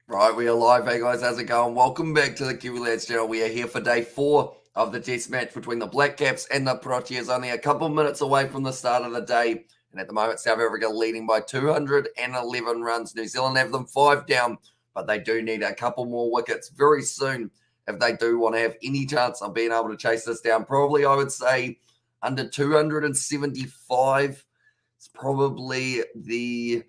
Right, we are live. Hey guys, how's it going? Welcome back to the Kiwi Lads channel. We are here for day 4 of the test match between the Black Caps and the Proteas. Only a couple minutes away from the start of the day. And at the moment, South Africa leading by 211 runs. New Zealand have them 5 down, but they do need a couple more wickets very soon if they do want to have any chance of being able to chase this down. Probably, I would say, under 275 is probably the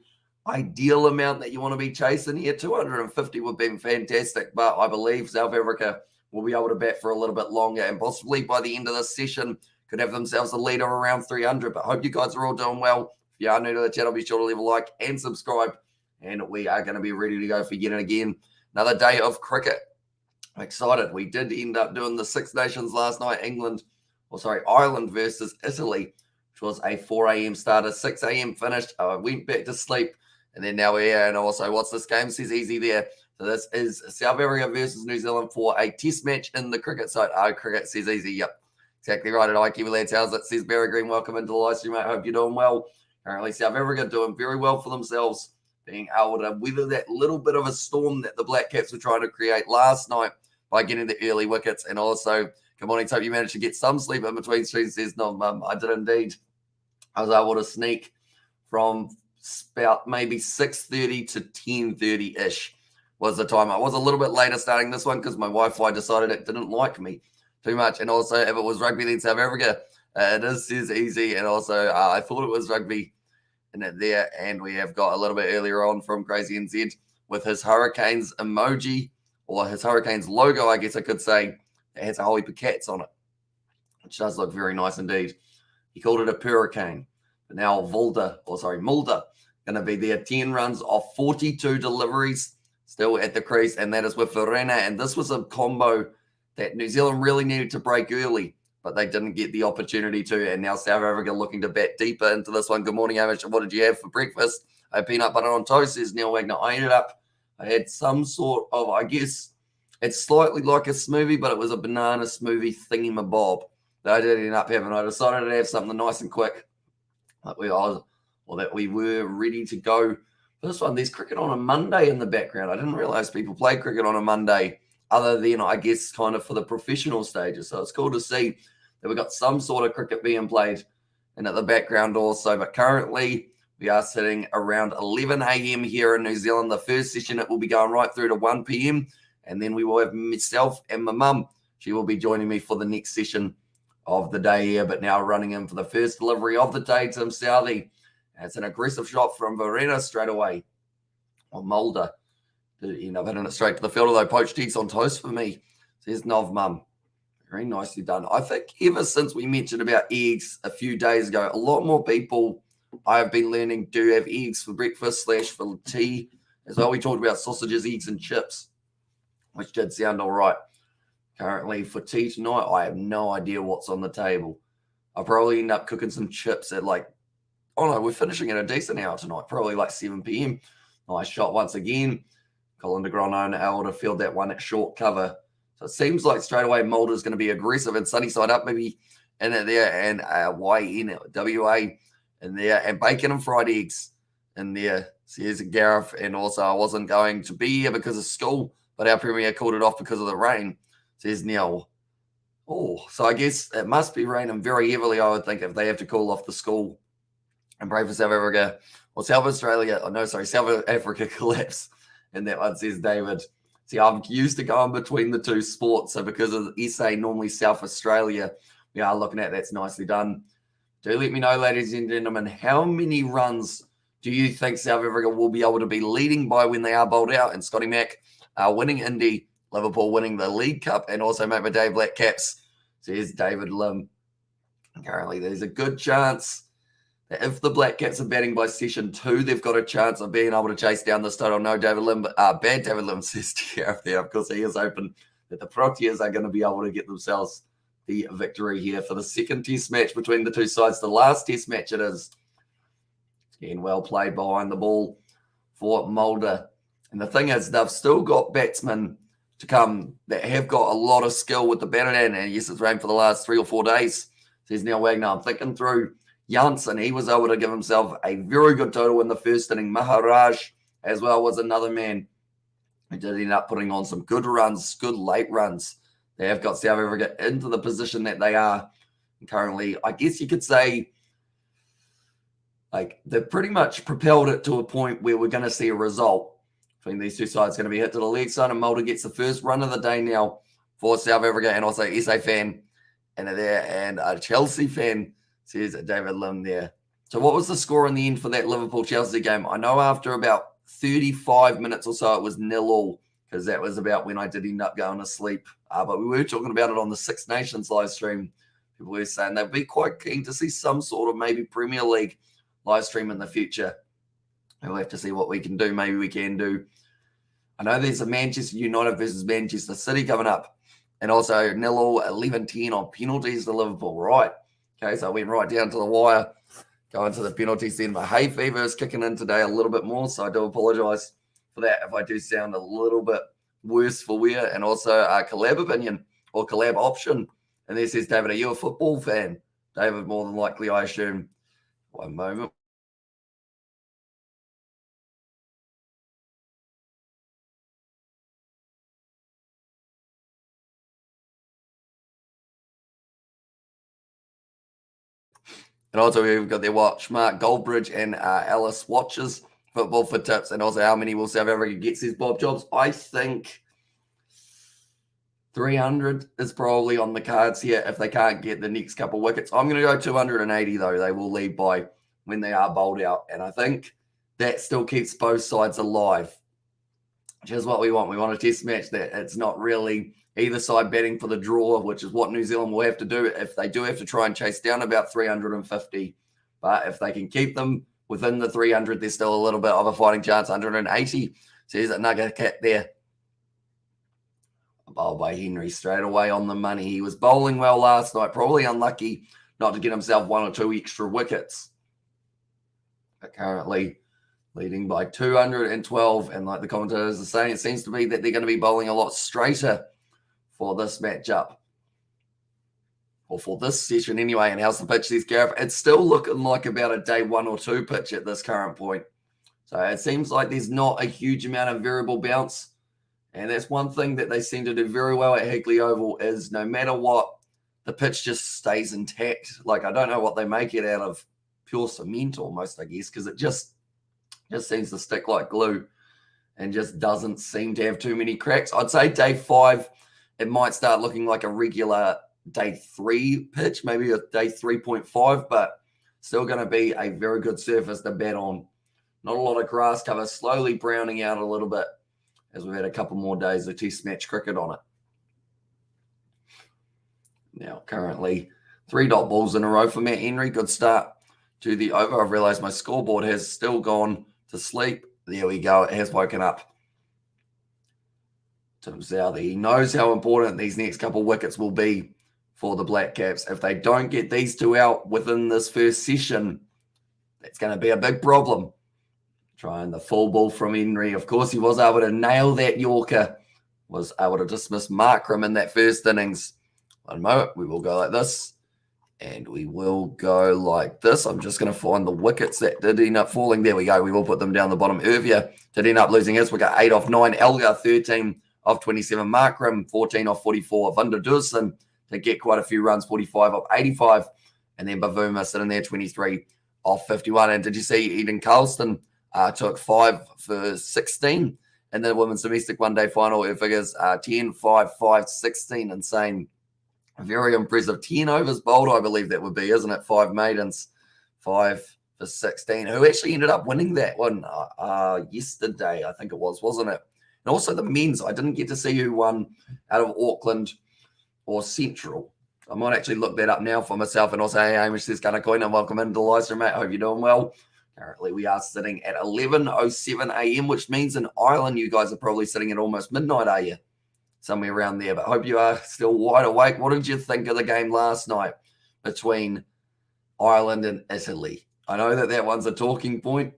ideal amount that you want to be chasing here. 250 would be fantastic, but I believe South Africa will be able to bat for a little bit longer and possibly by the end of this session could have themselves a lead of around 300. But hope you guys are all doing well. If you are new to the channel, be sure to leave a like and subscribe. And we are going to be ready to go for yet again another day of cricket. I'm excited. We did end up doing the Six Nations last night, Ireland versus Italy, which was a 4 a.m. start, a 6 a.m. finished. I went back to sleep. And then now we're here. And also, what's this game? Says easy there. So this is South Africa versus New Zealand for a test match in the cricket side. Oh, cricket says easy. Yep. Exactly right. At IQ Lads, how's it? Says Barry Green. Welcome into the live stream, mate. Hope you're doing well. Currently, South Africa doing very well for themselves, being able to weather that little bit of a storm that the Black Caps were trying to create last night by getting the early wickets. And also, good morning. Hope you managed to get some sleep in between streams. Says, no, Mum, I did indeed. I was able to sneak from about maybe 6:30 to 10:30-ish was the time. I was a little bit later starting this one because my Wi-Fi decided it didn't like me too much. And also, if it was rugby, then South Africa, it says easy. And also, I thought it was rugby in it there. And we have got a little bit earlier on from Crazy NZ with his Hurricanes emoji, or his Hurricanes logo, I guess I could say. It has a whole heap of cats on it, which does look very nice indeed. He called it a hurricane. But now Mulder, going to be there. 10 runs off 42 deliveries, still at the crease, and that is with Verena. And this was a combo that New Zealand really needed to break early, but they didn't get the opportunity to. And now South Africa looking to bat deeper into this one. Good morning, Amish. What did you have for breakfast? I had peanut butter on toast, says Neil Wagner. I had some sort of, I guess, it's slightly like a smoothie, but it was a banana smoothie thingamabob that I did end up having. I decided to have something nice and quick. That we were ready to go for this one. There's cricket on a Monday in the background. I didn't realize people play cricket on a Monday other than, I guess, kind of for the professional stages. So it's cool to see that we've got some sort of cricket being played and at the background also. But currently, we are sitting around 11 a.m. here in New Zealand. The first session, it will be going right through to 1 p.m. And then we will have myself and my mum. She will be joining me for the next session of the day here, but now running in for the first delivery of the day, Tim Southey. It's an aggressive shot from Verena straight away. Or Mulder did end up hitting it straight to the field, although poached eggs on toast for me, says Nov Mum. Very nicely done. I think ever since we mentioned about eggs a few days ago, a lot more people I have been learning do have eggs for breakfast / for tea as well. We talked about sausages, eggs, and chips, which did sound all right. Currently, for tea tonight, I have no idea what's on the table. I'll probably end up cooking some chips at we're finishing at a decent hour tonight, probably like 7 p.m. Nice shot once again. Colin de Grandon able to field that one at short cover. So it seems like straight away Mulder's going to be aggressive and sunny side up, maybe in it there, and YNWA in there, and bacon and fried eggs in there. So here's Gareth, and also I wasn't going to be here because of school, but our premier called it off because of the rain. Says Neil. Oh, so I guess it must be raining very heavily, I would think, if they have to call off the school and pray for South Africa. Well, South Africa collapse. And that one says David. See, I'm used to going between the two sports. So because of SA, normally South Australia, we are looking at that's nicely done. Do let me know, ladies and gentlemen, how many runs do you think South Africa will be able to be leading by when they are bowled out? And Scotty Mack winning Indy, Liverpool winning the League Cup, and also made by Dave Black Caps, says David Lim. Currently, there's a good chance that if the Black Caps are batting by session 2, they've got a chance of being able to chase down this total. No, David Lim, but bad David Lim says TF there. Of course, he is open that the Proteas are going to be able to get themselves the victory here for the second test match between the two sides. The last test match it is. Again, well played behind the ball for Mulder. And the thing is, they've still got batsmen to come that have got a lot of skill with the batter. And yes, it's rained for the last 3 or 4 days, says Neil Wagner. I'm thinking through Janssen. He was able to give himself a very good total in the first inning. Maharaj as well was another man He did end up putting on some good runs, good late runs. They have got South Africa into the position that they are currently. I guess you could say, like, they've pretty much propelled it to a point where we're going to see a result between these two sides. Going to be hit to the leg side, and Mulder gets the first run of the day now for South Africa, and also SA fan and a Chelsea fan, says David Lim there. So what was the score in the end for that Liverpool-Chelsea game? I know after about 35 minutes or so it was 0-0, because that was about when I did end up going to sleep. But we were talking about it on the Six Nations live stream. People were saying they'd be quite keen to see some sort of maybe Premier League live stream in the future. We'll have to see what we can do. Maybe we can do. I know there's a Manchester United versus Manchester City coming up, and also 0-0, 11-10 on penalties to Liverpool. Right. Okay, so I went right down to the wire, going to the penalties then. My hay fever is kicking in today a little bit more, so I do apologise for that if I do sound a little bit worse for wear. And also a collab opinion or collab option. And there says, David, are you a football fan? David, more than likely, I assume. One moment. And also we've got their watch, Mark Goldbridge and Alice watches football for tips. And also how many will South Africa get, says Bob Jobs. I think 300 is probably on the cards here if they can't get the next couple wickets. I'm going to go 280, though. They will lead by when they are bowled out. And I think that still keeps both sides alive, which is what we want. We want a test match that it's not really either side batting for the draw, which is what New Zealand will have to do if they do have to try and chase down about 350. But if they can keep them within the 300, there's still a little bit of a fighting chance. 180, says a nugget cat there. A bowl by Henry straight away on the money. He was bowling well last night, probably unlucky not to get himself 1 or 2 extra wickets. But currently leading by 212, and like the commentators are saying, it seems to be that they're going to be bowling a lot straighter for this matchup, or for this session anyway. And how's the pitch, says Gareth? It's still looking like about a day 1 or 2 pitch at this current point. So it seems like there's not a huge amount of variable bounce. And that's one thing that they seem to do very well at Hagley Oval is no matter what, the pitch just stays intact. Like, I don't know what they make it out of, pure cement almost, I guess, because it just seems to stick like glue and just doesn't seem to have too many cracks. I'd say day 5, it might start looking like a regular day 3 pitch, maybe a day 3.5, but still going to be a very good surface to bat on. Not a lot of grass cover, slowly browning out a little bit as we've had a couple more days of test match cricket on it. Now, currently 3 dot balls in a row for Matt Henry. Good start to the over. I've realised my scoreboard has still gone to sleep. There we go. It has woken up. Tim Southey, he knows how important these next couple wickets will be for the Black Caps. If they don't get these 2 out within this first session, that's going to be a big problem. Trying the full ball from Henry. Of course, he was able to nail that Yorker. Was able to dismiss Markram in that first innings. One moment, we will go like this. And we will go like this. I'm just going to find the wickets that did end up falling. There we go. We will put them down the bottom. Irvia did end up losing his wicket. 8 off 9. Elgar, 13 off 27. Markram, 14 off 44. Van der Dussen to get quite a few runs. 45 off 85. And then Bavuma sitting there, 23 off 51. And did you see Eden Carlston took 5 for 16 in the women's domestic one-day final? Her figures 10, 5, 5, 16. Insane. Very impressive. 10 overs bowled, I believe that would be, isn't it? 5 maidens, 5 for 16. Who actually ended up winning that one yesterday, I think it was, wasn't it? And also the men's. I didn't get to see who won out of Auckland or Central. I might actually look that up now for myself. And also, hey, Hamish says, Kanakoina, and welcome into the live stream, mate. Hope you're doing well. Currently, we are sitting at 11:07 a.m., which means in Ireland, you guys are probably sitting at almost midnight, are you? Somewhere around there. But hope you are still wide awake. What did you think of the game last night between Ireland and Italy? I know that that one's a talking point.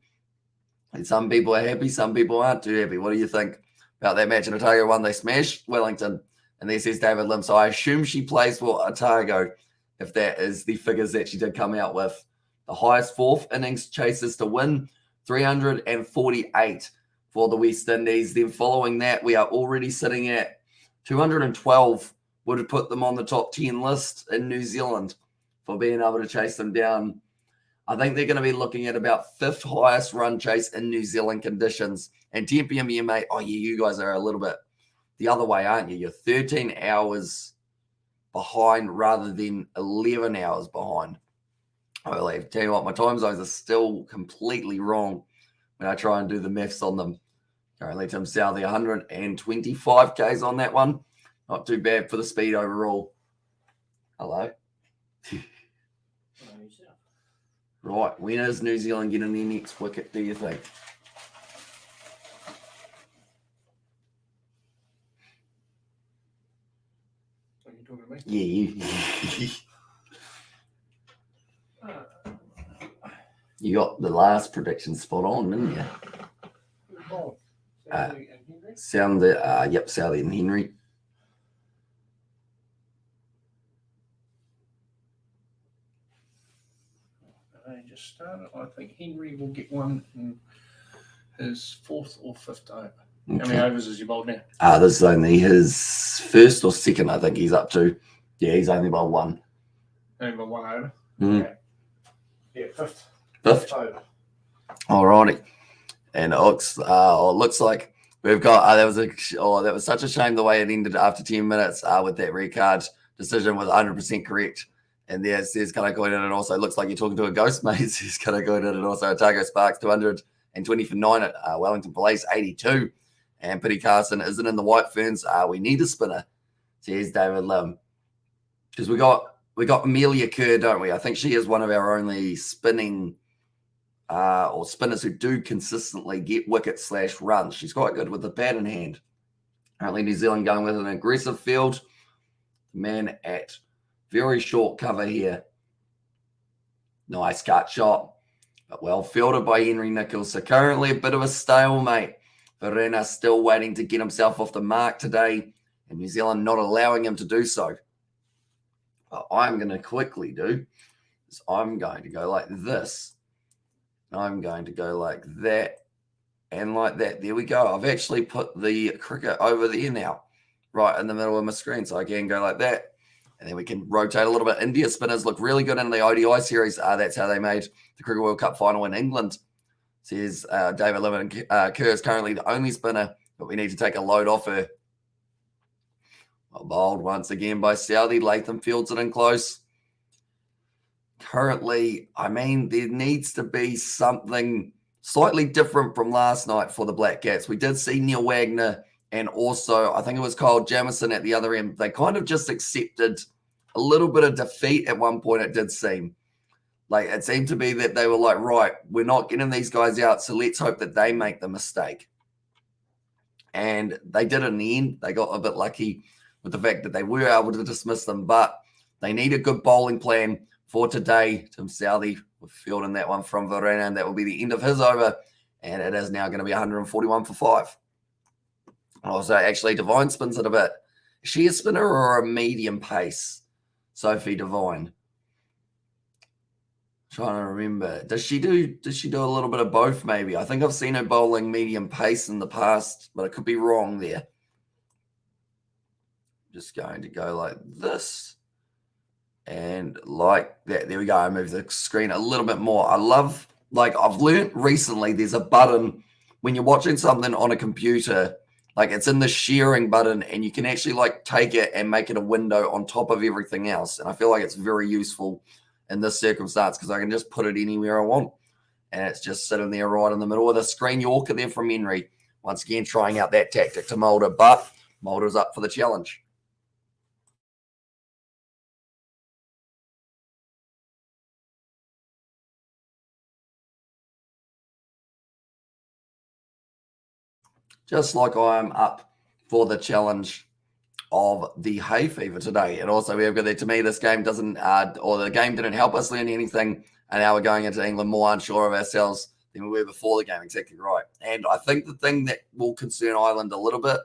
And some people are happy, some people aren't too happy. What do you think about that match? And Otago won. They smashed Wellington. And there says David Lim. So I assume she plays for Otago, if that is the figures that she did come out with. The highest 4th innings chases to win, 348 for the West Indies. Then following that, we are already sitting at 212, would have put them on the top 10 list in New Zealand for being able to chase them down. I think they're going to be looking at about 5th highest run chase in New Zealand conditions. And 10 p.m. here, mate. Oh, yeah, you guys are a little bit the other way, aren't you? You're 13 hours behind rather than 11 hours behind. I believe. Tell you what, my time zones are still completely wrong when I try and do the maths on them. Currently, Tim Southey, 125 Ks on that one. Not too bad for the speed overall. Hello. Right, when is New Zealand getting their next wicket, do you think? Are you talking to me? Yeah, you. You got the last prediction spot on, didn't you? Oh, Southey and Henry? Yep, Southey and Henry. They just started. I think Henry will get one in his 4th or 5th over. Okay. How many overs is he bowled now? This is only his 1st or 2nd, I think he's up to. Yeah, he's only bowled one. Only bowled 1 over? Okay. Yeah, 5th. 5th over. Alrighty. And it looks like we've got that was such a shame the way it ended after 10 minutes with that red card decision was 100% correct. And there it says kind of going in, and also looks like you're talking to a ghost, mate. It says kind of going in, and also Otago Sparks 220 for 9 at Wellington Police 82. And Pity Carson isn't in the White Ferns. We need a spinner, says David Lim. Because we got Amelia Kerr, don't we? I think she is one of our only spinning or spinners who do consistently get wickets / runs. She's quite good with the bat in hand. Apparently New Zealand going with an aggressive field. Man at very short cover here. Nice cut shot, but well fielded by Henry Nichols. So currently a bit of a stalemate. Verena still waiting to get himself off the mark today, and New Zealand not allowing him to do so. What I'm going to quickly do is I'm going to go like this. I'm going to go like that and like that. There we go. I've actually put the cricket over there now, right in the middle of my screen, so I can go like that. And then we can rotate a little bit. India spinners look really good in the ODI series. That's how they made the Cricket World Cup final in England. Says David Lemon. Kerr is currently the only spinner, but we need to take a load off her. Well, bowled once again by Southey. Latham fields it in close. Currently, I mean, there needs to be something slightly different from last night for the Black Cats. We did see Neil Wagner and also, I think it was Kyle Jamieson at the other end. They kind of just accepted a little bit of defeat at one point, it did seem. Like, it seemed to be that they were like, right, we're not getting these guys out, so let's hope that they make the mistake. And they did in the end. They got a bit lucky with the fact that they were able to dismiss them, but they need a good bowling plan for today. Tim Southey with fielding that one from Verena, and that will be the end of his over. And it is now going to be 141 for 5. Also, actually, Devine spins it a bit. Is she a spinner or a medium pace? Sophie Devine. Trying to remember. Does she do a little bit of both, maybe? I think I've seen her bowling medium pace in the past, but I could be wrong there. Just going to go like this. And like that. There we go. I move the screen a little bit more. I love, like, I've learned recently there's a button when you're watching something on a computer, like it's in the sharing button, and you can actually like take it and make it a window on top of everything else. And I feel like it's very useful in this circumstance because I can just put it anywhere I want. And it's just sitting there right in the middle of the screen. Yorker there from Henry. Once again, trying out that tactic to Mulder, but Mulder's up for the challenge. Just like I am up for the challenge of the hay fever today. And also, we have got that, to me, this game doesn't, or the game didn't help us learn anything. And now we're going into England more unsure of ourselves than we were before the game. Exactly right. And I think the thing that will concern Ireland a little bit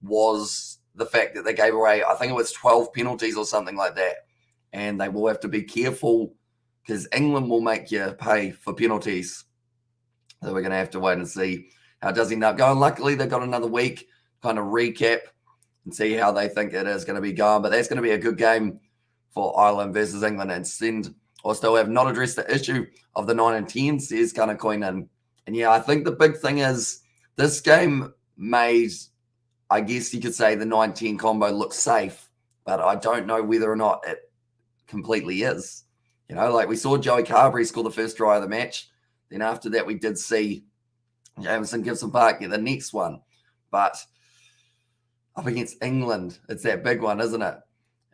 was the fact that they gave away, I think it was 12 penalties or something like that. And they will have to be careful because England will make you pay for penalties. So we're going to have to wait and see how does he end up going? Luckily, they've got another week kind of recap and see how they think it is going to be going. But that's going to be a good game for Ireland versus England. And still have not addressed the issue of the 9 and 10, says Gunnar Coynan. And yeah, I think the big thing is this game made, I guess you could say, the 9-10 combo look safe, but I don't know whether or not it completely is. Like we saw Joey Carberry score the first try of the match. Then after that, we did see Jamison Gibson Park get the next one. But up against England, it's that big one, isn't it?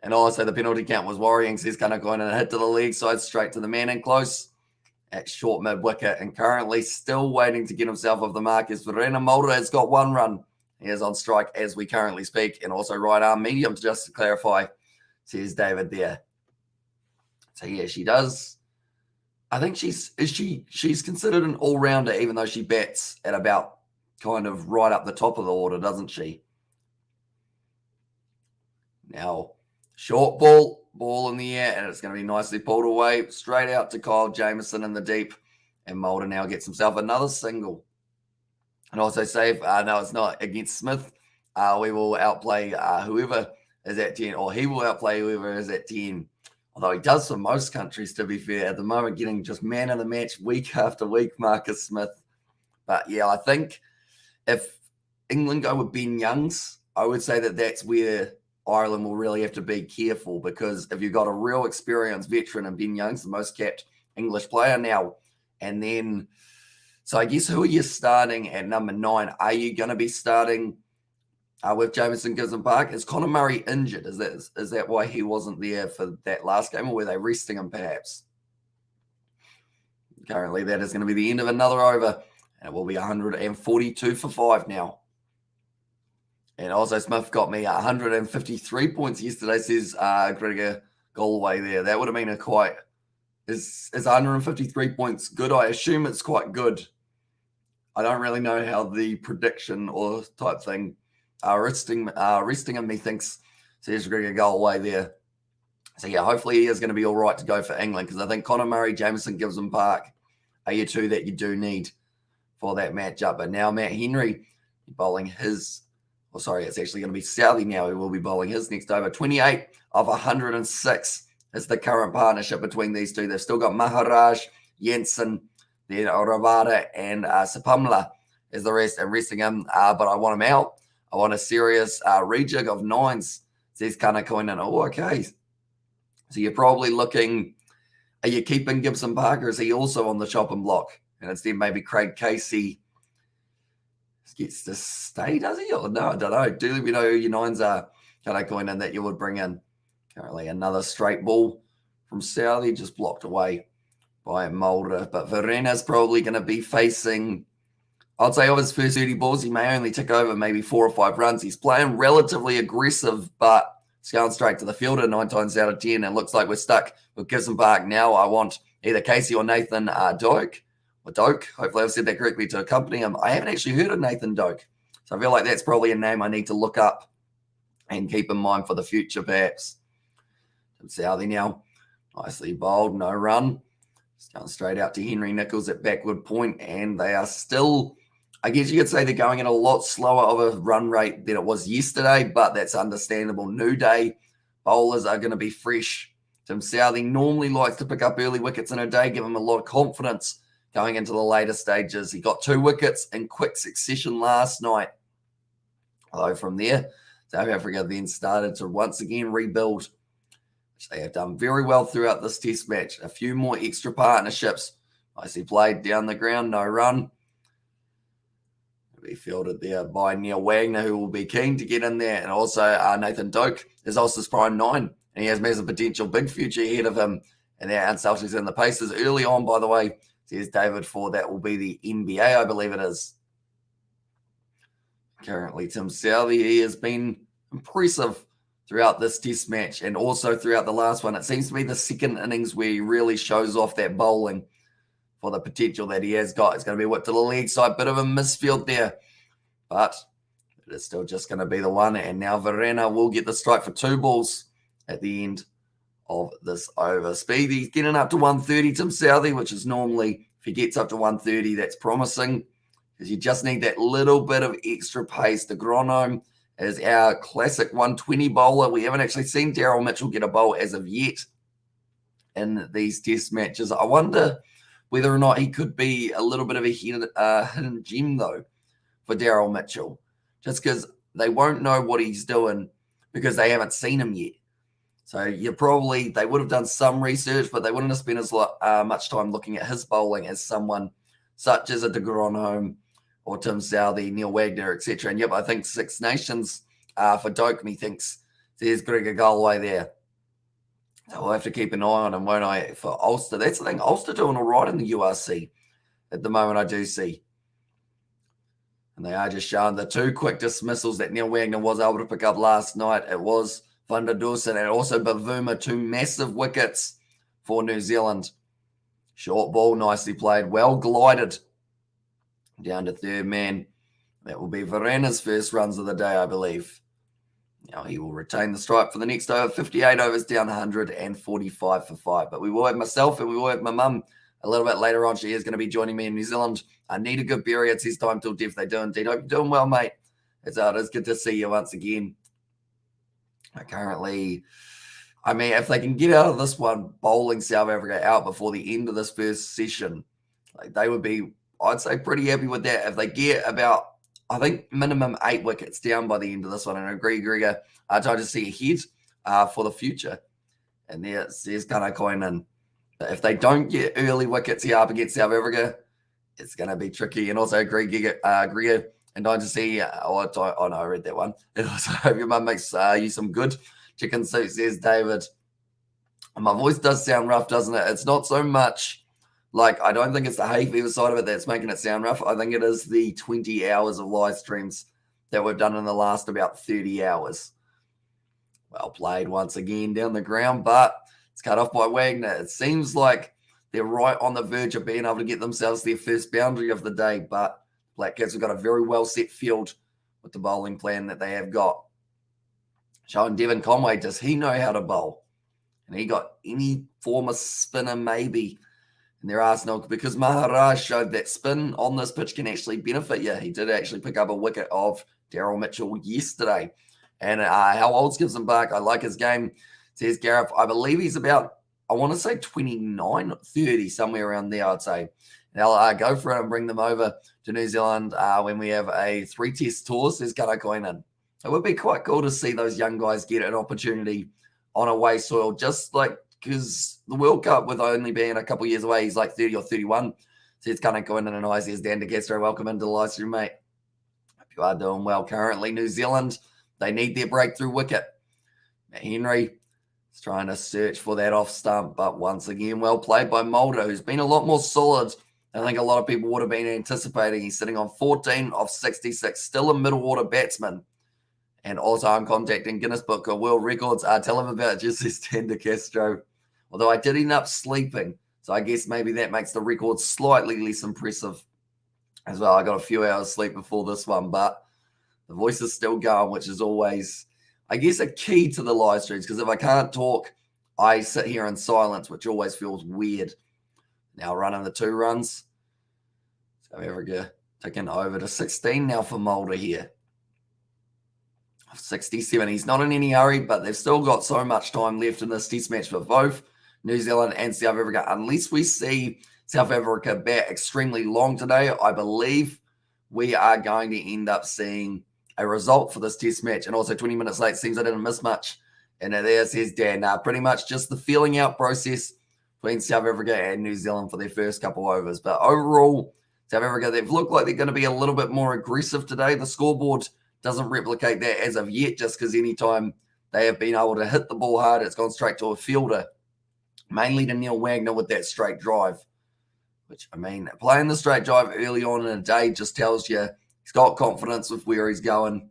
And also the penalty count was worrying. So he's kind of going and hit to the leg side straight to the man in close at short mid wicket, and currently still waiting to get himself off the mark is Verena. Mulder has got one run. He is on strike as we currently speak, and also right arm medium, just to clarify, says David there. So yeah, she does. I think she's considered an all-rounder, even though she bats at about kind of right up the top of the order, doesn't she? Now, short ball in the air, and it's going to be nicely pulled away, straight out to Kyle Jamieson in the deep, and Mulder now gets himself another single. And also save, no, it's not against Smith. We will outplay whoever is at 10, or he will outplay whoever is at 10. Although he does for most countries, to be fair, at the moment, getting just man of the match week after week, Marcus Smith. But yeah, I think if England go with Ben Youngs, I would say that that's where Ireland will really have to be careful, because if you've got a real experienced veteran in Ben Youngs, the most capped English player now, and then, so I guess who are you starting at number 9? Are you going to be starting with Jamison Gibson Park? Is Conor Murray injured? Is that why he wasn't there for that last game, or were they resting him perhaps? Currently, that is going to be the end of another over, and it will be 142 for 5 now. And also, Smith got me 153 points yesterday, says Gregor Galway there. That would have been a quite... Is 153 points good? I assume it's quite good. I don't really know how the prediction or type thing resting in me thinks, says Gregor Galway there. So yeah, hopefully he is going to be all right to go for England, because I think Conor Murray, Jamison Gibson Park are your two that you do need for that matchup. But now Matt Henry bowling his... Well, sorry, it's actually going to be Southey now who will be bowling his next over. 28 of 106 is the current partnership between these two. They've still got Maharaj, Jensen, then Ravada, and Sapamla is the rest, and resting him. But I want him out. I want a serious rejig of 9s, says Gunnar Coynan. Oh, okay. So you're probably looking, are you keeping Gibson Parker? Is he also on the chopping block? And instead maybe Craig Casey gets to stay, does he? Or no, I don't know. Do we know who your 9s are? Gunnar Coynan that you would bring in? Currently another straight ball from Southey, just blocked away by Mulder. But Verena's probably going to be facing, I'd say of his first 30 balls, he may only tick over maybe 4 or 5 runs. He's playing relatively aggressive, but it's going straight to the fielder 9 times out of 10. And it looks like we're stuck with Gibson Park now. I want either Casey or Nathan Doak. Hopefully I've said that correctly, to accompany him. I haven't actually heard of Nathan Doak, so I feel like that's probably a name I need to look up and keep in mind for the future, perhaps. Southey now, nicely bowled, no run. It's going straight out to Henry Nichols at backward point, and they are still, I guess you could say they're going at a lot slower of a run rate than it was yesterday, but that's understandable. New day, bowlers are going to be fresh. Tim Southey normally likes to pick up early wickets in a day, give him a lot of confidence going into the later stages. He got 2 wickets in quick succession last night. Although from there, South Africa then started to once again rebuild, which they have done very well throughout this test match. A few more extra partnerships. Nicely played down the ground, no run. Be fielded there by Neil Wagner, who will be keen to get in there. And also Nathan Doak is also prime 9, and he has massive potential, big future ahead of him. And they're out Celtics in the paces early on, by the way. Says David Ford, that will be the NBA, I believe it is. Currently, Tim Southey, he has been impressive throughout this test match and also throughout the last one. It seems to be the second innings where he really shows off that bowling for the potential that he has got. It's going to be whipped to the leg side, bit of a misfield there, but it is still just going to be the one. And now Verena will get the strike for 2 balls at the end of this over. Speedy's getting up to 130, Tim Southey, which is normally, if he gets up to 130, that's promising. because you just need that little bit of extra pace. De Gronholm is our classic 120 bowler. We haven't actually seen Daryl Mitchell get a bowl as of yet in these test matches. I wonder whether or not he could be a little bit of a hidden gem, though, for Daryl Mitchell, just because they won't know what he's doing because they haven't seen him yet. So they would have done some research, but they wouldn't have spent as much time looking at his bowling as someone such as a De Gronholm or Tim Southey, Neil Wagner, etc. And I think Six Nations for Dokemy thinks there's Gregor Galway there. So we'll have to keep an eye on him, won't I, for Ulster. That's the thing. Ulster doing all right in the URC at the moment, I do see. And they are just showing the 2 quick dismissals that Neil Wagner was able to pick up last night. It was Van der Dussen and also Bavuma, 2 massive wickets for New Zealand. Short ball, nicely played, well glided down to third man. That will be Varena's first runs of the day, I believe. Now he will retain the stripe for the next over. 58 overs down 145 for 5. But we will have myself and we will have my mum a little bit later on. She is going to be joining me in New Zealand. I need a good berry. It's his time till death. They do indeed. Hope you're doing well, mate. It is good to see you once again. Currently, if they can get out of this one, bowling South Africa out before the end of this first session, they would be, I'd say, pretty happy with that. If they get about, I think, minimum 8 wickets down by the end of this one, and I agree, Gregor, I try to see ahead for the future. And there's Gunnar in. If they don't get early wickets here up against South Africa, it's going to be tricky. And also, Gregor, and I just see, I read that one. And also, I hope your mum makes you some good chicken soup, says David. My voice does sound rough, doesn't it? It's not so much I don't think it's the hay fever side of it that's making it sound rough. I think it is the 20 hours of live streams that we've done in the last about 30 hours. Well played once again down the ground, but it's cut off by Wagner. It seems like they're right on the verge of being able to get themselves their first boundary of the day, but Black Caps have got a very well set field with the bowling plan that they have got. Showing Devon Conway, does he know how to bowl? And he got any former spinner maybe in their arsenal, because Maharaj showed that spin on this pitch can actually benefit you. He did actually pick up a wicket of Daryl Mitchell yesterday. And how old's Gibson Park? I like his game, says Gareth. I believe he's about, I want to say 29, 30, somewhere around there, I'd say. And I'll go for it and bring them over to New Zealand when we have a 3-test tour, says Gunnar Coynan. It would be quite cool to see those young guys get an opportunity on away soil, just because the World Cup, with only being a couple years away, he's 30 or 31. Says Gunnar Coynan, and I says Dan De Castro. Welcome into the live stream, mate. Hope you are doing well. Currently, New Zealand, they need their breakthrough wicket. Matt Henry is trying to search for that off stump, but once again, well played by Mulder, who's been a lot more solid than I think a lot of people would have been anticipating. He's sitting on 14 of 66, still a middle order batsman. And also, I'm contacting Guinness Book of World Records. Tell him about just this Dan De Castro. Although I did end up sleeping, so I guess maybe that makes the record slightly less impressive as well. I got a few hours sleep before this one, but the voice is still going, which is always, I guess, a key to the live streams, because if I can't talk, I sit here in silence, which always feels weird. Now running the 2 runs. South Africa taking over to 16 now for Mulder here. 67. He's not in any hurry, but they've still got so much time left in this test match for both New Zealand and South Africa. Unless we see South Africa bat extremely long today, I believe we are going to end up seeing a result for this test match. And also 20 minutes late, seems I didn't miss much. And there says Dan, pretty much just the feeling out process between South Africa and New Zealand for their first couple overs. But overall, South Africa, they've looked like they're going to be a little bit more aggressive today. The scoreboard doesn't replicate that as of yet, just because anytime they have been able to hit the ball hard, it's gone straight to a fielder, mainly to Neil Wagner with that straight drive, which, playing the straight drive early on in a day just tells you he's got confidence with where he's going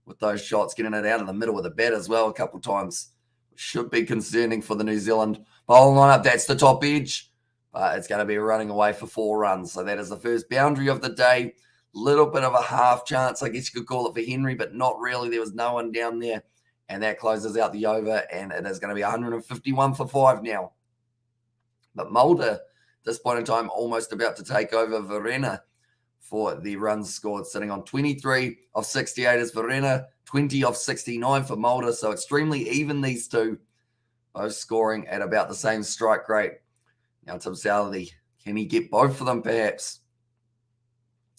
with those shots, getting it out of the middle of the bat as well a couple of times, which should be concerning for the New Zealand bowling lineup. That's the top edge, but it's going to be running away for 4 runs. So that is the first boundary of the day. Little bit of a half chance, I guess you could call it, for Henry, but not really. There was no one down there, and that closes out the over, and it is going to be 151 for 5 now. But Mulder, at this point in time, almost about to take over Verena for the runs scored, sitting on 23 of 68 is Verena, 20 of 69 for Mulder. So extremely even, these two, both scoring at about the same strike rate. Now, Tim Southey, can he get both of them perhaps?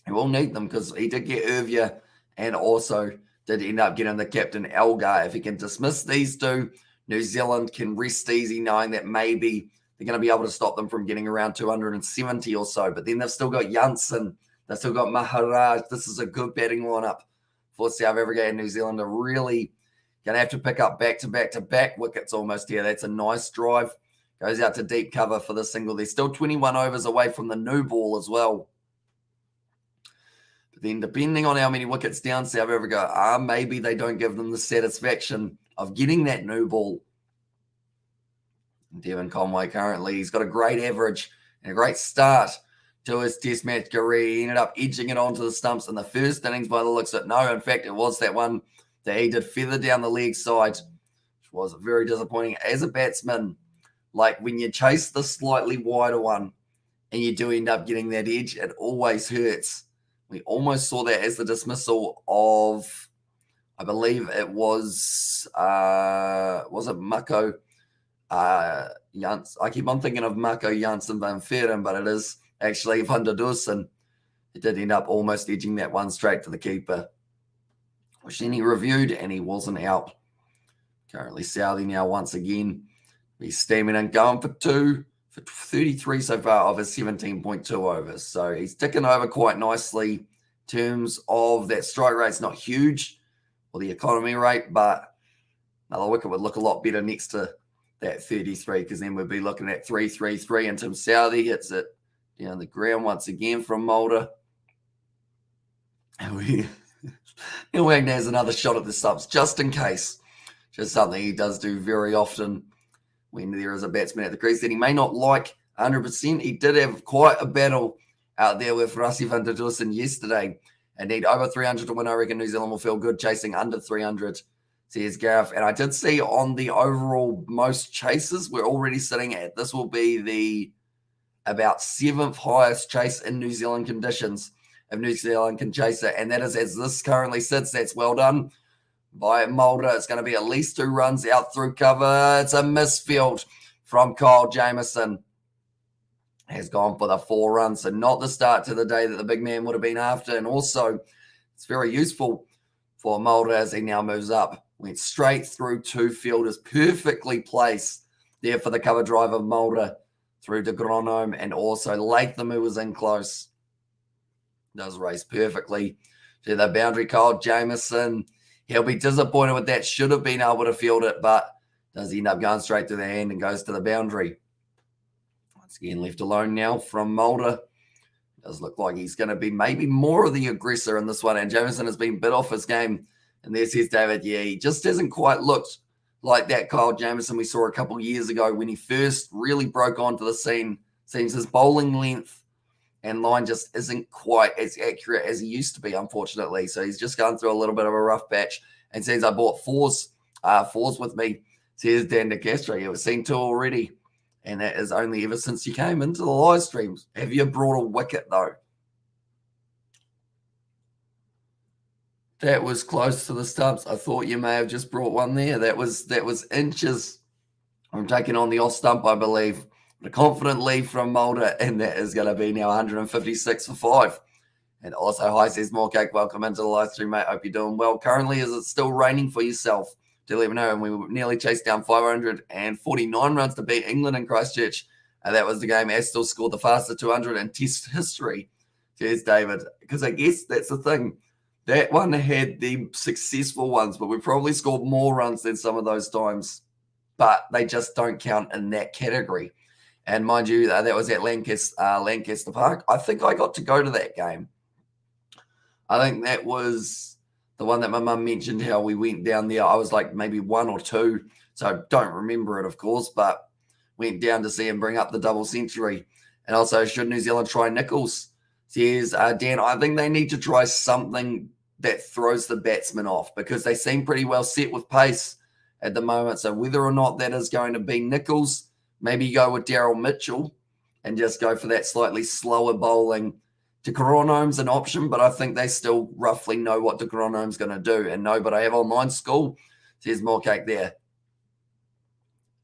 He will need them because he did get Irvia and also did end up getting the captain Elgar. If he can dismiss these two, New Zealand can rest easy knowing that maybe they're going to be able to stop them from getting around 270 or so. But then they've still got Janssen. They've still got Maharaj. This is a good batting lineup for South Africa and New Zealand. Are really going to have to pick up back-to-back wickets almost here. That's a nice drive. Goes out to deep cover for the single. They're still 21 overs away from the new ball as well. But then depending on how many wickets down South Africa are, maybe they don't give them the satisfaction of getting that new ball. Devon Conway currently, he's got a great average and a great start to his test match career. He ended up edging it onto the stumps in the first innings by the looks of it. No, in fact, it was that one that he did feather down the leg side, which was very disappointing. As a batsman, like when you chase the slightly wider one and you do end up getting that edge, it always hurts. We almost saw that as the dismissal of, I believe it was it Mako Jans? I keep on thinking of Mako Janssen van Veeren, but it is actually Van der Dussen. It did end up almost edging that one straight to the keeper, which then he reviewed and he wasn't out. Currently Southey now once again. He's steaming and going for 33 so far of his 17.2 overs. So he's ticking over quite nicely in terms of that strike rate's not huge, or the economy rate, but another wicket would look a lot better next to that 33, because then we'd be looking at 3-3-3, and Tim Southey hits it down the ground once again from Mulder. And Wagner has another shot at the subs, just in case. Just something he does do very often when there is a batsman at the crease that he may not like 100%. He did have quite a battle out there with Rassie van der Dussen yesterday, and need over 300 to win. I reckon New Zealand will feel good chasing under 300, says Gareth. And I did see on the overall most chases, we're already sitting at, this will be the about 7th highest chase in New Zealand conditions, if New Zealand can chase it. And that is, as this currently sits, that's well done by Mulder. It's going to be at least 2 runs out through cover. It's a misfield from Kyle Jamieson. Has gone for the 4 runs, so not the start to the day that the big man would have been after. And also, it's very useful for Mulder as he now moves up. Went straight through 2 fielders, perfectly placed there for the cover drive of Mulder through to Gronholm, and also Latham, who was in close. Does race perfectly to the boundary. Kyle Jamieson, he'll be disappointed with that. Should have been able to field it, but does he end up going straight to the hand and goes to the boundary. Once again, left alone now from Mulder. Does look like he's going to be maybe more of the aggressor in this one. And Jamieson has been bit off his game. And there says David, yeah, he just hasn't quite looked like that Kyle Jamieson we saw a couple of years ago when he first really broke onto the scene. Seems his bowling length and line just isn't quite as accurate as he used to be, unfortunately. So he's just going through a little bit of a rough patch. And says, I bought fours with me. Says Dan De Castro. You've seen 2 already. And that is only ever since you came into the live streams. Have you brought a wicket, though? That was close to the stumps. I thought you may have just brought one there. That was inches. I'm taking on the off stump, I believe. A confident lead from Mulder, and that is going to be now 156 for 5. And also, hi, says Morecake. Welcome into the live stream, mate. Hope you're doing well. Currently, is it still raining for yourself? Do let me know. And we nearly chased down 549 runs to beat England in Christchurch. And that was the game. Astle scored the fastest 200 in Test history. Cheers, David. Because I guess that's the thing. That one had the successful ones, but we probably scored more runs than some of those times. But they just don't count in that category. And mind you, that was at Lancaster Park. I think I got to go to that game. I think that was the one that my mum mentioned, how we went down there. I was like maybe 1 or 2, so I don't remember it, of course, but went down to see him bring up the double century. And also, should New Zealand try Nichols? Says Dan, I think they need to try something that throws the batsman off, because they seem pretty well set with pace at the moment. So whether or not that is going to be Nichols, maybe you go with Daryl Mitchell and just go for that slightly slower bowling De Gronome's an option, but I think they still roughly know what De Gronome's going to do. And no, but I have online school. There's more cake there.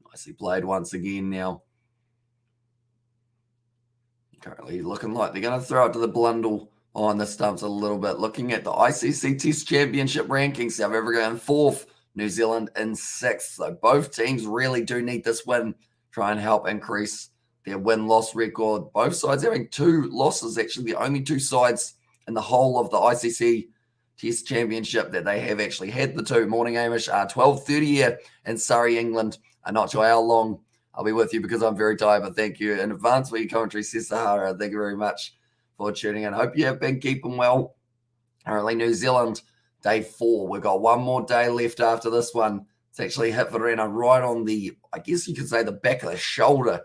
Nicely played once again now. Currently looking like they're going to throw it to the Blundell on the stumps a little bit. Looking at the ICC Test Championship rankings, South Africa in 4th, New Zealand in 6th. So both teams really do need this win, try and help increase their win-loss record. Both sides having 2 losses, actually the only 2 sides in the whole of the ICC Test Championship that they have actually had the 2. Morning, Amish, 12:30 here in Surrey, England. I'm not sure how long I'll be with you because I'm very tired, but thank you in advance for your commentary, says Sahara. Thank you very much for tuning in. I hope you have been keeping well. Currently, New Zealand, day 4. We've got one more day left after this one. It's actually hit Verena right on the, I guess you could say, the back of the shoulder,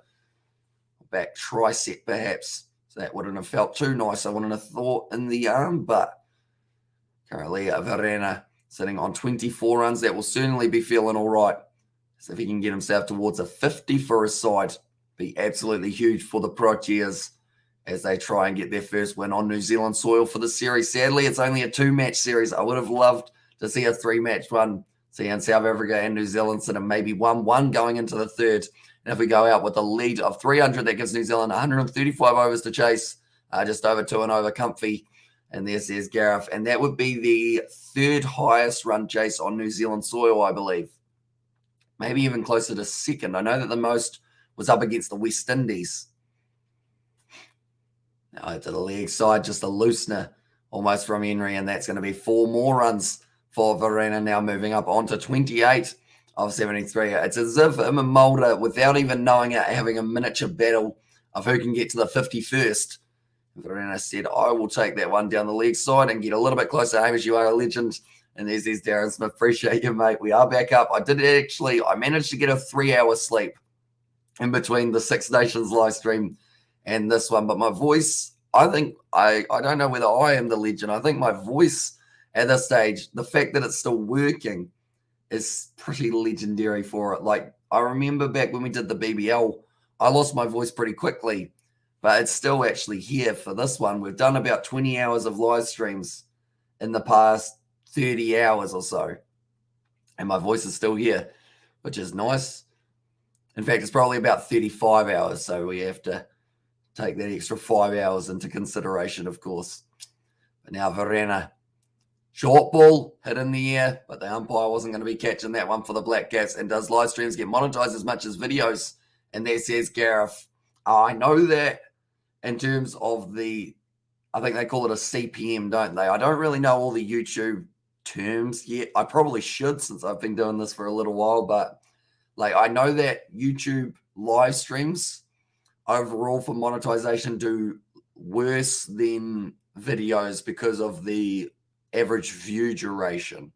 back tricep perhaps. So that wouldn't have felt too nice, I wouldn't have thought, in the arm, but currently Verena sitting on 24 runs. That will certainly be feeling all right. So if he can get himself towards a 50 for his side, be absolutely huge for the Proteas as they try and get their first win on New Zealand soil for the series. Sadly, it's only a 2-match series. I would have loved to see a 3-match one, seeing South Africa and New Zealand sort of maybe 1-1 going into the third. And if we go out with a lead of 300, that gives New Zealand 135 overs to chase, just over 2 and over comfy. And there says Gareth. And that would be the 3rd highest run chase on New Zealand soil, I believe. Maybe even closer to 2nd. I know that the most was up against the West Indies. Now to the leg side, just a loosener almost from Henry, and that's going to be 4 more runs for Verena, now moving up onto 28 of 73. It's as if him and Mulder, without even knowing it, having a miniature battle of who can get to the 51st. Verena said, I will take that one down the leg side and get a little bit closer. Hamish, you are a legend. And there's Darren Smith. Appreciate you, mate. We are back up. I managed to get a 3-hour sleep in between the Six Nations live stream and this one. But my voice, I think, I don't know whether I am the legend. I think my voice at this stage, the fact that it's still working is pretty legendary for it. Like, I remember back when we did the BBL, I lost my voice pretty quickly, but it's still actually here for this one. We've done about 20 hours of live streams in the past 30 hours or so, and my voice is still here, which is nice. In fact, it's probably about 35 hours, so we have to take that extra 5 hours into consideration, of course. But now Verena, short ball hit in the air, but the umpire wasn't going to be catching that one for the Black Caps. And does live streams get monetized as much as videos? And there says Gareth, I know that in terms of I think they call it a CPM, don't they? I don't really know all the YouTube terms yet. I probably should, since I've been doing this for a little while, but like, I know that YouTube live streams overall for monetization do worse than videos because of the average view duration.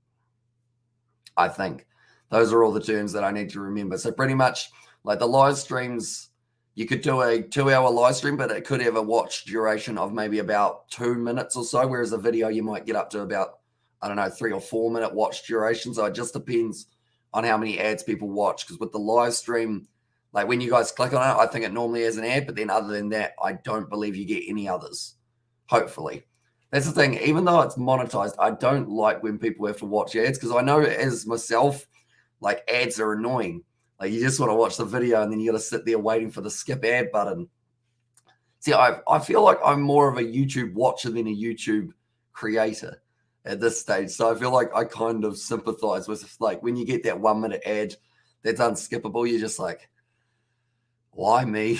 I think those are all the terms that I need to remember. So pretty much like the live streams, you could do a 2-hour live stream, but it could have a watch duration of maybe about 2 minutes or so, whereas a video you might get up to about, 3 or 4 minute watch duration. So it just depends on how many ads people watch. Because with the live stream, like when you guys click on it, I think it normally has an ad, but then other than that, I don't believe you get any others. Hopefully. That's the thing. Even though it's monetized, I don't like when people have to watch ads, because I know as myself, like, ads are annoying. Like, you just want to watch the video and then you got to sit there waiting for the skip ad button. See, I feel like I'm more of a YouTube watcher than a YouTube creator at this stage. So I feel like I kind of sympathize with, like, when you get that 1 minute ad that's unskippable, you're just like, why me?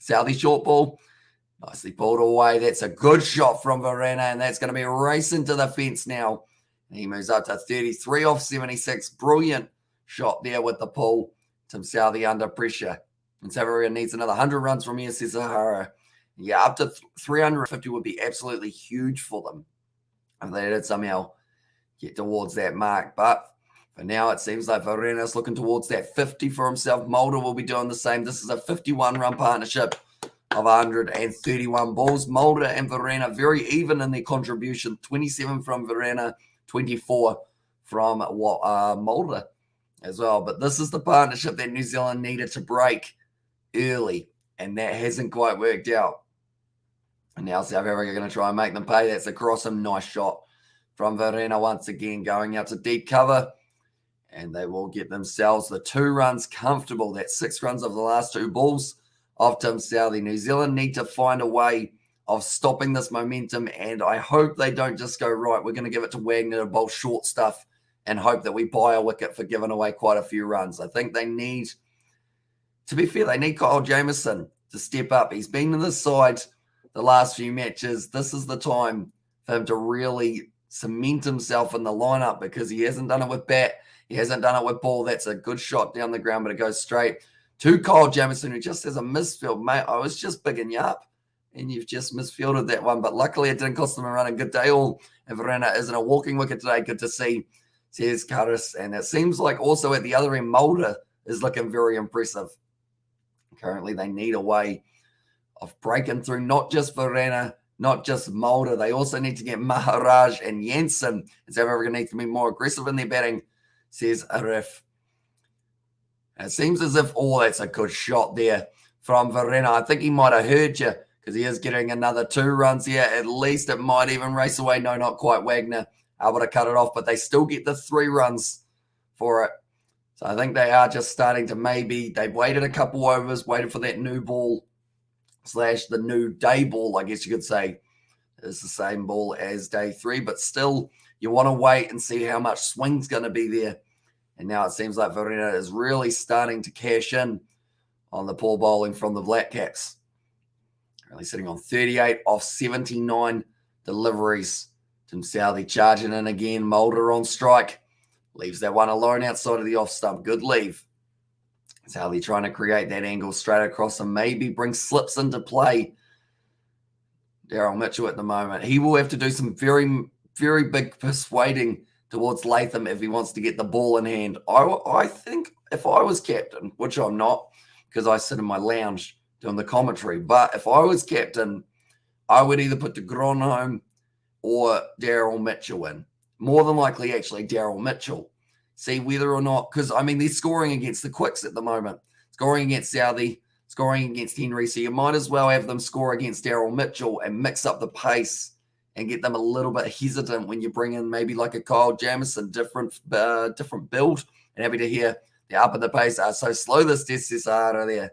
Southie short ball, nicely pulled away. That's a good shot from Verena, and that's going to be racing to the fence now. And he moves up to 33 off 76. Brilliant shot there with the pull. Tim Southie under pressure. And South Africa needs another 100 runs from here, says Sahara. Yeah, up to 350 would be absolutely huge for them if they did somehow get towards that mark. But for now, it seems like Verena's looking towards that 50 for himself. Mulder will be doing the same. This is a 51-run partnership of 131 balls. Mulder and Verena very even in their contribution. 27 from Verena, 24 from Mulder as well. But this is the partnership that New Zealand needed to break early, and that hasn't quite worked out. And now South Africa are going to try and make them pay. That's across him. Nice shot from Verena once again, going out to deep cover. And they will get themselves the 2 runs comfortable. That's 6 runs of the last 2 balls of Tim Southee. New Zealand need to find a way of stopping this momentum, and I hope they don't just go, right, we're going to give it to Wagner to bowl short stuff and hope that we buy a wicket for giving away quite a few runs. I think they need, to be fair, they need Kyle Jamieson to step up. He's been in the side the last few matches. This is the time for him to really cement himself in the lineup because he hasn't done it with bat. He hasn't done it with ball. That's a good shot down the ground, but it goes straight to Kyle Jamieson, who just has a misfield. Mate, I was just bigging you up, and you've just misfielded that one. But luckily, it didn't cost them a run. And good day all. And Verena isn't a walking wicket today. Good to see, says Curtis. And it seems like also at the other end, Mulder is looking very impressive. Currently, they need a way of breaking through not just Verena, not just Mulder. They also need to get Maharaj and Jensen. And South Africa needs to be more aggressive in their batting, says Arif. It seems as if, that's a good shot there from Verena. I think he might have heard you because he is getting another 2 runs here. At least it might even race away. No, not quite. Wagner able to cut it off, but they still get the 3 runs for it. So I think they are just starting to they've waited a couple overs, waited for that new ball / the new day ball, I guess you could say. It's the same ball as day 3, but still you want to wait and see how much swing's going to be there. And now it seems like Verena is really starting to cash in on the poor bowling from the Black Caps. Currently sitting on 38 off 79 deliveries. Tim Southee charging in again. Mulder on strike. Leaves that one alone outside of the off stump. Good leave. Southee trying to create that angle straight across and maybe bring slips into play. Daryl Mitchell at the moment. He will have to do some very, very big persuading towards Latham if he wants to get the ball in hand. I think if I was captain, which I'm not because I sit in my lounge doing the commentary, but if I was captain, I would either put de Gronholm or Daryl Mitchell in. More than likely, actually, Daryl Mitchell. See whether or not, because, they're scoring against the Quicks at the moment. Scoring against Southee, scoring against Henry, so you might as well have them score against Daryl Mitchell and mix up the pace and get them a little bit hesitant when you bring in maybe like a Kyle Jamieson, different build. And happy to hear the up and the pace are so slow this test is harder there.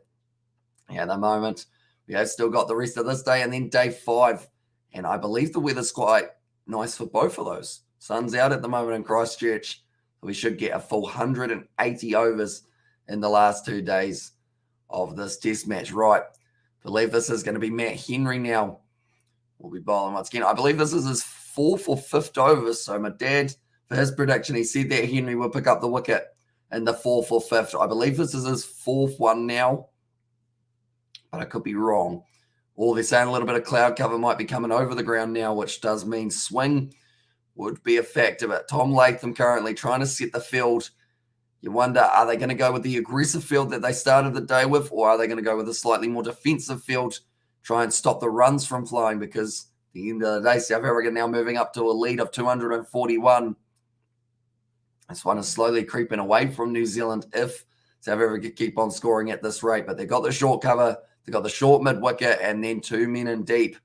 Yeah, at the moment, we have still got the rest of this day and then day 5. And I believe the weather's quite nice for both of those. Sun's out at the moment in Christchurch. We should get a full 180 overs in the last 2 days of this test match. Right. I believe this is going to be Matt Henry now. We'll be bowling once again. I believe this is his 4th or 5th over. So my dad, for his prediction, he said that Henry will pick up the wicket in the 4th or 5th. I believe this is his 4th one now, but I could be wrong. Or they're saying a little bit of cloud cover might be coming over the ground now, which does mean swing would be a factor. But Tom Latham currently trying to set the field. You wonder, are they going to go with the aggressive field that they started the day with, or are they going to go with a slightly more defensive field, try and stop the runs from flowing? Because at the end of the day, South Africa now moving up to a lead of 241. This one is slowly creeping away from New Zealand if South Africa keep on scoring at this rate. But they've got the short cover, they've got the short mid-wicket, and then 2 men in deep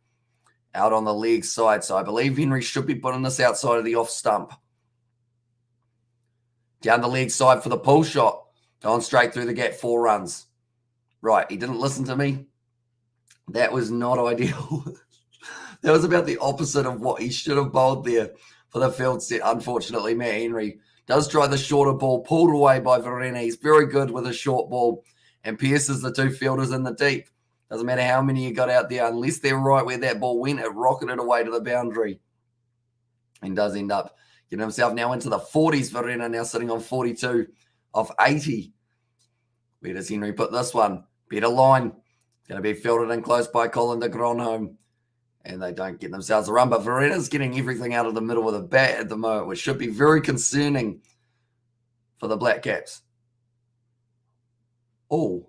out on the leg side. So I believe Henry should be putting this outside of the off stump. Down the leg side for the pull shot. Going straight through the gap, 4 runs. Right, he didn't listen to me. That was not ideal. That was about the opposite of what he should have bowled there for the field set. Unfortunately, Matt Henry does try the shorter ball, pulled away by Verena. He's very good with a short ball and pierces the 2 fielders in the deep. Doesn't matter how many you got out there, unless they're right where that ball went, it rocketed away to the boundary and does end up getting himself now into the 40s. Verena now sitting on 42 of 80. Where does Henry put this one? Better line. Going to be fielded in close by Colin de Gronholm. And they don't get themselves a run. But Verena's getting everything out of the middle of the bat at the moment, which should be very concerning for the Black Caps. Oh.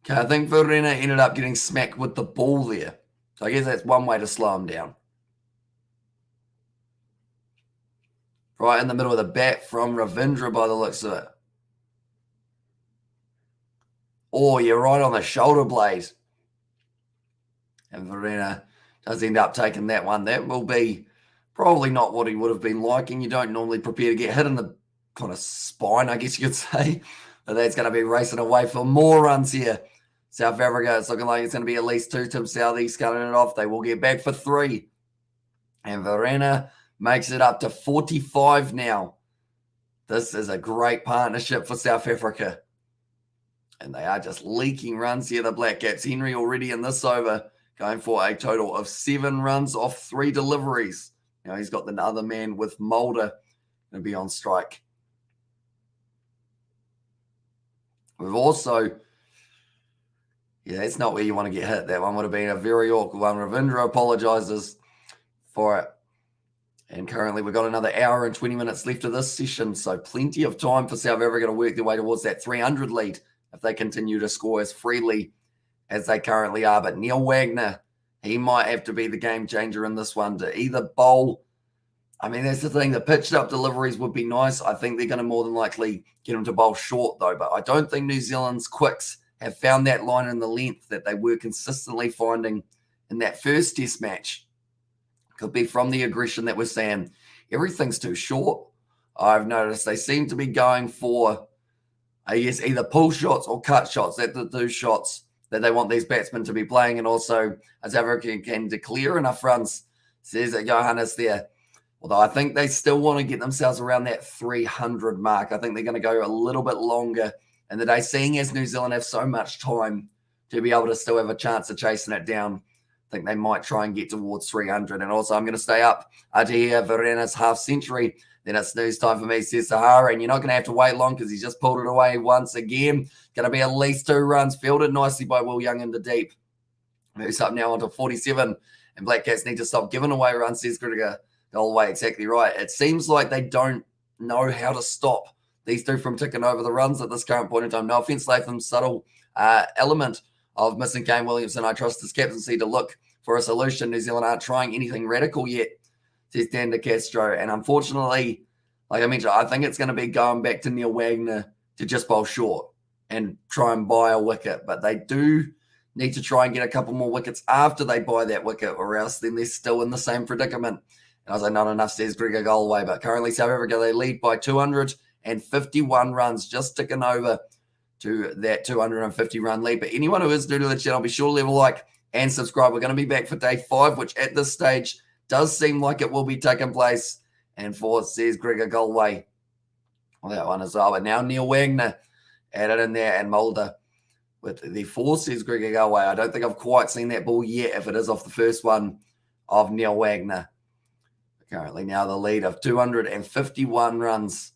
Okay, I think Verena ended up getting smacked with the ball there. So I guess that's one way to slow him down. Right in the middle of the bat from Ravindra by the looks of it. Oh, you're right on the shoulder blade. And Verena does end up taking that one. That will be probably not what he would have been liking. You don't normally prepare to get hit in the kind of spine, I guess you could say. But that's going to be racing away for more runs here. South Africa, it's looking like it's going to be at least 2. Tim Southeast cutting it off. They will get back for 3. And Verena makes it up to 45 now. This is a great partnership for South Africa. And they are just leaking runs here, the Black Caps. Henry already in this over, going for a total of 7 runs off 3 deliveries. Now he's got the other man with Mulder going to be on strike. We've also, that's not where you want to get hit. That one would have been a very awkward one. Ravindra apologizes for it. And currently we've got another hour and 20 minutes left of this session, so plenty of time for South Africa to work their way towards that 300 lead if they continue to score as freely as they currently are. But Neil Wagner, he might have to be the game changer in this one to either bowl. I mean, that's the thing. The pitched up deliveries would be nice. I think they're going to more than likely get him to bowl short, though. But I don't think New Zealand's quicks have found that line in the length that they were consistently finding in that first test match. Could be from the aggression that we're seeing. Everything's too short. I've noticed they seem to be going for, I guess, either pull shots or cut shots. That's the 2 shots that they want these batsmen to be playing. And also, as Africa can declare enough runs, says that Johannes there. Although I think they still want to get themselves around that 300 mark. I think they're going to go a little bit longer in the day, seeing as New Zealand have so much time to be able to still have a chance of chasing it down. I think they might try and get towards 300. And also, I'm going to stay up to hear Verena's half century. Then it's snooze time for me, says Sahara. And you're not going to have to wait long because he's just pulled it away once again. Going to be at least 2 runs. Fielded nicely by Will Young into deep. Moves up now onto 47. And Black Cats need to stop giving away runs, says Gregor Galway. Exactly right. It seems like they don't know how to stop these 2 from ticking over the runs at this current point in time. No offense, Latham's subtle element of missing Kane Williamson. I trust his captaincy to look for a solution. New Zealand aren't trying anything radical yet, says Dan De Castro. And unfortunately, like I mentioned, I think it's going to be going back to Neil Wagner to just bowl short and try and buy a wicket. But they do need to try and get a couple more wickets after they buy that wicket, or else then they're still in the same predicament. And I was like, not enough, says Gregor Galway. But currently South Africa, they lead by 251 runs, just ticking over to that 250 run lead. But anyone who is new to the channel, be sure to leave a like and subscribe. We're going to be back for day 5, which at this stage does seem like it will be taking place. And 4, says Gregor Galway. Well, that one as well. But now Neil Wagner added in there, and Mulder with the 4, says Gregor Galway. I don't think I've quite seen that ball yet, if it is off the first one of Neil Wagner. Currently now the lead of 251 runs.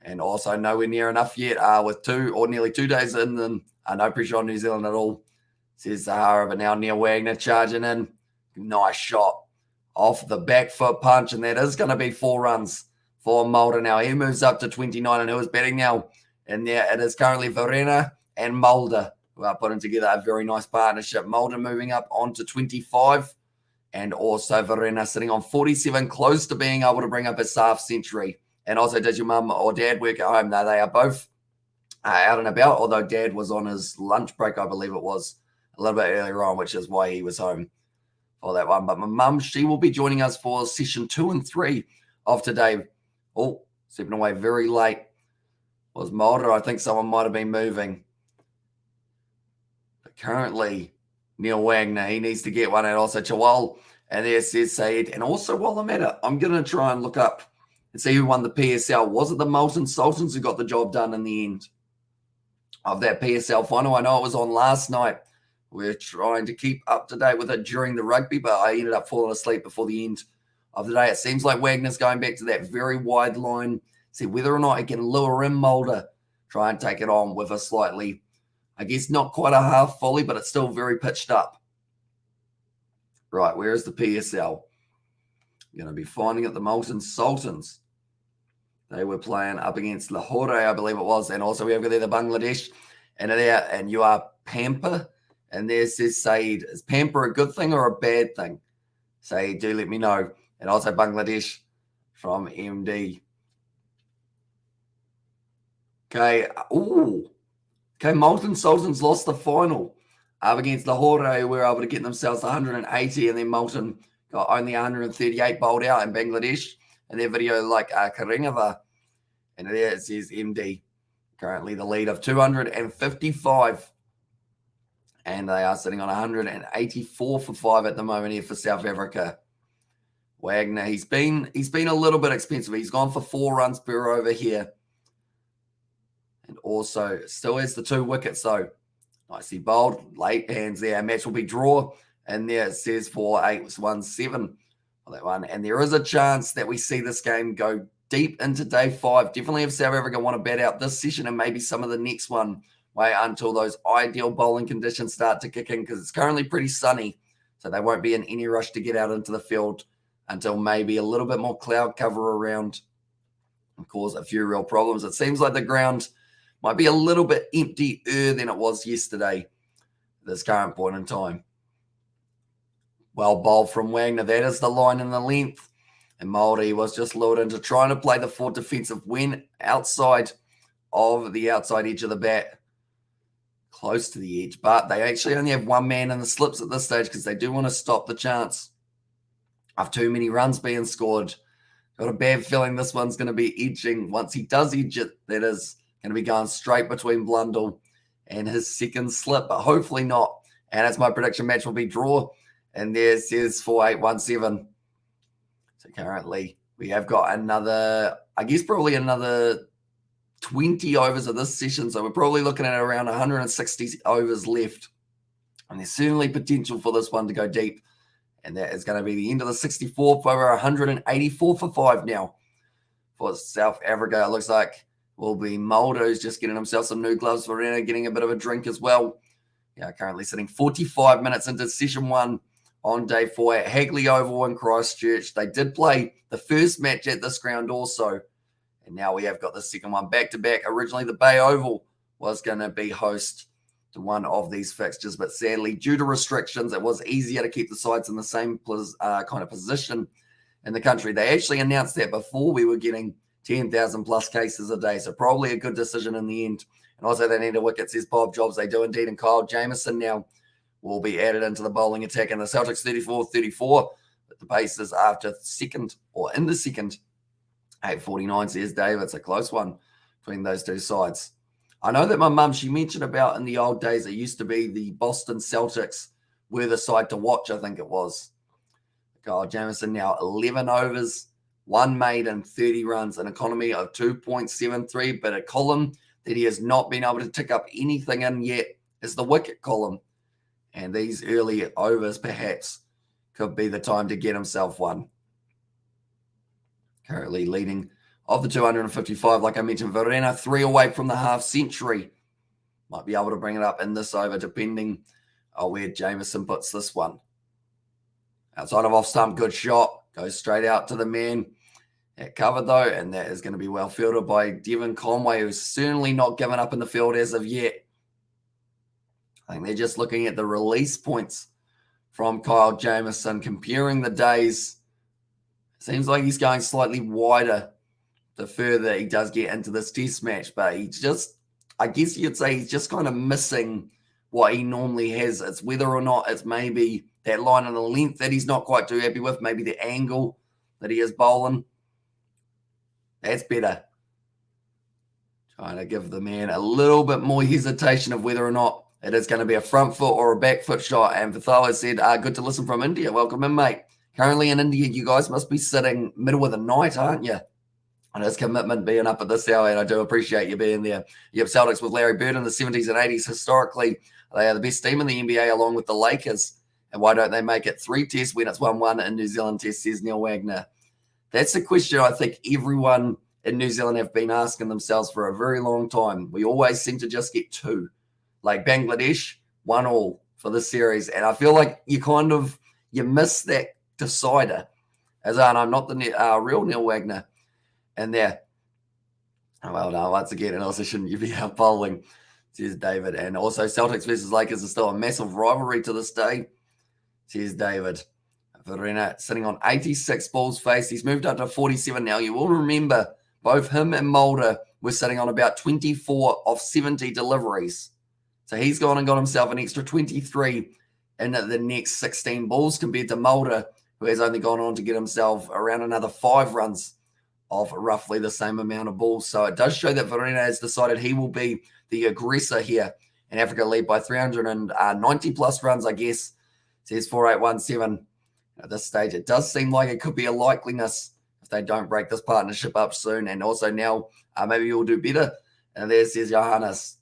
And also nowhere near enough yet with 2 or nearly 2 days in. And no pressure on New Zealand at all, says Sahara. But now Neil Wagner charging in. Nice shot off the back foot punch. And that is going to be 4 runs for Mulder now. He moves up to 29, and who is batting now? And there it is currently Verena and Mulder, who are putting together a very nice partnership. Mulder moving up onto 25. And also Verena sitting on 47, close to being able to bring up his half century. And also, does your mum or dad work at home? No, they are both out and about, although dad was on his lunch break, I believe it was, a little bit earlier on, which is why he was home for that one. But my mum, she will be joining us for session 2 and 3 of today. Oh, stepping away very late was Mulder. I think someone might have been moving. But currently, Neil Wagner, he needs to get one. And also Chawal, and there says Said. And also, while I'm at it, I'm going to try and look up and see who won the PSL. Was it the Molten Sultans who got the job done in the end of that PSL final? I know it was on last night. We're trying to keep up to date with it during the rugby, but I ended up falling asleep before the end of the day. It seems like Wagner's going back to that very wide line. See whether or not he can lure in Mulder, try and take it on with a slightly, I guess, not quite a half volley, but it's still very pitched up. Right, where is the PSL? Going to be finding it the Molten Sultans. They were playing up against Lahore, I believe it was. And also we have there the Bangladesh. And there, and you are Pamper. And there says Saeed. Is Pamper a good thing or a bad thing? Saeed, do let me know. And also Bangladesh from MD. Okay. Ooh. Okay, Molten Sultans lost the final up against Lahore, who were able to get themselves 180, and then Molten got only 138 bowled out in Bangladesh. And their video, like Karingava, and there it says MD, currently the lead of 255. And they are sitting on 184 for 5 at the moment here for South Africa. Wagner, he's been a little bit expensive. He's gone for 4 runs per over here. And also still has the 2 wickets, though. Nicely bowled. Late hands there. Match will be draw. And there it says 4-8-1-7 on that one. And there is a chance that we see this game go deep into day 5. Definitely if South Africa want to bat out this session and maybe some of the next one, wait until those ideal bowling conditions start to kick in, because it's currently pretty sunny. So they won't be in any rush to get out into the field until maybe a little bit more cloud cover around and cause a few real problems. It seems like the ground might be a little bit emptier than it was yesterday at this current point in time. Well bowled from Wagner. That is the line and the length. And Māori was just lured into trying to play the 4 defensive when outside of the outside edge of the bat, close to the edge. But they actually only have 1 man in the slips at this stage because they do want to stop the chance of too many runs being scored. Got a bad feeling this one's going to be edging. Once he does edge it, that is going to be going straight between Blundell and his second slip, but hopefully not. And that's my prediction. Match will be draw. And there says 4-8-1-7. So currently we have got another, I guess probably another 20 overs of this session. So we're probably looking at around 160 overs left. And there's certainly potential for this one to go deep. And that is going to be the end of the 64th over 184 for 5 now for South Africa. It looks like will be Mulder, who's just getting himself some new gloves. Verena getting a bit of a drink as well. Yeah, currently sitting 45 minutes into session 1 on day 4 at Hagley Oval in Christchurch. They did play the first match at this ground also. And now we have got the second one back-to-back. Originally, the Bay Oval was going to be host to one of these fixtures, but sadly, due to restrictions, it was easier to keep the sides in the same kind of position in the country. They actually announced that before we were getting 10,000 plus cases a day, so probably a good decision in the end. And also, they need a wicket, says Bob Jobs. They do indeed, and Kyle Jamieson now will be added into the bowling attack. And the Celtics 34-34, but the pace is after second, or in the second, 8:49, says Dave. It's a close one between those two sides. I know that my mum, she mentioned about in the old days, it used to be the Boston Celtics were the side to watch, I think it was. Kyle Jamieson now 11 overs, 1 made and 30 runs, an economy of 2.73, but a column that he has not been able to tick up anything in yet is the wicket column. And these early overs perhaps could be the time to get himself one. Currently leading of the 255, like I mentioned, Verena 3 away from the half century. Might be able to bring it up in this over, depending on where Jamieson puts this one. Outside of off stump, good shot. Goes straight out to the man at cover, though, and that is going to be well fielded by Devon Conway, who's certainly not given up in the field as of yet. I think they're just looking at the release points from Kyle Jamieson, comparing the days. Seems like he's going slightly wider the further he does get into this test match, but he's just, I guess you'd say he's just kind of missing what he normally has. It's whether or not it's maybe that line and the length that he's not quite too happy with, maybe the angle that he is bowling. That's better. Trying to give the man a little bit more hesitation of whether or not it is going to be a front foot or a back foot shot. And Vathala said, good to listen from India. Welcome in, mate. Currently in India, you guys must be sitting middle of the night, aren't you? And his commitment being up at this hour, and I do appreciate you being there. You have Celtics with Larry Bird in the 70s and 80s. Historically, they are the best team in the NBA along with the Lakers. And why don't they make it 3 tests when it's 1-1 in New Zealand test, says Neil Wagner. That's the question I think everyone in New Zealand have been asking themselves for a very long time. We always seem to just get 2. Like Bangladesh, 1-1 for this series. And I feel like you miss that decider. As I'm not the real Neil Wagner. And there, well, no, once again, and also shouldn't you be out bowling, says David. And also Celtics versus Lakers is still a massive rivalry to this day, says David. Verena sitting on 86 balls faced. He's moved up to 47 now. You will remember both him and Mulder we're sitting on about 24 of 70 deliveries. So he's gone and got himself an extra 23 in the next 16 balls compared to Mulder, who has only gone on to get himself around another 5 runs of roughly the same amount of balls. So it does show that Verena has decided he will be the aggressor here, and Africa lead by 390 plus runs, I guess. Says 4817. At this stage, it does seem like it could be a likeliness if they don't break this partnership up soon. And also now, maybe you'll do better. And there says Johannes,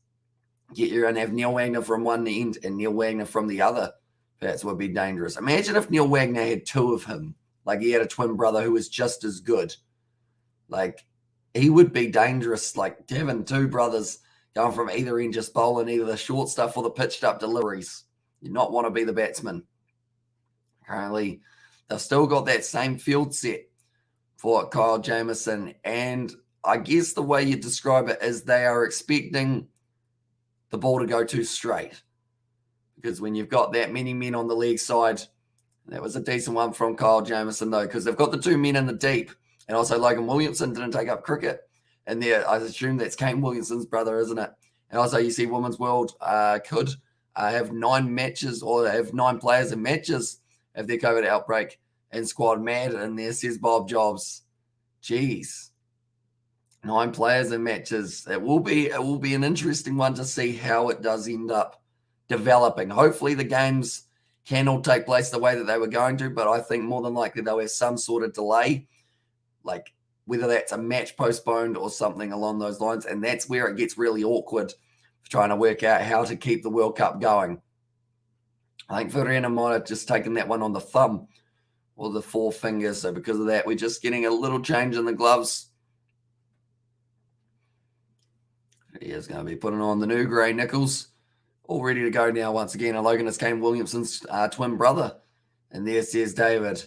you're going to have Neil Wagner from one end and Neil Wagner from the other. That would be dangerous. Imagine if Neil Wagner had 2 of him, like he had a twin brother who was just as good. Like, he would be dangerous, like having 2 brothers going from either end, just bowling either the short stuff or the pitched up deliveries. You not want to be the batsman. Currently, they've still got that same field set for Kyle Jamieson. And I guess the way you describe it is they are expecting the ball to go too straight. Because when you've got that many men on the leg side, that was a decent one from Kyle Jamieson, though, because they've got the 2 men in the deep. And also Logan Williamson didn't take up cricket. And there, I assume that's Kane Williamson's brother, isn't it? And also you see Women's World could have 9 matches, or have 9 players in matches if their COVID outbreak in squad mad. And there says Bob Jobs. Jeez. 9 players in matches. It will be an interesting one to see how it does end up developing. Hopefully the games can all take place the way that they were going to, but I think more than likely they'll have some sort of delay, like whether that's a match postponed or something along those lines. And that's where it gets really awkward for trying to work out how to keep the World Cup going. I think Verena might have just taken that one on the thumb or the 4 fingers. So because of that, we're just getting a little change in the gloves. He is going to be putting on the new grey nickels. All ready to go now once again. And Logan is Kane Williamson's twin brother. And there says David.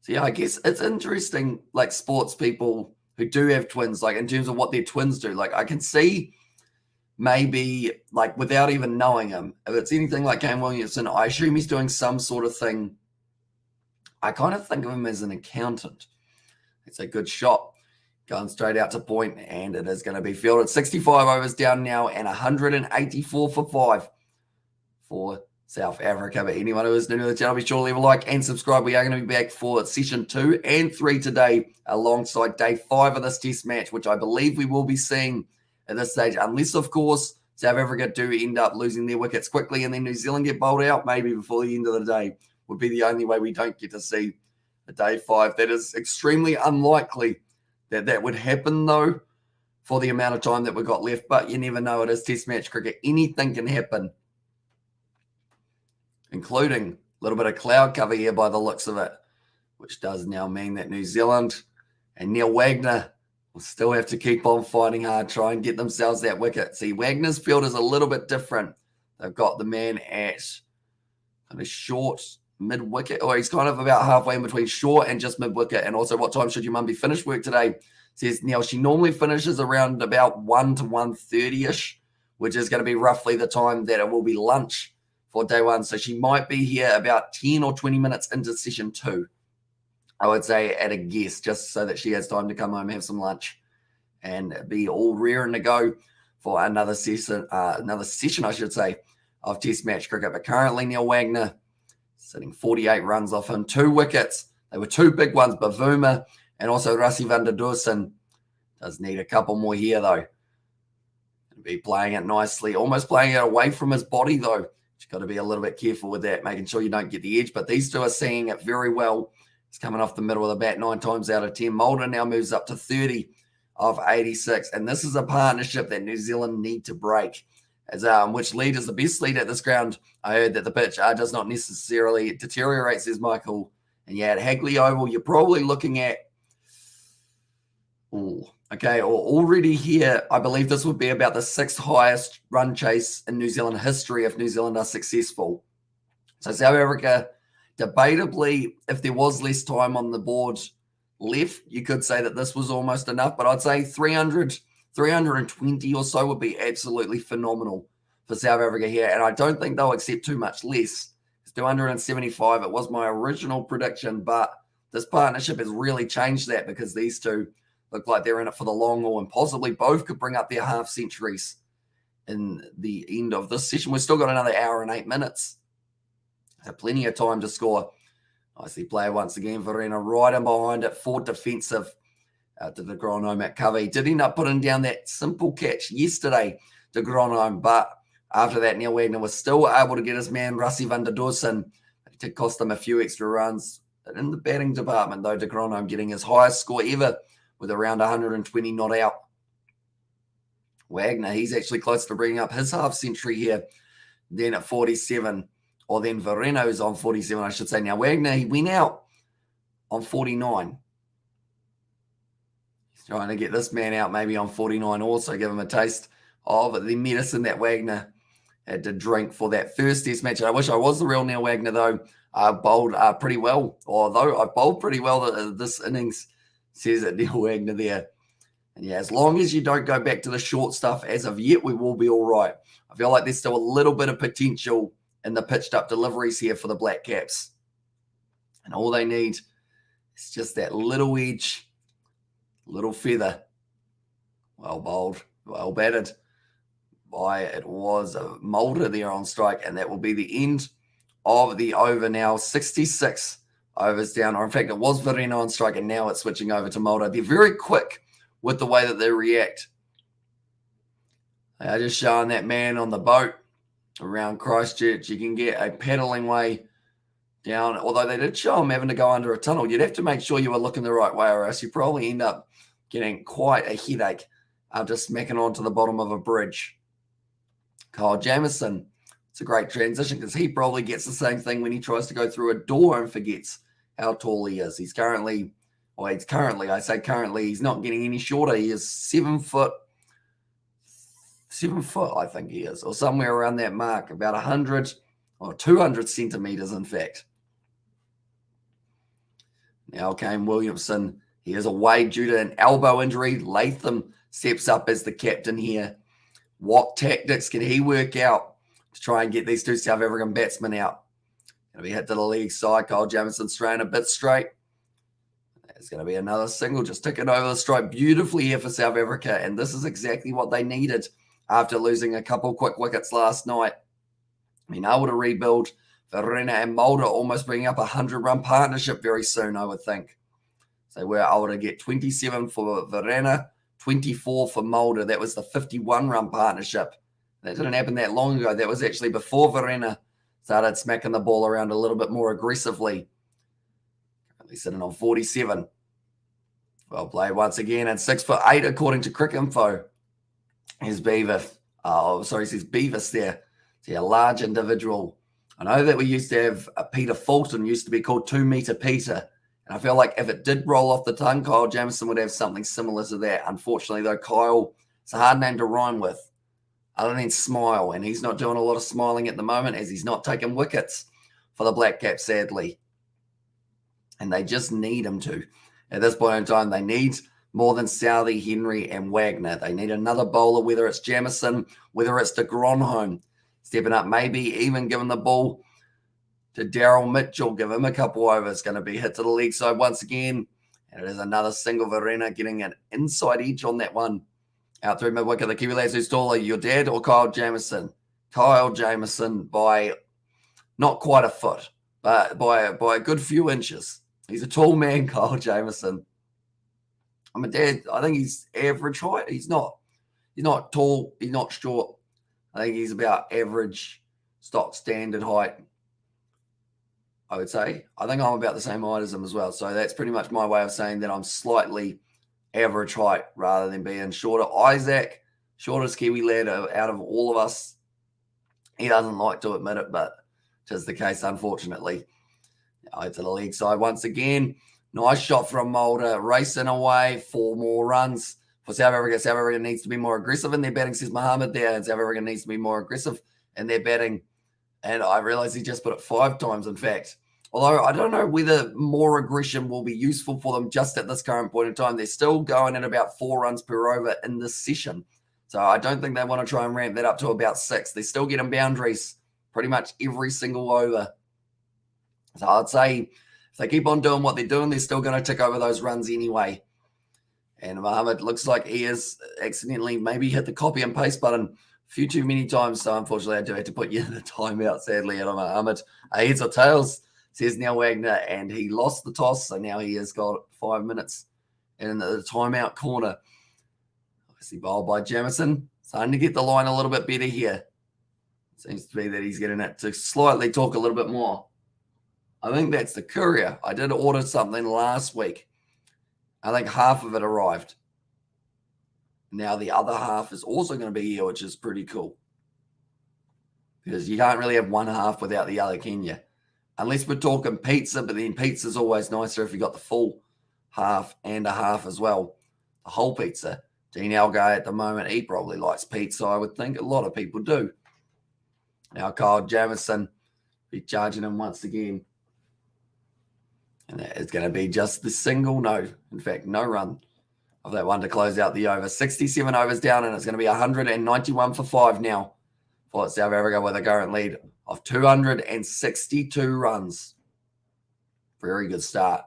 So yeah, I guess it's interesting, like sports people who do have twins, like in terms of what their twins do. Like I can see maybe, like without even knowing him, if it's anything like Kane Williamson, I assume he's doing some sort of thing. I kind of think of him as an accountant. It's a good shot. Going straight out to point, and it is going to be fielded. 65 overs down now and 184 for 5 for South Africa. But anyone who is new to the channel, be sure to leave a like and subscribe. We are going to be back for session 2 and 3 today, alongside day 5 of this test match, which I believe we will be seeing at this stage, unless, of course, South Africa do end up losing their wickets quickly and then New Zealand get bowled out, maybe before the end of the day. Would be the only way we don't get to see a day 5. That is extremely unlikely that would happen, though, for the amount of time that we've got left. But you never know. It is test match cricket. Anything can happen, including a little bit of cloud cover here by the looks of it, which does now mean that New Zealand and Neil Wagner will still have to keep on fighting hard, try and get themselves that wicket. See, Wagner's field is a little bit different. They've got the man at kind of short, mid-wicket, or he's kind of about halfway in between short and just mid-wicket. And also, what time should your mum be finished work today? Says Neil, she normally finishes around about 1 to 1:30-ish, which is going to be roughly the time that it will be lunch for day 1. So she might be here about 10 or 20 minutes into session 2, I would say, at a guess, just so that she has time to come home, have some lunch, and be all rearing to go for another session, I should say, of test match cricket. But currently, Neil Wagner sitting 48 runs off him, 2 wickets. They were 2 big ones, Bavuma and also Rassie van der Dussen. Does need a couple more here, though. Be playing it nicely, almost playing it away from his body, though. You've got to be a little bit careful with that, making sure you don't get the edge. But these two are seeing it very well. He's coming off the middle of the bat 9 times out of 10. Mulder now moves up to 30 of 86. And this is a partnership that New Zealand need to break. As which lead is the best lead at this ground? I heard that the pitch does not necessarily deteriorate, says Michael. And yeah, at Hagley Oval, you're probably looking at, already here, I believe this would be about the 6th highest run chase in New Zealand history if New Zealand are successful. So South Africa, debatably, if there was less time on the board left, you could say that this was almost enough, but I'd say 320 or so would be absolutely phenomenal for South Africa here. And I don't think they'll accept too much less. It's 275. It was my original prediction, but this partnership has really changed that because these two, look like they're in it for the long haul, and possibly both could bring up their half centuries in the end of this session. We've still got another hour and 8 minutes. So plenty of time to score. Nicely played once again. Verena right in behind it for defensive to De Gronholm at cover. He did end up putting down that simple catch yesterday to Gronholm, but after that, Neil Wagner was still able to get his man, Rassi van der Dorsen. It did cost him a few extra runs. But in the batting department, though, De Gronholm getting his highest score ever with around 120 not out. Wagner, he's actually close to bringing up his half century here, then at 47, or then Vereno's on 47, I should say. Now, Wagner, he went out on 49. He's trying to get this man out maybe on 49 also, give him a taste of the medicine that Wagner had to drink for that first test match. And I wish I was the real Neil Wagner, though. I bowled pretty well, although I bowled pretty well this innings, says it, Neil Wagner there. And yeah, as long as you don't go back to the short stuff as of yet, we will be all right. I feel like there's still a little bit of potential in the pitched up deliveries here for the Black Caps. And all they need is just that little edge, little feather. Well bowled, well batted. It was a Mulder there on strike, and that will be the end of the over now. 66 overs down, or in fact, it was Verena on strike, and now it's switching over to Mulder. They're very quick with the way that they react. They are just showing that man on the boat around Christchurch. You can get a paddling way down, although they did show him having to go under a tunnel. You'd have to make sure you were looking the right way, or else you probably end up getting quite a headache after smacking onto the bottom of a bridge. Kyle Jamieson, it's a great transition because he probably gets the same thing when he tries to go through a door and forgets how tall he is. He's currently, he's not getting any shorter. He is 7 foot, I think he is, or somewhere around that mark, about 100 or 200 centimeters, in fact. Now Kane Williamson, he is away due to an elbow injury. Latham steps up as the captain here. What tactics can he work out to try and get these two South African batsmen out? Going to be hit to the leg side. Kyle Jamieson straying a bit straight. There's going to be another single just ticking over the strike beautifully here for South Africa. And this is exactly what they needed after losing a couple quick wickets last night. Being able to rebuild. Verena and Mulder almost bringing up a 100-run partnership very soon, I would think. So we're able to get 27 for Verena, 24 for Mulder. That was the 51-run partnership. That didn't happen that long ago. That was actually before Verena started smacking the ball around a little bit more aggressively. Currently sitting on 47. Well played once again. And 6'8" according to Crick Info. Here's Beavis. Says Beavis there. See, a large individual. I know that we used to have Peter Fulton, used to be called 2 Meter Peter. And I feel like if it did roll off the tongue, Kyle Jamieson would have something similar to that. Unfortunately, though, Kyle, it's a hard name to rhyme with, other than smile. And he's not doing a lot of smiling at the moment as he's not taking wickets for the Black Caps, sadly. And they just need him to. At this point in time, they need more than Southey, Henry, and Wagner. They need another bowler, whether it's Jamieson, whether it's De Gronholm, stepping up, maybe even giving the ball to Daryl Mitchell, give him a couple overs. Going to be hit to the leg side once again. And it is another single. Verena getting an inside edge on that one. Out through mid-wicket, the Kiwi lads who's taller, your dad or Kyle Jamieson? Kyle Jamieson by not quite a foot, but by a good few inches. He's a tall man, Kyle Jamieson. I'm a dad. I think he's average height. He's not tall. He's not short. I think he's about average stock standard height, I would say. I think I'm about the same height as him as well. So that's pretty much my way of saying that I'm slightly average height rather than being shorter. Isaac, shortest Kiwi lad out of all of us. He doesn't like to admit it, but just the case, unfortunately. Out to the leg side once again. Nice shot from Mulder. Racing away. 4 more runs for South Africa. South Africa needs to be more aggressive in their batting, says Mohammed there. And South Africa needs to be more aggressive in their batting. And I realize he just put it 5 times, in fact. Although I don't know whether more aggression will be useful for them just at this current point in time. They're still going at about 4 runs per over in this session. So I don't think they want to try and ramp that up to about 6. They're still getting boundaries pretty much every single over. So I'd say if they keep on doing what they're doing, they're still going to tick over those runs anyway. And Mohammed looks like he has accidentally maybe hit the copy and paste button a few too many times. So unfortunately, I do have to put you in the timeout, sadly, out of Mohammed. Heads or tails, says Neil Wagner, and he lost the toss. So now he has got 5 minutes in the timeout corner. Obviously bowled by Jamison. Starting to get the line a little bit better here. Seems to be that he's getting it to slightly talk a little bit more. I think that's the courier. I did order something last week. I think half of it arrived. Now the other half is also going to be here, which is pretty cool. Because you can't really have one half without the other, can you? Unless we're talking pizza, but then pizza's always nicer if you got the full half and a half as well. The whole pizza. Dean Algay at the moment, he probably likes pizza, I would think. A lot of people do. Now Kyle Jamison be charging him once again. And that is going to be just the single, no, in fact, no run of that one to close out the over. 67 overs down, and it's going to be 191 for 5 now for South Africa with a current lead of 262 runs. Very good start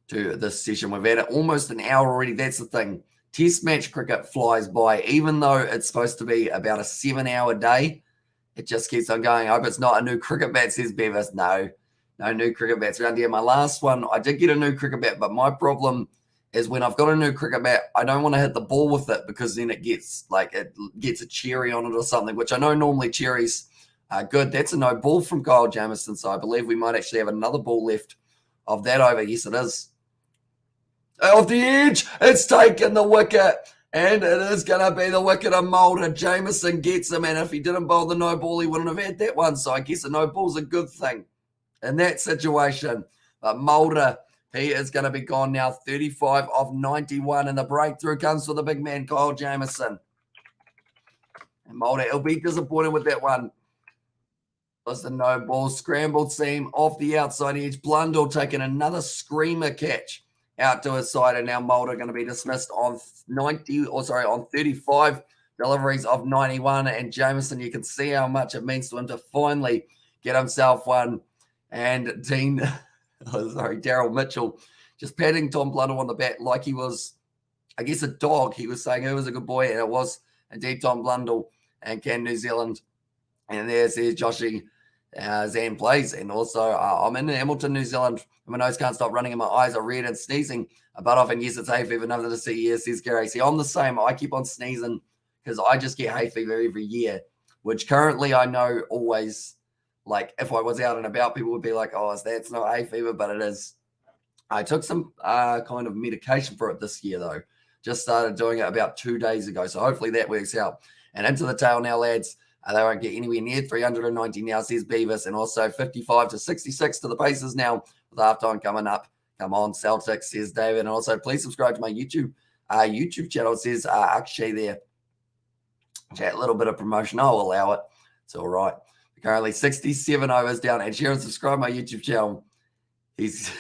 to this session. We've had almost an hour already. That's the thing. Test match cricket flies by, even though it's supposed to be about a 7-hour day. It just keeps on going. I hope it's not a new cricket bat, says Bevis. No new cricket bats around here. My last one, I did get a new cricket bat, but my problem is when I've got a new cricket bat, I don't want to hit the ball with it because then it gets a cherry on it or something, which I know normally cherries are good. That's a no ball from Kyle Jamison, so I believe we might actually have another ball left of that over. Yes, it is. Off the edge, it's taken the wicket, and it is going to be the wicket of Mulder. Jamison gets him, and if he didn't bowl the no ball, he wouldn't have had that one, so I guess a no ball's a good thing in that situation. But Mulder, he is going to be gone now. 35 of 91, and the breakthrough comes for the big man, Kyle Jamison. And Mulder, he'll be disappointed with that one. Was the no ball, scrambled seam off the outside edge. Blundell taking another screamer catch out to his side, and now Mulder going to be dismissed on 35 deliveries of 91. And Jamison, you can see how much it means to him to finally get himself one. And Daryl Mitchell just patting Tom Blundell on the back like he was, I guess, a dog. He was saying he was a good boy, and it was indeed Tom Blundell. And can New Zealand? And there's Joshy Zan plays. And also, I'm in Hamilton, New Zealand. My nose can't stop running and my eyes are red and sneezing. But often, yes, it's hay fever. Nothing to see here, says Gary. See, I'm the same. I keep on sneezing because I just get hay fever every year, which currently I know always, like, if I was out and about, people would be like, oh, that's not hay fever, but it is. I took some kind of medication for it this year, though. Just started doing it about 2 days ago. So hopefully that works out. And into the tail now, lads. They won't get anywhere near 390 now, says Beavis. And also 55 to 66 to the Pacers now with halftime coming up. Come on, Celtics, says David. And also please subscribe to my YouTube channel, says Akshay there. Chat, a little bit of promotion. I'll allow it. It's all right. Currently 67 overs down. And Sharon, subscribe to my YouTube channel. He's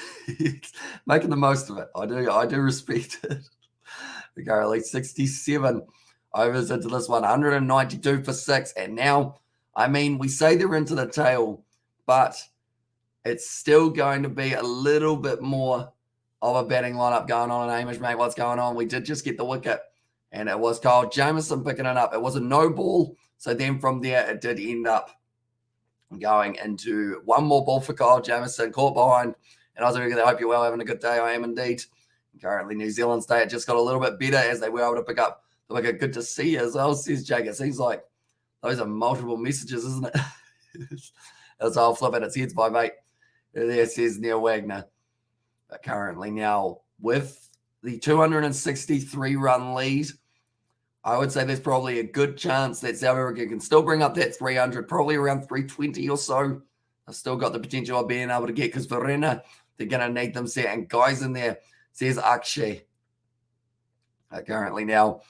making the most of it. I do respect it. We're currently 67 overs into this one, 192 for 6. And now, I mean, we say they're into the tail, but it's still going to be a little bit more of a batting lineup going on. And Hamish, mate, what's going on? We did just get the wicket, and it was Kyle Jamison picking it up. It was a no ball. So then from there, it did end up going into one more ball for Kyle Jamison, caught behind. And I was thinking, I hope you're well, having a good day. I am indeed. Currently, New Zealand's day, it just got a little bit better as they were able to pick up the wicket. Good to see you as well, says Jake. It seems like those are multiple messages, isn't it? That's I'll flip it. It's heads by mate. There says Neil Wagner. But currently now with the 263 run lead, I would say there's probably a good chance that South Africa can still bring up that 300, probably around 320 or so. I've still got the potential of being able to get, because Verena, they're going to need them set. And guys in there, says Akshay. Currently now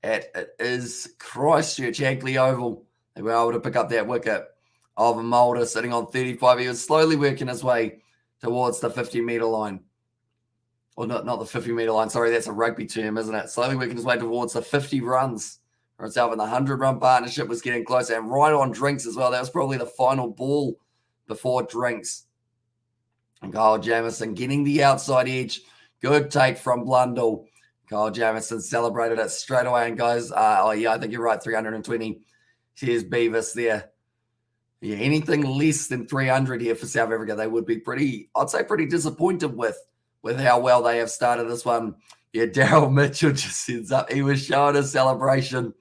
it is Christchurch, Hagley Oval. They were able to pick up that wicket of Mulder sitting on 35. He was slowly working his way towards the 50-meter line. Or not the 50-meter line. Sorry, that's a rugby term, isn't it? Slowly working his way towards the 50 runs for himself. And the 100-run partnership was getting closer. And right on drinks as well. That was probably the final ball before drinks. And Kyle Jamison getting the outside edge. Good take from Blundell. Kyle Jamieson celebrated it straight away and goes, oh, yeah, I think you're right, 320. Here's Beavis there. Yeah, anything less than 300 here for South Africa, they would be pretty disappointed with how well they have started this one. Yeah, Daryl Mitchell just ends up. He was showing a celebration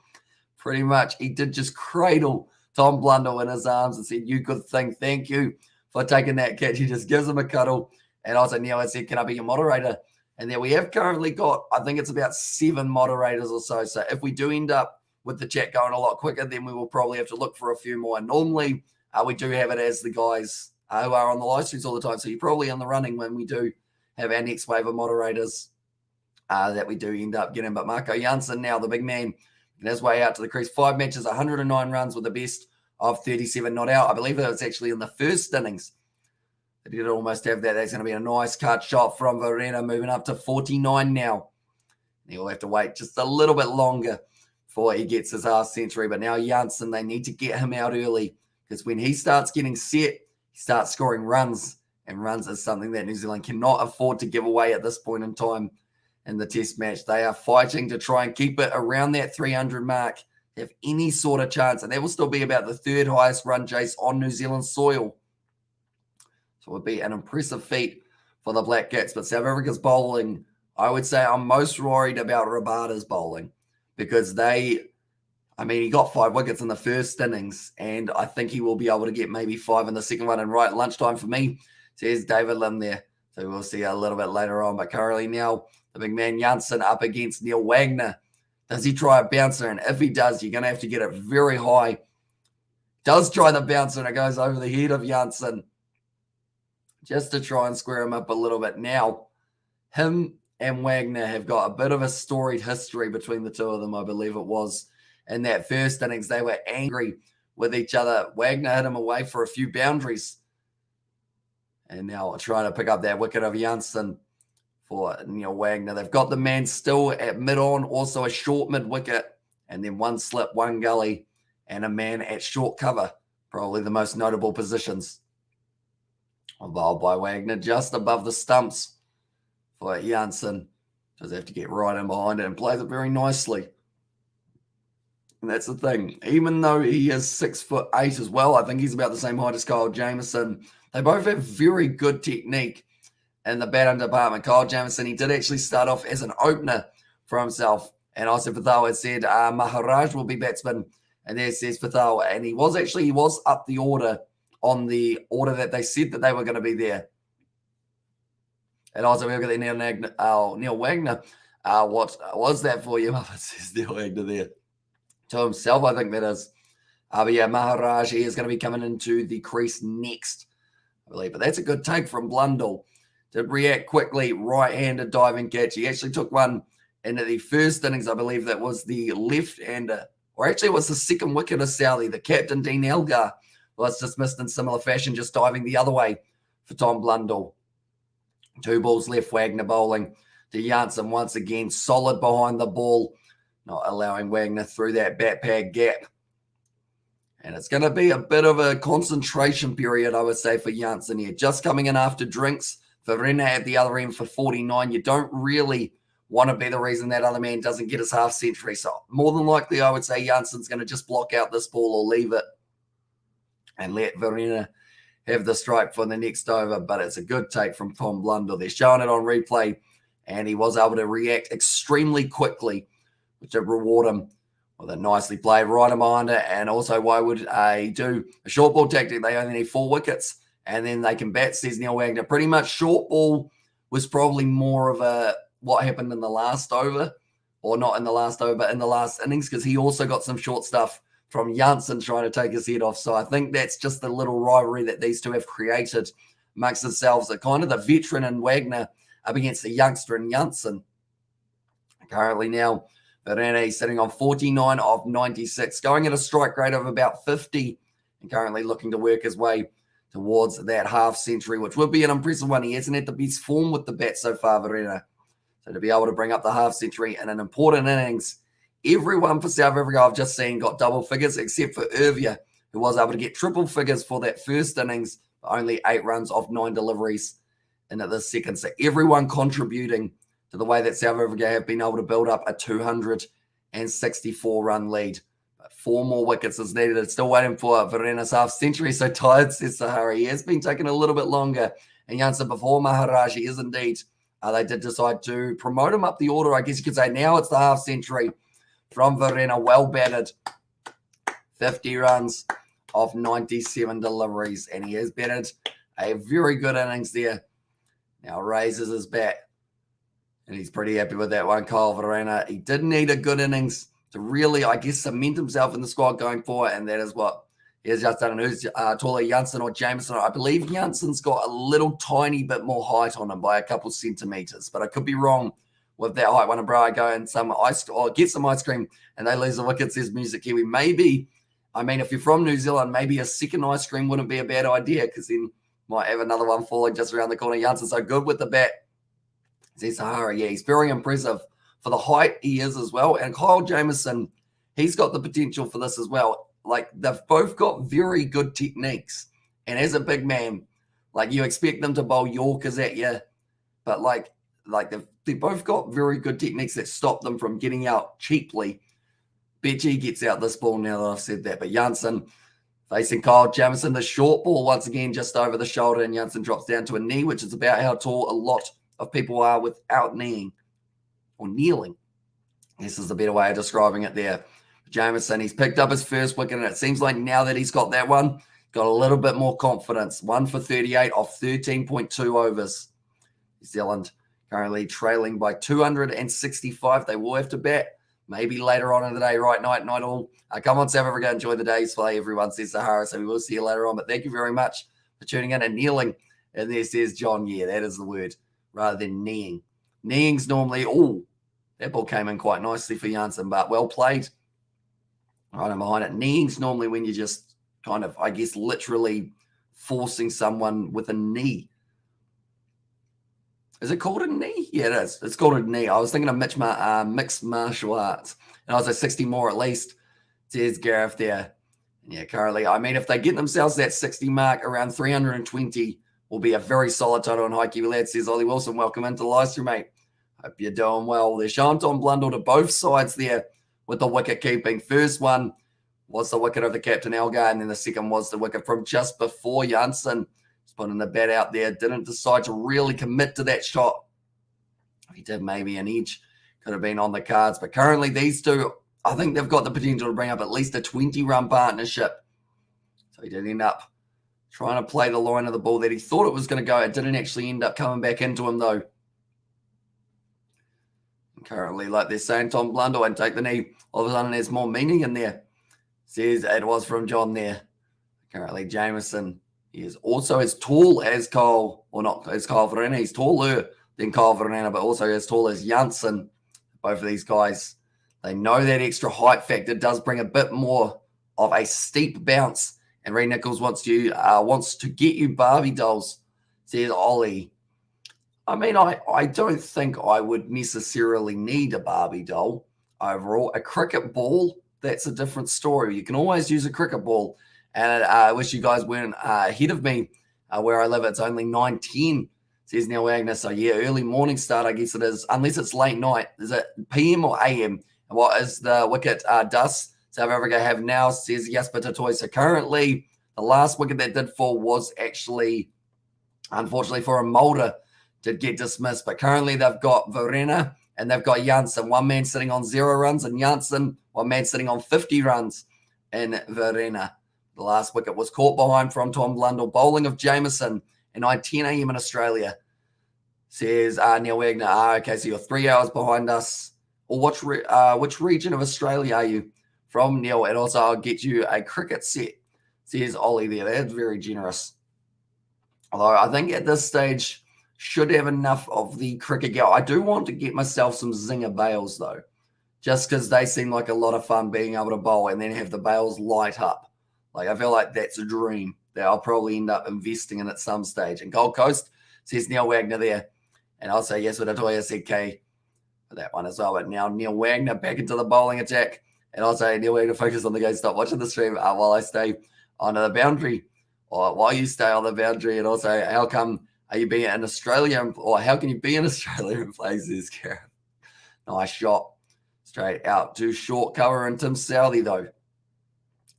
pretty much. He did just cradle Tom Blundell in his arms and said, you good thing, thank you for taking that catch. He just gives him a cuddle. And also Neil said, can I be your moderator? And then we have currently got, I think it's about 7 moderators or so. So if we do end up with the chat going a lot quicker, then we will probably have to look for a few more. Normally, we do have it as the guys who are on the live streams all the time. So you're probably in the running when we do have our next wave of moderators that we do end up getting. But Marco Janssen now, the big man, in his way out to the crease. 5 matches, 109 runs with the best of 37 not out. I believe that was actually in the first innings. They did almost have that. That's going to be a nice cut shot from Verena, moving up to 49 now. He'll have to wait just a little bit longer before he gets his half century. But now Janssen, they need to get him out early because when he starts getting set, he starts scoring runs. And runs is something that New Zealand cannot afford to give away at this point in time in the test match. They are fighting to try and keep it around that 300 mark, have any sort of chance. And that will still be about the 3rd highest run chase on New Zealand soil. So it would be an impressive feat for the Black Cats. But South Africa's bowling, I would say I'm most worried about Rabada's bowling because he got 5 wickets in the first innings, and I think he will be able to get maybe 5 in the second one. And right at lunchtime for me, says David Lim there. So we'll see a little bit later on. But currently now, the big man Janssen up against Neil Wagner. Does he try a bouncer? And if he does, you're going to have to get it very high. Does try the bouncer, and it goes over the head of Janssen, just to try and square him up a little bit. Now, him and Wagner have got a bit of a storied history between the two of them, I believe it was. In that first innings, they were angry with each other. Wagner hit him away for a few boundaries. And now trying to pick up that wicket of Janssen for Neil Wagner. They've got the man still at mid-on, also a short mid-wicket, and then 1 slip, 1 gully, and a man at short cover. Probably the most notable positions. Bowled by Wagner just above the stumps for Janssen. Does have to get right in behind it and plays it very nicely. And that's the thing. Even though he is 6'8" as well, I think he's about the same height as Kyle Jamieson. They both have very good technique in the batting department. Kyle Jamieson, he did actually start off as an opener for himself. And Asif Patel had said Maharaj will be batsman. And there says Patel. And he was up the order on the order that they said that they were going to be there. And also, we look at Neil Wagner. What was that for you? Says Neil Wagner there. To himself, I think that is. But yeah, Maharaj, he is going to be coming into the crease next, I believe. But that's a good take from Blundell to react quickly. Right-handed diving catch. He actually took one into the first innings, I believe that was the left-hander. Or actually, it was the second wicket of Southey. The captain, Dean Elgar, was dismissed in similar fashion, just diving the other way for Tom Blundell. 2 balls left, Wagner bowling to Janssen once again. Solid behind the ball, not allowing Wagner through that bat pad gap. And it's going to be a bit of a concentration period, I would say, for Janssen here. Just coming in after drinks. Verena at the other end for 49. You don't really want to be the reason that other man doesn't get his half century. So more than likely, I would say Janssen's going to just block out this ball or leave it and let Verena have the strike for the next over. But it's a good take from Tom Blundell. They're showing it on replay, and he was able to react extremely quickly, which would reward him with a nicely played right behind it. And also, why would he do a short ball tactic? They only need 4 wickets, and then they can bat, says Neil Wagner. Pretty much short ball was probably more of a what happened in the last over, or not in the last over, but in the last innings, because he also got some short stuff from Janssen trying to take his head off. So I think that's just the little rivalry that these two have created amongst themselves. A kind of the veteran in Wagner up against the youngster in Janssen. Currently now, Verena sitting on 49 of 96, going at a strike rate of about 50, and currently looking to work his way towards that half century, which would be an impressive one. He hasn't had the best form with the bat so far, Verena. So to be able to bring up the half century in an important innings, everyone for South Africa I've just seen got double figures except for Irvia, who was able to get triple figures for that first innings, but only 8 runs off 9 deliveries into the second. So everyone contributing to the way that South Africa have been able to build up a 264-run lead. But 4 more wickets is needed. It's still waiting for Verena's half century. So tired, says Sahara. He has been taking a little bit longer. And Jansen before Maharaj, he is indeed. They did decide to promote him up the order, I guess you could say. Now it's the half century from Verena, well batted. 50 runs off 97 deliveries. And he has batted a very good innings there. Now raises his bat. And he's pretty happy with that one, Kyle Verena. He did need a good innings to really, I guess, cement himself in the squad going forward. And that is what he has just done. Who's taller, Jansen or Jameson? I believe Jansen's got a little tiny bit more height on him by a couple centimetres. But I could be wrong with that height. When a bro go and get some ice cream and they lose the wicket, says Music Kiwi. Maybe, I mean, if you're from New Zealand, maybe a second ice cream wouldn't be a bad idea because then might have another one falling just around the corner. Jansen so good with the bat. Says Sahara, yeah, he's very impressive for the height he is as well. And Kyle Jameson, he's got the potential for this as well. Like, they've both got very good techniques. And as a big man, like, you expect them to bowl Yorkers at you. But, like they both got very good techniques that stop them from getting out cheaply. Betchy gets out this ball now that I've said that. But Jansen facing Kyle Jameson, the short ball once again just over the shoulder. And Jansen drops down to a knee, which is about how tall a lot of people are without kneeing or kneeling. This is a better way of describing it there. Jameson, he's picked up his first wicket, and it seems like now that he's got that one, got a little bit more confidence. 1 for 38 off 13.2 overs. New Zealand currently trailing by 265. They will have to bat maybe later on in the day, right? Night all. Come on, South Africa, enjoy the day's play, everyone, says Sahara. So we will see you later on. But thank you very much for tuning in and kneeling. And there says John, yeah, that is the word, rather than kneeing. Kneeing's normally, that ball came in quite nicely for Jansen, but well played. Right in behind it. Kneeing's normally when you're just kind of, I guess, literally forcing someone with a knee. Is it called a knee? Yeah, it is. It's called a knee. I was thinking of mixed martial arts. And I was like 60 more at least. There's Gareth there. Yeah, currently, I mean, if they get themselves that 60 mark, around 320 will be a very solid total. And Hikey Lad says, Ollie Wilson, welcome into the live stream, mate. Hope you're doing well. They're showing Tom Blundell to both sides there with the wicket keeping. First one was the wicket of the captain Elgar, and then the second was the wicket from just before Jansen. Just putting the bat out there. Didn't decide to really commit to that shot. He did maybe an edge. Could have been on the cards. But currently these two, I think they've got the potential to bring up at least a 20-run partnership. So he did end up trying to play the line of the ball that he thought it was going to go. It didn't actually end up coming back into him, though. And currently, like they're saying, Tom Blundell and take the knee. All of a sudden, there's more meaning in there. Says it was from John there. Currently, Jameson, he is also as tall as Kyle, or not as Kyle Verena. He's taller than Kyle Verena, but also as tall as Jansen. Both of these guys, they know that extra height factor does bring a bit more of a steep bounce. And Ray Nichols wants to get you Barbie dolls, says Ollie. I mean, I don't think I would necessarily need a Barbie doll overall. A cricket ball, that's a different story. You can always use a cricket ball. And I wish you guys weren't ahead of me where I live. It's only 9:10, says Neil Wagner. So, yeah, early morning start, I guess it is, unless it's late night. Is it PM or AM? And what is the wicket dust South Africa have now, says Jasper Tatoy. So currently, the last wicket that did fall was actually, unfortunately for a Mulder, did get dismissed. But currently, they've got Verena and they've got Jansen. One man sitting on 0 runs in Jansen, one man sitting on 50 runs in Verena. The last wicket was caught behind from Tom Blundell. Bowling of Jameson at 9:10 a.m. in Australia, says Neil Wagner. Okay, so you're 3 hours behind us. Or which region of Australia are you from, Neil? And also, I'll get you a cricket set, says Ollie there. That's very generous. Although I think at this stage, should have enough of the cricket gear. I do want to get myself some Zinger bails, though, just because they seem like a lot of fun being able to bowl and then have the bails light up. Like, I feel like that's a dream that I'll probably end up investing in at some stage. And Gold Coast, says Neil Wagner there. And I'll say yes with Atoya said K for that one as well. But now Neil Wagner back into the bowling attack. And I'll say Neil Wagner focus on the game. Stop watching the stream while I stay on the boundary. Or while you stay on the boundary. And also, how come Are you being in Australia, or how can you be in Australia and play this Gareth? Nice shot. Straight out to short cover and Tim Southey, though.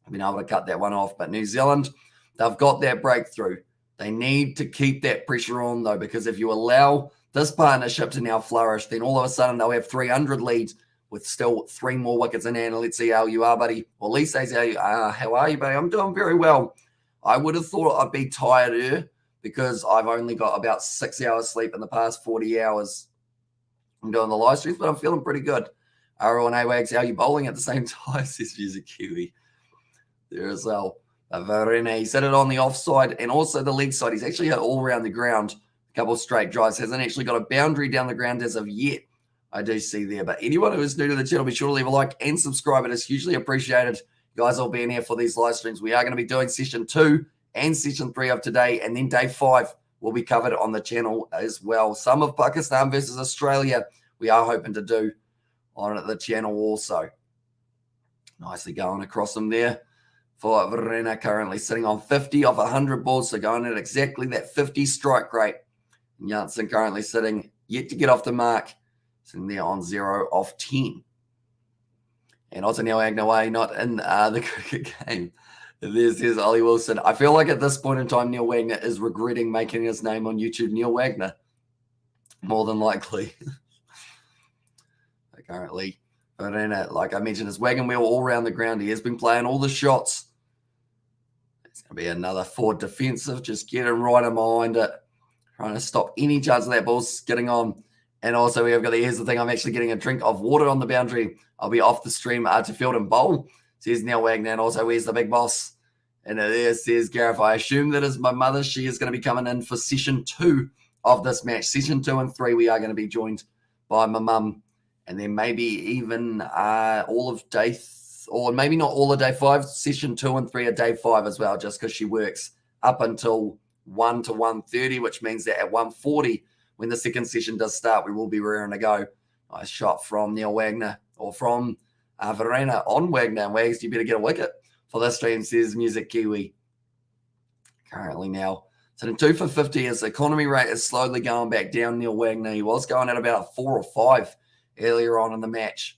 I've been able to cut that one off. But New Zealand, they've got that breakthrough. They need to keep that pressure on, though, because if you allow this partnership to now flourish, then all of a sudden they'll have 300 leads with still 3 more wickets in hand. Let's see how you are, buddy. Well, Lee says, how are you, buddy? I'm doing very well. I would have thought I'd be tired because I've only got about 6 hours sleep in the past 40 hours. I'm doing the live streams, but I'm feeling pretty good. Arrow and AWAGs, how are you bowling at the same time? Says Music Kiwi. There as well. Verena, he's hit it on the offside and also the leg side. He's actually hit all around the ground. A couple of straight drives. Hasn't actually got a boundary down the ground as of yet. I do see there. But anyone who is new to the channel, be sure to leave a like and subscribe. It is hugely appreciated. You guys all being here for these live streams. We are going to be doing session 2 and session 3 of today. And then day 5 will be covered on the channel as well. Some of Pakistan versus Australia we are hoping to do on the channel also. Nicely going across them there for Verena, currently sitting on 50 of 100 balls, so going at exactly that 50 strike rate. Janssen currently sitting yet to get off the mark, sitting there on 0 of 10. And also Neil Agnaway not in the cricket game. There's Ollie Wilson. I feel like at this point in time, Neil Wagner is regretting making his name on YouTube. Neil Wagner, more than likely. Currently, Verena, like I mentioned, is wagon wheel all around the ground. He has been playing all the shots. It's going to be another forward defensive, just getting right in behind it, trying to stop any chance of that ball getting on. And also, we have got here's the thing, I'm actually getting a drink of water on the boundary. I'll be off the stream to field and bowl. Says Neil Wagner, and also, where's the big boss? And there says Gareth, I assume that is my mother. She is going to be coming in for session 2 of this match. Session 2 and 3, we are going to be joined by my mum. And then maybe even all of day, or maybe not all of day 5, session 2 and 3 are day 5 as well, just because she works up until 1 to 1:30, which means that at 1:40, when the second session does start, we will be raring to go. Nice shot from Neil Wagner, or from Verena on Wagner. And Wags, you better get a wicket for this stream, says Music Kiwi. Currently now sitting 2 for 50. His economy rate is slowly going back down, Neil Wagner. He was going at about 4 or 5 earlier on in the match.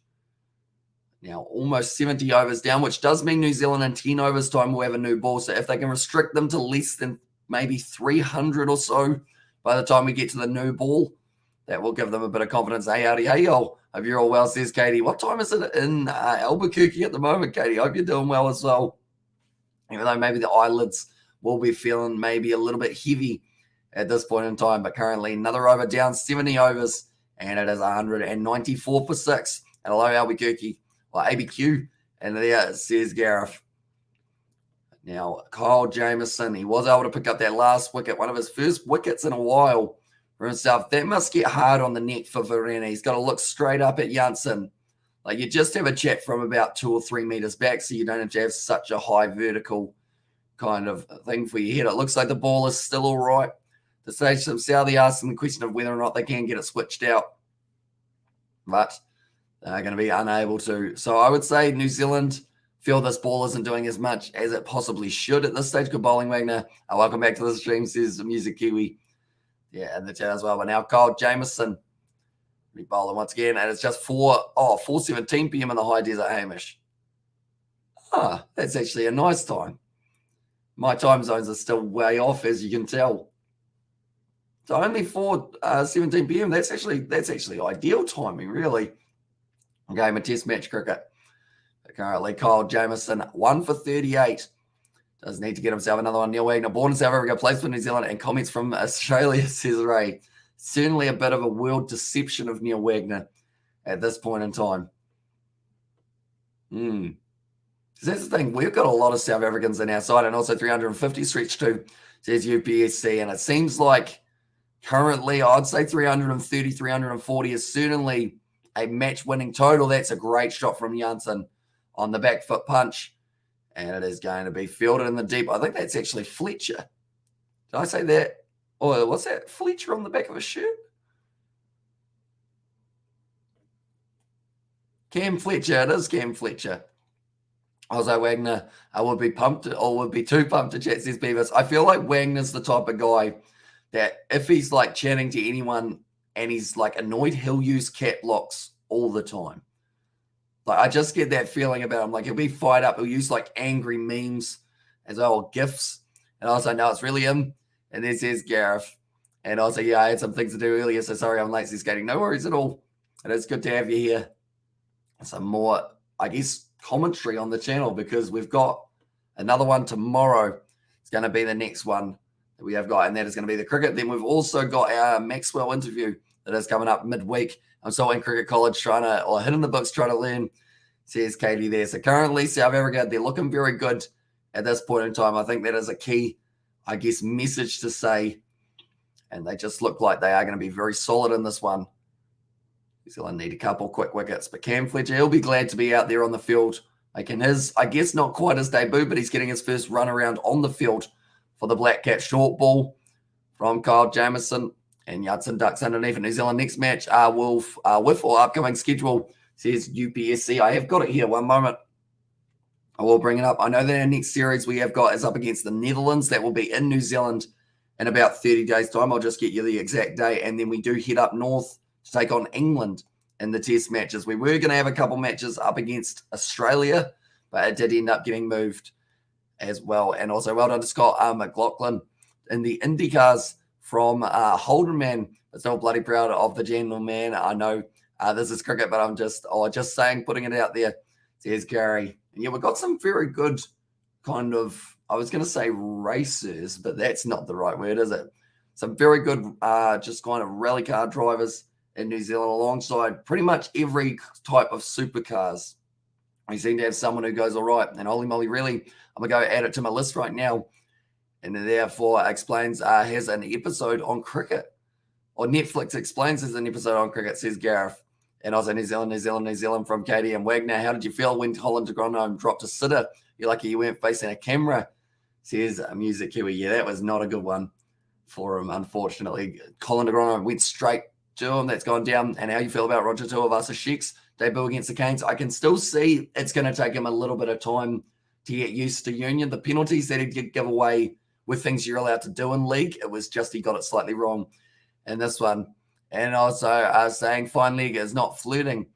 Now almost 70 overs down, which does mean New Zealand in 10 overs time will have a new ball. So if they can restrict them to less than maybe 300 or so by the time we get to the new ball, that will give them a bit of confidence. Hey, howdy, hey, yo. Hope you're all well, says Katie. What time is it in Albuquerque at the moment, Katie? Hope you're doing well as well. Even though maybe the eyelids will be feeling maybe a little bit heavy at this point in time. But currently another over down, 70 overs. And it is 194 for 6. And hello, Albuquerque, or ABQ. And there says Gareth. Now, Kyle Jamieson, he was able to pick up that last wicket, one of his first wickets in a while for himself. That must get hard on the neck for Verena. He's got to look straight up at Janssen. Like, you just have a chat from about 2 or 3 meters back, so you don't have to have such a high vertical kind of thing for your head. It looks like the ball is still all right. The stage themselves, they asked them the question of whether or not they can get it switched out, but they're going to be unable to. So I would say New Zealand feel this ball isn't doing as much as it possibly should at this stage. Good bowling, Wagner. Welcome back to the stream, says Music Kiwi. Yeah, in the chat as well. But now Kyle Jamieson be bowling once again, and it's just 4:17 p.m. in the high desert, Hamish. That's actually a nice time. My time zones are still way off, as you can tell. So only 4:17 p.m. That's actually ideal timing, really. Game of Test match cricket. Currently, Kyle Jamieson 1 for 38. Does need to get himself another one. Neil Wagner, born in South Africa, plays for New Zealand, and comments from Australia, says Ray. Certainly a bit of a world deception of Neil Wagner at this point in time. That's the thing. We've got a lot of South Africans in our side, and also 350 stretch too, says UPSC. And it seems like currently, I'd say 330, 340 is certainly a match-winning total. That's a great shot from Janssen on the back foot punch. And it is going to be fielded in the deep. I think that's actually Fletcher. Did I say that? Or what's that? Fletcher on the back of his shirt? Cam Fletcher. It is Cam Fletcher. Also, Wagner, I would be pumped, or would be too pumped to chat, says Beavis. I feel like Wagner's the type of guy that if he's like chatting to anyone and he's like annoyed, he'll use cap locks all the time. Like I just get that feeling about him. Like he'll be fired up. He'll use like angry memes as well, or GIFs. And I was like, no, it's really him. And then says Gareth. And I was like, yeah, I had some things to do earlier, so sorry I'm late skating. No worries at all. And it's good to have you here. Some more, I guess, commentary on the channel because we've got another one tomorrow. It's going to be the next one that we have got, and that is going to be the cricket. Then we've also got our Maxwell interview that is coming up midweek. I'm still in cricket college hitting the books trying to learn, says Katie there. So currently, South Africa, they're looking very good at this point in time. I think that is a key, I guess, message to say. And they just look like they are going to be very solid in this one. New Zealand need a couple quick wickets. But Cam Fletcher, he'll be glad to be out there on the field, making his, I guess, not quite his debut, but he's getting his first run around on the field for the Black Cap. Short ball from Kyle Jamieson and Judson ducks underneath. New Zealand next match with or upcoming schedule, says UPSC. I have got it here. One moment. I will bring it up. I know that our next series we have got is up against the Netherlands. That will be in New Zealand in about 30 days' time. I'll just get you the exact date. And then we do head up north to take on England in the test matches. We were going to have a couple matches up against Australia, but it did end up getting moved as well. And also well done to Scott McLaughlin in the IndyCars from Holdenman. But still bloody proud of the gentleman. I know this is cricket, but I'm just saying, putting it out there, says Gary. And yeah, we've got some very good kind of, I was going to say racers, but that's not the right word, is it? Some very good just kind of rally car drivers in New Zealand alongside pretty much every type of supercars. We seem to have someone who goes all right. And holy moly, really, I'm going to go add it to my list right now. And therefore explains, has an episode on cricket. Or Netflix explains there's an episode on cricket, says Gareth. And also New Zealand from Katie and Wagner. How did you feel when Holland de Grandhomme dropped a sitter? You're lucky you weren't facing a camera, says Music Kiwi. Yeah, that was not a good one for him, unfortunately. Colin de Grandhomme went straight to him. That's gone down. And how you feel about Roger Tuivasa-Sheck's debut against the Canes? I can still see it's going to take him a little bit of time to get used to Union. The penalties that he did give away were things you're allowed to do in league. It was just he got it slightly wrong in this one. And also saying fine leg is not flirting.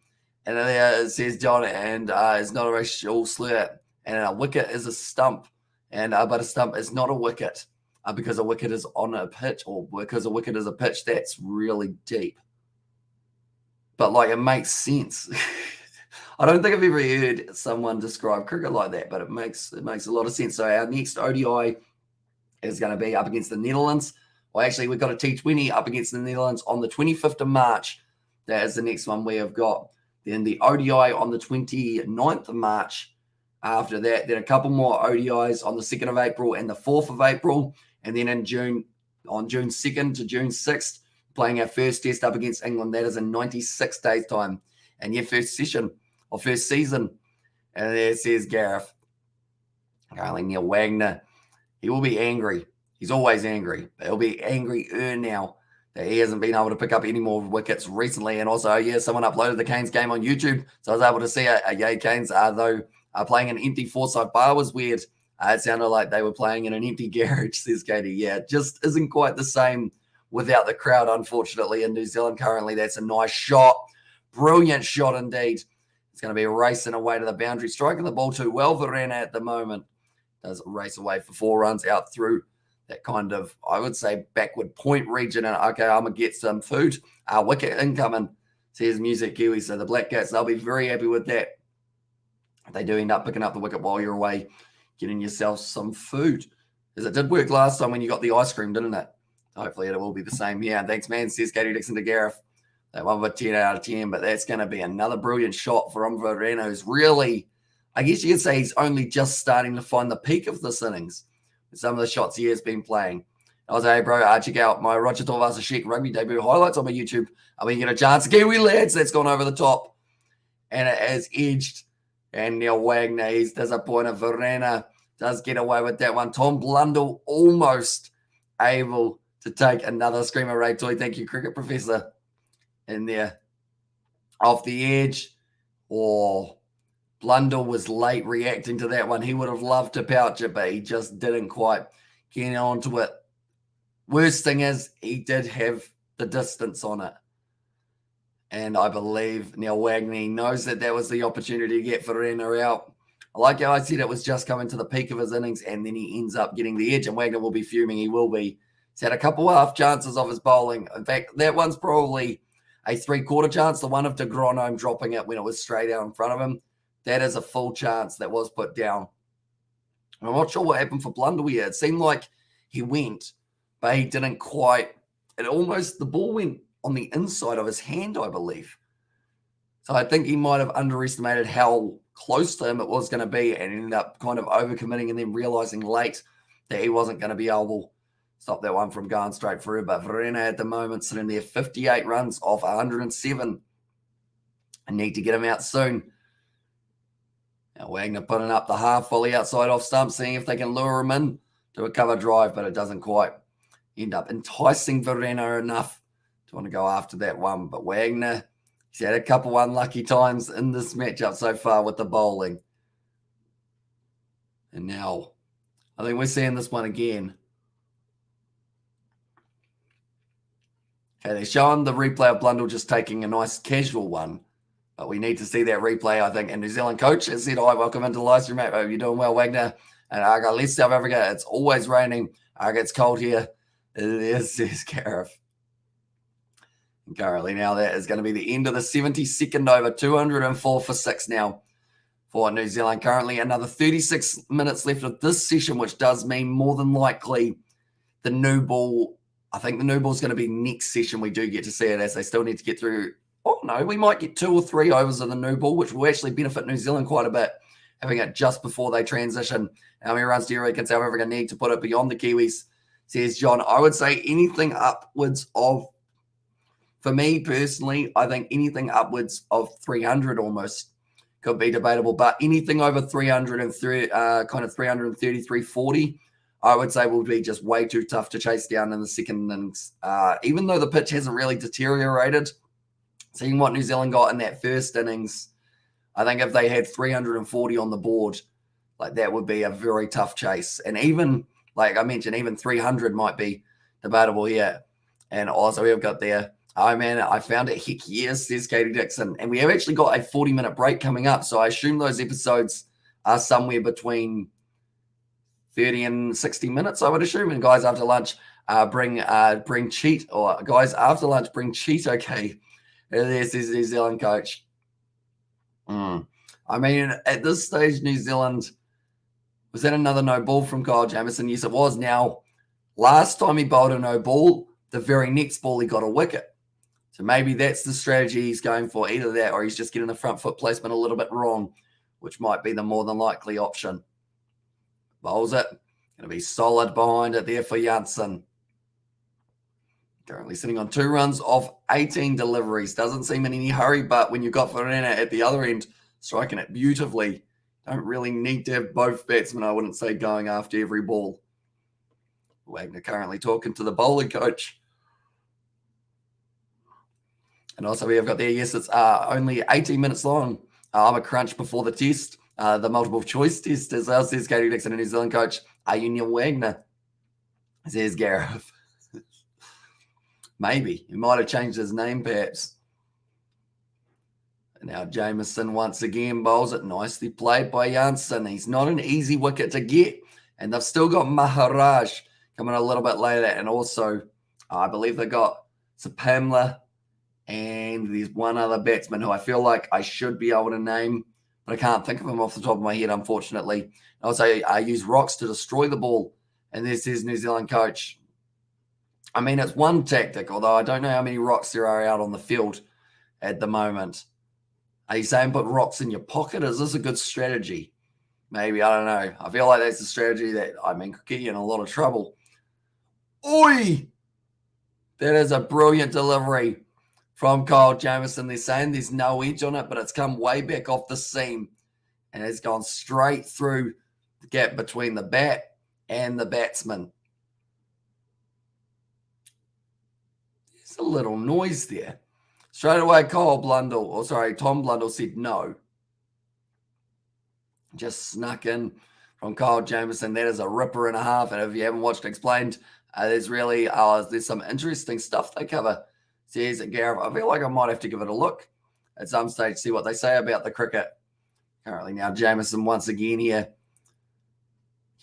And it says John, and it's not a racial slur. And a wicket is a stump. And but a stump is not a wicket because a wicket is on a pitch, or because a wicket is a pitch. That's really deep. But like it makes sense. I don't think I've ever heard someone describe cricket like that, but it makes a lot of sense. So our next ODI is going to be up against the Netherlands. Well, actually, we've got a T20 up against the Netherlands on the 25th of March. That is the next one we have got. Then the ODI on the 29th of March. After that, then a couple more ODIs on the 2nd of April and the 4th of April. And then in June, on June 2nd to June 6th, playing our first test up against England. That is in 96 days' time. And your first session or first season. And there says Gareth. Currently Neil Wagner. He will be angry. He's always angry, but he'll be angrier now that he hasn't been able to pick up any more wickets recently. And also, yeah, someone uploaded the Canes game on YouTube, so I was able to see a Canes, though playing an empty Forsyth bar was weird. It sounded like they were playing in an empty garage, says Katie. Yeah, it just isn't quite the same without the crowd, unfortunately, in New Zealand currently. That's a nice shot. Brilliant shot indeed. It's going to be racing away to the boundary, striking the ball too well. Verena at the moment does race away for 4 runs out through that kind of, I would say, backward point region. And okay, I'm going to get some food. Wicket incoming, says Music Kiwi. So the Black Cats, they'll be very happy with that. They do end up picking up the wicket while you're away, getting yourself some food. Because it did work last time when you got the ice cream, didn't it? Hopefully it will be the same here. And thanks, man, says Katie Dixon to Gareth. That one with 10 out of 10, but that's going to be another brilliant shot for Verena, who's really, I guess you could say he's only just starting to find the peak of this innings. Some of the shots he has been playing. I was like, hey, bro, check out my Roger Tuivasa-Sheck rugby debut highlights on my YouTube. I mean, you get a chance. Kiwi lads, that's gone over the top. And it has edged. And Neil Wagner, he does a pointer. Verena does get away with that one. Tom Blundell almost able to take another screamer. Ray Toy, thank you, cricket professor. In there. Off the edge. Or Blundell was late reacting to that one. He would have loved to pouch it, but he just didn't quite get onto it. Worst thing is he did have the distance on it. And I believe Neil Wagner knows that was the opportunity to get Verena out. I like how I said it was just coming to the peak of his innings, and then he ends up getting the edge, and Wagner will be fuming. He will be. He's had a couple of half chances of his bowling. In fact, that one's probably a three-quarter chance. The one of de Gronholm dropping it when it was straight out in front of him, that is a full chance that was put down. I'm not sure what happened for Blundell here. It seemed like he went, but he didn't quite. The ball went on the inside of his hand, I believe. So I think he might have underestimated how close to him it was going to be and ended up kind of overcommitting and then realizing late that he wasn't going to be able to stop that one from going straight through. But Verena at the moment sitting there 58 runs off 107. I need to get him out soon. Now Wagner putting up the half volley outside off stump, seeing if they can lure him in to a cover drive, but it doesn't quite end up enticing Verena enough to want to go after that one. But Wagner, he's had a couple unlucky times in this matchup so far with the bowling. And now I think we're seeing this one again. Okay, they're showing the replay of Blundell just taking a nice casual one. But we need to see that replay, I think. And New Zealand coach has said, hi, welcome into the live stream, mate. You're doing well, Wagner. And I got left South Africa. It's always raining. It's cold here. It is, says Gareth. Currently now that is going to be the end of the 72nd over, 204 for 6 now for New Zealand. Currently another 36 minutes left of this session, which does mean more than likely the new ball. I think the new ball is going to be next session. We do get to see it as they still need to get through. Oh, no, we might get 2 or 3 overs of the new ball, which will actually benefit New Zealand quite a bit, having it just before they transition. How many runs do you reckon South Africa need to put it beyond the Kiwis, says John? I would say anything upwards of, for me personally, I think anything upwards of 300 almost could be debatable, but anything over 330, kind of 330, 340, I would say will be just way too tough to chase down in the second innings. Even though the pitch hasn't really deteriorated, seeing what New Zealand got in that first innings, I think if they had 340 on the board, like that would be a very tough chase. And even, like I mentioned, even 300 might be debatable here. And also we've got there, oh man, I found it heck yes, says Katie Dixon. And we have actually got a 40-minute break coming up. So I assume those episodes are somewhere between 30 and 60 minutes, I would assume. And guys after lunch, bring cheat, or guys after lunch, bring cheat, okay. This is New Zealand coach. I mean, at this stage, New Zealand, was that another no ball from Kyle Jamieson? Yes, it was. Now, last time he bowled a no ball, the very next ball he got a wicket. So maybe that's the strategy he's going for, either that or he's just getting the front foot placement a little bit wrong, which might be the more than likely option. Bowls it. Going to be solid behind it there for Janssen. Currently sitting on 2 runs off 18 deliveries. Doesn't seem in any hurry, but when you've got Verena at the other end, striking it beautifully, don't really need to have both batsmen, I wouldn't say, going after every ball. Wagner currently talking to the bowling coach. And also we have got there, yes, it's only 18 minutes long. I'm a crunch before the test, the multiple choice test as well, says Katie Dixon, a New Zealand coach. Are you Neil Wagner? Says Gareth. Maybe. He might have changed his name, perhaps. And now Jamieson once again bowls it. Nicely played by Janssen. He's not an easy wicket to get. And they've still got Maharaj coming a little bit later. And also, I believe they got Sapamla. And there's one other batsman who I feel like I should be able to name, but I can't think of him off the top of my head, unfortunately. Also, I use rocks to destroy the ball. And this is New Zealand coach. I mean, it's one tactic, although I don't know how many rocks there are out on the field at the moment. Are you saying put rocks in your pocket? Is this a good strategy? Maybe, I don't know. I feel like that's a strategy that, could get you in a lot of trouble. Oi! That is a brilliant delivery from Kyle Jamieson. They're saying there's no edge on it, but it's come way back off the seam. And it's gone straight through the gap between the bat and the batsman. There's a little noise there. Straight away, Tom Blundell said no. Just snuck in from Kyle Jamieson. That is a ripper and a half. And if you haven't watched Explained, There's some interesting stuff they cover. Says Gareth, I feel like I might have to give it a look at some stage, see what they say about the cricket. Currently now, Jameson once again here.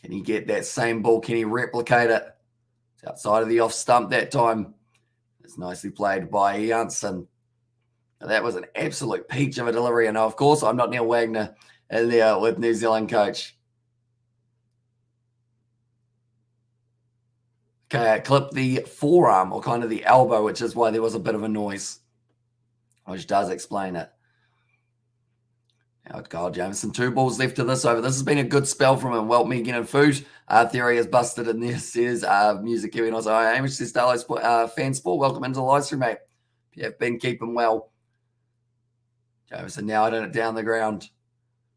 Can he get that same ball? Can he replicate it? It's outside of the off stump that time. It's nicely played by Janssen. That was an absolute peach of a delivery. And of course, I'm not Neil Wagner in there with New Zealand coach. Okay, I clipped the forearm or kind of the elbow, which is why there was a bit of a noise, which does explain it. Oh, God, Jameson, 2 balls left to this over. This has been a good spell from him. Well, Megan and Food. Theory is busted in there, says Music Kiwi. And also, Amish says, Starlo fan sport. Welcome into the live stream, mate. You have been keeping well. Jameson now in it down the ground.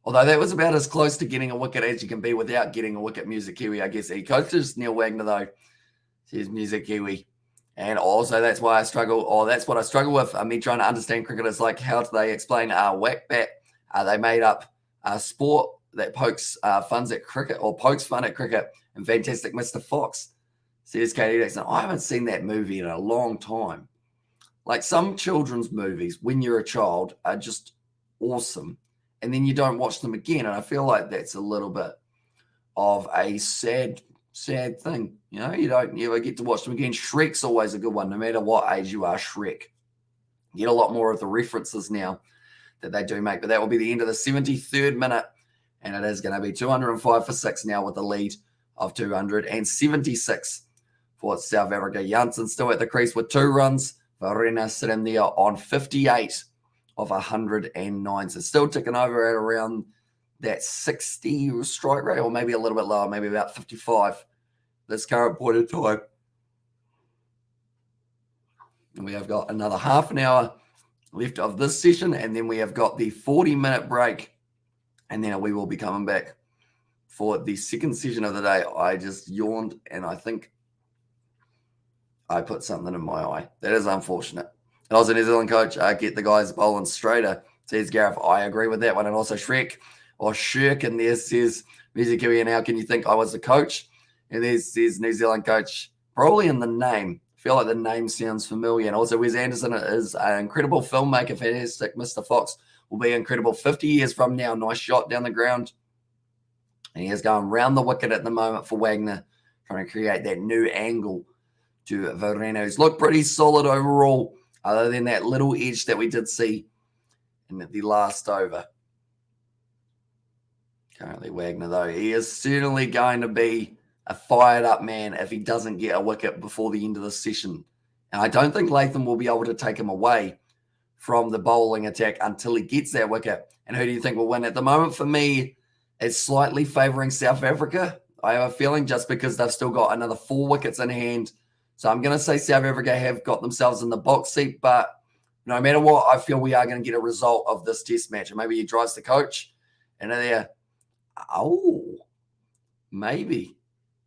Although that was about as close to getting a wicket as you can be without getting a wicket, Music Kiwi. I guess he coaches Neil Wagner, though. Says Music Kiwi. And also that's why I struggle, or that's what I struggle with. Me trying to understand cricket is like, how do they explain whack bat? They made up a sport that pokes fun at cricket or pokes fun at cricket. And Fantastic Mr. Fox says Katie Dixon, I haven't seen that movie in a long time. Like some children's movies, when you're a child, are just awesome. And then you don't watch them again. And I feel like that's a little bit of a sad thing. You know, you don't ever get to watch them again. Shrek's always a good one, no matter what age you are. Shrek. You get a lot more of the references now that they do make. But that will be the end of the 73rd minute. And it is going to be 205 for 6 now with the lead of 276 for South Africa. Janssen still at the crease with 2 runs. Verena sitting there on 58 of 109. So still ticking over at around that 60 strike rate, or maybe a little bit lower, maybe about 55 this current point in time. And we have got another half an hour left of this session, and then we have got the 40-minute break, and then we will be coming back for the second session of the day. I just yawned, and I think I put something in my eye. That is unfortunate. And also, New Zealand coach, get the guys bowling straighter, says Gareth. I agree with that one. And also Shrek or Shirk in there says, Music Kiwi, and how can you think I was the coach? And there says New Zealand coach, probably in the name. I feel like the name sounds familiar. And also Wes Anderson is an incredible filmmaker. Fantastic Mr. Fox will be incredible 50 years from now. Nice shot down the ground. And he is going round the wicket at the moment for Wagner, trying to create that new angle to Verena, who's looked pretty solid overall, other than that little edge that we did see in the last over. Currently Wagner, though, he is certainly going to be a fired-up man if he doesn't get a wicket before the end of the session. And I don't think Latham will be able to take him away from the bowling attack until he gets that wicket. And who do you think will win? At the moment, for me, it's slightly favouring South Africa. I have a feeling just because they've still got another 4 wickets in hand. So I'm going to say South Africa have got themselves in the box seat. But no matter what, I feel we are going to get a result of this test match. And maybe he drives the coach. And there, maybe.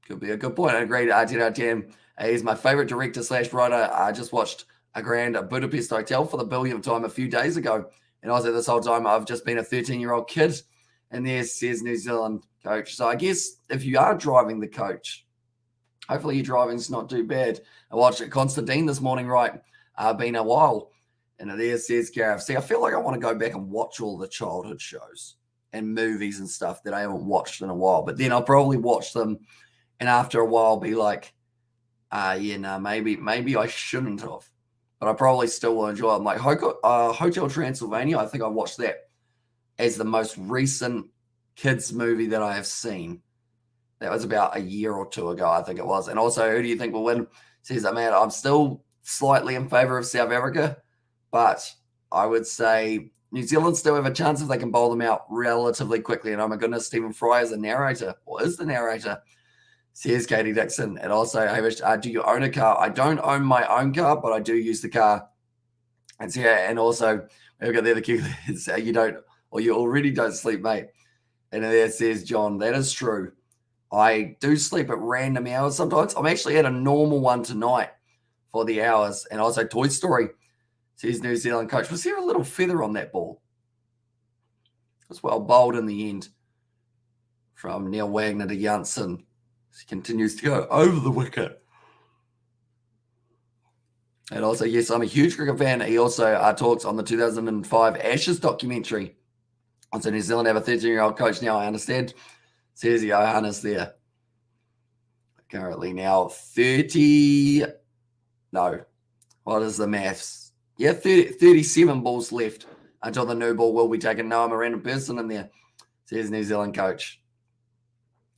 Could be a good point. I agree. 10 out of 10. He's my favorite director / writer. I just watched a Grand Budapest Hotel for the billionth time a few days ago. And also this whole time I've just been a 13-year-old kid. And there says New Zealand coach. So I guess if you are driving the coach, hopefully your driving's not too bad. I watched Constantine this morning, right? Been a while. And there says Gareth. See, I feel like I want to go back and watch all the childhood shows and movies and stuff that I haven't watched in a while. But then I'll probably watch them and after a while be like, maybe I shouldn't have. But I probably still will enjoy them. Like Hotel Transylvania, I think I watched that as the most recent kids movie that I have seen. That was about a year or 2 ago, I think it was. And also, who do you think will win? Says, man, I'm still slightly in favor of South Africa, but I would say New Zealand still have a chance if they can bowl them out relatively quickly. And oh my goodness, Stephen Fry is a narrator, or is the narrator, says Katie Dixon. And also, Hamish, do you own a car? I don't own my own car, but I do use the car. And so, yeah, and also, we've got the key. You don't, or you already don't sleep, mate. And there says John, that is true. I do sleep at random hours sometimes. I'm actually at a normal one tonight for the hours. And also Toy Story, says New Zealand coach. Was there a little feather on that ball? It was well bowled in the end from Neil Wagner to Janssen. He continues to go over the wicket. And also, yes, I'm a huge cricket fan. He also talks on the 2005 Ashes documentary. So New Zealand have a 13-year-old coach now, I understand. Says Johannes there. Currently now 30. No. What is the maths? Yeah, 37 balls left until the new ball will be taken. No, I'm a random person in there. Says New Zealand coach.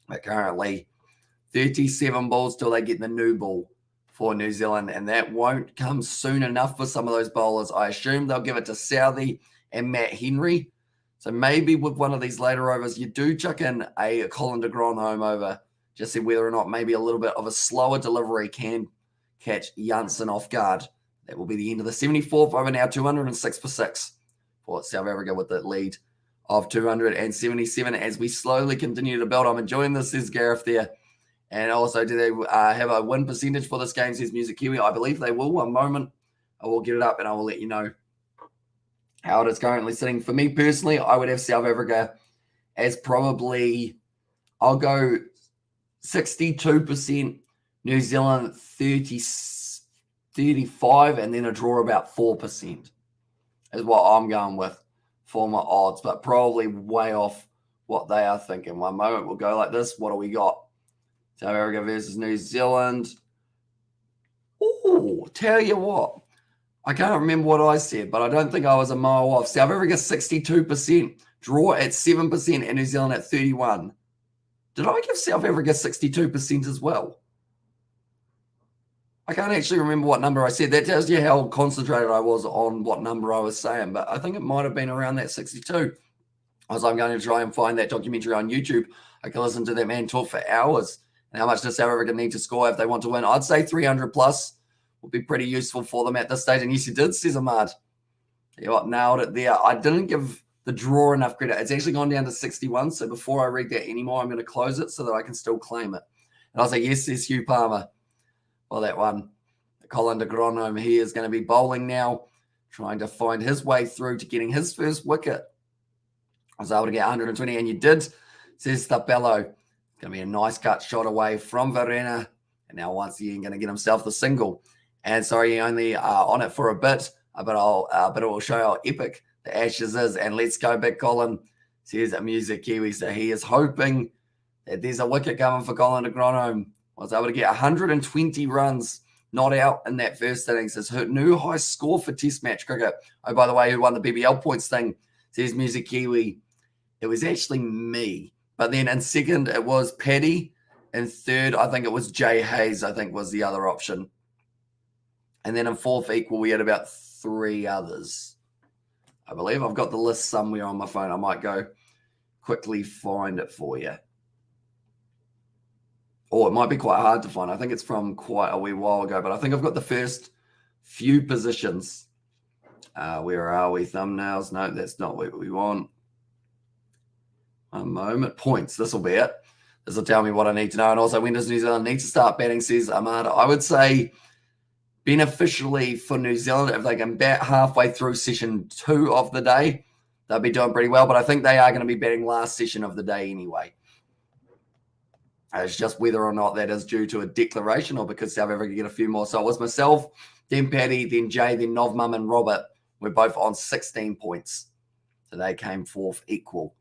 But currently 37 balls till they get the new ball for New Zealand, and that won't come soon enough for some of those bowlers. I assume they'll give it to Southey and Matt Henry. So maybe with one of these later overs, you do chuck in a Colin de Grandhomme over, just see whether or not maybe a little bit of a slower delivery can catch Janssen off guard. That will be the end of the 74th over now, 206 for 6 for South Africa with the lead of 277 as we slowly continue to build. I'm enjoying this, says Gareth there. And also, do they have a win percentage for this game, says Music Kiwi? I believe they will. One moment. I will get it up and I will let you know how it is currently sitting. For me personally, I would have South Africa as probably, I'll go 62%, New Zealand 35, and then a draw about 4% is what I'm going with for my odds, but probably way off what they are thinking. One moment, we'll go like this. What do we got? South Africa versus New Zealand. Oh, tell you what. I can't remember what I said, but I don't think I was a mile off. South Africa 62%, draw at 7%, and New Zealand at 31%. Did I give South Africa 62% as well? I can't actually remember what number I said. That tells you how concentrated I was on what number I was saying, but I think it might have been around that 62. As I'm going to try and find that documentary on YouTube, I can listen to that man talk for hours. And how much does South Africa need to score if they want to win? I'd say 300 plus would be pretty useful for them at this stage. And yes, you did, says Ahmad. You know, nailed it there. I didn't give the draw enough credit. It's actually gone down to 61. So before I read that anymore, I'm going to close it so that I can still claim it. And I'll say, yes, says Hugh Palmer. Well, that one. Colin de Grandhomme, he is going to be bowling now, trying to find his way through to getting his first wicket. I was able to get 120, and you did, says Tapello. Going to be a nice cut shot away from Verena. And now once again, going to get himself the single. And sorry, he only on it for a bit, but it will show how epic the Ashes is. And let's go back, Colin, says Music Kiwi. So he is hoping that there's a wicket coming for Colin de Grandhomme. Was able to get 120 runs, not out in that first innings. His new high score for Test match cricket. Oh, by the way, who won the BBL points thing, says Music Kiwi. It was actually me. But then in second, it was Paddy. In third, I think it was Jay Hayes, I think was the other option. And then in fourth equal, we had about 3 others. I believe I've got the list somewhere on my phone. I might go quickly find it for you. Or it might be quite hard to find. I think it's from quite a wee while ago, but I think I've got the first few positions. Where are we? Thumbnails? No, that's not what we want. A moment. Points. This will be it. This will tell me what I need to know. And also, when does New Zealand need to start batting, says Ahmad? I would say beneficially for New Zealand, if they can bat halfway through session 2 of the day, they'll be doing pretty well. But I think they are going to be batting last session of the day anyway. It's just whether or not that is due to a declaration or because South Africa get a few more. So it was myself, then Paddy, then Jay, then Novmum and Robert. We're both on 16 points. So they came fourth equal.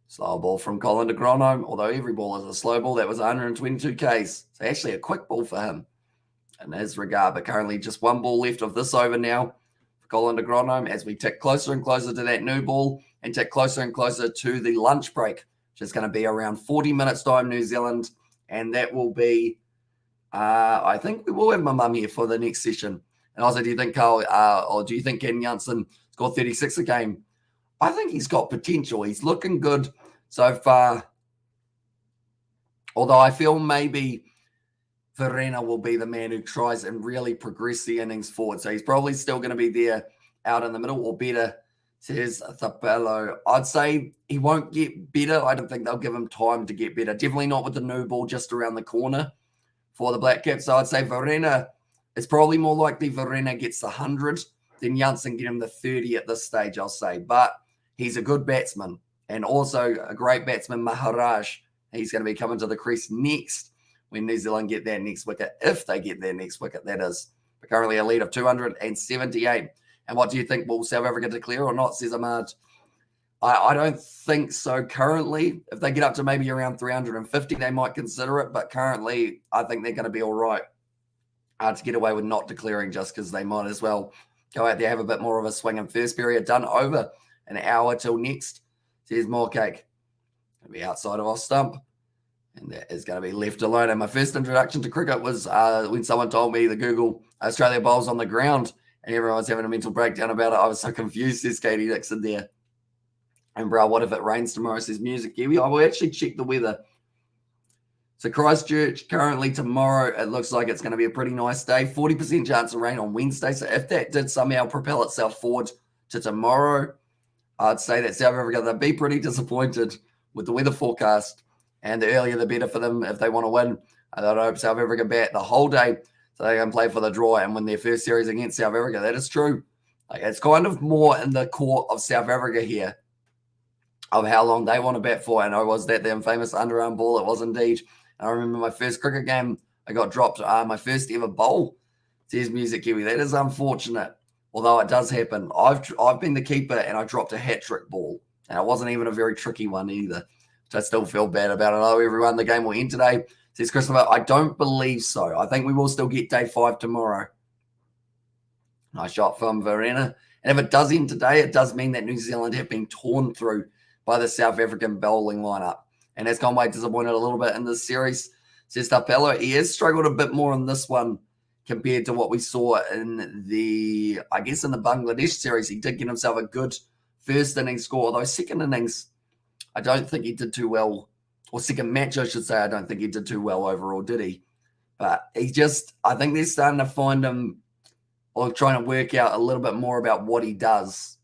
Slow ball from Colin de Grandhomme, although every ball is a slow ball. That was 122 Ks. So actually a quick ball for him in his regard. But currently just 1 ball left of this over now for Colin de Grandhomme as we tick closer and closer to that new ball and tick closer and closer to the lunch break, which is going to be around 40 minutes time, New Zealand. And that will be, I think we will have my mum here for the next session. And also, do you think, Carl, or do you think Ken Janssen scored 36 a game? I think he's got potential. He's looking good so far. Although I feel maybe Verena will be the man who tries and really progress the innings forward. So he's probably still going to be there out in the middle or better, says Tapello. I'd say he won't get better. I don't think they'll give him time to get better. Definitely not with the new ball just around the corner for the Black Caps. So I'd say Verena, it's probably more likely Verena gets the 100 than Janssen get him the 30 at this stage, I'll say. But he's a good batsman and also a great batsman, Maharaj. He's going to be coming to the crease next when New Zealand get their next wicket, if they get their next wicket, that is. but currently a lead of 278. And what do you think? Will South Africa declare or not, says Ahmad? I don't think so currently. If they get up to maybe around 350, they might consider it. But currently, I think they're going to be all right to get away with not declaring, just because they might as well go out there, have a bit more of a swing in first period. Done over an hour till next. Says more cake. Going to be outside of off stump. And that is going to be left alone. And my first introduction to cricket was when someone told me the Google Australia bowls on the ground and everyone was having a mental breakdown about it. I was so confused, says Katie Dixon there. And bro, what if it rains tomorrow, says Music Kiwi? I will actually check the weather. So Christchurch, currently tomorrow, it looks like it's going to be a pretty nice day. 40% chance of rain on Wednesday. So if that did somehow propel itself forward to tomorrow, I'd say that South Africa, they'd be pretty disappointed with the weather forecast. And the earlier, the better for them if they want to win. I hope South Africa bat the whole day so they can play for the draw and win their first series against South Africa. That is true. Like, it's kind of more in the court of South Africa here of how long they want to bat for. And was that the infamous underarm ball? It was indeed. And I remember my first cricket game, I got dropped my first ever bowl. Says Music Kiwi. That is unfortunate, although it does happen. I've been the keeper and I dropped a hat-trick ball. And it wasn't even a very tricky one either. I still feel bad about it. Hello, everyone. The game will end today. Says Christopher, I don't believe so. I think we will still get day 5 tomorrow. Nice shot from Verena. And if it does end today, it does mean that New Zealand have been torn through by the South African bowling lineup. And has Conway disappointed a little bit in this series. Says Tapello, he has struggled a bit more in this one compared to what we saw in the Bangladesh series. He did get himself a good first innings score, although second innings, I don't think he did too well, or second match, I should say. I don't think he did too well overall, did he? But I think they're starting to find him, or trying to work out a little bit more about what he does.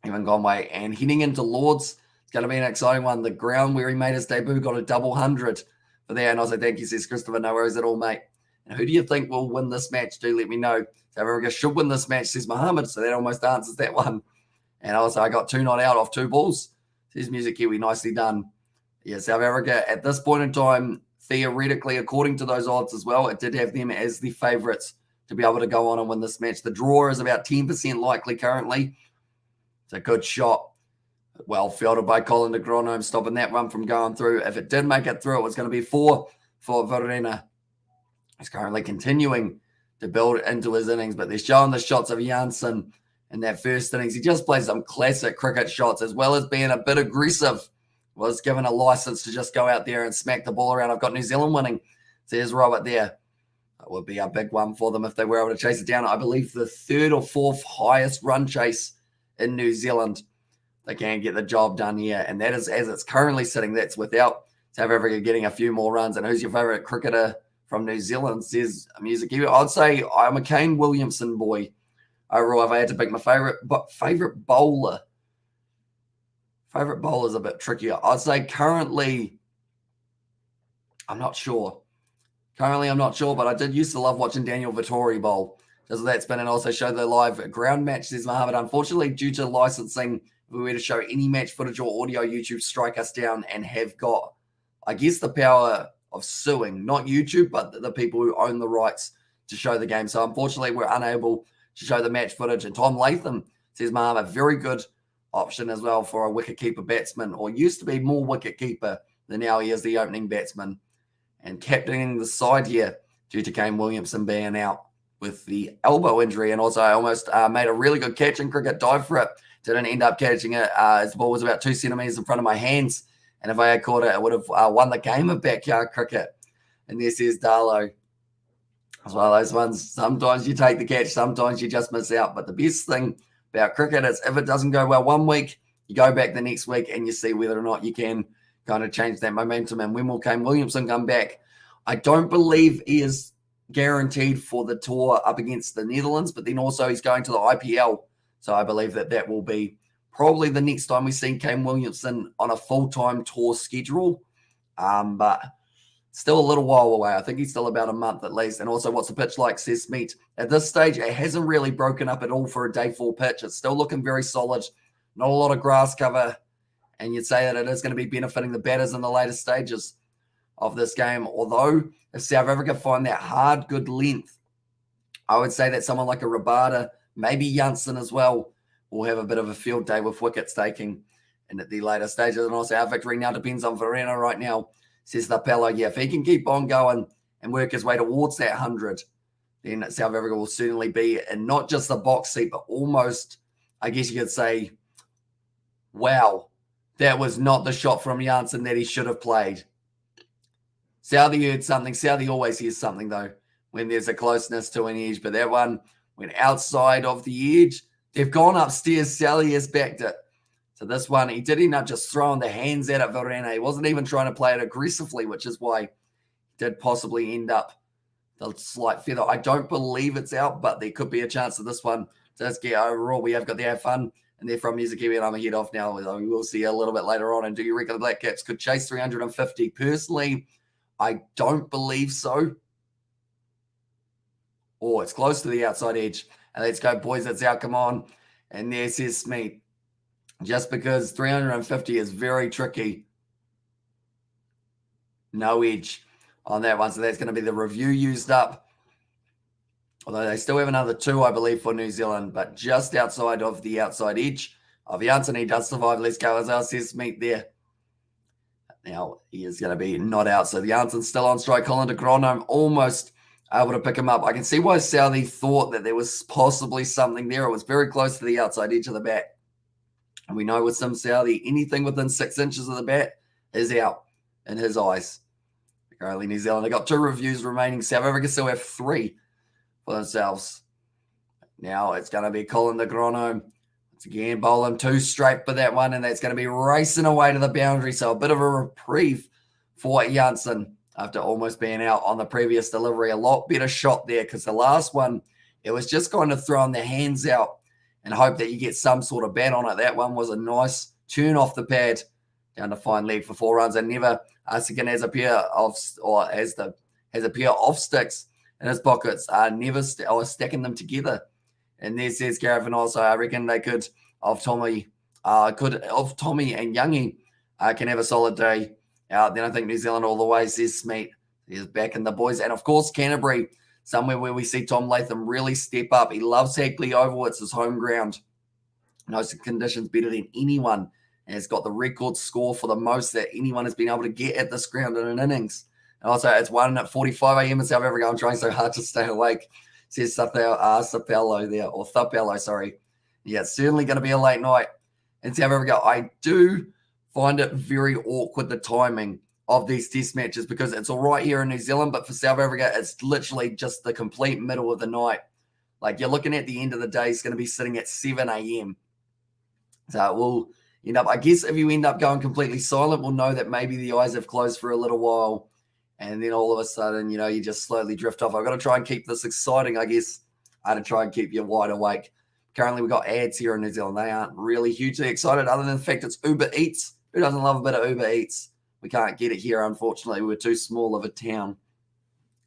Even Conway. And heading into Lords, it's going to be an exciting one. The ground where he made his debut got a double 100 for there. And I was like, thank you, says Christopher. No worries at all, mate. And who do you think will win this match? Do let me know. South Africa should win this match, says Mohammed. So that almost answers that one. And also, I got 2 not out off 2 balls. Says Music Kiwi, nicely done. Yeah, South Africa, at this point in time, theoretically, according to those odds as well, it did have them as the favourites to be able to go on and win this match. The draw is about 10% likely currently. It's a good shot. Well fielded by Colin de Gronholm, stopping that one from going through. If it did make it through, it was going to be 4 for Verena. He's currently continuing to build into his innings, but they're showing the shots of Janssen in that first innings. He just plays some classic cricket shots, as well as being a bit aggressive. Was given a license to just go out there and smack the ball around. I've got New Zealand winning. There's Robert there. That would be a big one for them if they were able to chase it down. I believe the 3rd or 4th highest run chase in New Zealand. They can get the job done here. And that is as it's currently sitting. That's without South Africa getting a few more runs. And who's your favourite cricketer from New Zealand, says Music Kiwi? I'd say I'm a Kane Williamson boy. Overall, if I had to pick my favorite bowler, favorite bowler is a bit trickier. I'd say currently, I'm not sure. Currently, I'm not sure, but I did used to love watching Daniel Vittori bowl. Does that spin and also show the live ground match, says Mohammed. Unfortunately, due to licensing, if we were to show any match footage or audio, YouTube strike us down and have got, I guess, the power of suing, not YouTube, but the people who own the rights to show the game. So unfortunately, we're unable to show the match footage. And Tom Latham, says Mohammed, a very good option as well for a wicket-keeper batsman, or used to be more wicket-keeper than now he is the opening batsman. And captaining the side here due to Kane Williamson being out with the elbow injury. And also I almost made a really good catch in cricket, dive for it. Didn't end up catching it as the ball was about 2 centimetres in front of my hands. And if I had caught it, I would have won the game of backyard cricket. And this is Darlow. It's one of those ones. Sometimes you take the catch, sometimes you just miss out. But the best thing about cricket is if it doesn't go well one week, you go back the next week and you see whether or not you can kind of change that momentum. And when will Kane Williamson come back? I don't believe he is guaranteed for the tour up against the Netherlands, but then also he's going to the IPL. So I believe that that will be probably the next time we see Kane Williamson on a full-time tour schedule. But still a little while away. I think he's still about a month at least. And also, what's the pitch like, says Smeet? At this stage, it hasn't really broken up at all for a day 4 pitch. It's still looking very solid. Not a lot of grass cover. And you'd say that it is going to be benefiting the batters in the later stages of this game. Although, if South Africa find that hard, good length I would say that someone like a Rabada, maybe Janssen as well, will have a bit of a field day with wickets taking and at the later stages. And also our victory now depends on Verena right now, says the Pello. Yeah, if he can keep on going and work his way towards that 100, then South Africa will certainly be in not just the box seat, but almost, I guess you could say, wow, that was not the shot from Janssen that he should have played. Southie heard something. Southie always hears something, though, when there's a closeness to an edge. But that one went outside of the edge. They've gone upstairs. Sally has backed it. So this one, he did end up just throwing the hands at it, Verena. He wasn't even trying to play it aggressively, which is why he did possibly end up the slight feather. I don't believe it's out, but there could be a chance of this one does get overall. We have got the have fun. And they're from Music Kiwi, and I'm a head off now. We will see a little bit later on. And do you reckon the Black Caps could chase 350? Personally, I don't believe so. Oh, it's close to the outside edge. And let's go, boys. It's out. Come on. And there says Smith. Just because 350 is very tricky. No edge on that one. So that's going to be the review used up. Although they still have another 2, I believe, for New Zealand, but just outside of the outside edge of Janssen. He does survive. Let's go, as says Smith there. Now, he is going to be not out. So the Janssen's still on strike. Colin de Grandhomme almost able to pick him up. I can see why Southie thought that there was possibly something there. It was very close to the outside edge of the bat. And we know with Sim Southie, anything within 6 inches of the bat is out in his eyes. Currently, New Zealand, they got 2 reviews remaining. South Africa still have 3 for themselves. Now it's going to be Colin de Grandhomme. Once again, bowling 2 straight for that one, and that's going to be racing away to the boundary. So a bit of a reprieve for Janssen after almost being out on the previous delivery. A lot better shot there because the last one, it was just kind of throwing the hands out and hope that you get some sort of bat on it. That one was a nice turn off the pad down to fine leg for 4 runs, and never again has a pair of has a pair of sticks in his pockets. Never stacking them together. And there says Gareth, and also I reckon they could of Tommy and Youngie can have a solid day out. Then I think New Zealand all the way, says Smith. He's backing the boys, and of course Canterbury, somewhere where we see Tom Latham really step up. He loves Hagley Oval. It's his home ground. Knows the conditions better than anyone, and has got the record score for the most that anyone has been able to get at this ground in an innings. And also, it's 1:45 a.m. in South Africa. I'm trying so hard to stay awake, says Sapello there, or Thapello, sorry. Yeah, it's certainly going to be a late night in South Africa. I do find it very awkward, the timing of these test matches, because it's all right here in New Zealand, but for South Africa, it's literally just the complete middle of the night. Like, you're looking at the end of the day, it's going to be sitting at 7 a.m. So it will end up, I guess if you end up going completely silent, we'll know that maybe the eyes have closed for a little while. And then all of a sudden, you just slowly drift off. I've got to try and keep this exciting, I guess, to try and keep you wide awake. Currently, we've got ads here in New Zealand. They aren't really hugely excited, other than the fact it's Uber Eats. Who doesn't love a bit of Uber Eats? We can't get it here, unfortunately. We're too small of a town.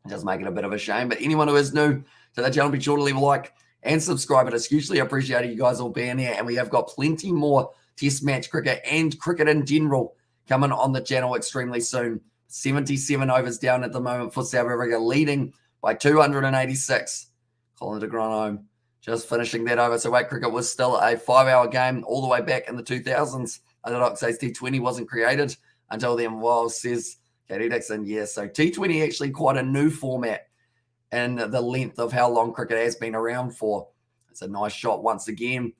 It does make it a bit of a shame. But anyone who is new to the channel, be sure to leave a like and subscribe. It is hugely appreciated, you guys all being here. And we have got plenty more test match cricket and cricket in general coming on the channel extremely soon. 77 overs down at the moment for South Africa, leading by 286. Colin de Grandhomme just finishing that over. So cricket was still a 5-hour game all the way back in the 2000s. Unorthodox T20 wasn't created until then. Well, says Katie Dixon, yes. So T20 actually quite a new format in the length of how long cricket has been around for. It's a nice shot once again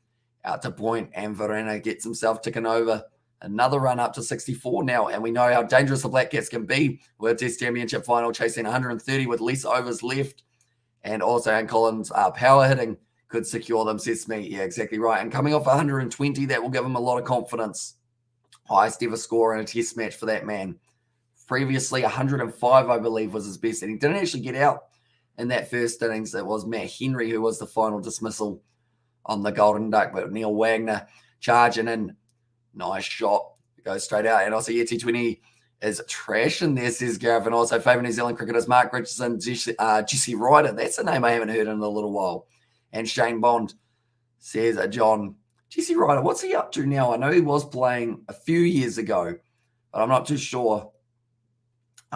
out to point, and Verena gets himself ticking over. Another run up to 64 now, and we know how dangerous the Black Caps can be with a Test Championship final, chasing 130 with less overs left. And also, Ann Collins' power hitting could secure them, says Smith. Yeah, exactly right. And coming off 120, that will give him a lot of confidence. Highest ever score in a Test match for that man. Previously, 105, I believe, was his best, and he didn't actually get out in that first innings. It was Matt Henry who was the final dismissal on the Golden Duck, but Neil Wagner charging in. Nice shot. It goes straight out. And also, yeah, T20 is trash in there, says Gareth. And also, favourite New Zealand cricketers Mark Richardson, Jesse Ryder. That's a name I haven't heard in a little while. And Shane Bond, says John. Jesse Ryder, what's he up to now? I know he was playing a few years ago, but I'm not too sure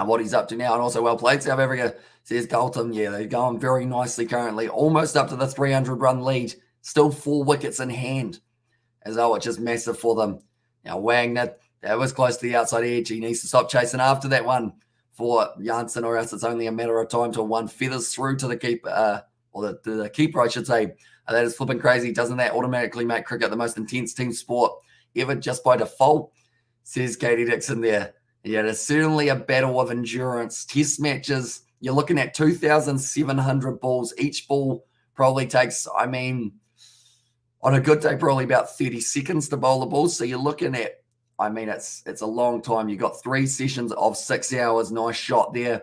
what he's up to now. And also, well played, South Africa. Says Galton. Yeah, they're going very nicely currently. Almost up to the 300-run lead. Still 4 wickets in hand as well, which is massive for them. Now, Wagner, that was close to the outside edge. He needs to stop chasing after that one for Janssen, or else it's only a matter of time till one feathers through to the keeper, or the keeper, I should say. That is flipping crazy. Doesn't that automatically make cricket the most intense team sport ever just by default? Says Katie Dixon there. Yeah, it's certainly a battle of endurance. Test matches, you're looking at 2,700 balls. Each ball probably takes, on a good day, probably about 30 seconds to bowl the ball. So you're looking at, it's a long time. You got 3 sessions of 6 hours. Nice shot there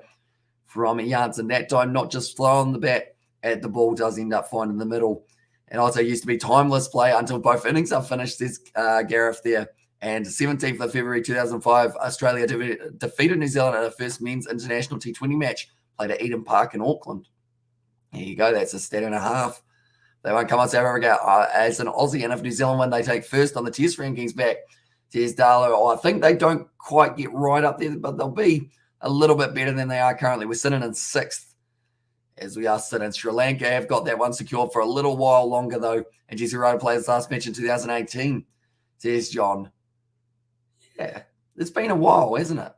from Janssen that time, not just throwing the bat at the ball, does end up finding the middle. And also used to be timeless play until both innings are finished, says Gareth there. And 17th of February 2005, Australia defeated New Zealand in a first men's international T20 match played at Eden Park in Auckland. There you go. That's a stat and a half. They won't come on South Africa as an Aussie. And if New Zealand win, they take first on the Test rankings back. Says Darlow. I think they don't quite get right up there, but they'll be a little bit better than they are currently. We're sitting in 6th as we are sitting in Sri Lanka. Have got that one secured for a little while longer, though. And Jesse Ryder played his last match in 2018, says John. Yeah, it's been a while, hasn't it?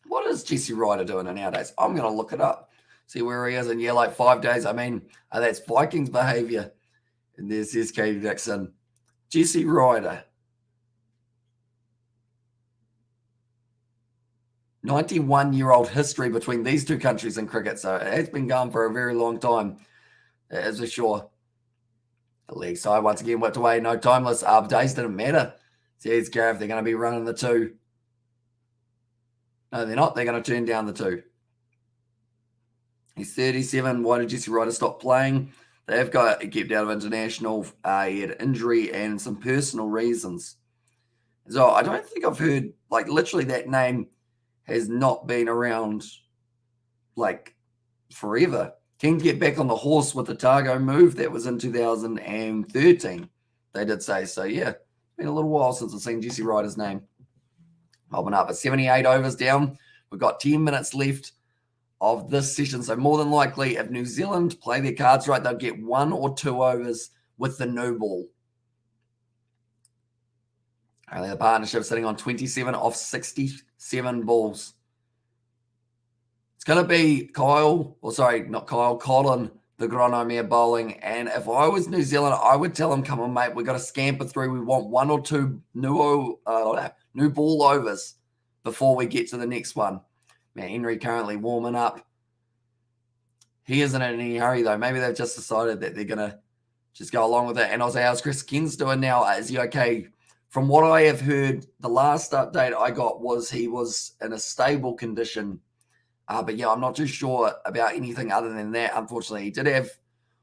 What is Jesse Ryder doing nowadays? I'm going to look it up, see where he is. And yeah, like 5 days. That's Vikings behavior. And there's Katie Dixon. Jesse Ryder. 91-year-old history between these two countries in cricket. So it's been going for a very long time, as for sure. The league side once again whipped away. No timeless. Days didn't matter. Says Gareth, they're going to be running the 2. No, they're not. They're going to turn down the 2. He's 37. Why did Jesse Ryder stop playing? They've got kept out of international. He had injury and some personal reasons. So I don't think I've heard, literally that name has not been around, forever. Keen to get back on the horse with the Targo move. That was in 2013. They did say so, yeah. Been a little while since I've seen Jesse Ryder's name. Popping up at 78 overs down. We've got 10 minutes left of this session. So more than likely, if New Zealand play their cards right, they'll get 1 or 2 overs with the no ball. Only the partnership sitting on 27 off 67 balls. It's going to be Colin the Gronomere bowling. And if I was New Zealand, I would tell him, come on, mate, we've got to scamper through. We want 1 or 2 new ball overs before we get to the next one. Man, Henry currently warming up. He isn't in any hurry, though. Maybe they've just decided that they're going to just go along with it. And I was like, how's Chris Kins doing now? Is he okay? From what I have heard, the last update I got was he was in a stable condition. But yeah, I'm not too sure about anything other than that. Unfortunately, he did have,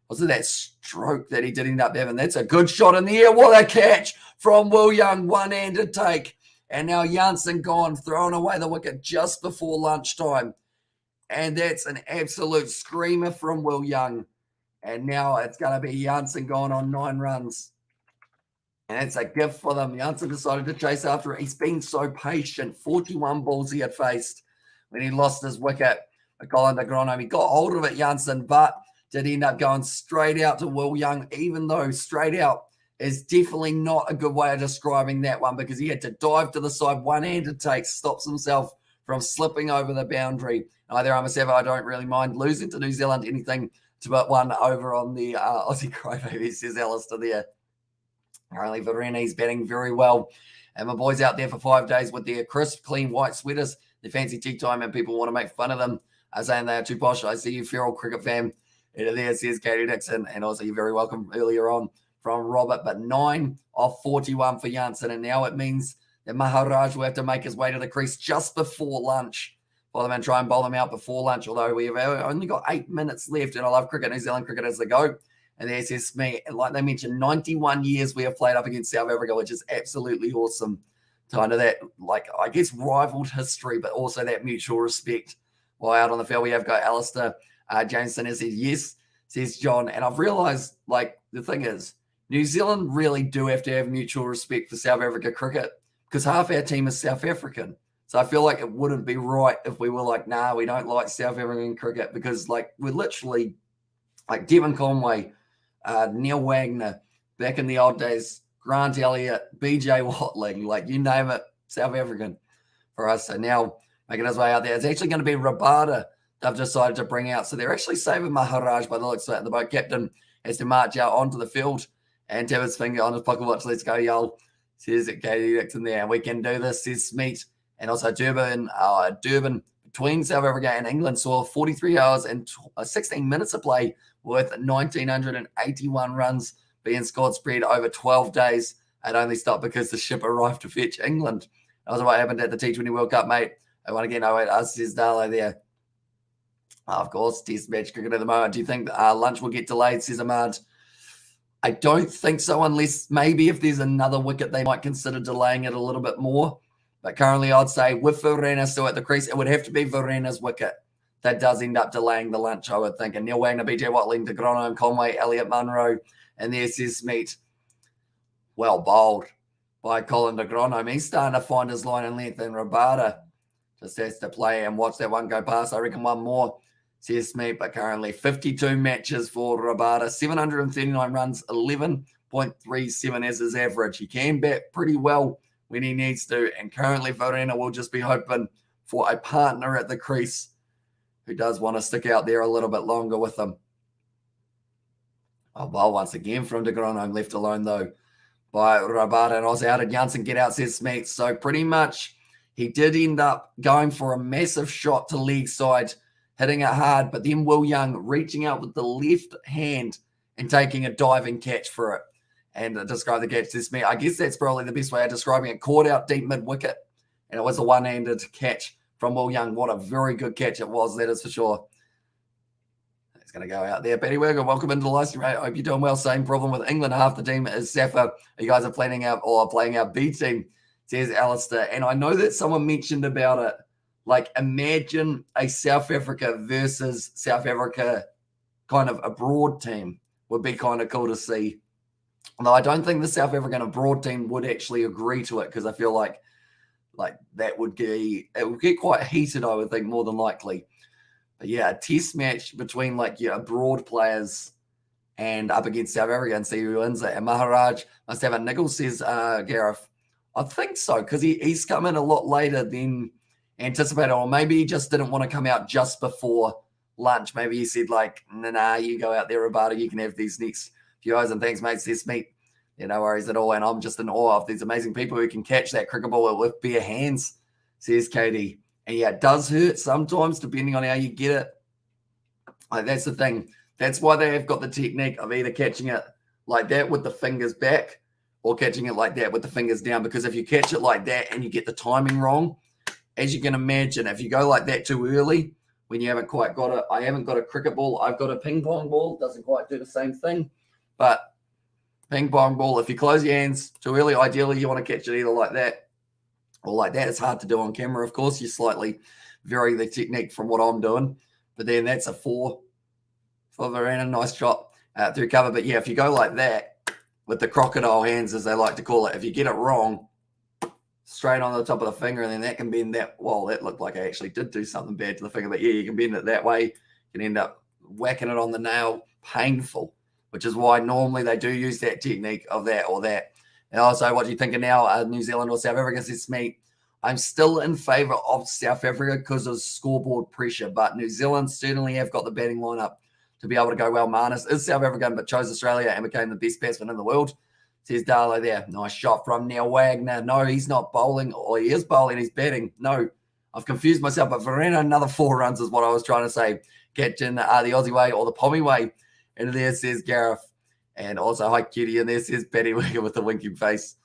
was it that stroke that he did end up having? That's a good shot in the air. What a catch from Will Young, one-handed take. And now Janssen gone, throwing away the wicket just before lunchtime. And that's an absolute screamer from Will Young. And now it's going to be Janssen gone on 9 runs. And it's a gift for them. Janssen decided to chase after it. He's been so patient. 41 balls he had faced when he lost his wicket. Colin de Gronom, he got hold of it, Janssen, but did end up going straight out to Will Young, even though straight out is definitely not a good way of describing that one, because he had to dive to the side, one-handed take, stops himself from slipping over the boundary. Either I don't really mind losing to New Zealand, anything to but 1 over on the Aussie Crybaby, says Alistair there. Currently, Varini's batting very well. And my boys out there for 5 days with their crisp, clean white sweaters. They fancy tea time and people want to make fun of them, saying they are too posh. I see you, feral cricket fan. There says Katie Dixon. And also, you're very welcome earlier on from Robert. But 9 off 41 for Janssen. And now it means that Maharaj will have to make his way to the crease just before lunch. For them and try and bowl them out before lunch. Although we have only got 8 minutes left. And I love cricket, New Zealand cricket as they go. And there says me, like they mentioned, 91 years we have played up against South Africa, which is absolutely awesome. Kind of that, I guess, rivaled history, but also that mutual respect. While out on the field, we have got Alistair Jameson, as says, yes, says John. And I've realised, the thing is, New Zealand really do have to have mutual respect for South Africa cricket, because half our team is South African. So I feel like it wouldn't be right if we were like, nah, we don't like South African cricket because like we're literally like Devon Conway, Neil Wagner, back in the old days, Grant Elliott, BJ Watling, like you name it, South African for us. So now making his way out there. It's actually going to be Rabada they've decided to bring out. So they're actually saving Maharaj by the looks of it. The boat captain has to march out onto the field and have his finger on his pocket watch. Let's go, y'all. Says it, Katie Dixon there. We can do this, says Smeet. And also Durban between South Africa and England saw 43 hours and 16 minutes of play with 1,981 runs being scored spread over 12 days. It only stopped because the ship arrived to fetch England. That was what happened at the T20 World Cup, mate. I want to get us, says Darlow there. Of course, test match cricket at the moment. Do you think lunch will get delayed, says Ahmad? I don't think so, unless maybe if there's another wicket, they might consider delaying it a little bit more. But currently, I'd say with Verena still at the crease, it would have to be Verena's wicket that does end up delaying the lunch, I would think. And Neil Wagner, BJ Watling, De Grono, and Conway, Elliott Munro, and there says Smeet. Well bowled by Colin De Grono. I mean, he's starting to find his line and length, and Rabada just has to play and watch that one go past. I reckon one more, says Smeet, but currently 52 matches for Rabada, 739 runs, 11.37 as his average. He can bat pretty well when he needs to, and currently Verena will just be hoping for a partner at the crease who does want to stick out there a little bit longer with him. Oh, well, once again from De Grono, left alone though by Rabada, and also how did Janssen get out, says Smeet. So pretty much he did end up going for a massive shot to leg side, hitting it hard, but then Will Young reaching out with the left hand and taking a diving catch for it. And describe the catch to Smeet. I guess that's probably the best way of describing it. Caught out deep mid-wicket, and it was a one-handed catch from Will Young. What a very good catch it was, that is for sure. It's going to go out there. Paddy Werger, welcome into the live stream. I hope you're doing well. Same problem with England. Half the team is Safa. You guys are playing out B team, says Alistair. And I know that someone mentioned about it. Like, imagine a South Africa versus South Africa kind of abroad team would be kind of cool to see. Although I don't think the South African abroad team would actually agree to it, because I feel like that would get quite heated, I would think, more than likely. But yeah, a test match between abroad players and up against South Africa and see who wins it. And Maharaj must have a niggle, says Gareth. I think so, because he's come in a lot later than anticipated, or maybe he just didn't want to come out just before lunch. Maybe he said nah, you go out there, Rabada, you can have these next few hours, and thanks, mate, says Smeet. Yeah, no worries at all. And I'm just in awe of these amazing people who can catch that cricket ball with bare hands, says Katie. And yeah, it does hurt sometimes depending on how you get it. That's the thing. That's why they have got the technique of either catching it like that with the fingers back or catching it like that with the fingers down. Because if you catch it like that and you get the timing wrong, as you can imagine, if you go like that too early, when you haven't quite got it, I haven't got a cricket ball, I've got a ping pong ball, doesn't quite do the same thing. But ping pong ball, if you close your hands too early, ideally you want to catch it either like that or like that. It's hard to do on camera, of course. You slightly vary the technique from what I'm doing. But then that's a 4 for Verena. Nice shot through cover. But yeah, if you go like that with the crocodile hands, as they like to call it, if you get it wrong, straight on the top of the finger, and then that can bend that. Well, that looked like I actually did do something bad to the finger. But yeah, you can bend it that way. You can end up whacking it on the nail. Painful. Which is why normally they do use that technique of that or that. And also, what do you think of now, New Zealand or South Africa? Says Smeet. I'm still in favour of South Africa because of scoreboard pressure, but New Zealand certainly have got the batting lineup to be able to go well. Marnus is South African, but chose Australia and became the best batsman in the world, says Darlow there. Nice shot from Neil Wagner. No, he's not bowling, or he is bowling, he's batting. No, I've confused myself, but Verena, another 4 runs is what I was trying to say. Catching the Aussie way or the Pommy way. And there says Gareth. And also, hi, Cutie. And there says Paddy Wicker with the winking face.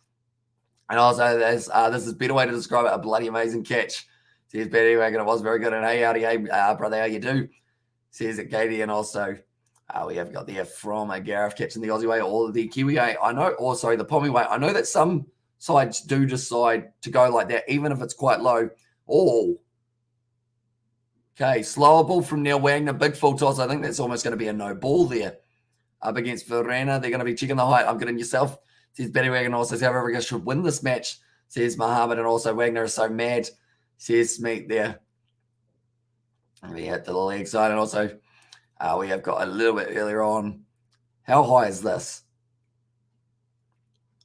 And also, this is a better way to describe it, a bloody amazing catch. Says Paddy Wicker. It was very good. And hey, howdy, hey, brother, how you do? Says it, Katie. And also, we have got there from Gareth catching the Aussie way or the Kiwi way. I know, or sorry, the Pommy way. I know that some sides do decide to go like that, even if it's quite low. Oh, okay, slower ball from Neil Wagner, big full toss. I think that's almost going to be a no ball there. Up against Verena, they're going to be checking the height. I'm getting yourself, says Paddy Wagner. Also, South Africa should win this match, says Mohammed. And also, Wagner is so mad says Smeet there. And we hit to the leg side, and also we have got a little bit earlier on. How high is this?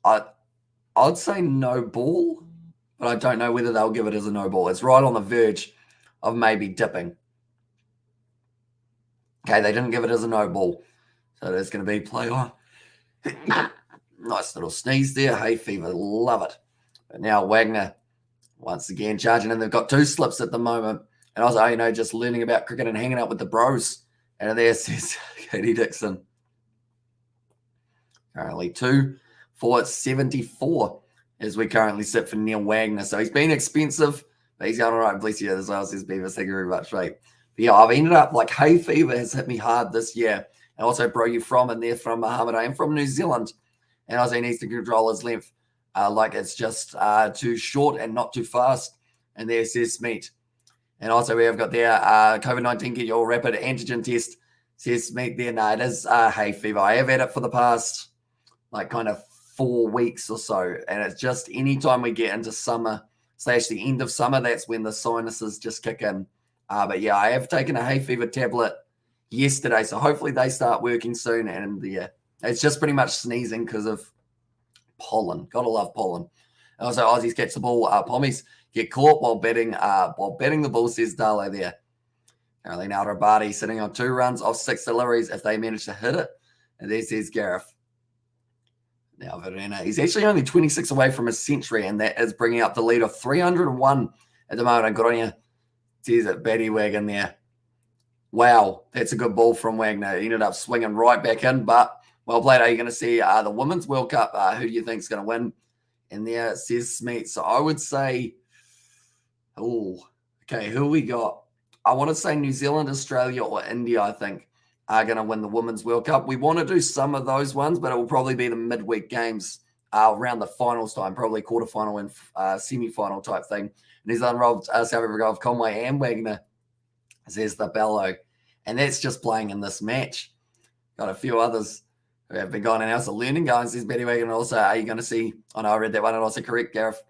I'd say no ball, but I don't know whether they'll give it as a no ball. It's right on the verge of maybe dipping. Okay, they didn't give it as a no ball. So there's going to be play on. Nice little sneeze there. Hay fever, love it. But now Wagner, once again, charging in. They've got 2 slips at the moment. And also, just learning about cricket and hanging out with the bros. And there says Katie Dixon. Currently 2 for 74 as we currently sit for Neil Wagner. So he's been expensive, but he's going all right. Bless you as well, says Beavis. Thank you very much, mate. But yeah, I've ended up like hay fever has hit me hard this year. And also, bro, you're from and they're from Muhammad. I am from New Zealand. And also, he needs to control his length. Like it's just too short and not too fast. And there says Smeet. And also, we have got there COVID-19, get your rapid antigen test. Says Smeet there. No, it is hay fever. I have had it for the past kind of 4 weeks or so. And it's just anytime we get into summer / the end of summer, that's when the sinuses just kick in. But yeah, I have taken a hay fever tablet yesterday. So hopefully they start working soon. And yeah, it's just pretty much sneezing because of pollen. Gotta love pollen. And also, Aussies catch the ball. Pommies get caught while betting the ball, says Darlo there. Currently now Rabati sitting on 2 runs off 6 deliveries if they manage to hit it. And there says Gareth. Now Verena, he's actually only 26 away from a century, and that is bringing up the lead of 301 at the moment. Good on you. Says it, Batty Wagon there. Wow, that's a good ball from Wagner. He ended up swinging right back in, but well played. Are you going to see the Women's World Cup? Who do you think is going to win? And there it says Smeet. So I would say, okay, who we got? I want to say New Zealand, Australia, or India, I think, are going to win the Women's World Cup. We want to do some of those ones, but it will probably be the midweek games around the finals time, probably quarterfinal and semi-final type thing. New Zealand robbed South Africa of Conway and Wagner, says the bellow. And that's just playing in this match. Got a few others who have been gone and also learning going, says Betty Wagon. Also, are you going to see? Oh, no, I read that one and also correct, Gareth.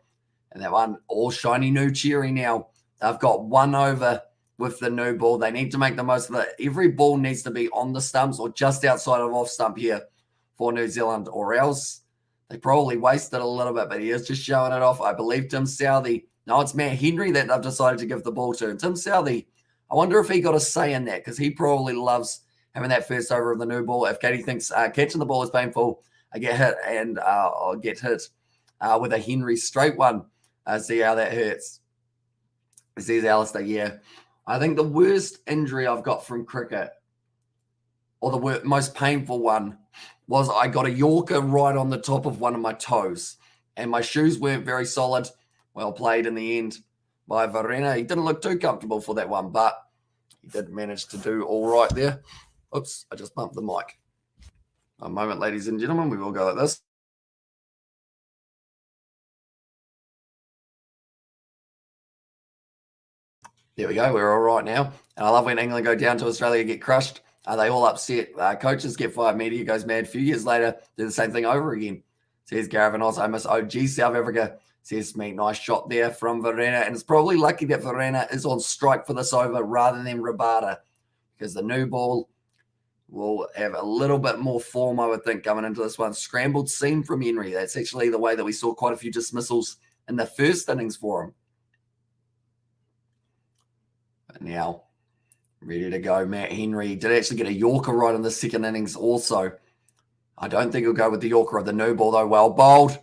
And that one, all shiny new cherry now. They've got 1 over with the new ball. They need to make the most of it. Every ball needs to be on the stumps or just outside of off stump here for New Zealand, or else they probably wasted a little bit, but he is just showing it off. I believe Tim Southey. No, it's Matt Henry that they've decided to give the ball to. And Tim Southey, I wonder if he got a say in that, because he probably loves having that first over of the new ball. If Katie thinks catching the ball is painful, I get hit and I'll get hit with a Henry straight one. See how that hurts. Says Alistair, yeah. I think the worst injury I've got from cricket, or the most painful one, was I got a Yorker right on the top of one of my toes. And my shoes weren't very solid. Well played in the end by Verena. He didn't look too comfortable for that one, but he did manage to do all right there. Oops, I just bumped the mic. A moment, ladies and gentlemen. We will go like this. There we go. We're all right now. And I love when England go down to Australia, get crushed. They all upset. Coaches get fired. Media goes mad. A few years later, do the same thing over again. Says Gareth. And also, I miss OG South Africa. Says me. Nice shot there from Verena. And it's probably lucky that Verena is on strike for this over rather than Rabada, because the new ball will have a little bit more form, I would think, coming into this one. Scrambled seam from Henry. That's actually the way that we saw quite a few dismissals in the first innings for him. But now, ready to go. Matt Henry did actually get a Yorker right in the second innings also. I don't think he'll go with the Yorker of the new ball, though. Well bowled.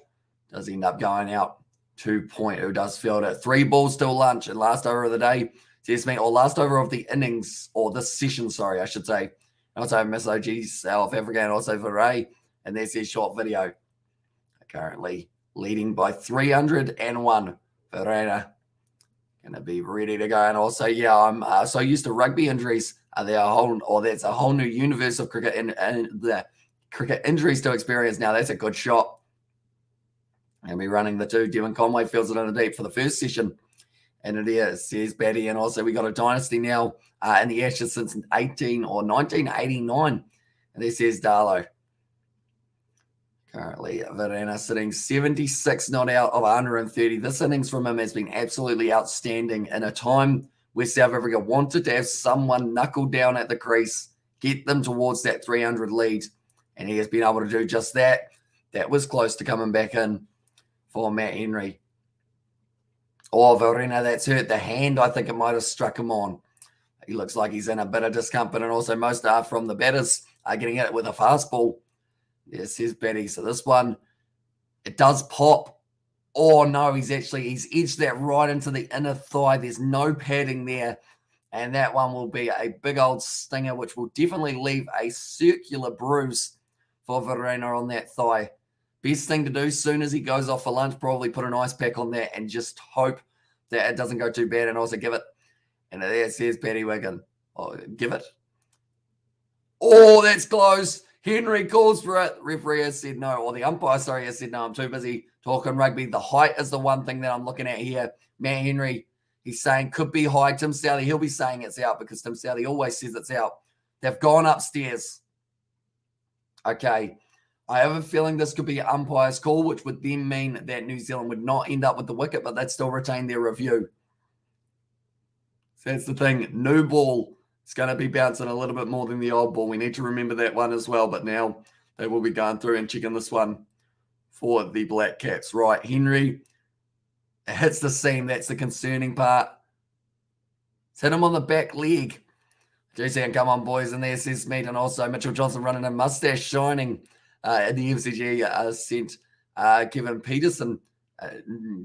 Does end up going out. 2 point. Who does field it? 3 balls till lunch and last over of the day. Says me, or last over of the innings, or this session, sorry, I should say. And also Miss OG South Africa and also for Ray. And there's his short video. Currently leading by 301. Verena going to be ready to go. And also, yeah, I'm so used to rugby injuries. That's a whole new universe of cricket and the cricket injuries to experience now. That's a good shot. And we're running the 2. Devon Conway fields it in a deep for the first session. And it is, says Batty. And also we got a dynasty now in the Ashes since 1989. And this says Darlow. Currently, Verena sitting 76 not out of 130. This innings from him has been absolutely outstanding in a time where South Africa wanted to have someone knuckle down at the crease, get them towards that 300 lead, and he has been able to do just that. That was close to coming back in for Matt Henry. Oh, Verena, that's hurt the hand. I think it might have struck him on. He looks like he's in a bit of discomfort, and also most are from the batters are getting it with a fastball. Yes, here's Betty. So this one, it does pop. Oh, no, he's edged that right into the inner thigh. There's no padding there. And that one will be a big old stinger, which will definitely leave a circular bruise for Verena on that thigh. Best thing to do as soon as he goes off for lunch, probably put an ice pack on that and just hope that it doesn't go too bad, and also give it. And there says Paddy Wiggin. Oh, give it. Oh, that's close. Henry calls for it. Referee has said no, or the umpire, sorry, has said no. I'm too busy talking rugby. The height is the one thing that I'm looking at here. Matt Henry, he's saying could be high. Tim Southey, he'll be saying it's out because Tim Southey always says it's out. They've gone upstairs. Okay. I have a feeling this could be an umpire's call, which would then mean that New Zealand would not end up with the wicket, but they'd still retain their review. So that's the thing. New ball. It's going to be bouncing a little bit more than the old ball. We need to remember that one as well. But now they will be going through and checking this one for the Black Caps. Right, Henry hits the seam. That's the concerning part. It's hit him on the back leg. JC, come on, boys. And there says Meat. And also Mitchell Johnson running a mustache shining in the MCG sent Kevin Peterson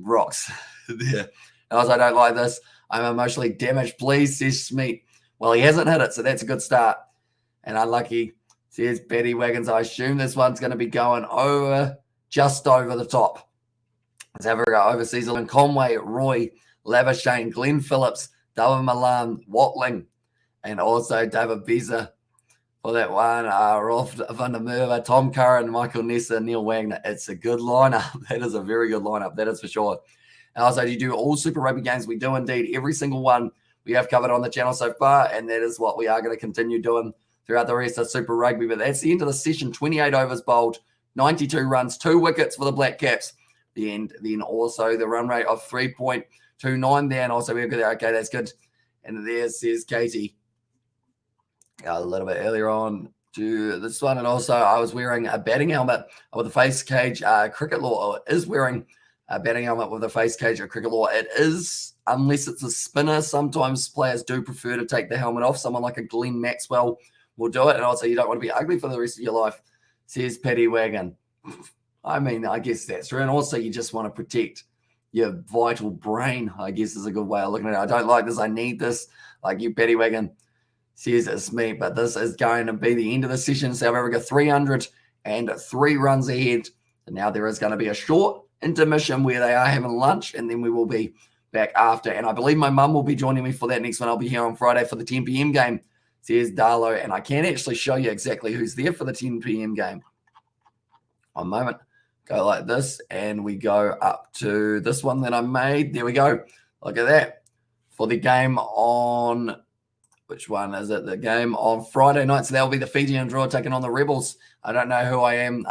rocks there. And also, I don't like this. I'm emotionally damaged. Please, says Smeet. Well, he hasn't hit it, so that's a good start. And unlucky, says Paddy Wiggins. I assume this one's going to be going over, just over the top. Let's have a go overseas. And Conway, Roy, Labuschagne, Glenn Phillips, David Milan, Watling, and also David Bezer for that one. Rolf van der Merwe, Tom Curran, Michael Nessa, Neil Wagner. It's a good lineup. That is a very good lineup. That is for sure. And also, do you do all Super Rugby games? We do indeed. Every single one we have covered on the channel so far, and that is what we are going to continue doing throughout the rest of Super Rugby. But that's the end of the session. 28 overs bowled, 92 runs, 2 wickets for the Black Caps. The end. Then also the run rate of 3.29 there, and also we've got that. Okay, that's good. And there says Katie a little bit earlier on to this one. And also, I was wearing a batting helmet with a face cage. Cricket Law is wearing a batting helmet with a face cage at Cricket Law. It is, unless it's a spinner, sometimes players do prefer to take the helmet off. Someone like a Glenn Maxwell will do it. And also, you don't want to be ugly for the rest of your life, says Paddy Wagon. I mean, I guess that's true. And also, you just want to protect your vital brain, I guess is a good way of looking at it. I don't like this. I need this. Like you, Paddy Wagon, says it's me. But this is going to be the end of the session. South Africa 303 runs ahead. And now there is going to be a short intermission where they are having lunch, and then we will be back after. And I believe my mum will be joining me for that next one. I'll be here on Friday for the 10 p.m. game, says Darlow. And I can actually show you exactly who's there for the 10 p.m. game. One moment. Go like this, and we go up to this one that I made. There we go. Look at that. For the game on, which one is it? The game on Friday night. So that will be the Fijian draw taking on the Rebels. I don't know who I am.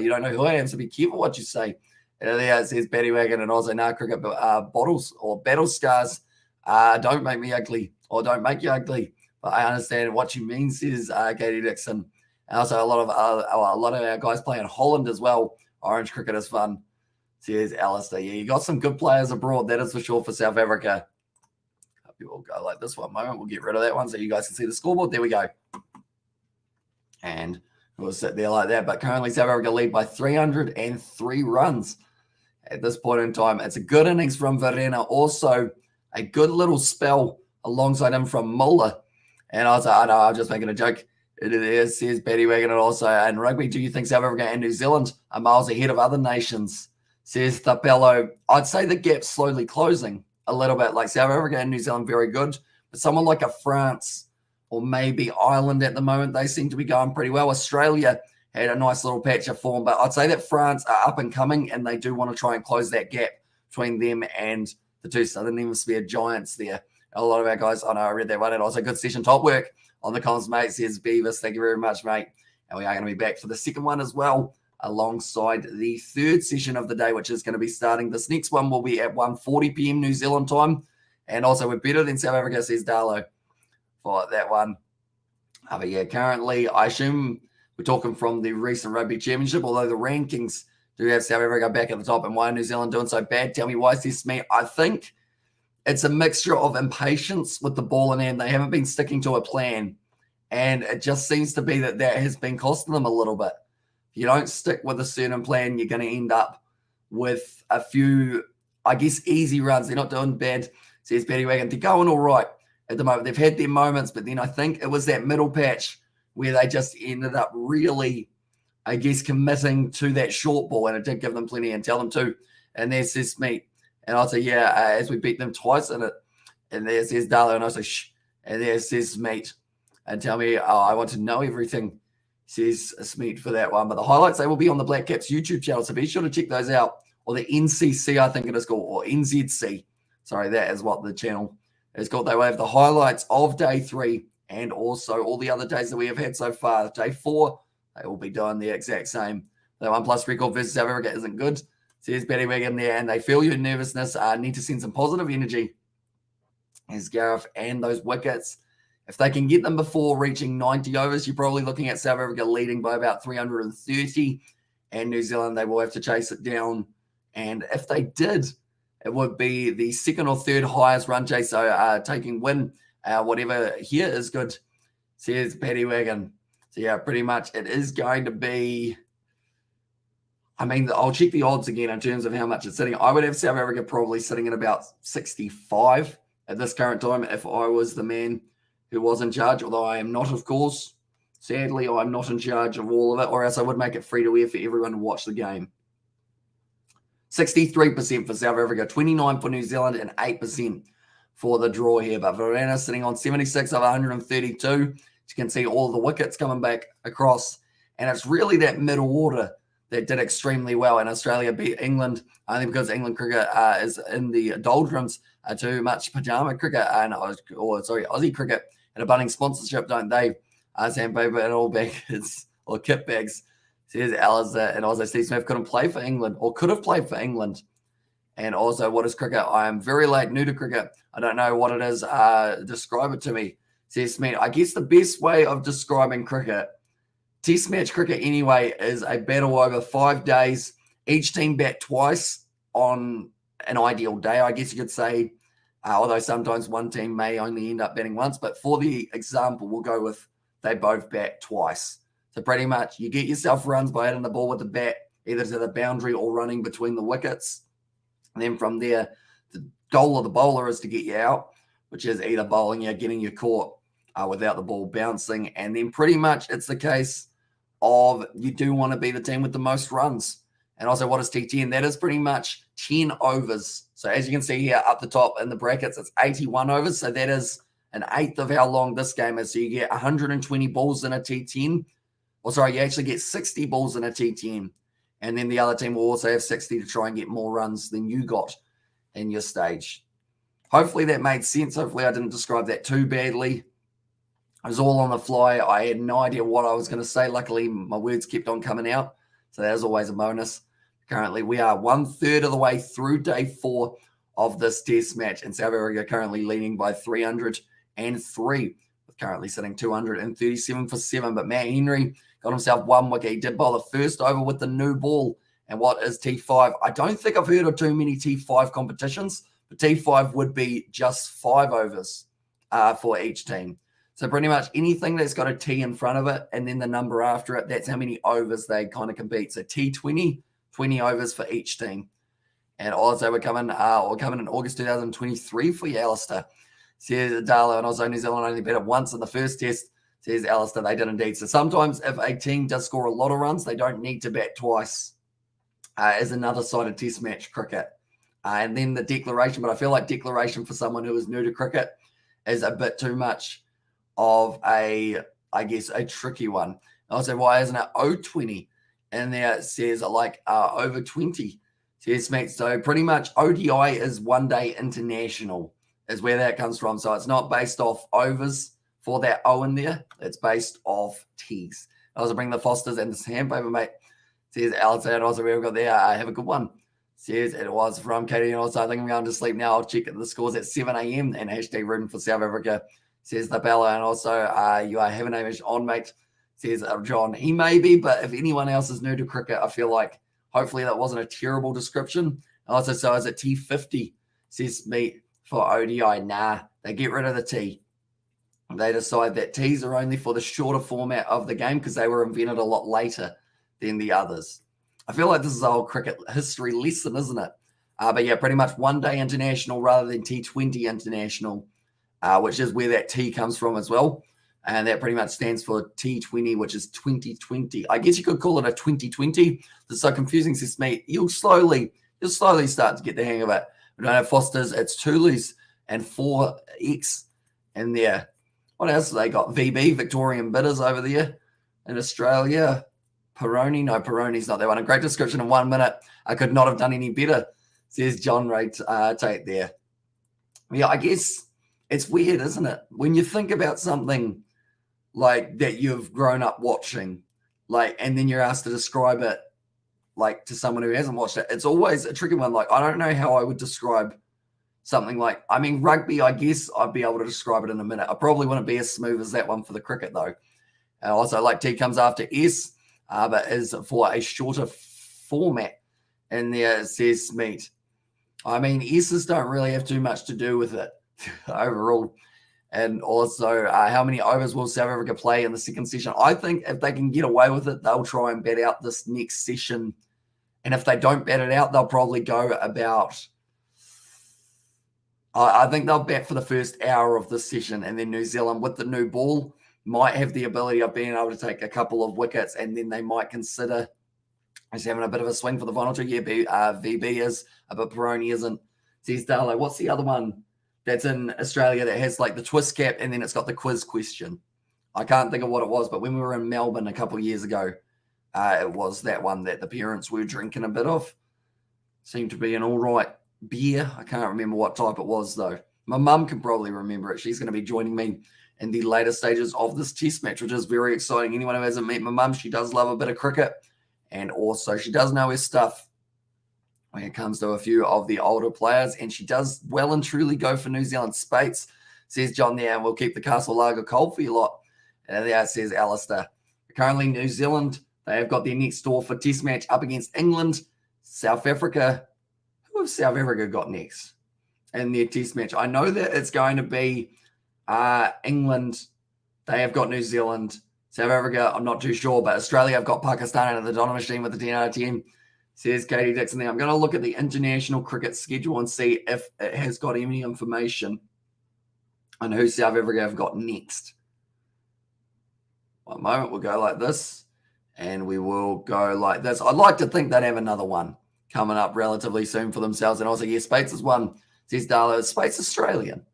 You don't know who I am, so be careful what you say. And there it says Paddy Wagon and also now cricket bottles or battle scars. Don't make me ugly, or don't make you ugly. But I understand what you mean, says Katie Dixon. And also a lot of our guys play in Holland as well. Orange cricket is fun, says Alistair. Yeah, you got some good players abroad, that is for sure, for South Africa. Hope you all go like this one moment. We'll get rid of that one so you guys can see the scoreboard. There we go. And we'll sit there like that. But currently South Africa lead by 303 runs at this point in time. It's a good innings from Verena. Also a good little spell alongside him from Muller. And I was like, I know, I'm just making a joke. It is, says Paddy Wagon. And also in rugby, do you think South Africa and New Zealand are miles ahead of other nations? Says Thapello. I'd say the gap's slowly closing a little bit. Like South Africa and New Zealand, very good. But someone like a France or maybe Ireland at the moment, they seem to be going pretty well. Australia had a nice little patch of form. But I'd say that France are up and coming, and they do want to try and close that gap between them and the two Southern Hemisphere giants there. A lot of our guys, I know I read that one. And also good session, top work on the comms, mate, says Beavis. Thank you very much, mate. And we are going to be back for the second one as well alongside the third session of the day, which is going to be starting. This next one will be at 1:40 p.m. New Zealand time. And also, we're better than South Africa, says Darlow, for that one. But yeah, currently, I assume we're talking from the recent Rugby Championship, although the rankings do have South Africa back at the top. And why are New Zealand doing so bad? Tell me why, says me. I think it's a mixture of impatience with the ball in hand. They haven't been sticking to a plan. And it just seems to be that has been costing them a little bit. If you don't stick with a certain plan, you're going to end up with a few, I guess, easy runs. They're not doing bad, says Paddy Wagon. They're going all right at the moment. They've had their moments, but then I think it was that middle patch where they just ended up really, I guess, committing to that short ball, and it did give them plenty and tell them to. And there says Meat. And I'll say, yeah, as we beat them twice in it. And there says Darlow, and I say, shh. And there says Meat. And tell me, I want to know everything, says Smeet for that one. But the highlights, they will be on the Black Caps YouTube channel, so be sure to check those out. Or the NCC, I think it is called, or NZC. Sorry, that is what the channel is called. They will have the highlights of day 3 and also all the other days that we have had so far. Day 4, they will be doing the exact same. The 1+ record versus South Africa isn't good, says Betty Wagon there. And they feel your nervousness, need to send some positive energy, as Gareth, and those wickets. If they can get them before reaching 90 overs, you're probably looking at South Africa leading by about 330, and New Zealand, they will have to chase it down. And if they did, it would be the second or third highest run chase. So taking win, whatever here is good, says Paddy Wagon. So yeah, pretty much it is going to be, I mean, I'll check the odds again in terms of how much it's sitting. I would have South Africa probably sitting at about 65 at this current time if I was the man who was in charge, although I am not, of course. Sadly, I'm not in charge of all of it, or else I would make it free to air for everyone to watch the game. 63% for South Africa, 29% for New Zealand, and 8% for the draw here. But Verena sitting on 76 of 132. You can see all of the wickets coming back across. And it's really that middle order that did extremely well. And Australia beat England, only because England cricket is in the doldrums. Too much pajama cricket, Aussie cricket. And a bunning sponsorship, don't they? Sandpaper and all bags or kit bags, says Alistair. And also Steve Smith couldn't play for England, or could have played for England. And also, what is cricket? I am very late, new to cricket. I don't know what it is. Describe it to me, says Smith. I guess the best way of describing cricket, test match cricket anyway, is a battle over 5 days. Each team bat twice on an ideal day, I guess you could say. Although sometimes one team may only end up batting once, but for the example, we'll go with they both bat twice. So pretty much you get yourself runs by hitting the ball with the bat, either to the boundary or running between the wickets. And then from there, the goal of the bowler is to get you out, which is either bowling you, getting you caught without the ball bouncing. And then pretty much it's the case of you do want to be the team with the most runs. And also, what is T10? That is pretty much 10 overs. So as you can see here up the top in the brackets, it's 81 overs. So that is an eighth of how long this game is. So you get 120 balls in a T10. Or sorry, you actually get 60 balls in a T10. And then the other team will also have 60 to try and get more runs than you got in your stage. Hopefully that made sense. Hopefully I didn't describe that too badly. I was all on the fly. I had no idea what I was going to say. Luckily, my words kept on coming out. So that is always a bonus. Currently, we are 1/3 of the way through day 4 of this test match. And South Africa currently leading by 303. With currently sitting 237 for 7. But Matt Henry got himself 1 wicket. He did bowl the first over with the new ball. And what is T5? I don't think I've heard of too many T5 competitions. But T5 would be just 5 overs for each team. So pretty much anything that's got a T in front of it and then the number after it, that's how many overs they kind of compete. So T20, 20 overs for each team. And also we're coming in August 2023 for you, Alistair. Says Darlow, and also New Zealand only batted once in the first test. Says Alistair, they did indeed. So sometimes if a team does score a lot of runs, they don't need to bat twice as another side of test match cricket. And then the declaration, but I feel like declaration for someone who is new to cricket is a bit too much of a tricky one. Also, why isn't it O20? And there it says over 20. Says mate. So pretty much ODI is 1 day international is where that comes from. So it's not based off overs for that O in there. It's based off T's. I also bring the Fosters and the sandpaper, mate. Says Alistair, and also we've got there. Have a good one. Says it was from Katie, and also I think I'm going to sleep now. I'll check the scores at 7 a.m. and hashtag rooting for South Africa. Says the Bella, and also you are having a match on, mate. Says John. He may be, but if anyone else is new to cricket, I feel like hopefully that wasn't a terrible description. And also, so is it T50? Says me for ODI. Nah, they get rid of the T. They decide that Ts are only for the shorter format of the game because they were invented a lot later than the others. I feel like this is a whole cricket history lesson, isn't it? But yeah, pretty much one day international rather than T20 international, which is where that T comes from as well. And that pretty much stands for T20, which is 2020. I guess you could call it a 2020. It's so confusing, says me. You'll slowly start to get the hang of it. We don't have Fosters, it's Tulus and 4X in there. What else have they got? VB, Victorian Bitters over there in Australia. Peroni. No, Peroni's not that one. A great description in 1 minute. I could not have done any better, says John Ray Tate there. Yeah, I guess it's weird, isn't it? When you think about something like that you've grown up watching, like, and then you're asked to describe it like to someone who hasn't watched it, it's always a tricky one. Like, I don't know how I would describe something like, I mean, rugby, I guess I'd be able to describe it in a minute. I probably wouldn't be as smooth as that one for the cricket, though. And also, like, T comes after S, but is for a shorter format. And there it says Smeet. I mean, S's don't really have too much to do with it overall. And also, how many overs will South Africa play in the second session? I think if they can get away with it, they'll try and bat out this next session. And if they don't bat it out, they'll probably go about... I think they'll bat for the first hour of this session, and then New Zealand, with the new ball, might have the ability of being able to take a couple of wickets, and then they might consider just having a bit of a swing for the final two. Yeah, VB is, but Peroni isn't. Says Darlo, what's the other one that's in Australia that has like the twist cap, and then it's got the quiz question? I can't think of what it was, but when we were in Melbourne a couple of years ago, it was that one that the parents were drinking a bit of. Seemed to be an all right beer. I can't remember what type it was, though. My mum can probably remember it. She's going to be joining me in the later stages of this test match, which is very exciting. Anyone who hasn't met my mum, she does love a bit of cricket, and also she does know her stuff when it comes to a few of the older players, and she does well and truly go for New Zealand Spates, says John there, and we'll keep the Castle Lager cold for you lot. And there says Alistair. Currently, New Zealand, they have got their next door for test match up against England, South Africa. Who have South Africa got next in their test match? I know that it's going to be England. They have got New Zealand. South Africa, I'm not too sure, but Australia have got Pakistan out of the Donna machine with the 10 out of 10, says Katie Dixon there. I'm going to look at the international cricket schedule and see if it has got any information on who South Africa have got next. One moment, we'll go like this, and we will go like this. I'd like to think they'd have another one coming up relatively soon for themselves. And also, yeah, Spates is one, says Darlo. Spates Australian.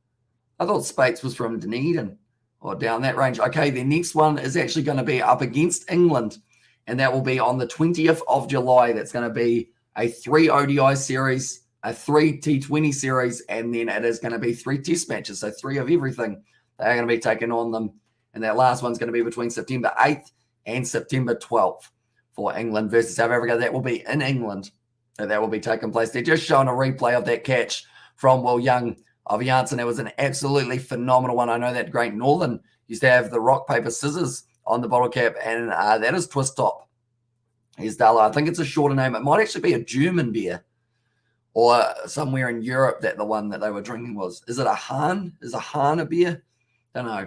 I thought Spates was from Dunedin or down that range. Okay, their next one is actually going to be up against England, and that will be on the 20th of July. That's going to be a 3 ODI series, a 3 T20 series, and then it is going to be 3 test matches, so 3 of everything. They're going to be taking on them, and that last one's going to be between September 8th and September 12th for England versus South Africa. That will be in England. That will be taking place. They're just showing a replay of that catch from Will Young of Janssen. It was an absolutely phenomenal one. I know that Great Northern used to have the rock, paper, scissors on the bottle cap, and that is Twist Top. Here's Darla. I think it's a shorter name. It might actually be a German beer or somewhere in Europe that the one that they were drinking was. Is it a Hahn? Is a Hahn a beer? Don't know.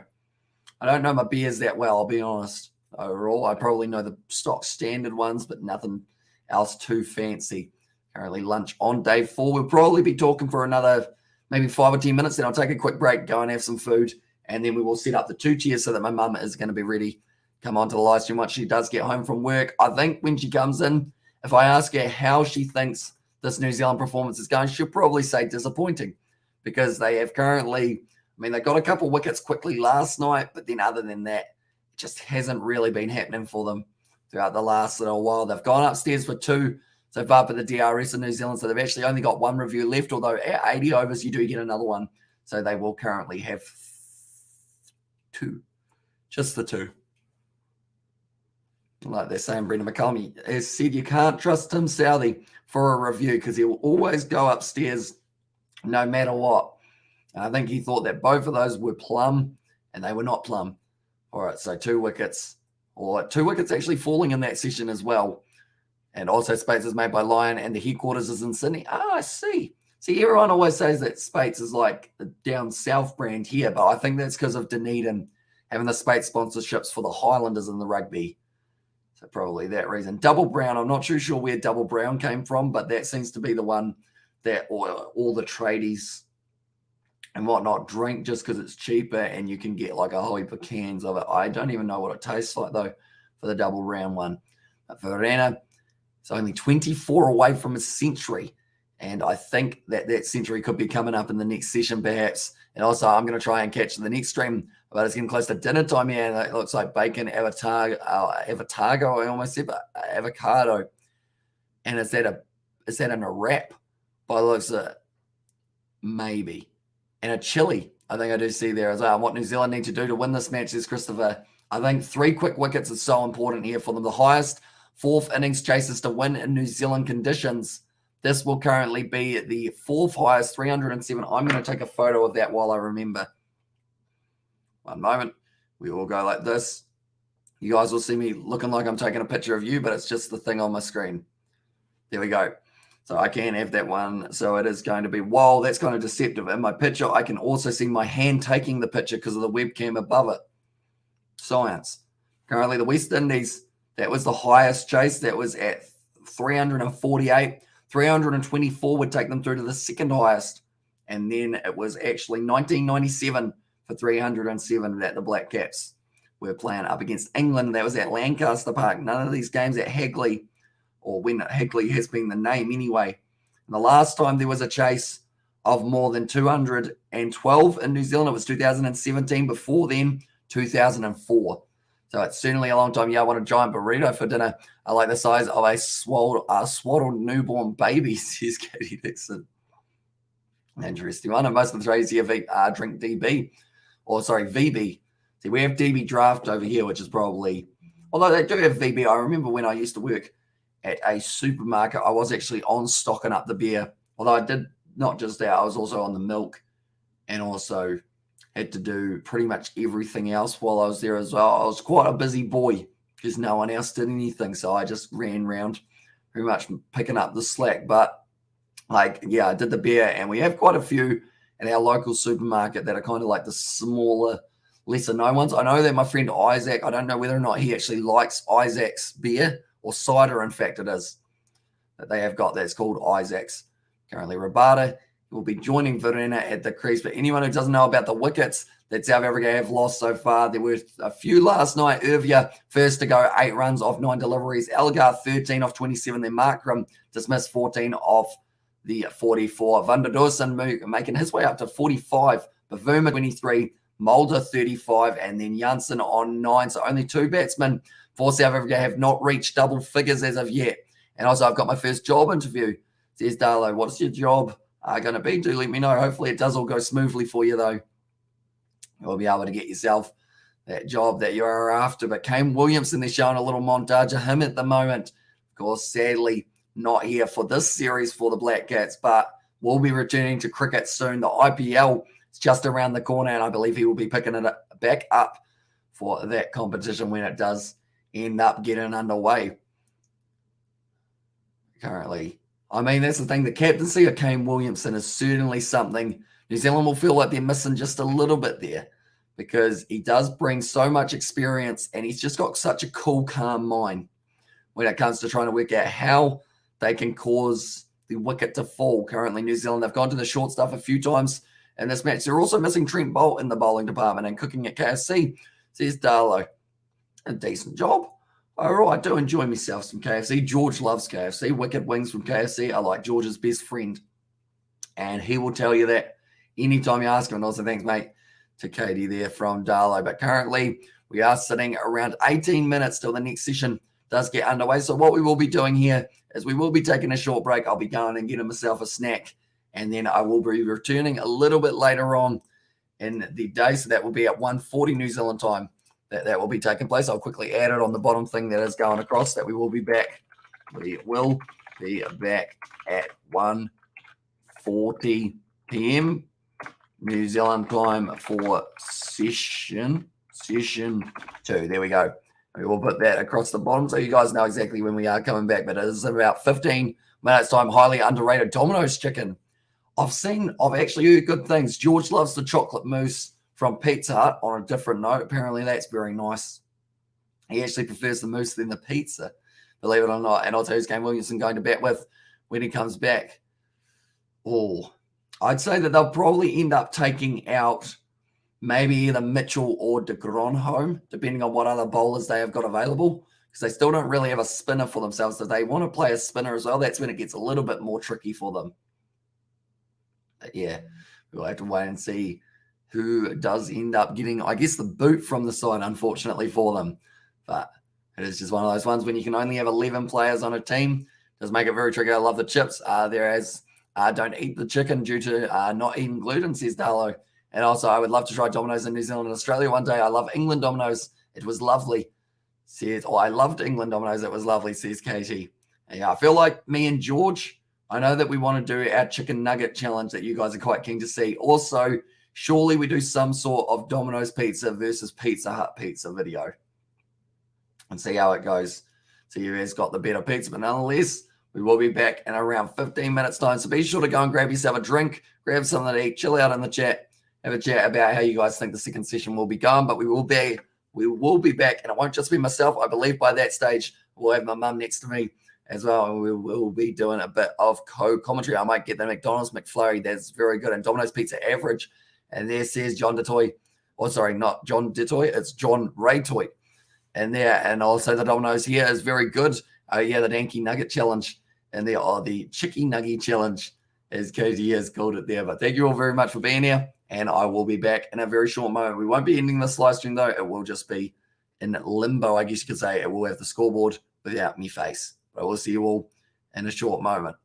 I don't know my beers that well, I'll be honest. Overall, I probably know the stock standard ones, but nothing else too fancy. Currently lunch on day 4. We'll probably be talking for another maybe 5 or 10 minutes. Then I'll take a quick break, go and have some food, and then we will set up the 2 chairs so that my mum is going to be ready. Come on to the live stream once she does get home from work. I think when she comes in, if I ask her how she thinks this New Zealand performance is going, she'll probably say disappointing, because they have currently, I mean, they got a couple wickets quickly last night, but then other than that, it just hasn't really been happening for them throughout the last little while. They've gone upstairs for 2 so far for the DRS in New Zealand, so they've actually only got 1 review left, although at 80 overs, you do get another one. So they will currently have 2, just the 2. Like they're saying, Brendan McCulmy has said you can't trust Tim Southey for a review because he will always go upstairs no matter what. And I think he thought that both of those were plum, and they were not plum. All right, so 2 wickets, or 2 wickets actually falling in that session as well. And also Spates is made by Lyon, and the headquarters is in Sydney. I see. See, everyone always says that Spates is like the down south brand here, but I think that's because of Dunedin having the Spates sponsorships for the Highlanders and the rugby. So probably that reason. Double brown, I'm not too sure where double brown came from, but that seems to be the one that all the tradies and whatnot drink just because it's cheaper and you can get like a whole heap of cans of it. I don't even know what it tastes like though for the double round one. But Verena, it's only 24 away from a century. And I think that century could be coming up in the next session perhaps. And also I'm going to try and catch the next stream, but it's getting close to dinner time here. And it looks like bacon, avocado, I almost said, but avocado. And is that in a wrap by the looks of it? Maybe. And a chili, I think I do see there as well. What New Zealand need to do to win this match is, Christopher, I think 3 quick wickets is so important here for them. The highest 4th innings chases to win in New Zealand conditions. This will currently be the 4th highest, 307. I'm going to take a photo of that while I remember. One moment. We will go like this. You guys will see me looking like I'm taking a picture of you, but it's just the thing on my screen. There we go. So I can have that one. So it is going to be, whoa, that's kind of deceptive. In my picture, I can also see my hand taking the picture because of the webcam above it. Science. Currently, the West Indies, that was the highest chase. That was at 348. 324 would take them through to the second highest. And then it was actually 1997 for 307 that the Black Caps were playing up against England. That was at Lancaster Park. None of these games at Hagley, or when Hagley has been the name anyway. And the last time there was a chase of more than 212 in New Zealand, it was 2017. Before then, 2004. So it's certainly a long time. Yeah, I want a giant burrito for dinner. I like the size of a swaddled newborn baby, says Katie Dixon. Interesting one. And most of the trades here drink DB. Or, sorry, VB. See, we have DB draft over here, which is probably... Although they do have VB. I remember when I used to work at a supermarket, I was actually on stocking up the beer. Although I did not just that, I was also on the milk and also had to do pretty much everything else while I was there as well. I was quite a busy boy because no one else did anything. So I just ran around pretty much picking up the slack. But like, yeah, I did the beer, and we have quite a few at our local supermarket that are kind of like the smaller, lesser known ones. I know that my friend Isaac, I don't know whether or not he actually likes Isaac's beer or cider. In fact, it is that they have got that's called Isaac's. Currently, Rabada will be joining Verena at the crease. But anyone who doesn't know about the wickets that South Africa have lost so far, there were a few last night. Irvia first to go, 8 runs off 9 deliveries. Elgar 13 off 27. Then Markram dismissed 14 off the 44. Van der Dorsen making his way up to 45. Bavuma 23. Mulder 35. And then Janssen on 9. So only 2 batsmen for South Africa have not reached double figures as of yet. And also, I've got my first job interview. Says Darlow, what's your job going to be? Do let me know. Hopefully it does all go smoothly for you, though. You'll be able to get yourself that job that you're after. But Kane Williamson, they're showing a little montage of him at the moment. Of course, sadly, not here for this series for the Black Cats, but will be returning to cricket soon. The IPL is just around the corner, and I believe he will be picking it back up for that competition when it does end up getting underway. Currently, I mean, that's the thing. The captaincy of Kane Williamson is certainly something New Zealand will feel like they're missing just a little bit there, because he does bring so much experience, and he's just got such a cool, calm mind when it comes to trying to work out how they can cause the wicket to fall. Currently, New Zealand, they've gone to the short stuff a few times in this match. They're also missing Trent Bolt in the bowling department and cooking at KFC, says Darlow. A decent job. All right, I do enjoy myself some KFC. George loves KFC. Wicked wings from KFC are like George's best friend. And he will tell you that anytime you ask him. And also thanks, mate, to Katie there from Darlow. But currently, we are sitting around 18 minutes till the next session does get underway. So what we will be doing here is we will be taking a short break. I'll be going and getting myself a snack. And then I will be returning a little bit later on in the day. So that will be at 1:40 New Zealand time that will be taking place. I'll quickly add it on the bottom thing that is going across that we will be back. We will be back at 1:40 p.m. New Zealand time for session 2. There we go. We will put that across the bottom so you guys know exactly when we are coming back. But it is about 15 minutes time. Highly underrated Domino's chicken. I've actually heard good things. George loves the chocolate mousse from Pizza Hut. On a different note, apparently that's very nice. He actually prefers the mousse than the pizza, believe it or not. And I'll tell you who's Kane Williamson going to bat with when he comes back. Oh, I'd say that they'll probably end up taking out maybe either Mitchell or DeGrom home, depending on what other bowlers they have got available, because they still don't really have a spinner for themselves. So they want to play a spinner as well. That's when it gets a little bit more tricky for them. But yeah, we'll have to wait and see who does end up getting, I guess, the boot from the side, unfortunately for them. But it is just one of those ones when you can only have 11 players on a team. It does make it very tricky. I love the chips. Don't eat the chicken due to not eating gluten, says Darlow. And also, I would love to try Domino's in New Zealand and Australia one day. I love England Domino's. It was lovely. I loved England Domino's. It was lovely, says Katie. And yeah, I feel like me and George, I know that we want to do our chicken nugget challenge that you guys are quite keen to see. Also, surely we do some sort of Domino's pizza versus Pizza Hut pizza video and see how it goes. See who has got the better pizza. But nonetheless, we will be back in around 15 minutes time. So be sure to go and grab yourself a drink, grab something to eat, chill out in the chat, have a chat about how you guys think the second session will be going. But we will be back, and it won't just be myself. I believe by that stage we'll have my mum next to me as well, and we will be doing a bit of co-commentary. I might get the McDonald's McFlurry. That's very good. And Domino's Pizza Average. And there says John Detoy. Oh, sorry, not John Detoy. It's John Raytoy. And there, and also the Domino's here is very good. The Danky Nugget Challenge. And the Chicky Nugget Challenge, as Katie has called it there. But thank you all very much for being here. And I will be back in a very short moment. We won't be ending this live stream, though. It will just be in limbo, I guess you could say. It will have the scoreboard without me face. But I will see you all in a short moment.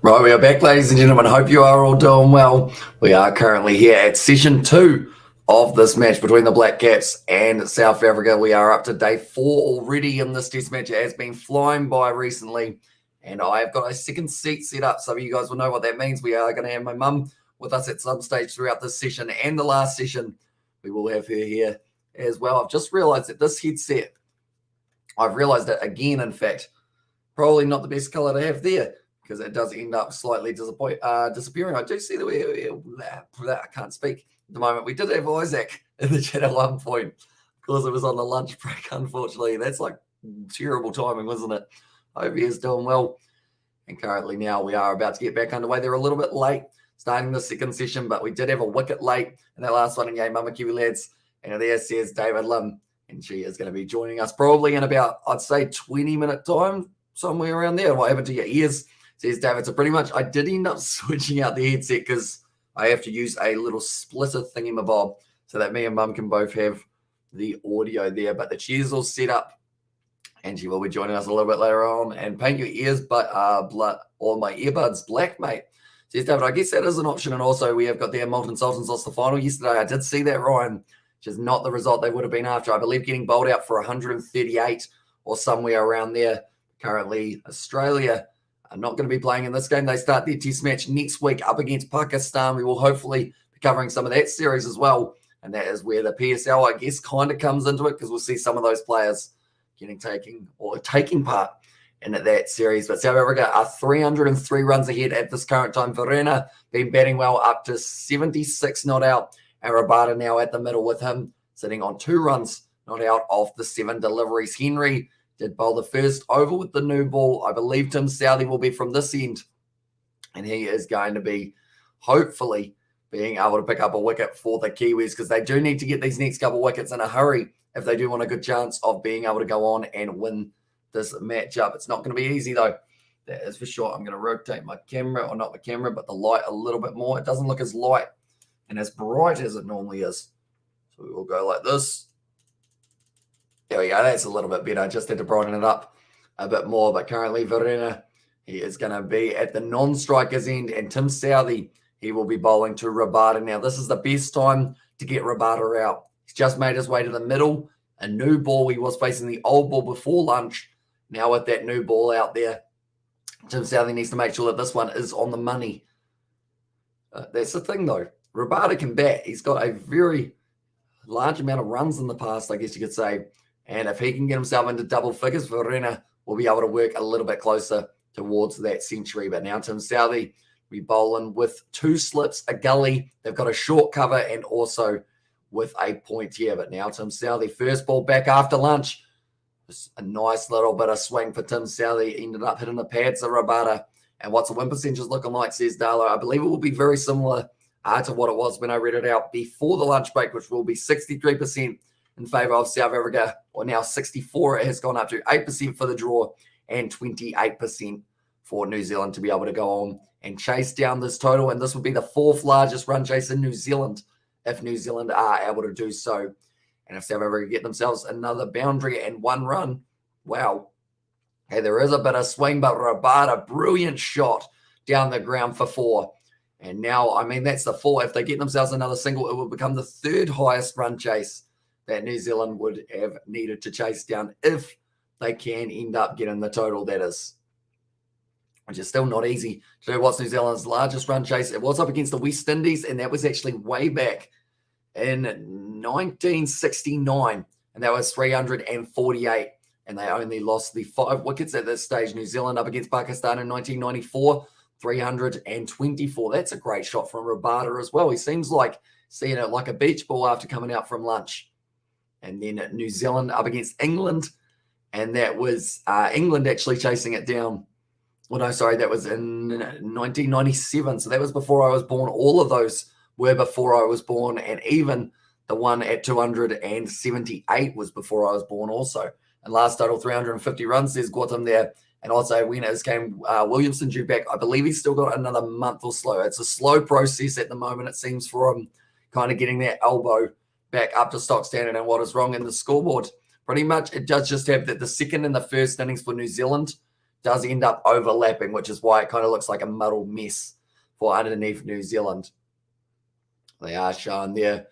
Right, we are back, ladies and gentlemen. Hope you are all doing well. We are currently here at session 2 of this match between the Black Caps and South Africa. We are up to day 4 already in this test match. It has been flying by recently, and I have got a second seat set up. Some of you guys will know what that means. We are going to have my mum with us at some stage throughout this session and the last session. We will have her here as well. I've just realized that this headset, I've realized it again, in fact, probably not the best color to have there, because it does end up slightly disappearing. I do see that I can't speak at the moment. We did have Isaac in the chat at one point because it was on the lunch break, unfortunately. That's like terrible timing, wasn't it? I hope he is doing well. And currently now we are about to get back underway. They're a little bit late starting the second session, but we did have a wicket late in that last one in game, Mama Kiwi lads. And there says David Lim, and she is going to be joining us probably in about, I'd say, 20-minute time, somewhere around there. What happened to your ears? Says David. So pretty much I did end up switching out the headset because I have to use a little splitter thingamabob so that me and Mum can both have the audio there. But the chair's all set up, and she will be joining us a little bit later on. And paint your ears, but blood or my earbuds black, mate. Says David. I guess that is an option. And also we have got their Molten Sultans lost the final yesterday. I did see that, Ryan, which is not the result they would have been after. I believe getting bowled out for 138 or somewhere around there. Currently, Australia are not going to be playing in this game. They start their test match next week up against Pakistan. We will hopefully be covering some of that series as well. And that is where the PSL, I guess, kind of comes into it, because we'll see some of those players taking part in that series. But South Africa are 303 runs ahead at this current time. Verena been batting well, up to 76 not out. And Rabada now at the middle with him sitting on 2 runs not out of the 7 deliveries. Henry did bowl the first over with the new ball. I believe Tim Southee will be from this end, and he is going to be hopefully being able to pick up a wicket for the Kiwis, because they do need to get these next couple of wickets in a hurry if they do want a good chance of being able to go on and win this matchup. It's not going to be easy, though. That is for sure. I'm going to rotate my camera, or not the camera, but the light a little bit more. It doesn't look as light and as bright as it normally is. So we will go like this. There we go. That's a little bit better. I just had to brighten it up a bit more. But currently, Verena, he is going to be at the non-strikers end. And Tim Southee, he will be bowling to Rabada. Now, this is the best time to get Rabada out. He's just made his way to the middle. A new ball. He was facing the old ball before lunch. Now with that new ball out there, Tim Southee needs to make sure that this one is on the money. That's the thing, though. Rabada can bat. He's got a very large amount of runs in the past, I guess you could say. And if he can get himself into double figures, Verena will be able to work a little bit closer towards that century. But now Tim Southee, we bowling with 2 slips, a gully. They've got a short cover and also with a point here. But now Tim Southee, first ball back after lunch. Just a nice little bit of swing for Tim Southee. Ended up hitting the pads of Rabada. And what's the win percentage looking like, says Darla? I believe it will be very similar to what it was when I read it out before the lunch break, which will be 63% in favour of South Africa, or now 64. It has gone up to 8% for the draw and 28% for New Zealand to be able to go on and chase down this total. And this would be the 4th largest run chase in New Zealand if New Zealand are able to do so. And if South Africa get themselves another boundary and 1 run, wow. Hey, there is a bit of swing, but Rabada, brilliant shot down the ground for 4. And now, I mean, that's the 4. If they get themselves another single, it will become the 3rd highest run chase that New Zealand would have needed to chase down if they can end up getting the total, that is. Which is still not easy to do. What's New Zealand's largest run chase? It was up against the West Indies, and that was actually way back in 1969. And that was 348. And they only lost the 5 wickets at this stage. New Zealand up against Pakistan in 1994, 324. That's a great shot from Rabada as well. He seems like seeing it like a beach ball after coming out from lunch. And then New Zealand up against England. And that was England actually chasing it down. Well, no, sorry, that was in 1997. So that was before I was born. All of those were before I was born. And even the one at 278 was before I was born also. And last total, 350 runs, says Gautam there. And also when it came Williamson due back, I believe he's still got another month or so. It's a slow process at the moment, it seems, for him kind of getting that elbow back up to stock standard. And what is wrong in the scoreboard? Pretty much it does just have that the second and the first innings for New Zealand does end up overlapping, which is why it kind of looks like a muddled mess for underneath New Zealand. They are shown there.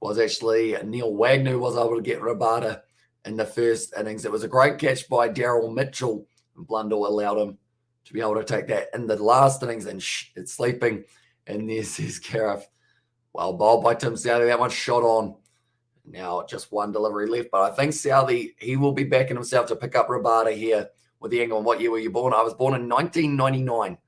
Was actually Neil Wagner who was able to get Rabada in the first innings. It was a great catch by Daryl Mitchell, and Blundell allowed him to be able to take that in the last innings, and it's sleeping. And there says Gareth. Well bowled by Tim Southey. That one shot on. Now just one delivery left, but I think Southey, he will be backing himself to pick up Rabada here with the angle. What year were you born? I was born in 1999.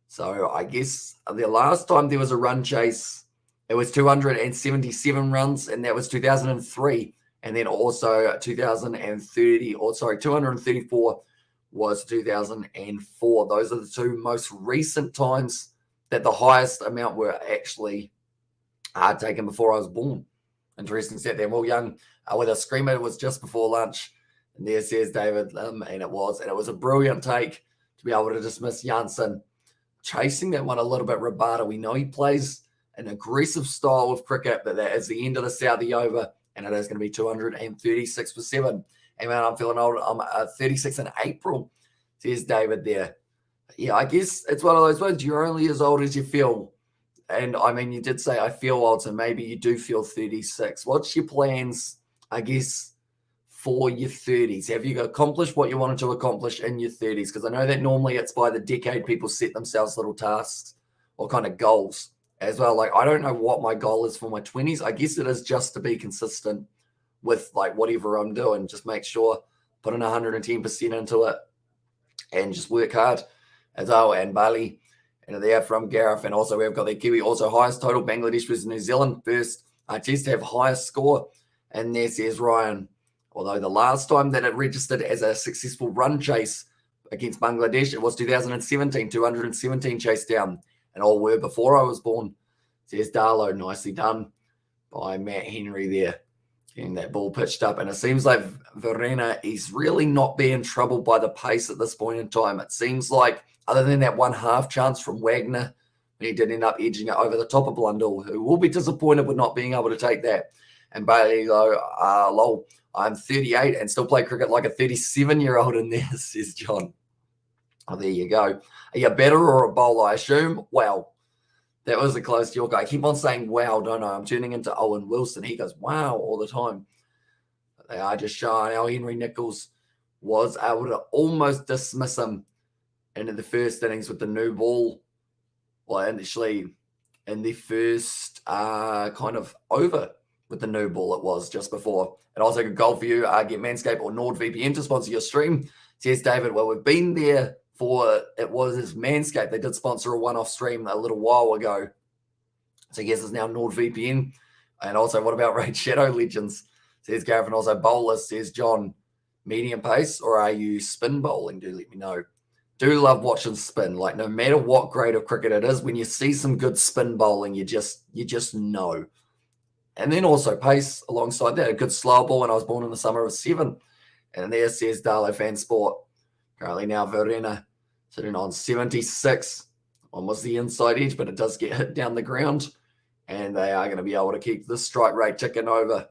So I guess the last time there was a run chase, it was 277 runs, and that was 2003. And then also 234 was 2004. Those are the two most recent times that the highest amount were actually taken before I was born. Interesting set there. Will Young with a screamer. It was just before lunch. And there says David, and it was a brilliant take to be able to dismiss Janssen. Chasing that one a little bit, Rabada. We know he plays an aggressive style of cricket, but that is the end of the Southey over, and it is going to be 236 for 7. Hey man, I'm feeling old. I'm 36 in April, says David there. Yeah, I guess it's one of those ones. You're only as old as you feel. And I mean, you did say I feel old, so maybe you do feel 36. What's your plans, I guess, for your 30s? Have you accomplished what you wanted to accomplish in your 30s? Because I know that normally it's by the decade people set themselves little tasks or kind of goals as well. Like, I don't know what my goal is for my 20s. I guess it is just to be consistent with like whatever I'm doing. Just make sure, put in 110% into it and just work hard as well. And Bali, and there from Gareth, and also we've got the Kiwi, also highest total. Bangladesh versus New Zealand first test to have highest score. And there says Ryan, although the last time that it registered as a successful run chase against Bangladesh, it was 2017, 217 chase down, and all were before I was born. Says Darlow, nicely done by Matt Henry there, getting that ball pitched up. And it seems like Verena is really not being troubled by the pace at this point in time. It seems like, other than that one half chance from Wagner, he did end up edging it over the top of Blundell, who will be disappointed with not being able to take that. And Bailey, though, lol, I'm 38 and still play cricket like a 37-year-old in there, says John. Oh, there you go. Are you a batter or a bowler, I assume? Wow. That was a close Yorker. I keep on saying wow, don't I? I'm turning into Owen Wilson. He goes, wow, all the time. But they are just showing how Henry Nichols was able to almost dismiss him into the first innings with the new ball. Well, initially in the first kind of over with the new ball it was just before. And also a good goal for you. Get Manscaped or NordVPN to sponsor your stream. Says David, well, we've been there for, it was Manscaped. They did sponsor a one-off stream a little while ago. So I guess it's now NordVPN. And also, what about Raid Shadow Legends? Says Gareth. And also bowlers, says John. Medium pace, or are you spin bowling? Do let me know. Do love watching spin. Like, no matter what grade of cricket it is, when you see some good spin bowling, you just know. And then also pace alongside that, a good slow ball. And I was born in the summer of 7. And there says Darlow Fan Sport. Currently now Verena sitting on 76. Almost the inside edge, but it does get hit down the ground. And they are going to be able to keep the strike rate ticking over.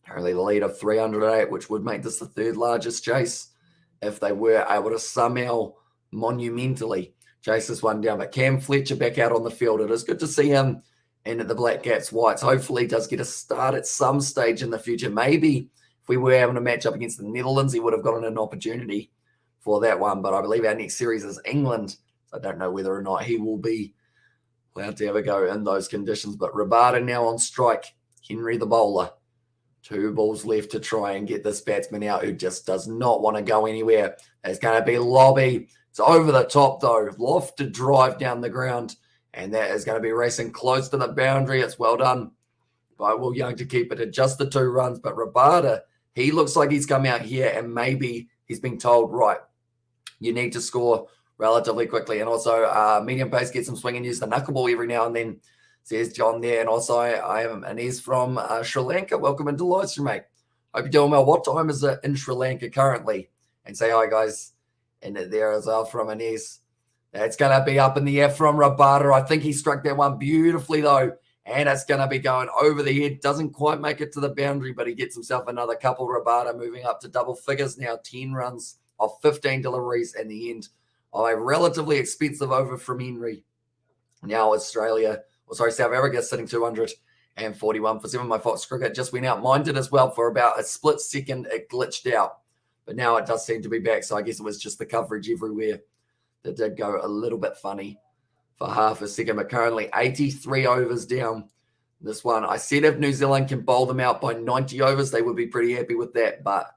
Currently the lead of 308, which would make this the third largest chase if they were able to somehow monumentally chase this one down. But Cam Fletcher back out on the field. It is good to see him in the Black Caps Whites. Hopefully he does get a start at some stage in the future. Maybe if we were having a match up against the Netherlands, he would have gotten an opportunity for that one. But I believe our next series is England. So I don't know whether or not he will be allowed to have a go in those conditions. But Rabada now on strike. Henry the bowler. 2 balls left to try and get this batsman out who just does not want to go anywhere. It's going to be Lobby. It's over the top, though. Lofted drive down the ground. And that is going to be racing close to the boundary. It's well done by Will Young to keep it at just the 2 runs. But Rabada, he looks like he's come out here and maybe he's been told, right, you need to score relatively quickly. And also medium pace gets him swinging, use the knuckleball every now and then. Says John there. And also, I am Anez from Sri Lanka. Welcome into Livestream, mate. Hope you're doing well. What time is it in Sri Lanka currently? And say hi, guys. And there as well from Anez. It's going to be up in the air from Rabada. I think he struck that one beautifully, though. And it's going to be going over the head. Doesn't quite make it to the boundary, but he gets himself another couple. Rabada moving up to double figures now. 10 runs of 15 deliveries in the end of a relatively expensive over from Henry. Now South Africa sitting 241 for 7. My Fox Cricket just went out. Mine did as well for about a split second. It glitched out, but now it does seem to be back. So I guess it was just the coverage everywhere that did go a little bit funny for half a second. But currently 83 overs down. This one, I said if New Zealand can bowl them out by 90 overs, they would be pretty happy with that. But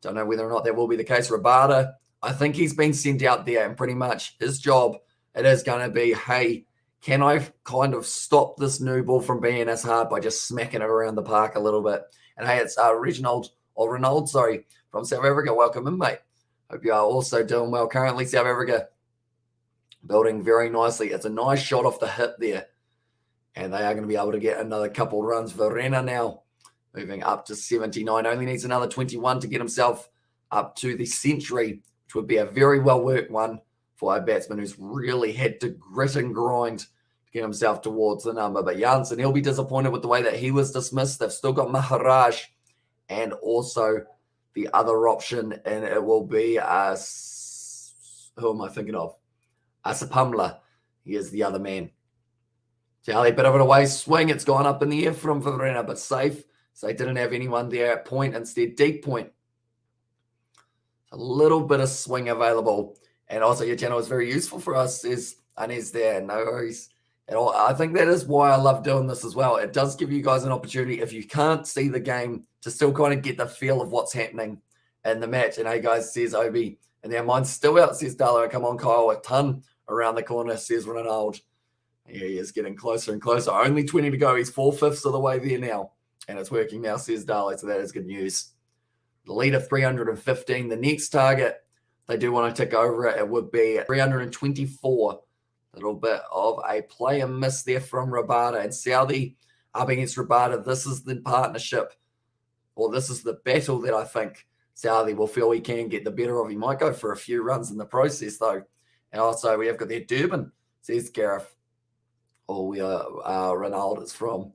don't know whether or not that will be the case. Rabada, I think he's been sent out there, and pretty much his job, it is going to be, hey, can I kind of stop this new ball from being as hard by just smacking it around the park a little bit? And hey, it's Ronald from South Africa. Welcome in, mate. Hope you are also doing well. Currently, South Africa building very nicely. It's a nice shot off the hip there. And they are going to be able to get another couple of runs. Verena now moving up to 79. Only needs another 21 to get himself up to the century, which would be a very well-worked one for a batsman who's really had to grit and grind to get himself towards the number. But Janssen, he'll be disappointed with the way that he was dismissed. They've still got Maharaj and also the other option, and it will be who am I thinking of? Asapamla. He is the other man. Charlie, bit of an away swing. It's gone up in the air from Verena, but safe. So they didn't have anyone there at point, instead deep point. A little bit of swing available. And also your channel is very useful for us, says Anes there. No worries at all. I think that is why I love doing this as well. It does give you guys an opportunity, if you can't see the game, to still kind of get the feel of what's happening in the match. And hey guys, says Obi. And their mine's still out, says Darlow. Come on, Kyle. A ton around the corner, says Ronald. Yeah, he is getting closer and closer. Only 20 to go. He's 4/5 of the way there now. And it's working now, says Darlow. So that is good news. The lead of 315. The next target, they do want to tick over it. It would be 324. A little bit of a player miss there from Rabada. And Southie up against Rabada. This is the partnership, or this is the battle that I think Southie will feel he can get the better of. He might go for a few runs in the process, though. And also, we have got their Durban, says Gareth. Or Ronald is from.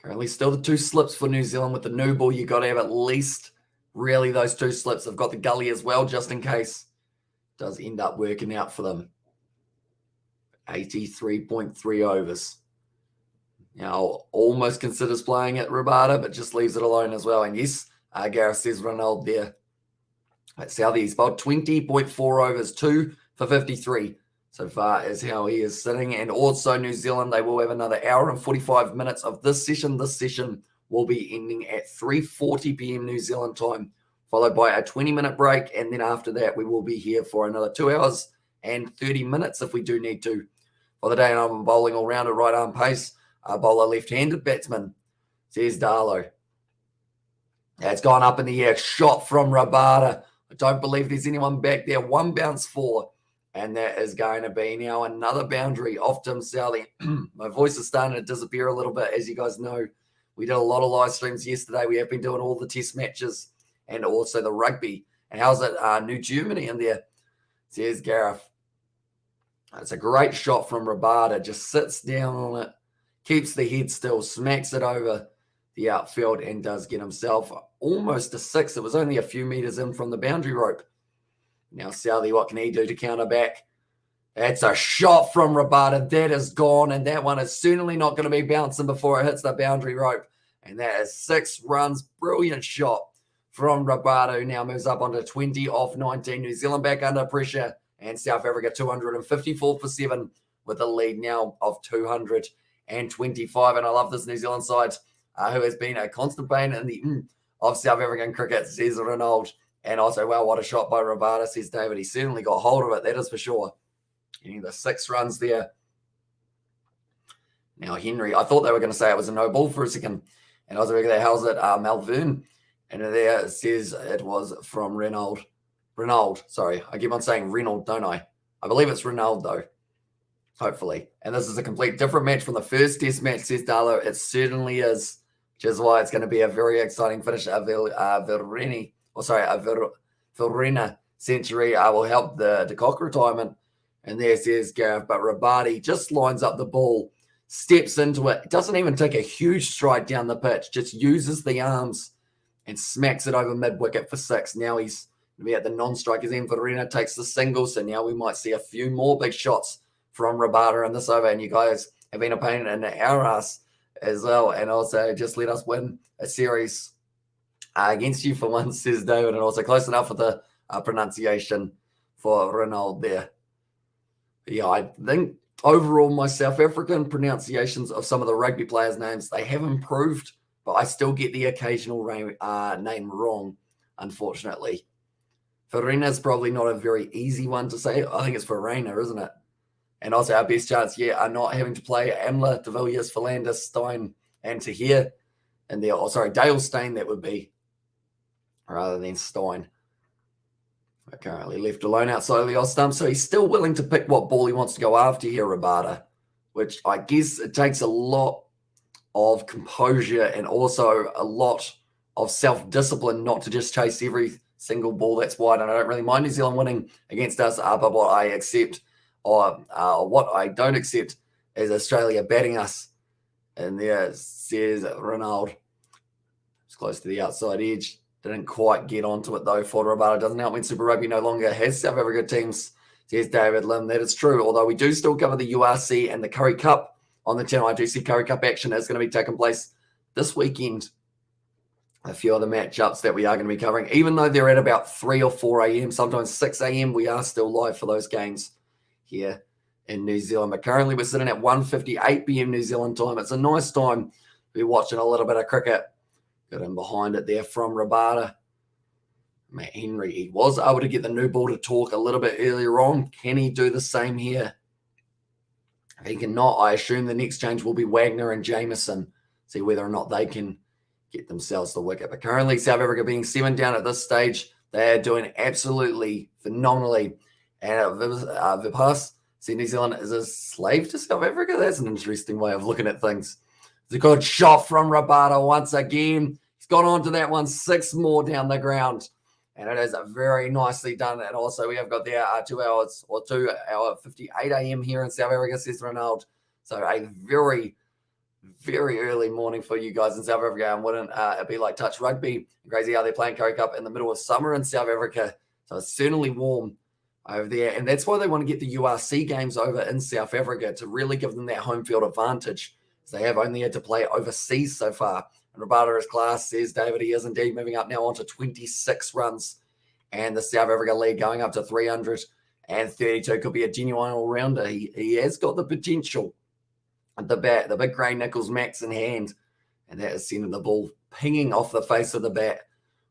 Currently still the 2 slips for New Zealand with the new ball. You've got to have at least really those 2 slips. They've got the gully as well, just in case it does end up working out for them. 83.3 overs. Now, almost considers playing at Rabada, but just leaves it alone as well. And yes, Gareth says Ronald there. At Southie, he's bowled 20.4 overs, 2 for 53. So far is how he is sitting. And also New Zealand, they will have another hour and 45 minutes of this session. This session will be ending at 3:40 p.m. New Zealand time, followed by a 20-minute break. And then after that, we will be here for another 2 hours and 30 minutes if we do need to. For the day, and I'm bowling all round at right arm pace. Bowler left-handed batsman, says Darlow. It's gone up in the air. Shot from Rabada. I don't believe there's anyone back there. 1 bounce 4. And that is going to be now another boundary off Tim Southey. My voice is starting to disappear a little bit. As you guys know, we did a lot of live streams yesterday. We have been doing all the test matches and also the rugby. And how's it? New Germany in there, says Gareth. It's a great shot from Rabada. Just sits down on it, keeps the head still, smacks it over the outfield and does get himself almost a 6. It was only a few meters in from the boundary rope. Now, Southey, what can he do to counter back? That's a shot from Rabada. That is gone, and that one is certainly not going to be bouncing before it hits the boundary rope. And that is 6 runs. Brilliant shot from Rabada, who now moves up onto 20 off 19. New Zealand back under pressure, and South Africa 254 for 7 with a lead now of 225. And I love this New Zealand side, who has been a constant pain in the of South African cricket, says Ronald. And also, wow, what a shot by Rabada, says David. He certainly got hold of it, that is for sure. Getting the 6 runs there. Now, Henry, I thought they were going to say it was a no ball for a second. And I was like, how's it? Malvern. And there it says it was from Ronald. Sorry. I keep on saying Reynolds, don't I? I believe it's Ronald, though. Hopefully. And this is a complete different match from the first test match, says Darlow. It certainly is. Which is why it's going to be a very exciting finish. Verena century will help the De Kock retirement. And there says Gareth, but Rabadi just lines up the ball, steps into it, doesn't even take a huge stride down the pitch, just uses the arms and smacks it over mid-wicket for 6. Now he's to be at the non-strikers end. Verena takes the single, so now we might see a few more big shots from Rabada in this over. And you guys have been a pain in our ass as well, and also just let us win a series against you for once, says David, and also close enough for the pronunciation for Ronald there. Yeah, I think overall my South African pronunciations of some of the rugby players' names, they have improved, but I still get the occasional name wrong, unfortunately. Verena is probably not a very easy one to say. I think it's Verena, isn't it? And also our best chance yet are not having to play Amler, De Villiers, Philander, Stein, and Tahir. And Dale Stein, that would be, rather than Stein. We're currently left alone outside of the off stump, so he's still willing to pick what ball he wants to go after here, Rabada, which I guess it takes a lot of composure and also a lot of self-discipline not to just chase every single ball that's wide. And I don't really mind New Zealand winning against us, but what I accept or what I don't accept is Australia batting us. And there says Ronald. It's close to the outside edge. Didn't quite get onto it though for Rabada. Doesn't help when Super Rugby no longer has South Africa teams. Says David Lim. That is true. Although we do still cover the URC and the Curry Cup on the channel. I do see Curry Cup action is going to be taking place this weekend. A few other matchups that we are going to be covering. Even though they're at about 3 or 4 a.m., sometimes 6 a.m., we are still live for those games here in New Zealand. But currently we're sitting at 1:58 p.m. New Zealand time. It's a nice time to be watching a little bit of cricket. Got in behind it there from Rabada. Matt Henry, he was able to get the new ball to talk a little bit earlier on. Can he do the same here? If he cannot, I assume the next change will be Wagner and Jameson. See whether or not they can get themselves the wicket. But currently South Africa being 7 down at this stage. They are doing absolutely phenomenally. And Vipas, see New Zealand is a slave to South Africa. That's an interesting way of looking at things. It's a good shot from Rabada once again. He's got onto that one, 6 more down the ground. And it is very nicely done. And also we have got there 2 hours or 2 hour 58 a.m. here in South Africa, says Ronald. So a very, very early morning for you guys in South Africa. And wouldn't it be like touch rugby? Crazy how they're playing Curry Cup in the middle of summer in South Africa. So it's certainly warm over there. And that's why they want to get the URC games over in South Africa to really give them that home field advantage. So they have only had to play overseas so far. And Rabada is class, says David. He is indeed moving up now onto 26 runs. And the South Africa lead going up to 332. Could be a genuine all-rounder. He has got the potential at the bat. The big Gray Nichols max in hand. And that is sending the ball pinging off the face of the bat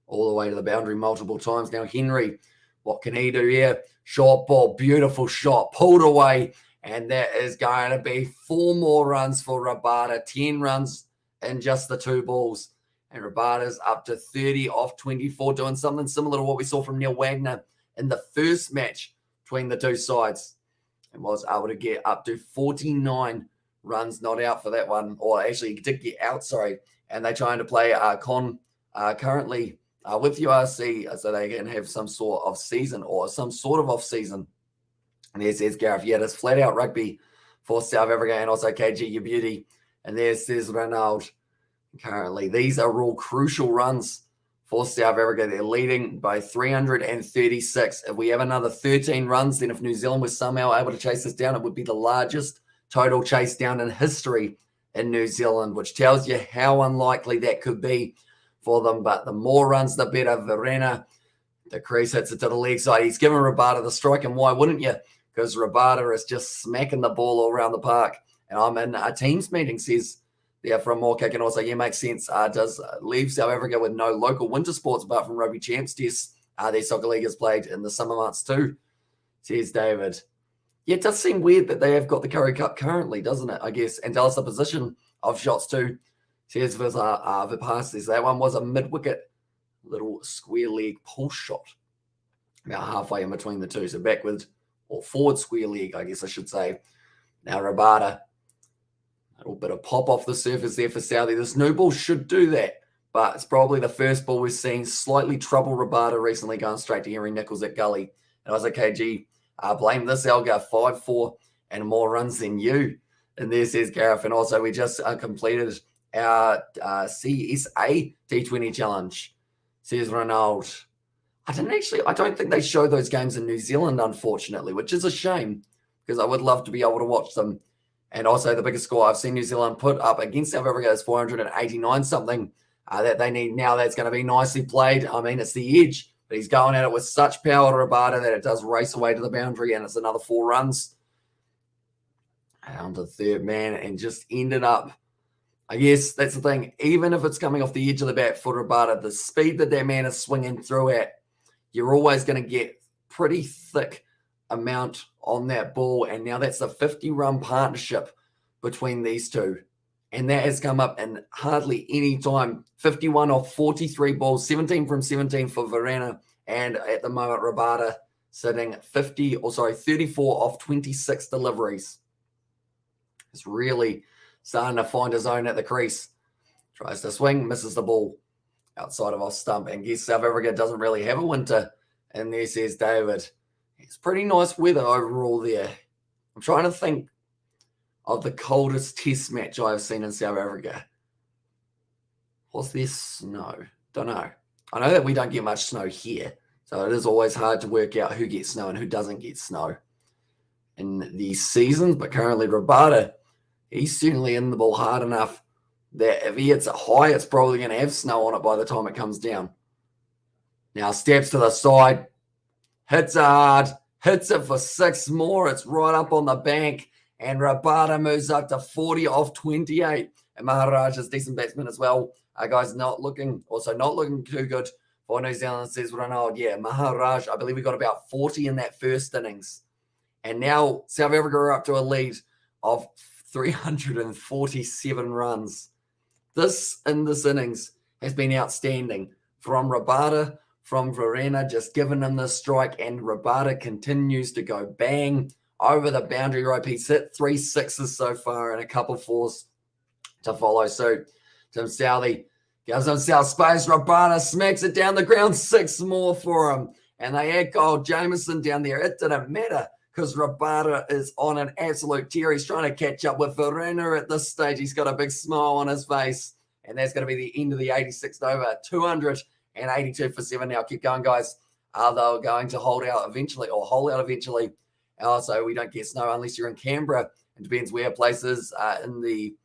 all the way to the boundary multiple times. Now Henry, what can he do here? Short ball, beautiful shot, pulled away. And that is going to be 4 more runs for Rabada. 10 runs in just the 2 balls. And Rabada's up to 30 off 24, doing something similar to what we saw from Neil Wagner in the first match between the two sides. And was able to get up to 49 runs not out for that one. Or actually, he did get out, sorry. And they're trying to play currently with URC so they can have some sort of season or some sort of off-season. And there says Gareth, yeah, it's flat out rugby for South Africa and also KG, your beauty. And there says Ronald, currently, these are all crucial runs for South Africa. They're leading by 336. If we have another 13 runs, then if New Zealand was somehow able to chase this down, it would be the largest total chase down in history in New Zealand, which tells you how unlikely that could be for them. But the more runs, the better. Verena, the crease hits it to the leg side. He's given Rabada the strike, and why wouldn't you? Because Rabada is just smacking the ball all around the park. And I'm in a teams meeting, says there from more kick. And also, yeah, makes sense. Does leave South Africa with no local winter sports apart from rugby champs tests. Their soccer league is played in the summer months too, says David. Yeah, it does seem weird that they have got the Curry Cup currently, doesn't it? I guess. And tell us the position of shots too. Says Vipas. That one was a mid-wicket little square leg pull shot. About halfway in between the two. So backward or forward square leg, I guess I should say. Now Rabada. A little bit of pop off the surface there for Southie. This new ball should do that, but it's probably the first ball we've seen slightly trouble Rabada recently going straight to Henry Nichols at gully. And I was like, KG, blame this Elgar 5-4 and more runs than you. And there says Gareth. And also we just completed our CSA T20 challenge, says Ronald. I don't think they show those games in New Zealand, unfortunately, which is a shame because I would love to be able to watch them. And also the biggest score I've seen New Zealand put up against South Africa is 489 something that they need now. That's going to be nicely played. I mean, it's the edge, but he's going at it with such power to Rabada that it does race away to the boundary, and it's another 4 runs. Down to third man and just ended up. I guess that's the thing. Even if it's coming off the edge of the bat for Rabada, the speed that man is swinging through at, you're always going to get pretty thick amount on that ball. And now that's a 50-run partnership between these two. And that has come up in hardly any time. 51 off 43 balls, 17 from 17 for Verena. And at the moment, Rabada sitting 34 off 26 deliveries. It's really starting to find his own at the crease. Tries to swing, misses the ball outside of off stump. And guess South Africa doesn't really have a winter. And there says David. It's pretty nice weather overall there. I'm trying to think of the coldest test match I've seen in South Africa. Was there snow? Don't know. I know that we don't get much snow here. So it is always hard to work out who gets snow and who doesn't get snow in these seasons. But currently Rabada, he's certainly in the ball hard enough that if he hits it high, it's probably going to have snow on it by the time it comes down. Now steps to the side, hits it hard, hits it for 6 more. It's right up on the bank, and Rabada moves up to 40 off 28. And Maharaj is decent batsman as well. Guys, not looking too good for New Zealand, says Ronald. Yeah, Maharaj, I believe we got about 40 in that first innings. And now South Africa are up to a lead of 347 runs. This innings has been outstanding from Rabada, from Verena, just giving him the strike, and Rabada continues to go bang over the boundary rope. He's hit 3 sixes so far and a couple 4s to follow suit. Tim Southey gives himself space. Rabada smacks it down the ground, 6 more for him. And they add Kyle Jameson down there. It didn't matter because Rabada is on an absolute tear. He's trying to catch up with Verena at this stage. He's got a big smile on his face. And that's going to be the end of the 86th over. 282 for 7 now. Keep going, guys. They're going to hold out eventually. So we don't get snow unless you're in Canberra. It depends where places in the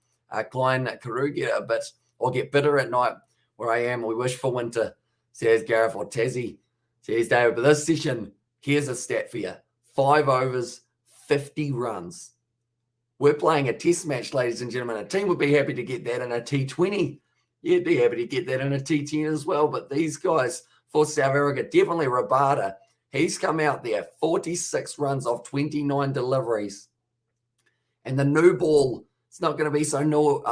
Klein Karoo get a bit or get bitter at night. Where I am, we wish for winter, says Gareth, or Tassie, says David. But this session, here's a stat for you. 5 overs, 50 runs. We're playing a test match, ladies and gentlemen. A team would be happy to get that in a T20. You'd be happy to get that in a T10 as well. But these guys for South Africa, definitely Rabada, he's come out there, 46 runs off 29 deliveries. And the new ball, it's not going to be so new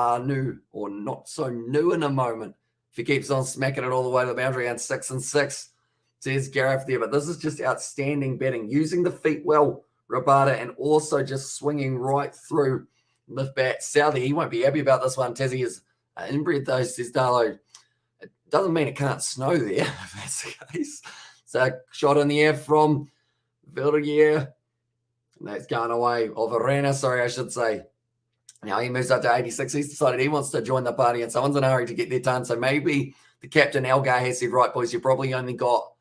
or not so new in a moment if he keeps on smacking it all the way to the boundary and 6 and 6, says Gareth there. But this is just outstanding batting, using the feet well, Rabada, and also just swinging right through the bat. Southey, he won't be happy about this one. Tassie is inbred though, says Darlow. It doesn't mean it can't snow there, if that's the case. So shot in the air from Villiers. And that's going away. Or Verena, sorry, I should say. Now he moves up to 86. He's decided he wants to join the party, and someone's in a hurry to get their done. So maybe the captain, Elgar, has said, right, boys, you probably only got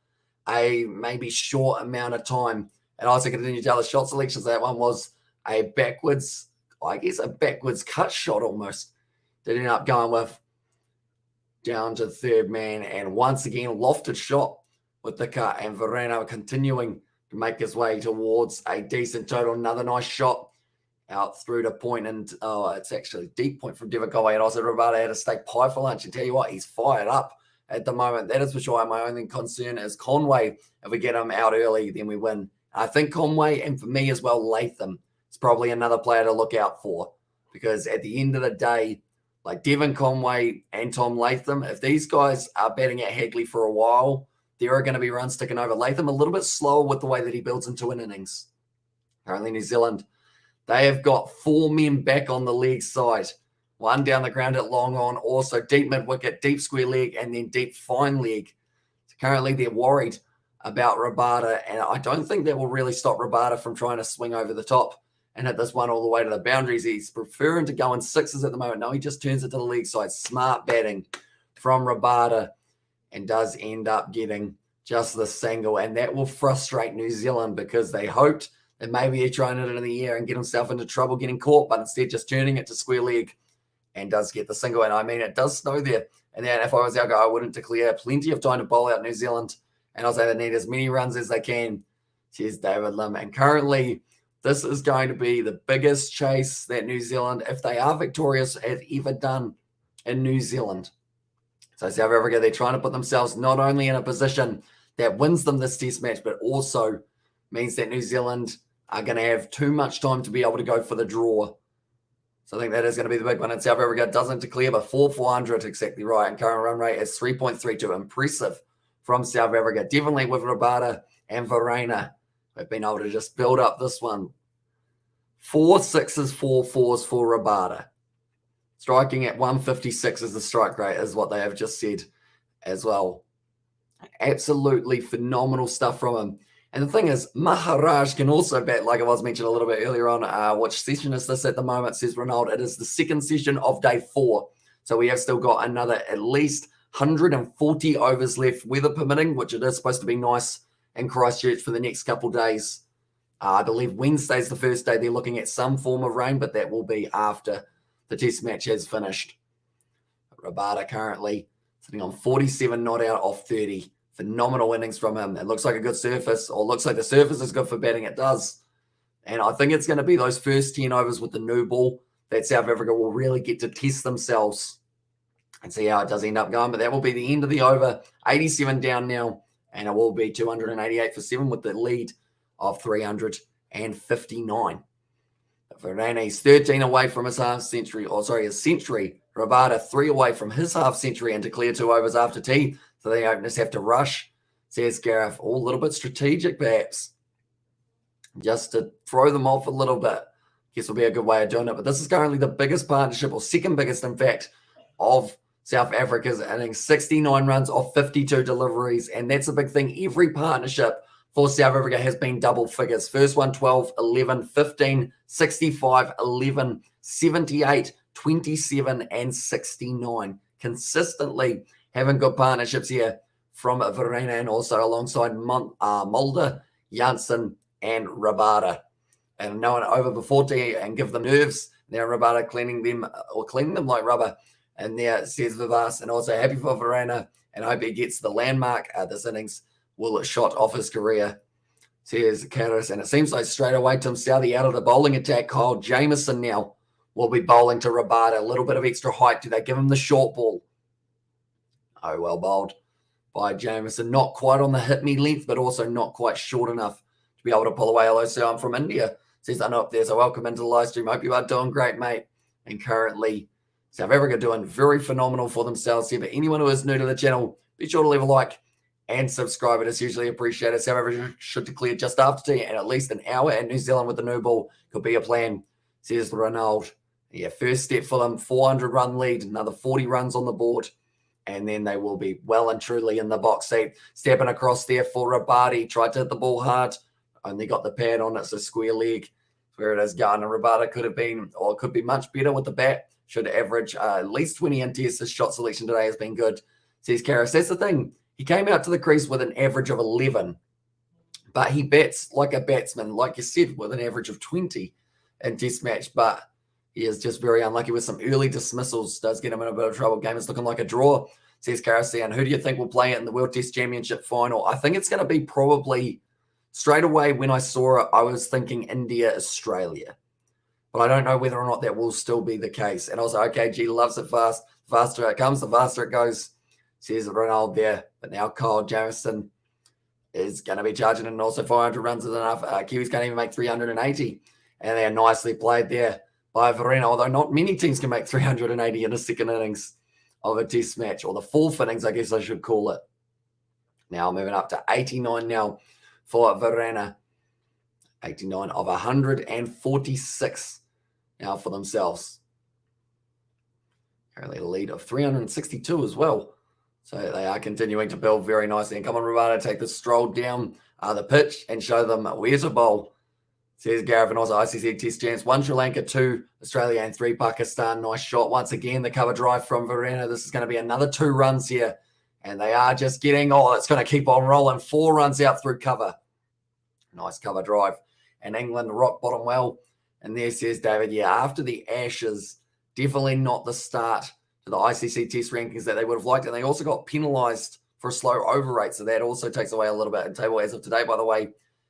a maybe short amount of time. And also continue to tell the shot selections. That one was a backwards cut shot almost. That ended up going with down to third man. And once again, lofted shot with the cut. And Verena continuing to make his way towards a decent total. Another nice shot out through the point. And it's actually a deep point from Devon Conway. And also Rabada had a steak pie for lunch. And tell you what, he's fired up at the moment. That is for sure. My only concern is Conway. If we get him out early, then we win. I think Conway, and for me as well, Latham is probably another player to look out for, because at the end of the day, like Devon Conway and Tom Latham, if these guys are batting at Hagley for a while, there are going to be runs ticking over. Latham a little bit slower with the way that he builds into an innings. Currently New Zealand, they have got 4 men back on the leg side. 1 down the ground at long on, also deep mid-wicket, deep square leg, and then deep fine leg. So currently they're worried about Rabada, and I don't think that will really stop Rabada from trying to swing over the top and hit this one all the way to the boundaries. He's preferring to go in 6s at the moment. No, he just turns it to the leg side. Smart batting from Rabada, and does end up getting just the single, and that will frustrate New Zealand because they hoped that maybe he'd try and hit it in the air and get himself into trouble getting caught, but instead just turning it to square leg and does get the single. And I mean, it does snow there. And then if I was our guy, I wouldn't declare. Plenty of time to bowl out New Zealand. And I'll say they need as many runs as they can. Cheers, David Lim. And currently, this is going to be the biggest chase that New Zealand, if they are victorious, have ever done in New Zealand. So South Africa, they're trying to put themselves not only in a position that wins them this test match, but also means that New Zealand are going to have too much time to be able to go for the draw. So I think that is going to be the big one. And South Africa doesn't declare, but 400, exactly right. And current run rate is 3.32. Impressive from South Africa. Definitely with Rabada and Verena, we've been able to just build up this one. 4 6s, 4 4s for Rabada. Striking at 156 is the strike rate, is what they have just said as well. Absolutely phenomenal stuff from him. And the thing is, Maharaj can also bat, like I was mentioned a little bit earlier on. Which session is this at the moment, says Ronald. It is the second session of day 4. So we have still got another at least 140 overs left, weather permitting, which it is supposed to be nice in Christchurch for the next couple of days. I believe Wednesday's the first day they're looking at some form of rain, but that will be after the test match has finished. Rabada currently sitting on 47 not out off 30. Phenomenal innings from him. It looks like a good surface, or looks like the surface is good for batting. It does. And I think it's going to be those first 10 overs with the new ball that South Africa will really get to test themselves and see how it does end up going. But that will be the end of the over. 87 down now, and it will be 288 for 7 with the lead of 359. Verane's 13 away from his half century, his century. Rabada 3 away from his half century and declare 2 overs after tea. So the openers have to rush, says Gareth. A little bit strategic, perhaps, just to throw them off a little bit. Guess will be a good way of doing it. But this is currently the biggest partnership, or second biggest, in fact, of South Africa's innings. 69 runs off 52 deliveries, and that's a big thing. Every partnership for South Africa has been double figures. First one, 12, 11, 15, 65, 11, 78, 27, and 69. Consistently having good partnerships here from Verena and also alongside Mulder, Janssen, and Rabada. And no one over before tea and give them nerves. Now Rabada cleaning them like rubber. And there says Vivas, and also happy for Verena and hope he gets the landmark. This innings will shot off his career, says Karis. And it seems like straight away Tim Southee out of the bowling attack. Kyle Jamieson now will be bowling to Rabada. A little bit of extra height. Do they give him the short ball? Oh, well bowled by Jamieson. Not quite on the hit me length, but also not quite short enough to be able to pull away. Hello, sir, I'm from India. Says I know up there, so welcome into the live stream. Hope you are doing great, mate. And currently, South Africa doing very phenomenal for themselves here. But anyone who is new to the channel, be sure to leave a like and subscribe. It is hugely appreciated. South Africa should declare just after tea and at least an hour at New Zealand with the new ball. Could be a plan, says Ronald. Yeah, first step for them, 400-run lead, another 40 runs on the board. And then they will be well and truly in the box seat. Stepping across there for Rabada. Tried to hit the ball hard. Only got the pad on it, so square leg. Where it is going. And Rabada could have been, or could be much better with the bat. Should average at least 20 in tests. His shot selection today has been good, says Karras. That's the thing. He came out to the crease with an average of 11. But he bats like a batsman, like you said, with an average of 20 in test match. But he is just very unlucky with some early dismissals. Does get him in a bit of trouble. Game is looking like a draw, says Karras. And who do you think will play it in the World Test Championship final? I think it's going to be probably straight away when I saw it, I was thinking India, Australia. But I don't know whether or not that will still be the case. And also, OKG loves it fast. The faster it comes, the faster it goes, says Ronald there. But now Kyle Jamieson is going to be charging, and also 400 runs is enough. Kiwis can't even make 380. And they are nicely played there by Verena, although not many teams can make 380 in a second innings of a test match, or the fourth innings, I guess I should call it. Now moving up to 89 now for Verena. 89 of 146 now for themselves. Currently a lead of 362 as well. So they are continuing to build very nicely. And come on, Rabada, take the stroll down the pitch and show them where to bowl. Says Gareth, and also ICC test chance. 1 Sri Lanka, 2 Australia, and 3 Pakistan. Nice shot once again. The cover drive from Verena. This is going to be another 2 runs here. And they are just getting, it's going to keep on rolling. 4 runs out through cover. Nice cover drive. And England rock bottom well. And there says David, after the Ashes, definitely not the start to the ICC Test rankings that they would have liked. And they also got penalised for a slow over rate. So that also takes away a little bit. And table as of today, by the way,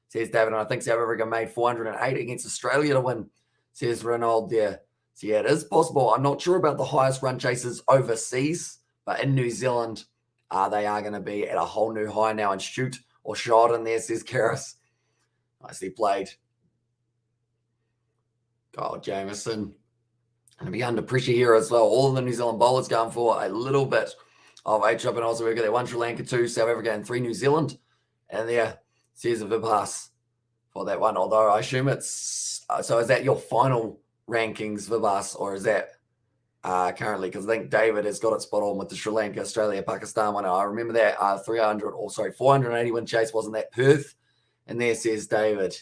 says David, and I think South Africa made 408 against Australia to win, says Ronald there. So it is possible. I'm not sure about the highest run chasers overseas, but in New Zealand, they are going to be at a whole new high now and shoot or shot in there, says Karras. Nicely played. Kyle Jamieson going to be under pressure here as well. All of the New Zealand bowlers going for a little bit of H-up, and also we've got that 1 Sri Lanka, 2 South Africa, and 3 New Zealand. And there says a Vibhas for that one, although I assume it's... so is that your final rankings, Vibhas, or is that currently? Because I think David has got it spot on with the Sri Lanka, Australia, Pakistan one. I remember that 481 chase, wasn't that Perth? And there says David,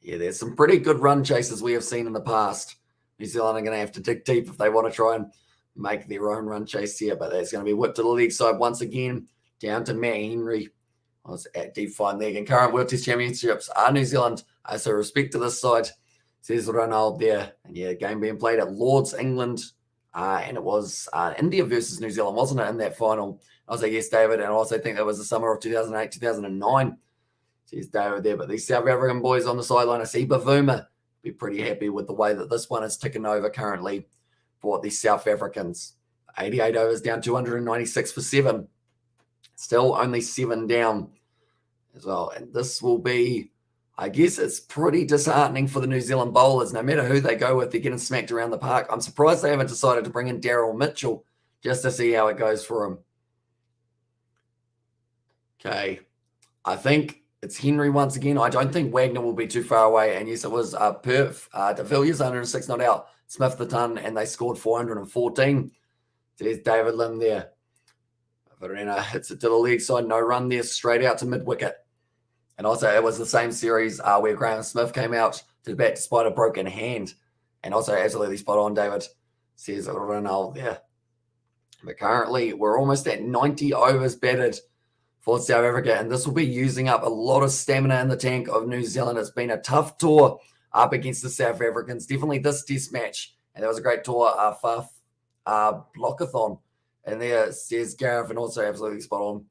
there's some pretty good run chases we have seen in the past. New Zealand are going to have to dig deep if they want to try and make their own run chase here, but that's going to be whipped to the leg side once again, down to Matt Henry. Was at deep fine leg. And current World Test Championships are New Zealand. So respect to this side, says Ronald there. And game being played at Lords, England. And it was India versus New Zealand, wasn't it, in that final? I was like, yes, David. And I also think that was the summer of 2008, 2009. Says David there. But these South African boys on the sideline, I see Bavuma be pretty happy with the way that this one is ticking over currently for the South Africans. 88 overs down, 296 for 7. Still only 7 down as well. And this will be, I guess it's pretty disheartening for the New Zealand bowlers. No matter who they go with, they're getting smacked around the park. I'm surprised they haven't decided to bring in Daryl Mitchell just to see how it goes for him. Okay. I think it's Henry once again. I don't think Wagner will be too far away. And yes, it was Perth. De Villiers 106 not out. Smith the ton, and they scored 414. There's David Lim there. Verena hits it to the leg side, no run there, straight out to mid-wicket. And also, it was the same series where Graham Smith came out to bat despite a broken hand. And also, absolutely spot on, David, says Ronald there. But currently, we're almost at 90 overs batted for South Africa, and this will be using up a lot of stamina in the tank of New Zealand. It's been a tough tour up against the South Africans. Definitely this test match. And that was a great tour, blockathon. And there says Gareth, and also absolutely spot on.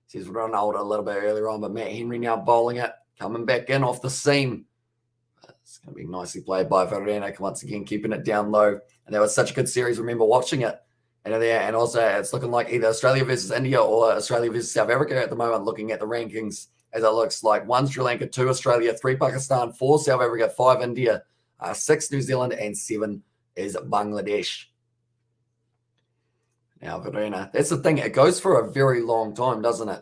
Says Ronald a little bit earlier on, but Matt Henry now bowling it, coming back in off the seam. It's going to be nicely played by Verena, once again keeping it down low. And that was such a good series. Remember watching it. And also it's looking like either Australia versus India or Australia versus South Africa at the moment, looking at the rankings as it looks like 1 Sri Lanka, 2 Australia, 3 Pakistan, 4 South Africa, 5 India, 6 New Zealand, and 7 is Bangladesh. Now, Verena, that's the thing. It goes for a very long time, doesn't it?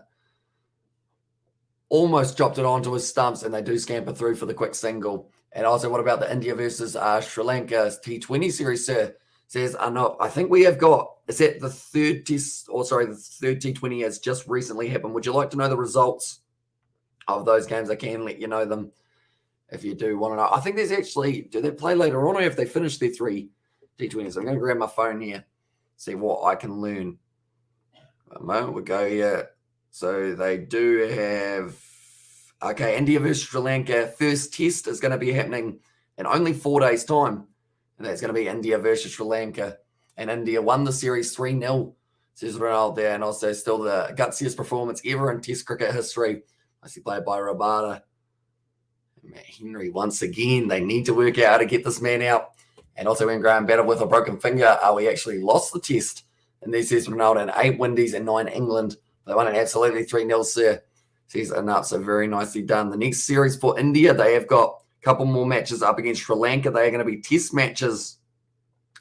Almost dropped it onto his stumps, and they do scamper through for the quick single. And also, what about the India versus Sri Lanka T20 series, sir? Says, no, I think we have got, is that the third test, or sorry, the third T20 has just recently happened. Would you like to know the results of those games? I can let you know them if you do want to know. I think there's actually, do they play later on or have they finished their 3 T20s? I'm going to grab my phone here, see what I can learn. A moment, we'll go here. So they do have, okay, India versus Sri Lanka. First test is going to be happening in only 4 days' time. And that's going to be India versus Sri Lanka. And India won the series 3-0, says Ronald there. And also still the gutsiest performance ever in Test cricket history. Nicely played by Rabada. Matt Henry, once again, they need to work out how to get this man out. And also when Graham batted with a broken finger, we actually lost the test. And this says Ronaldo in 8 Windies and 9 England. They won it absolutely 3-0, sir. Says enough, so very nicely done. The next series for India, they have got a couple more matches up against Sri Lanka. They are going to be test matches.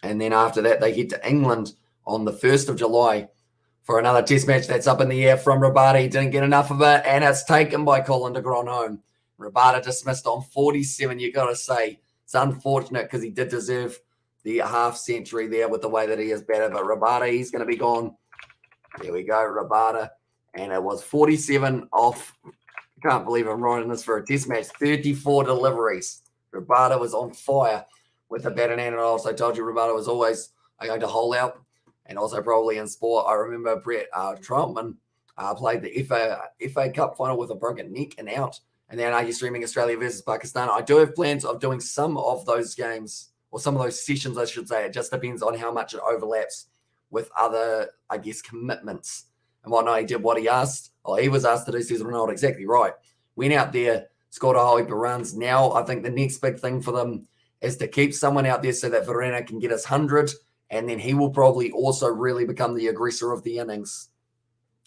And then after that, they head to England on the 1st of July for another test match that's up in the air from Rabada. He didn't get enough of it, and it's taken by Colin de Grandhomme. Rabada dismissed on 47. You got to say, it's unfortunate because he did deserve the half century there with the way that he has batted. But Rabada, he's going to be gone. There we go, Rabada. And it was 47 off. I can't believe I'm writing this for a test match. 34 deliveries. Rabada was on fire with the bat in hand. And I also told you Rabada was always going to hole out. And also probably in sport, I remember Brett Troutman played the FA Cup final with a broken neck and out. And then are you streaming Australia versus Pakistan? I do have plans of doing some of those games, or some of those sessions, I should say. It just depends on how much it overlaps with other, I guess, commitments and whatnot. He did what he asked. Oh, he was asked to do, says Ronaldo, exactly right. Went out there, scored a whole heap of runs. Now I think the next big thing for them is to keep someone out there so that Verena can get his 100, and then he will probably also really become the aggressor of the innings.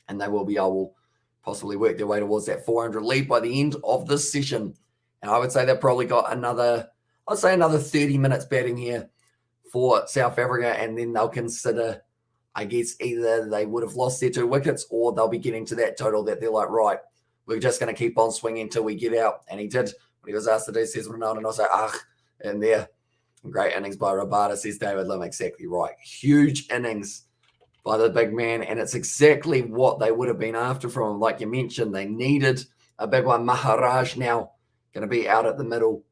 And they will be able to possibly work their way towards that 400 lead by the end of this session. And I would say they've probably got another 30 minutes batting here for South Africa, and then they'll consider, I guess, either they would have lost their 2 wickets or they'll be getting to that total that they're like, right, we're just going to keep on swinging until we get out. And he did what he was asked to do, says Ronaldo, and I say, and there. Great innings by Rabada, says David Lim, exactly right. Huge innings by the big man, and it's exactly what they would have been after from him. Like you mentioned, they needed a big one. Maharaj now going to be out at the middle.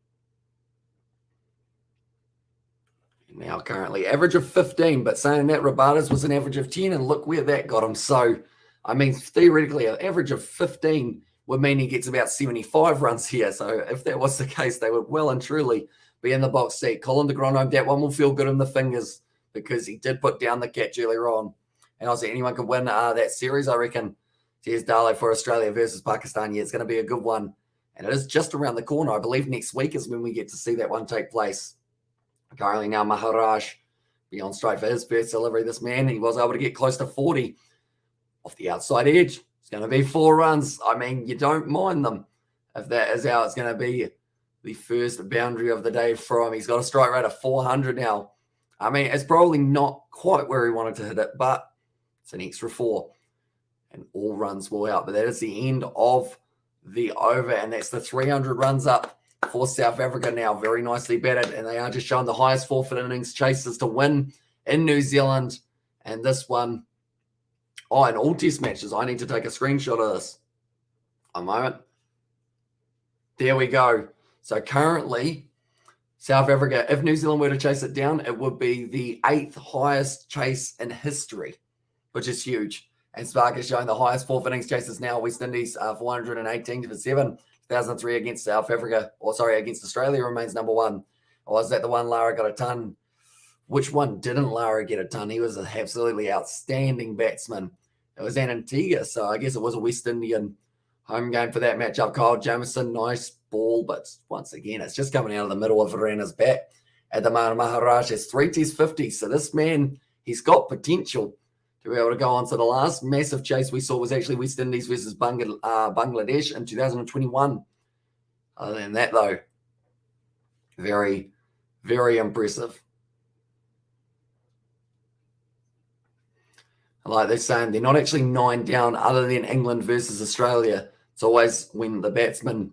Now currently average of 15, but saying that, Rabada's was an average of 10, and look where that got him. So, I mean, theoretically, an average of 15 would mean he gets about 75 runs here. So if that was the case, they would well and truly be in the box seat. Colin de Grandhomme, that one will feel good in the fingers because he did put down the catch earlier on. And I say anyone could win that series, I reckon. Here's Dale for Australia versus Pakistan. Yeah, it's going to be a good one. And it is just around the corner. I believe next week is when we get to see that one take place. Currently now Maharaj be on straight for his first delivery. This man, he was able to get close to 40 off the outside edge. It's going to be 4 runs. I mean, you don't mind them if that is how it's going to be. The first boundary of the day from. He's got a strike rate of 400 now. I mean, it's probably not quite where he wanted to hit it, but it's an extra 4. And all runs will out. But that is the end of the over, and that's the 300 runs up for South Africa now. Very nicely batted, and they are just showing the highest forfeit innings chases to win in New Zealand. And this one, in all test matches, I need to take a screenshot of this. A moment. There we go. So currently, South Africa, if New Zealand were to chase it down, it would be the 8th highest chase in history, which is huge. And Spark is showing the highest forfeit innings chases now. West Indies 418 for 7. 2003 against South Africa, against Australia remains number 1. Or was that the one Lara got a ton? Which one didn't Lara get a ton? He was an absolutely outstanding batsman. It was Antigua, so I guess it was a West Indian home game for that matchup. Kyle Jamieson, nice ball, but once again, it's just coming out of the middle of Verena's bat. At the moment, Maharaj has 3 Test 50s, so this man, he's got potential to be able to go on. So the last massive chase we saw was actually West Indies versus Bangladesh in 2021. Other than that, though, very, very impressive. Like they're saying, they're not actually 9 down other than England versus Australia. It's always when the batsman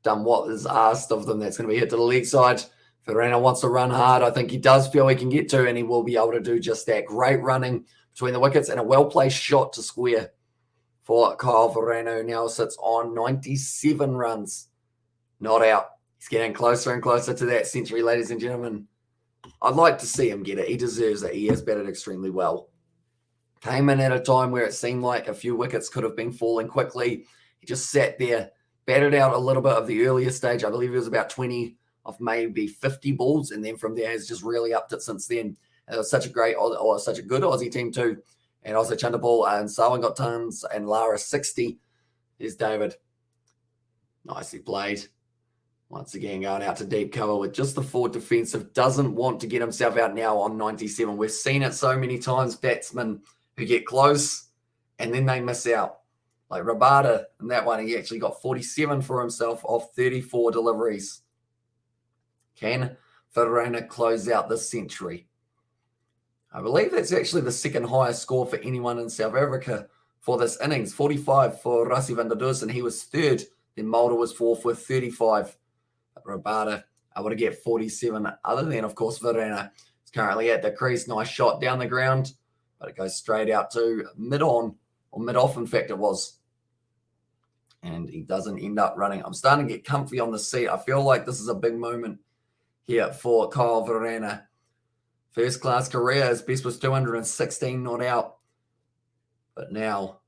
done what is asked of them that's going to be hit to the leg side. Verena wants to run hard. I think he does feel he can get to, and he will be able to do just that. Great running between the wickets and a well-placed shot to square for Kyle Verena, who now sits on 97 runs. Not out. He's getting closer and closer to that century, ladies and gentlemen. I'd like to see him get it. He deserves it. He has batted extremely well. Came in at a time where it seemed like a few wickets could have been falling quickly. He just sat there, batted out a little bit of the earlier stage. I believe it was about 20 of maybe 50 balls, and then from there has just really upped it since then. And it was such a great, or such a good Aussie team too. And also Chanderpaul and Sarwan got tons, and Lara 60. There's David. Nicely played. Once again, going out to deep cover with just the forward defensive. Doesn't want to get himself out now on 97. We've seen it so many times, batsmen who get close and then they miss out. Like Rabada in that one, he actually got 47 for himself off 34 deliveries. Can Verena close out this century? I believe that's actually the second highest score for anyone in South Africa for this innings. 45 for Rassie van der Dussen, and he was 3rd. Then Mulder was 4th with 35. Rabada able to get 47. Other than, of course, Verena is currently at the crease. Nice shot down the ground, but it goes straight out to mid-on, or mid-off, in fact, it was. And he doesn't end up running. I'm starting to get comfy on the seat. I feel like this is a big moment here for Kyle Verena. First class career, his best was 216 not out. But now,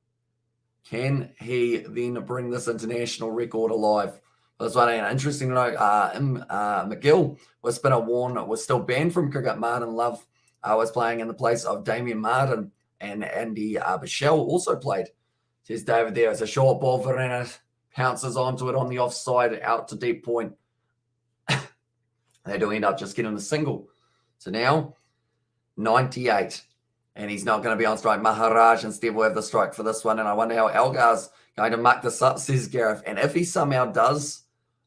can he then bring this international record alive? That's one interesting to note. McGill was spinner Warren was still banned from cricket. Martin Love was playing in the place of Damien Martin, and Andy Bichelle also played. Says David there. It's a short ball. Verena pounces onto it on the offside out to deep point. They do end up just getting a single. So now 98. And he's not going to be on strike. Maharaj instead will have the strike for this one. And I wonder how Elgar's going to muck this up, says Gareth. And if he somehow does,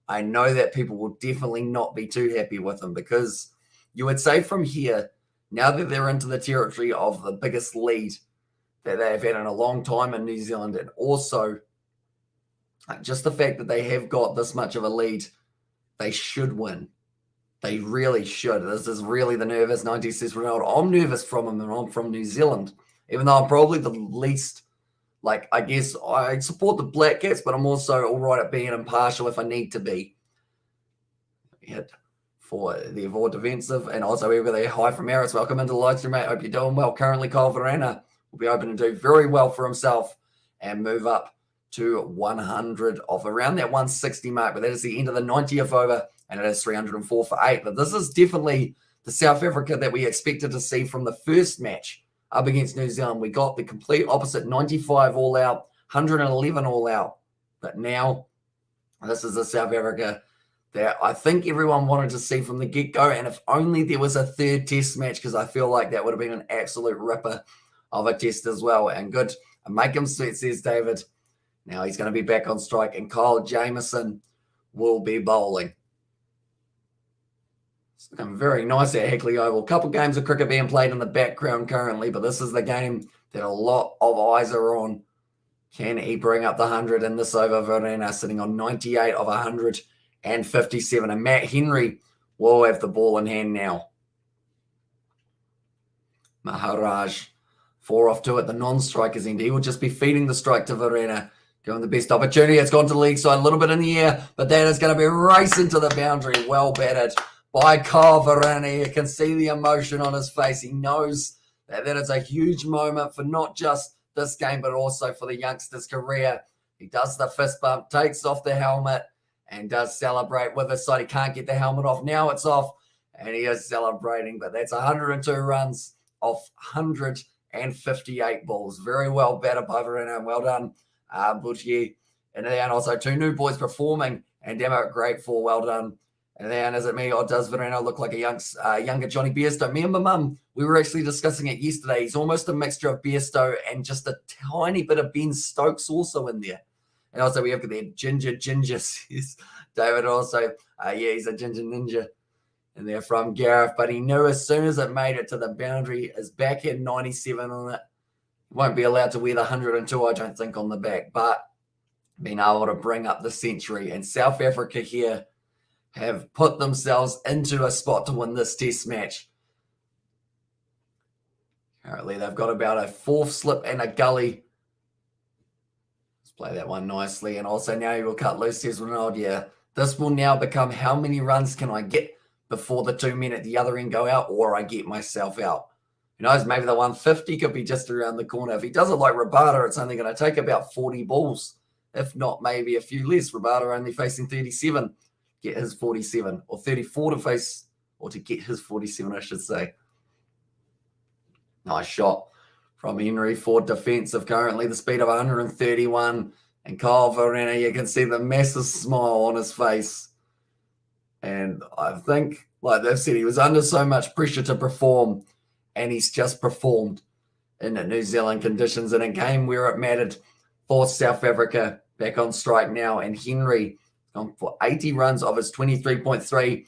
I know that people will definitely not be too happy with him, because you would say from here, now that they're into the territory of the biggest lead that they have had in a long time in New Zealand, and also just the fact that they have got this much of a lead, they should win. They really should. This is really the nervous 90, says Ronaldo. I'm nervous from him, and I'm from New Zealand, even though I'm probably the least, I guess I support the Black Caps, but I'm also all right at being impartial if I need to be. Hit for the avoid defensive, and also we've got a high from Harris. Welcome into the live stream, mate. Hope you're doing well. Currently, Kyle Verena will be open to do very well for himself and move up to 100 off around that 160 mark, but that is the end of the 90th over, and it is 304 for 8. But this is definitely the South Africa that we expected to see from the first match up against New Zealand. We got the complete opposite, 95 all out, 111 all out. But now this is the South Africa that I think everyone wanted to see from the get-go. And if only there was a third test match, because I feel like that would have been an absolute ripper of a test as well. And good, make him sweat, says David. Now he's going to be back on strike, and Kyle Jamieson will be bowling. It's looking very nice at Hagley Oval. A couple games of cricket being played in the background currently, but this is the game that a lot of eyes are on. Can he bring up the 100 in this over? Verena sitting on 98 of 157. And Matt Henry will have the ball in hand now. Maharaj, 4 off 2 at the non-strikers end. He will just be feeding the strike to Verena. Going the best opportunity. It's gone to the league side, a little bit in the air, but that is going to be racing to the boundary. Well batted by Kyle Verena. You can see the emotion on his face. He knows that is a huge moment for not just this game, but also for the youngster's career. He does the fist bump, takes off the helmet, and does celebrate with his side. He can't get the helmet off. Now it's off, and he is celebrating. But that's 102 runs off 158 balls. Very well batted by Verena, and well done, Boutier. And then also 2 new boys performing, and Demo great for, well done. And then is it me, or does Verena look like a younger Johnny Bairstow? Me and my mum, we were actually discussing it yesterday. He's almost a mixture of Bairstow and just a tiny bit of Ben Stokes also in there. And also we have the ginger, says David also. Yeah, he's a ginger ninja. And they're from Gareth, but he knew as soon as it made it to the boundary, his back had 97 on it. He won't be allowed to wear the 102, I don't think, on the back, but being able to bring up the century. And South Africa here have put themselves into a spot to win this test match. Currently, they've got about a 4th slip and a gully. Let's play that one nicely. And also now he will cut loose, says Ronaldo. Yeah, this will now become how many runs can I get before the 2 men at the other end go out, or I get myself out. Who knows, maybe the 150 could be just around the corner. If he does it like Rabada, it's only going to take about 40 balls. If not, maybe a few less. Rabada only facing 37. Get his 47, or 34 to face, or to get his 47, I should say. Nice shot from Henry for defensive. Currently the speed of 131. And Kyle Verena, you can see the massive smile on his face. And I think, like they've said, he was under so much pressure to perform, and he's just performed in the New Zealand conditions in a game where it mattered for South Africa. Back on strike now, and Henry gone for 80 runs of his 23.3. Going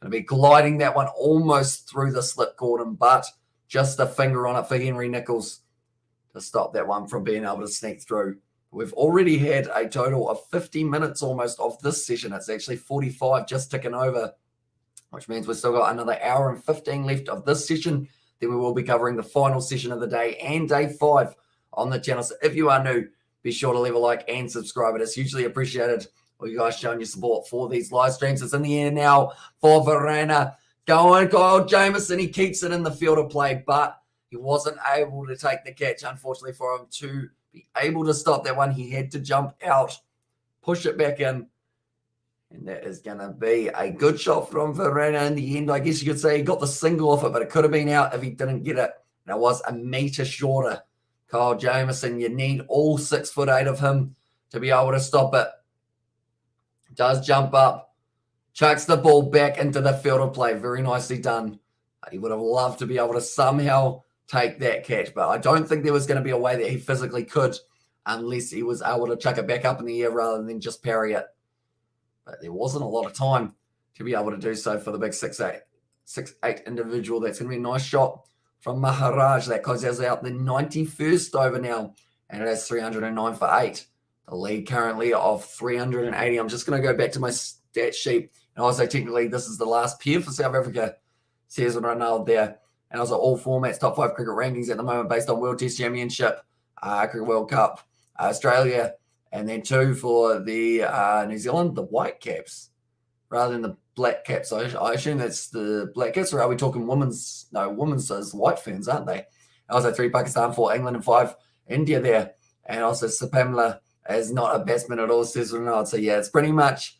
to be gliding that one almost through the slip cordon, but just a finger on it for Henry Nichols to stop that one from being able to sneak through. We've already had a total of 50 minutes almost of this session. It's actually 45 just ticking over, which means we've still got another hour and 15 left of this session. Then we will be covering the final session of the day and day 5 on the channel. So if you are new, be sure to leave a like and subscribe. It is hugely appreciated. Well, you guys showing your support for these live streams. It's in the air now for Verena. Going, Kyle Jamieson, he keeps it in the field of play, but he wasn't able to take the catch, unfortunately, for him to be able to stop that one. He had to jump out, push it back in, and that is going to be a good shot from Verena in the end. I guess you could say he got the single off it, but it could have been out if he didn't get it. And it was a metre shorter. Kyle Jamieson, you need all 6'8" of him to be able to stop it. Does jump up, chucks the ball back into the field of play. Very nicely done. He would have loved to be able to somehow take that catch, but I don't think there was going to be a way that he physically could unless he was able to chuck it back up in the air rather than just parry it. But there wasn't a lot of time to be able to do so for the big 6'8" individual. That's going to be a nice shot from Maharaj. That closes out the 91st over now, and it has 309 for 8. The lead currently of 380. I'm just going to go back to my stat sheet. And also, technically, this is the last pair for South Africa, says Ronald there. And also, all formats, top 5 cricket rankings at the moment based on World Test Championship, Cricket World Cup, Australia, and then 2 for the New Zealand, the White Caps, rather than the Black Caps. I assume that's the Black Caps, or are we talking women's? No, women's is White Ferns, aren't they? Also 3 Pakistan, 4 England, and 5 India there. And also Sapamla is not a batsman at all, says Ronald. So yeah, it's pretty much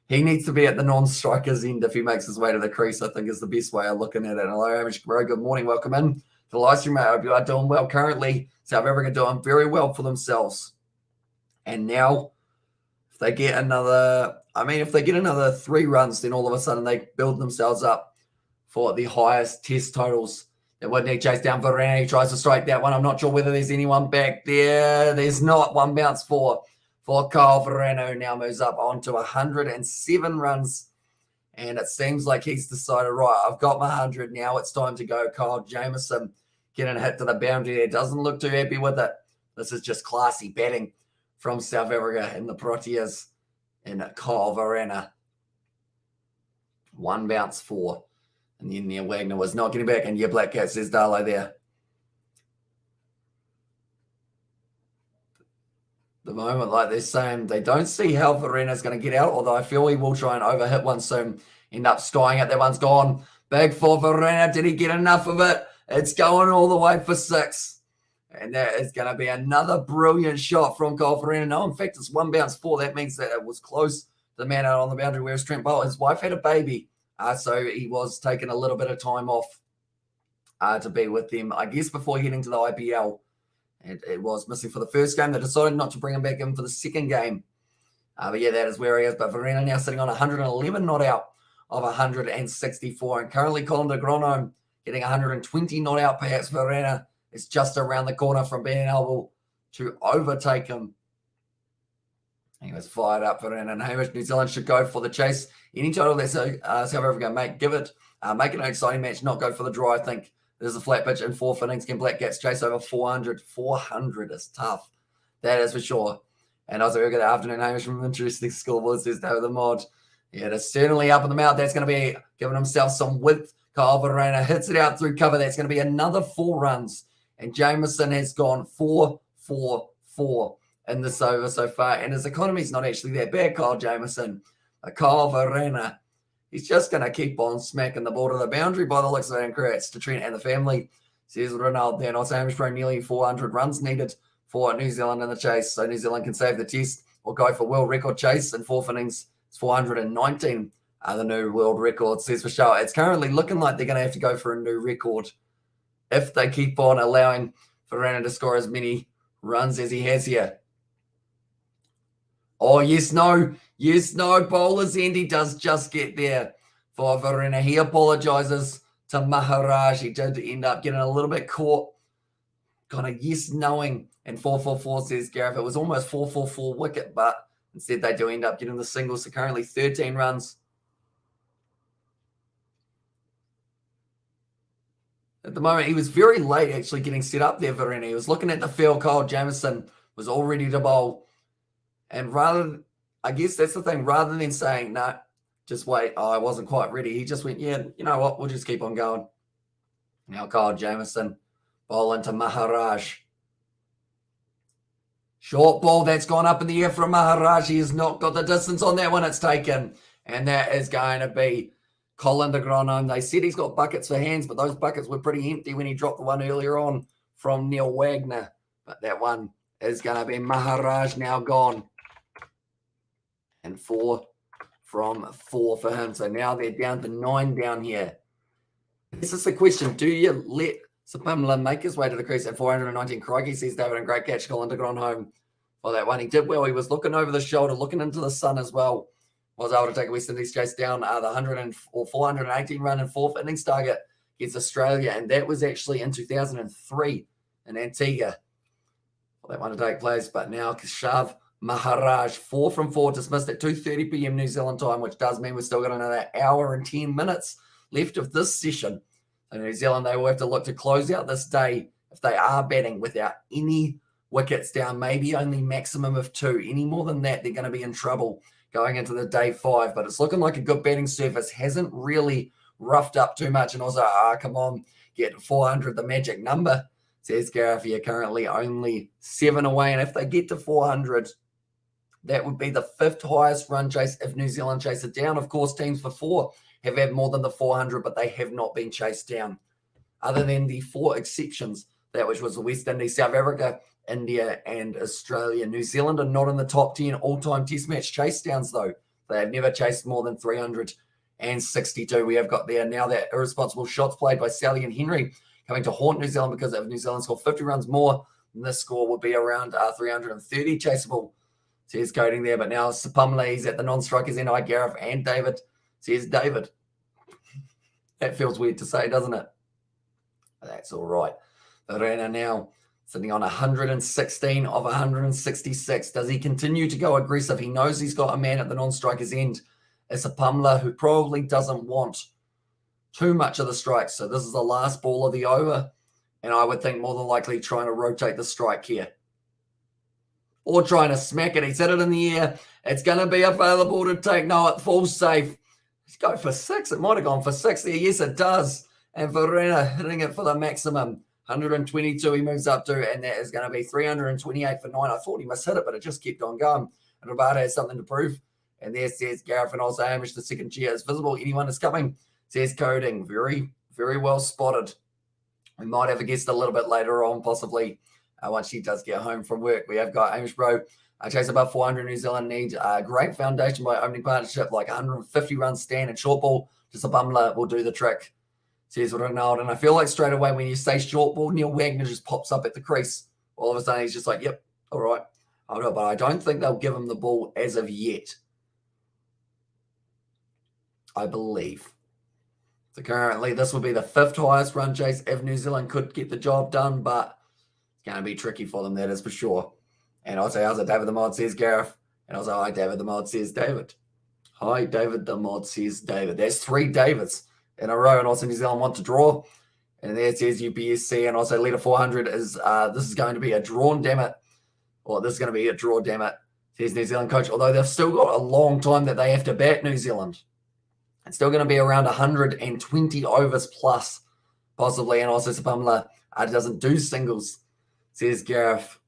he needs to be at the non-strikers end if he makes his way to the crease, I think is the best way of looking at it. Hello, Hamish Cabro. Good morning. Welcome in to the live stream, mate. I hope you are doing well. Currently, South Africa doing very well for themselves. And now, if they get another 3 runs, then all of a sudden they build themselves up for the highest test totals. They would need chase down Verena. He tries to strike that one. I'm not sure whether there's anyone back there. There's not. 1 bounce for Kyle Verena, who now moves up onto 107 runs. And it seems like he's decided, right, I've got my 100 now. It's time to go. Kyle Jamieson getting a hit to the boundary there. Doesn't look too happy with it. This is just classy batting from South Africa in the Proteas and Kyle Verena. 1 bounce for. And then Neil Wagner was not getting back. And yeah, Black Cat says Darlow there. The moment, like they're saying, they don't see how Verena's going to get out, although I feel he will try and overhit one soon. End up skying it. That one's gone. Big for Verena. Did he get enough of it? It's going all the way for 6. And that is going to be another brilliant shot from Kyle Verena. No, in fact, it's 1 bounce 4. That means that it was close to the man out on the boundary, whereas Trent Bolt, his wife had a baby. So he was taking a little bit of time off to be with them, I guess, before heading to the IPL. And it was missing for the first game. They decided not to bring him back in for the second game. But yeah, that is where he is. But Verena now sitting on 111 not out of 164. And currently Colin de Grandhomme getting 120 not out. Perhaps Verena is just around the corner from being able to overtake him. He was fired up, Verena. And Hamish, New Zealand should go for the chase. Any total that South Africa make it an exciting match, not go for the draw, I think. There's a flat pitch in 4 innings. Can Black Cats chase over 400? 400 is tough. That is for sure. And also, very good afternoon, Hamish from Interesting Scoreboard says David the Mod. Yeah, it's certainly up in the mouth. That's going to be giving himself some width. Kyle Verena hits it out through cover. That's going to be another 4 runs. And Jamieson has gone 4-4-4 in this over so far. And his economy's not actually that bad, Kyle Jamieson. Kyle Verena, he's just going to keep on smacking the ball to the boundary by the looks of it. And congrats to Trent and the family, says Ronald there. And also, Hamish Pro, nearly 400 runs needed for New Zealand in the chase. So New Zealand can save the test or go for world record chase in 4 innings. It's 419 the new world record, says for sure. It's currently looking like they're going to have to go for a new record if they keep on allowing Verena to score as many runs as he has here. Oh, yes, no, bowler's end. He does just get there for Verena. He apologizes to Maharaj. He did end up getting a little bit caught. Kind of knowing. And 4-4-4, says Gareth. It was almost 4-4-4 wicket, but instead they do end up getting the single. So currently 13 runs. At the moment, he was very late actually getting set up there, Verena. He was looking at the field. Kyle Jamieson was all ready to bowl. And I guess that's the thing, rather than saying, no, just wait, I wasn't quite ready, he just went, yeah, you know what, we'll just keep on going. Now Kyle Jamieson bowling to Maharaj. Short ball, that's gone up in the air from Maharaj. He has not got the distance on that one. It's taken. And that is going to be Colin de Gronholm. They said he's got buckets for hands, but those buckets were pretty empty when he dropped the one earlier on from Neil Wagner. But that one is going to be Maharaj now gone. And 4 from 4 for him. So now they're down to 9 down here. This is the question. Do you let Sapamla make his way to the crease at 419? Crikey, says David, and great catch, Colin de Gronholm for that one. He did well. He was looking over the shoulder, looking into the sun as well. Was able to take a West Indies chase down the 418 run and 4th innings target against Australia. And that was actually in 2003 in Antigua for that one to take place. But now Keshav Maharaj, 4 from 4, dismissed at 2:30 p.m. New Zealand time, which does mean we've still got another hour and 10 minutes left of this session. So New Zealand, they will have to look to close out this day if they are batting without any wickets down, maybe only maximum of 2. Any more than that, they're going to be in trouble going into the day 5. But it's looking like a good batting surface. Hasn't really roughed up too much. And also, come on, get 400, the magic number. Says Gareth, you're currently only 7 away. And if they get to 400, that would be the 5th highest run chase if New Zealand chase it down. Of course, teams before have had more than the 400, but they have not been chased down. Other than the 4 exceptions, that which was the West Indies, South Africa, India, and Australia. New Zealand are not in the top 10 all-time test match chase downs, though. They have never chased more than 362. We have got there now that irresponsible shots played by Sally and Henry coming to haunt New Zealand, because if New Zealand score 50 runs more, then this score would be around 330 chaseable. Says coding there, but now Sapamla, he's at the non-strikers end. Gareth and David. Says David. That feels weird to say, doesn't it? That's all right. Verena now sitting on 116 of 166. Does he continue to go aggressive? He knows he's got a man at the non-strikers end. It's Sapamla, who probably doesn't want too much of the strikes. So this is the last ball of the over, and I would think more than likely trying to rotate the strike here. Or trying to smack it. He's hit it in the air. It's going to be available to take. No, it falls safe. Let's go for 6. It might have gone for 6 there. Yes, it does. And Verena hitting it for the maximum. 122 he moves up to, and that is going to be 328 for 9. I thought he must hit it, but it just kept on going. And Roberto has something to prove. And there says Gareth, and also Hamish, the second chair is visible. Anyone is coming. Says coding. Very, very well spotted. We might have a guest a little bit later on, possibly. Once she does get home from work. We have got Hamish Bro. Chase above 400. New Zealand needs a great foundation by opening partnership, like 150 run stand and short ball. Just a bumler will do the trick. Says Ronald. And I feel like straight away when you say short ball, Neil Wagner just pops up at the crease. All of a sudden he's just like, yep, all right. I'll do it. But I don't think they'll give him the ball as of yet. I believe. So currently this will be the 5th highest run chase if New Zealand could get the job done, but going to be tricky for them, that is for sure. And I'll say, how's it, David the Mod, says Gareth. And I'll say, hi, David the Mod, says David. Hi, David the Mod, says David. There's 3 Davids in a row, and also New Zealand want to draw. And there it says UPSC, and also leader 400 is, this is going to be a drawn, damn it. Or this is going to be a draw, damn it, says New Zealand coach. Although they've still got a long time that they have to bat, New Zealand. It's still going to be around 120 overs plus, possibly. And also Sapamla doesn't do singles, says Gareth.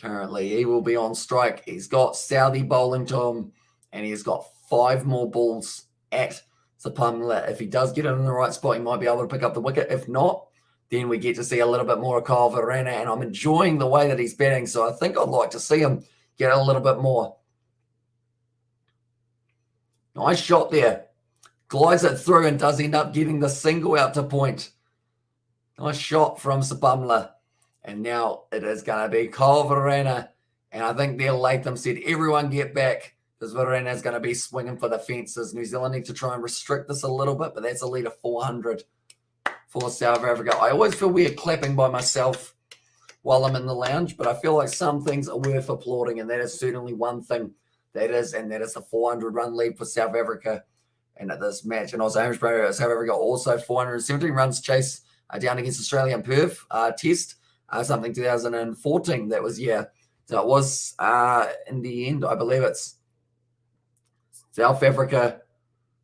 Currently, he will be on strike. He's got Saudi bowling to him, and he's got 5 more balls at Sapamla. If he does get it in the right spot, he might be able to pick up the wicket. If not, then we get to see a little bit more of Kyle Verena, and I'm enjoying the way that he's batting, so I think I'd like to see him get a little bit more. Nice shot there. Glides it through and does end up getting the single out to point. Nice shot from Sapamla. And now it is going to be Kyle Verena. And I think there Latham said, everyone get back, because Verena is going to be swinging for the fences. New Zealand need to try and restrict this a little bit, but that's a lead of 400 for South Africa. I always feel weird clapping by myself while I'm in the lounge, but I feel like some things are worth applauding, and that is certainly one thing that is, and that is the 400-run lead for South Africa and at this match. And also South Africa also 417 runs chase down against Australia in Perth test. Something 2014 that was, yeah. So it was in the end, I believe it's South Africa.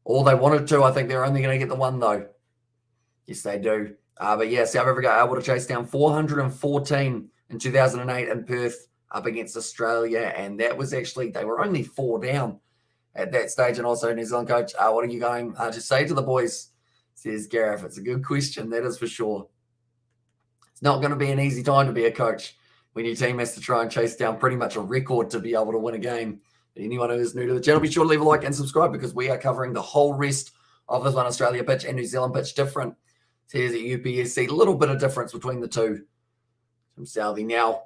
All they wanted to, I think they're only going to get the one though. Yes, they do. But yeah, South Africa able to chase down 414 in 2008 in Perth up against Australia. And that was actually, they were only 4 down at that stage. And also, New Zealand coach, what are you going to say to the boys? Says Gareth. It's a good question, that is for sure. It's not going to be an easy time to be a coach when your team has to try and chase down pretty much a record to be able to win a game. Anyone who is new to the channel, be sure to leave a like and subscribe because we are covering the whole rest of this One Australia pitch and New Zealand pitch different. Says at UPSC, a little bit of difference between the two. From Southie now,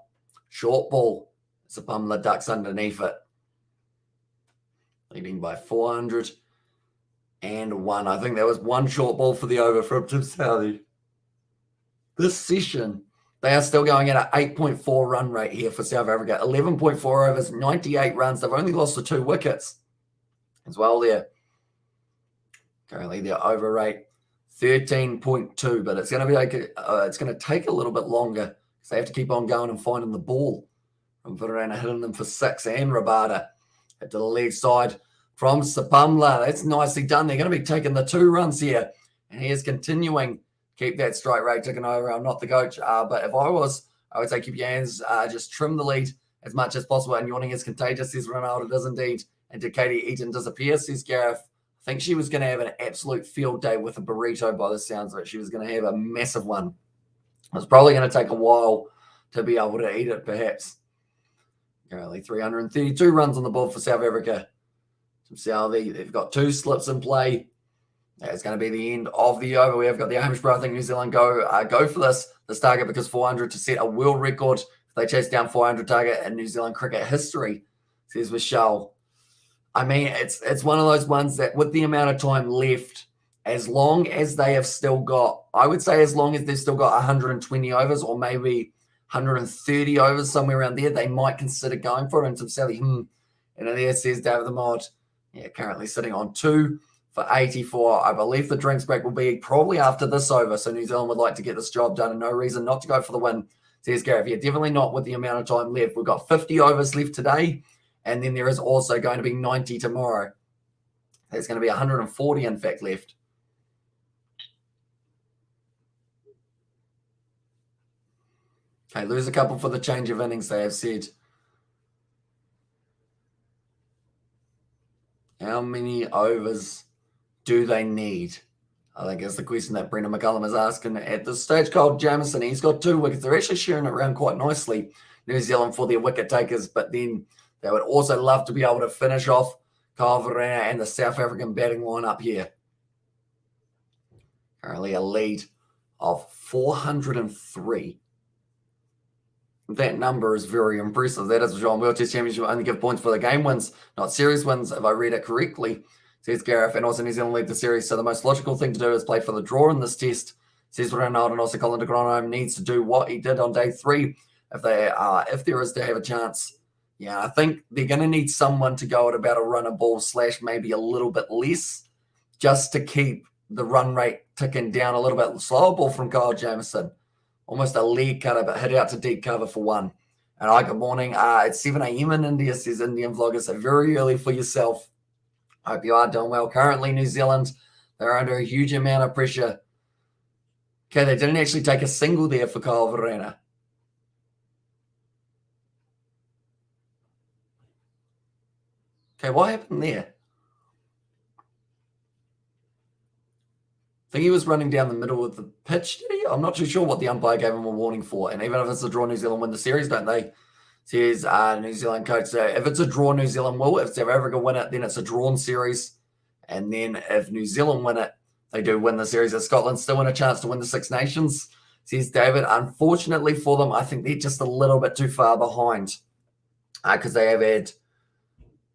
short ball. Sapumla ducks underneath it. Leading by 401. I think there was one short ball for the over from Tim Southie. This session, they are still going at an 8.4 run rate here for South Africa. 11.4 overs, 98 runs. They've only lost the 2 wickets as well there. Currently, their over rate 13.2, but it's going to be like it's going to take a little bit longer because they have to keep on going and finding the ball. From Verana hitting them for 6 and Rabada to the leg side from Sapumla. That's nicely done. They're going to be taking the 2 runs here, and he is continuing. Keep that strike rate ticking over. I'm not the coach, but if I was, I would say keep your hands, just trim the lead as much as possible. And yawning is contagious, says Ronaldo. It does indeed. And did Katie Eaton disappear, says Gareth. I think she was going to have an absolute field day with a burrito by the sounds of it. She was going to have a massive one. It was probably going to take a while to be able to eat it, perhaps. Currently 332 runs on the board for South Africa. From Southie, they've got 2 slips in play. That's going to be the end of the over. We have got the Hamish Bro. I think New Zealand go for this target because 400 to set a world record. If they chase down 400 target in New Zealand cricket history, says Michelle. I mean, it's one of those ones that with the amount of time left, as long as they have still got, I would say as long as they've still got 120 overs or maybe 130 overs, somewhere around there, they might consider going for it. And some Sally, and there says David the Mod, currently sitting on 2 for 84. I believe the drinks break will be probably after this over. So New Zealand would like to get this job done and no reason not to go for the win, says Gareth. Yeah, definitely not with the amount of time left. We've got 50 overs left today. And then there is also going to be 90 tomorrow. There's going to be 140, in fact, left. Okay, lose a couple for the change of innings, they have said. How many overs do they need? I think that's the question that Brendan McCullum is asking at this stage. Cole Jamieson, he's got 2 wickets. They're actually sharing it around quite nicely, New Zealand, for their wicket takers, but then they would also love to be able to finish off Kyle Verana and the South African batting lineup here. Currently a lead of 403. That number is very impressive. That is John World Test Championship only give points for the game wins, not series wins, if I read it correctly, says Gareth. And also New Zealand lead the series. So the most logical thing to do is play for the draw in this test, says Ronaldo. And also Colin de Grano needs to do what he did on day 3 if there is to have a chance. Yeah, I think they're going to need someone to go at about a run a ball / maybe a little bit less just to keep the run rate ticking down a little bit. Slower ball from Kyle Jamieson. Almost a leg cutter, but hit out to deep cover for 1. And hi, good morning. It's 7 a.m. in India, says Indian Vlogger. So very early for yourself. Hope you are doing well. Currently, New Zealand, they're under a huge amount of pressure. Okay, they didn't actually take a single there for Kyle Verana. Okay, what happened there? I think he was running down the middle of the pitch, did he? I'm not too sure what the umpire gave him a warning for. And even if it's a draw, New Zealand win the series, don't they? Says New Zealand coach. So if it's a draw, New Zealand will. If South Africa win it, then it's a drawn series. And then if New Zealand win it, they do win the series. If Scotland still win a chance to win the Six Nations, says David. Unfortunately for them, I think they're just a little bit too far behind because they have had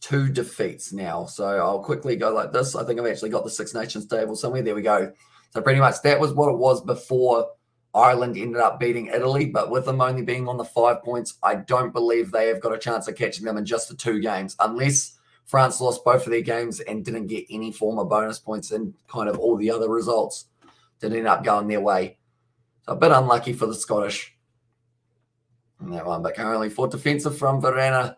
2 defeats now. So I'll quickly go like this. I think I've actually got the Six Nations table somewhere. There we go. So pretty much that was what it was before Ireland ended up beating Italy. But with them only being on the 5 points, I don't believe they have got a chance of catching them in just the 2 games, unless France lost both of their games and didn't get any form of bonus points, and kind of all the other results did end up going their way. So a bit unlucky for the Scottish in that one. But currently 4 defensive from Verana.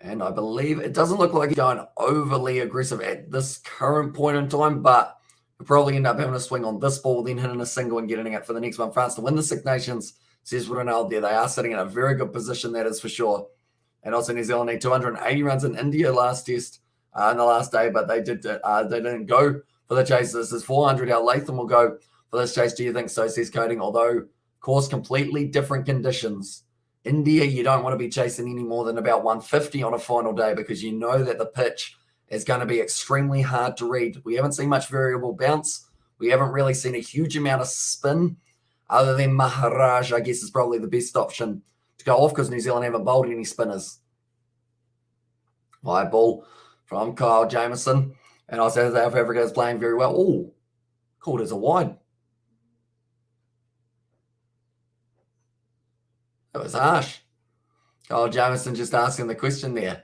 And I believe it doesn't look like he's going overly aggressive at this current point in time, but he'll probably end up having a swing on this ball, then hitting a single and getting it for the next one. France to win the Six Nations, says Ronaldo there. They are sitting in a very good position, that is for sure. And also New Zealand need 280 runs in India last test. in the last day, but they didn't go for the chase. This is 400 out. Latham will go for this chase. Do you think so, says Coding? Although, of course, completely different conditions. India, you don't want to be chasing any more than about 150 on a final day because you know that the pitch is going to be extremely hard to read. We haven't seen much variable bounce. We haven't really seen a huge amount of spin other than Maharaj, I guess, is probably the best option to go off because New Zealand haven't bowled any spinners. High ball from Kyle Jamieson. And also South Africa is playing very well. Oh, called as a wide. That was harsh. Kyle Jamieson just asking the question there.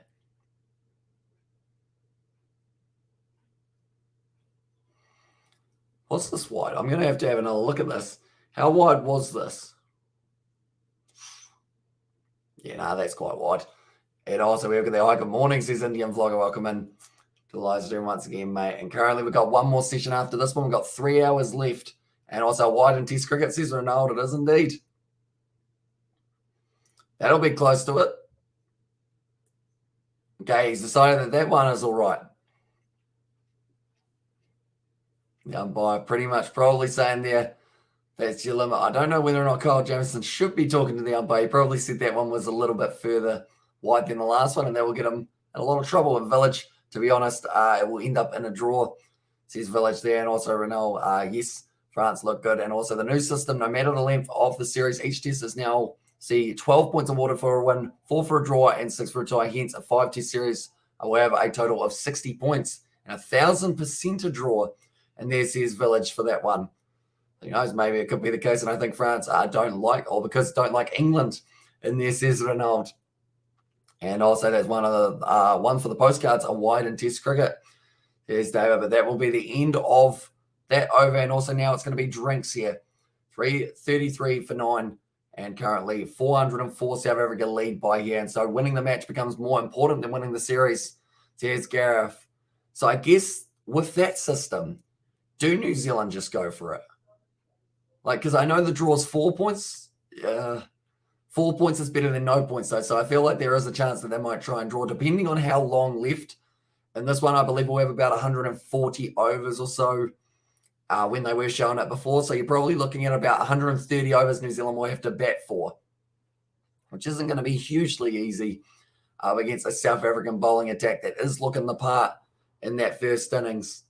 What's this wide? I'm going to have another look at this. How wide was this? Yeah, no, that's quite wide. And also, we've got the hi, good morning, says Indian Vlogger. Welcome in to the live stream once again, mate. And currently, we've got one more session after this one. We've got 3 hours left. And also, wide in Test cricket, says Ronaldo. It is indeed. That'll be close to it. Okay, he's decided that one is all right. The umpire pretty much probably saying there, that's your limit. I don't know whether or not Kyle Jamieson should be talking to the umpire. He probably said that one was a little bit further wide than the last one, and that will get him in a lot of trouble with Village. To be honest, it will end up in a draw, says Village there. And also, Renal, yes, France look good. And also the new system, no matter the length of the series, each test is now, 12 points awarded for a win, 4 for a draw, and 6 for a tie. Hence, a 5-test series will have a total of 60 points and 1,000% a draw. And there says Village for that one. Who knows, maybe it could be the case. And I think France don't like England. And there says Ronald. And also there's one of the one for the postcards, a wide in Test cricket. There's David, but that will be the end of that over. And also now it's going to be drinks here. 333 for 9. And currently 404 South Africa lead by here. And so winning the match becomes more important than winning the series. There's Gareth. So I guess with that system, do New Zealand just go for it? Because I know the draw's 4 points. 4 points is better than no points, though. So I feel like there is a chance that they might try and draw, depending on how long left. And this one, I believe, will have about 140 overs or so when they were showing it before. So you're probably looking at about 130 overs New Zealand will have to bat for, which isn't going to be hugely easy against a South African bowling attack that is looking the part in that first innings.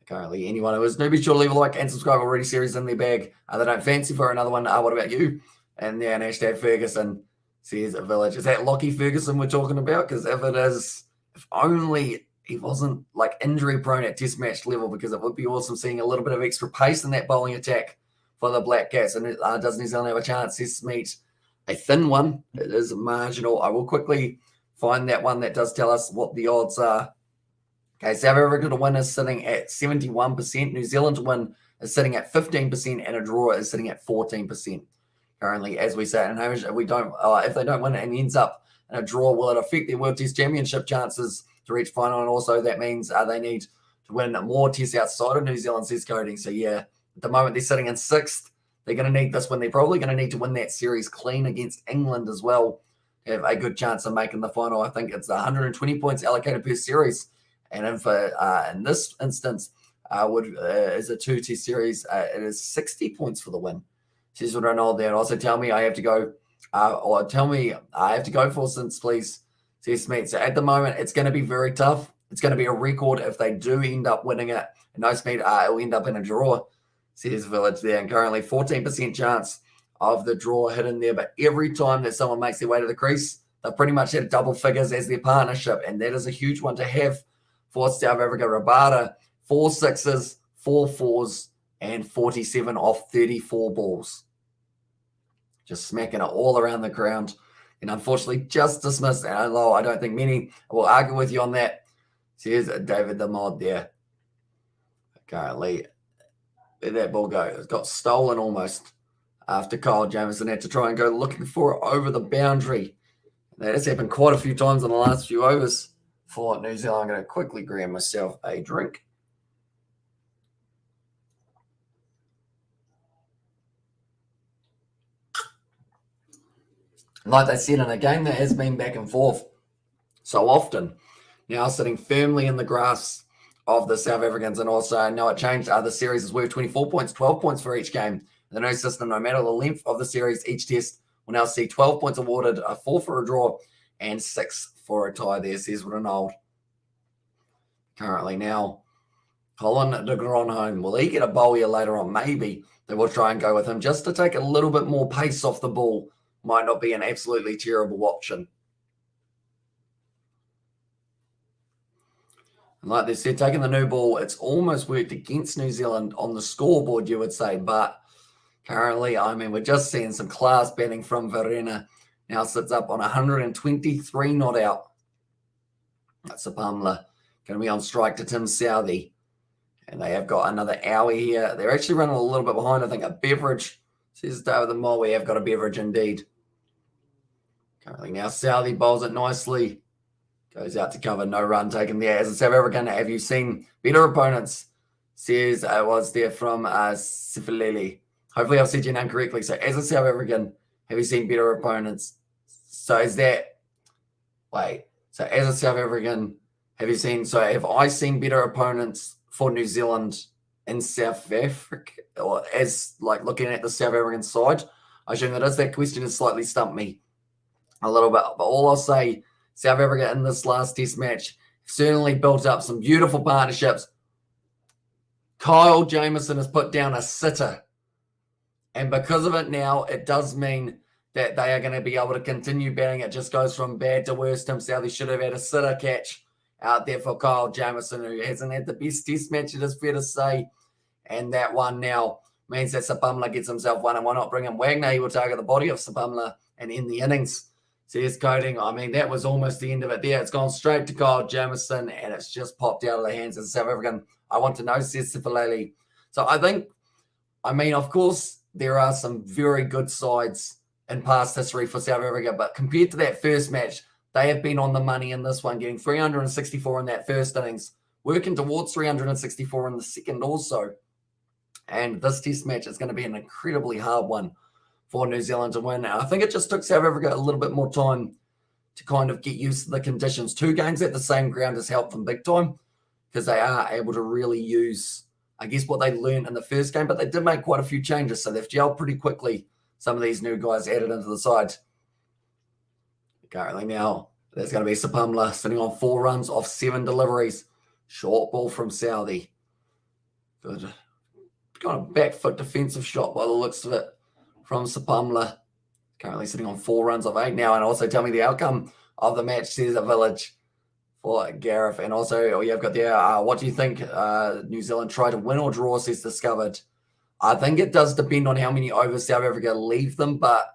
Currently, anyone who is newbie should leave a like and subscribe. Already series in their bag. They don't fancy for another one. What about you? And then hashtag Ferguson says a Village. Is that Lockie Ferguson we're talking about? Because if it is, if only he wasn't injury prone at Test match level, because it would be awesome seeing a little bit of extra pace in that bowling attack for the Black Cats. And does New Zealand have a chance? This meet a thin one. It is marginal. I will quickly find that one that does tell us what the odds are. Okay, South Africa to win is sitting at 71%. New Zealand to win is sitting at 15%, and a draw is sitting at 14%. Currently, as we say, and if they don't win it and ends up in a draw, will it affect their World Test Championship chances to reach final? And also, that means they need to win more tests outside of New Zealand, says Coding. So yeah, at the moment they're sitting in 6th. They're going to need this win. They're probably going to need to win that series clean against England as well to have a good chance of making the final. I think it's 120 points allocated per series. And if in this instance, is a 2-test series, it is 60 points for the win. Says Ronald there. And also tell me I have to go, I have to go for since, please, says Smith. So at the moment, it's going to be very tough. It's going to be a record if they do end up winning it. And no, Smith, it will end up in a draw, says Village there. And currently 14% chance of the draw hidden there. But every time that someone makes their way to the crease, they've pretty much had double figures as their partnership. And that is a huge one to have for South Africa. Rabada, 4 6s, 4 4s, and 47 off 34 balls. Just smacking it all around the ground. And unfortunately, just dismissed. And I don't think many will argue with you on that. So here's David the Mod there. Currently, where'd that ball go? It got stolen almost after Kyle Jamieson had to try and go looking for it over the boundary. That has happened quite a few times in the last few overs for New Zealand. I'm going to quickly grab myself a drink. Like they said, in a game that has been back and forth so often, now sitting firmly in the grasp of the South Africans. And also, I know it changed. The series is worth 24 points, 12 points for each game. The new system, no matter the length of the series, each test will now see 12 points awarded, 4 for a draw, and 6 for a tie. There says Ronald. Currently now, Colin de Gronholm. Will he get a bowl here later on? Maybe they will try and go with him just to take a little bit more pace off the ball. Might not be an absolutely terrible option. And like they said, taking the new ball, it's almost worked against New Zealand on the scoreboard, you would say. But currently, I mean, we're just seeing some class batting from Verena. Now sits up on 123 not out. That's Sapamla. Going to be on strike to Tim Southey. And they have got another hour here. They're actually running a little bit behind. I think a beverage. Says David the Mole, we have got a beverage indeed. Currently now Southey bowls it nicely. Goes out to cover. No run taken there. As a South African, have you seen better opponents? Says it was there from Sifilele. Hopefully I've said your name correctly. So as a South African, have you seen better opponents? So is that... Wait. So as a South African... Have you seen, so have I seen better opponents for New Zealand in South Africa, or as like looking at the South African side? I assume that is. That question has slightly stumped me a little bit. But all I'll say, South Africa in this last test match certainly built up some beautiful partnerships. Kyle Jamieson has put down a sitter. And because of it now, it does mean that they are going to be able to continue batting. It just goes from bad to worse. Tim Southey should have had a sitter catch out there for Kyle Jamieson, who hasn't had the best test match, it is fair to say. And that one now means that Sapamla gets himself one. And why not bring in Wagner? He will target the body of Sapamla and end the innings. Says Coding. I mean, that was almost the end of it there. It's gone straight to Kyle Jamieson, and it's just popped out of the hands of the South African. I want to know, says Sifilele. So I mean, of course, there are some very good sides in past history for South Africa, but compared to that first match, they have been on the money in this one, getting 364 in that first innings, working towards 364 in the second also. And this test match is going to be an incredibly hard one for New Zealand to win. And I think it just took South Africa a little bit more time to kind of get used to the conditions. 2 games at the same ground has helped them big time because they are able to really use, I guess, what they learned in the first game. But they did make quite a few changes, so they've gelled pretty quickly. Some of these new guys added into the side. Currently now, there's going to be Sapamla sitting on 4 runs off 7 deliveries. Short ball from Southey. Good. Kind of back foot defensive shot by the looks of it from Sapamla. Currently sitting on 4 runs off 8 now. And also tell me the outcome of the match, says a Village for Gareth. And also, you've got there, what do you think New Zealand try to win or draw, says Discovered. I think it does depend on how many overs South Africa leave them, but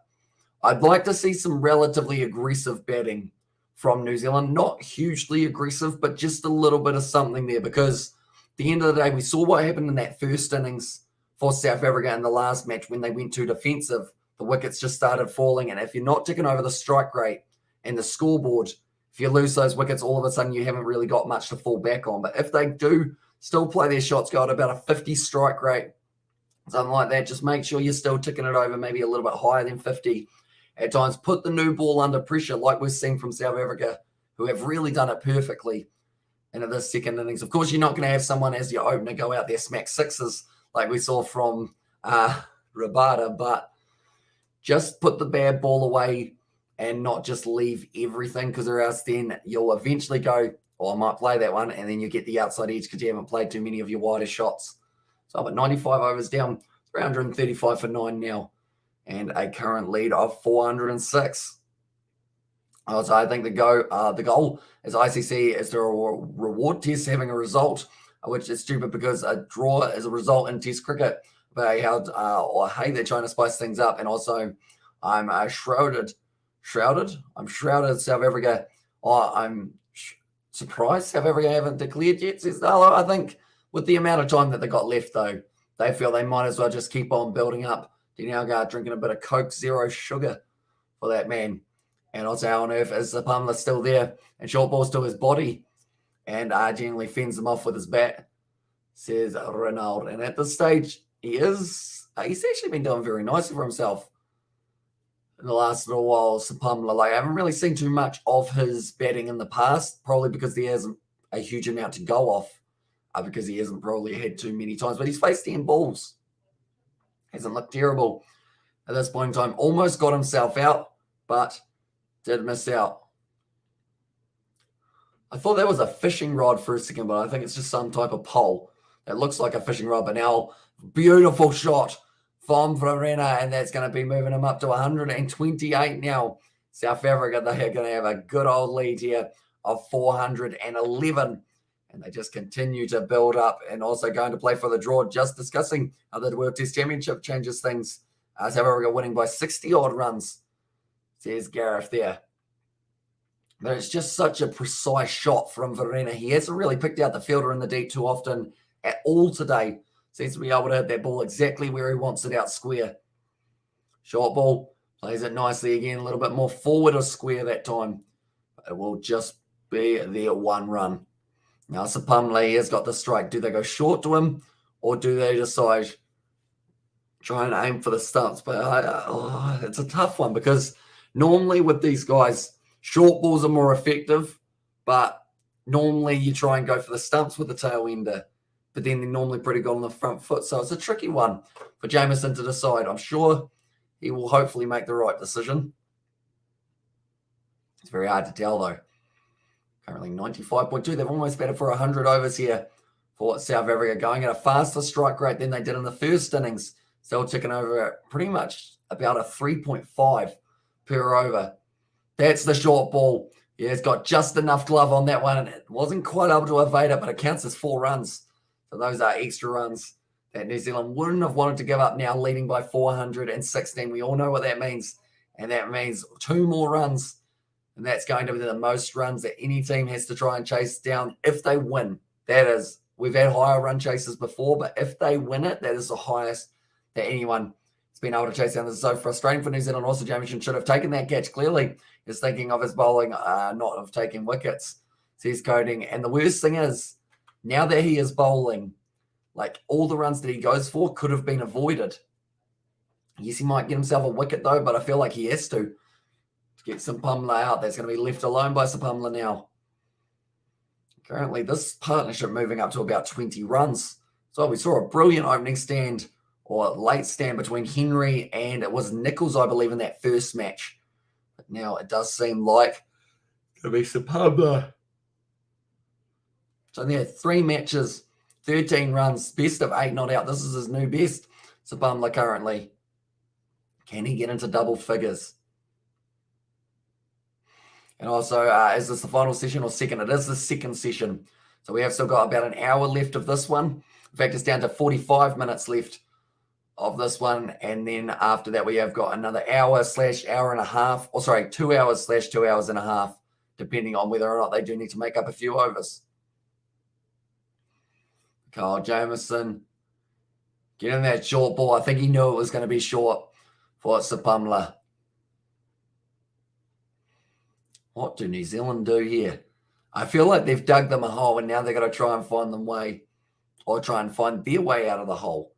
I'd like to see some relatively aggressive batting from New Zealand. Not hugely aggressive, but just a little bit of something there, because at the end of the day, we saw what happened in that first innings for South Africa in the last match when they went too defensive. The wickets just started falling, and if you're not ticking over the strike rate and the scoreboard, if you lose those wickets, all of a sudden you haven't really got much to fall back on. But if they do still play their shots, go at about a 50 strike rate, something like that, just make sure you're still ticking it over, maybe a little bit higher than 50. At times, put the new ball under pressure, like we're seeing from South Africa, who have really done it perfectly into this second innings. Of course, you're not going to have someone as your opener go out there smack sixes like we saw from Rabada, but just put the bad ball away and not just leave everything, because or else then you'll eventually go, I might play that one, and then you get the outside edge because you haven't played too many of your wider shots. So I'm at 95 overs down, 335 for 9 now, and a current lead of 406. So I think the goal as ICC is to reward Test having a result, which is stupid because a draw is a result in Test cricket. But they're trying to spice things up. And also, I'm shrouded. I'm shrouded South Africa. I'm surprised South Africa haven't declared yet, says Darlo. I think with the amount of time that they got left, though, they feel they might as well just keep on building up. Dinalga drinking a bit of Coke Zero sugar for that man. And also, how on earth is the Pumler still there? And short ball's to his body. And generally fends them off with his bat, says Ronald. And at this stage, he's actually been doing very nicely for himself. in the last little while, Sapumla. Like, I haven't really seen too much of his batting in the past, probably because there isn't a huge amount to go off, because he hasn't probably had too many times. But he's faced 10 balls. Hasn't looked terrible at this point in time. Almost got himself out, but did miss out. I thought that was a fishing rod for a second, but I think it's just some type of pole. It looks like a fishing rod, but now beautiful shot from Verena, and that's going to be moving him up to 128 now. South Africa, they are going to have a good old lead here of 411, and they just continue to build up and also going to play for the draw. Just discussing how the World Test Championship changes things. South Africa winning by 60-odd runs, says Gareth there. But it's just such a precise shot from Verena. He hasn't really picked out the fielder in the deep too often at all today. Seems to be able to hit that ball exactly where he wants it out square. Short ball, plays it nicely again, a little bit more forward of square that time. But it will just be their one run. Now Sapumla has got the strike. Do they go short to him or do they decide try and aim for the stumps? But it's a tough one because normally with these guys, short balls are more effective, but normally you try and go for the stumps with the tail ender, but then they're normally pretty good on the front foot. So it's a tricky one for Jamieson to decide. I'm sure he will hopefully make the right decision. It's very hard to tell, though. Currently 95.2. They've almost batted for 100 overs here for South Africa, going at a faster strike rate than they did in the first innings. Still ticking over at pretty much about a 3.5 per over. That's the short ball. Yeah, it's got just enough glove on that one, and it wasn't quite able to evade it, but it counts as 4 runs. So those are extra runs that New Zealand wouldn't have wanted to give up now, leading by 416. We all know what that means, and that means 2 more runs, and that's going to be the most runs that any team has to try and chase down if they win. That is, we've had higher run chases before, but if they win it, that is the highest that anyone has been able to chase down. This is so frustrating for New Zealand. Also, Jamieson should have taken that catch clearly. Is thinking of his bowling, not of taking wickets, says Coding. And the worst thing is, now that he is bowling, like all the runs that he goes for could have been avoided. Yes, he might get himself a wicket though, but I feel like he has to get Sapumla out. That's going to be left alone by Sapumla now. Currently, this partnership moving up to about 20 runs. So we saw a brilliant opening stand or late stand between Henry and it was Nichols, I believe, in that first match. But now it does seem like it'll be Sapumla. So there are 3 matches, 13 runs, best of 8 not out. This is his new best. Sapumla currently. Can he get into double figures? And also, is this the final session or second? It is the second session. So we have still got about an hour left of this one. In fact, it's down to 45 minutes left of this one, and then after that we have got another hour/hour and a half, or sorry, 2 hours/2 hours and a half, depending on whether or not they do need to make up a few overs. Kyle Jamieson getting that short ball. I think he knew it was going to be short for Sapumla. What do New Zealand do here? I feel like they've dug them a hole and now they've got to try and find them way, or try and find their way out of the hole.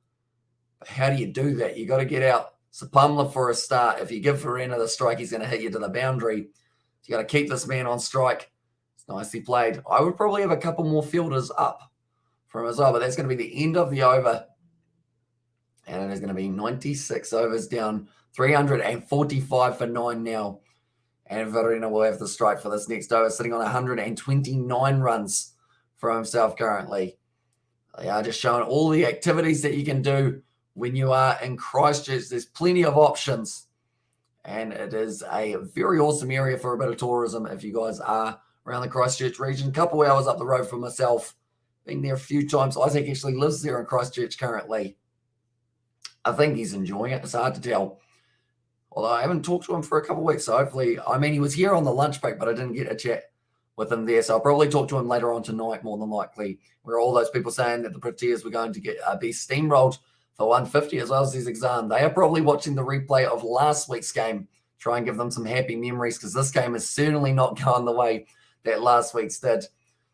But how do you do that? You got to get out Sapumla for a start. If you give Verena the strike, he's going to hit you to the boundary. So you got to keep this man on strike. It's nicely played. I would probably have a couple more fielders up from as well, but that's going to be the end of the over. And it is going to be 96 overs down, 345 for 9 now. And Verena will have the strike for this next over, sitting on 129 runs for himself currently. They are just showing all the activities that you can do when you are in Christchurch. There's plenty of options. And it is a very awesome area for a bit of tourism if you guys are around the Christchurch region. A couple hours up the road from myself. Been there a few times. Isaac actually lives there in Christchurch currently. I think he's enjoying it. It's hard to tell. Although I haven't talked to him for a couple of weeks, so hopefully, I mean, he was here on the lunch break, but I didn't get a chat with him there. So I'll probably talk to him later on tonight, more than likely, where all those people saying that the Proteas were going to be steamrolled for 150 as well as his exam. They are probably watching the replay of last week's game, try and give them some happy memories, because this game is certainly not going the way that last week's did.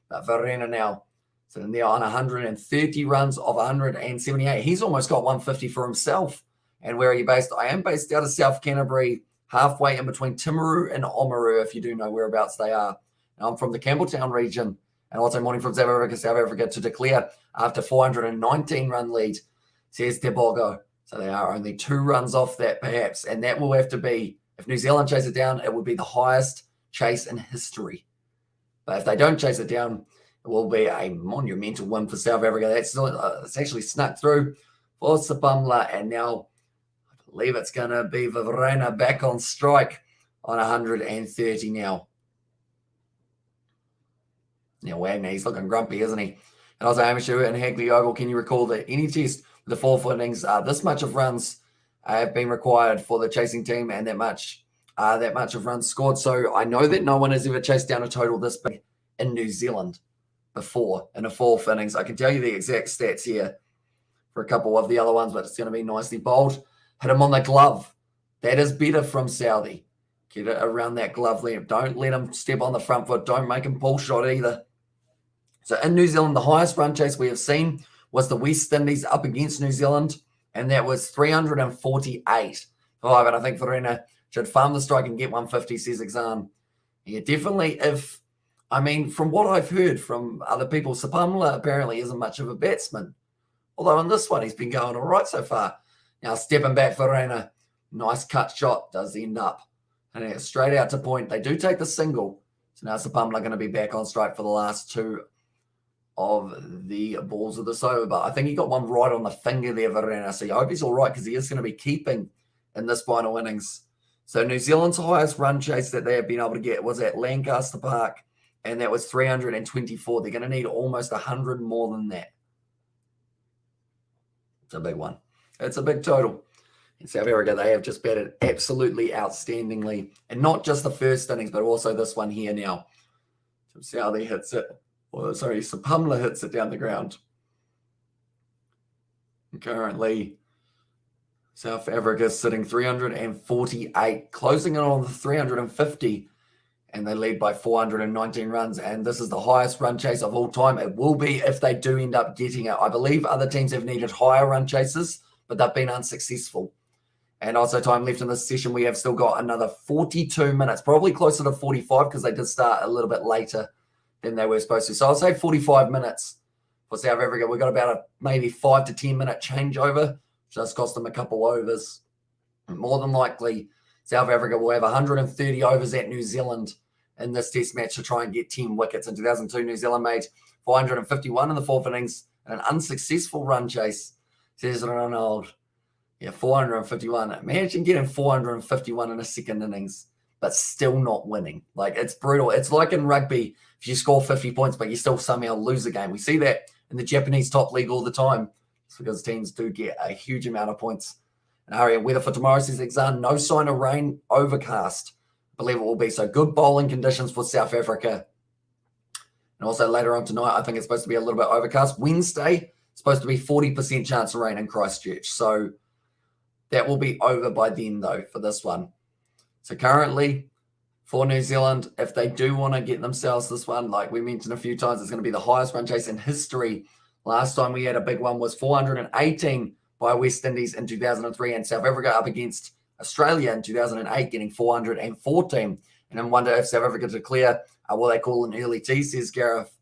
But Verena now sitting there on 130 runs of 178. He's almost got 150 for himself. And where are you based? I am based out of South Canterbury, halfway in between Timaru and Oamaru, if you do know whereabouts they are. And I'm from the Campbelltown region, and also morning from South Africa to declare after 419-run lead, says Tebogo. So they are only 2 runs off that, perhaps, and that will have to be, if New Zealand chase it down, it would be the highest chase in history. But if they don't chase it down, it will be a monumental win for South Africa. That's it's actually snuck through for Sapamla, and now I believe it's going to be Viverena back on strike on 130 now. Now Wagner, he's looking grumpy, isn't he? And also Hamishu and Hagley Oval, can you recall that any test with the 4th innings, this much of runs have been required for the chasing team, and that much of runs scored? So I know that no one has ever chased down a total this big in New Zealand before in a 4th innings. I can tell you the exact stats here for a couple of the other ones, but it's going to be nicely bowled. Hit him on the glove. That is better from Southey. Get it around that glove limb. Don't let him step on the front foot. Don't make him pull shot either. So in New Zealand, the highest run chase we have seen was the West Indies up against New Zealand, and that was 348. And I think Verena should farm the strike and get 150, says Exan. Yeah, definitely. From what I've heard from other people, Sapamla apparently isn't much of a batsman. Although in this one, he's been going all right so far. Now, stepping back, Verena, nice cut shot, does end up. And it's straight out to point. They do take the single. So now Sapamla going to be back on strike for the last 2 of the balls of this over. But I think he got one right on the finger there, Verena. So I hope he's all right, because he is going to be keeping in this final innings. So New Zealand's highest run chase that they have been able to get was at Lancaster Park, and that was 324. They're going to need almost 100 more than that. It's a big one. It's a big total. In South Africa, they have just batted absolutely outstandingly. And not just the first innings, but also this one here now. So Southey hits it. Sapamla hits it down the ground. And currently, South Africa sitting 348, closing in on the 350. And they lead by 419 runs. And this is the highest run chase of all time. It will be if they do end up getting it. I believe other teams have needed higher run chases, but they've been unsuccessful. And also time left in this session, we have still got another 42 minutes, probably closer to 45, because they did start a little bit later than they were supposed to. So I'll say 45 minutes for South Africa. We've got about a maybe 5 to 10 minute changeover, which does cost them a couple overs. And more than likely, South Africa will have 130 overs at New Zealand in this test match to try and get 10 wickets. In 2002, New Zealand made 451 in the 4th innings and an unsuccessful run chase, says Ronald. Yeah, 451. Imagine getting 451 in a 2nd innings, but still not winning. Like, it's brutal. It's like in rugby, if you score 50 points, but you still somehow lose a game. We see that in the Japanese top league all the time. It's because teams do get a huge amount of points. And Aria, weather for tomorrow, says Exan, no sign of rain, overcast. I believe it will be. So good bowling conditions for South Africa. And also later on tonight, I think it's supposed to be a little bit overcast. Wednesday, supposed to be 40% chance of rain in Christchurch. So that will be over by then, though, for this one. So currently, for New Zealand, if they do want to get themselves this one, like we mentioned a few times, it's going to be the highest run chase in history. Last time we had a big one was 418 by West Indies in 2003, and South Africa up against Australia in 2008, getting 414. And I wonder if South Africa declare, will they call an early tee, says Gareth.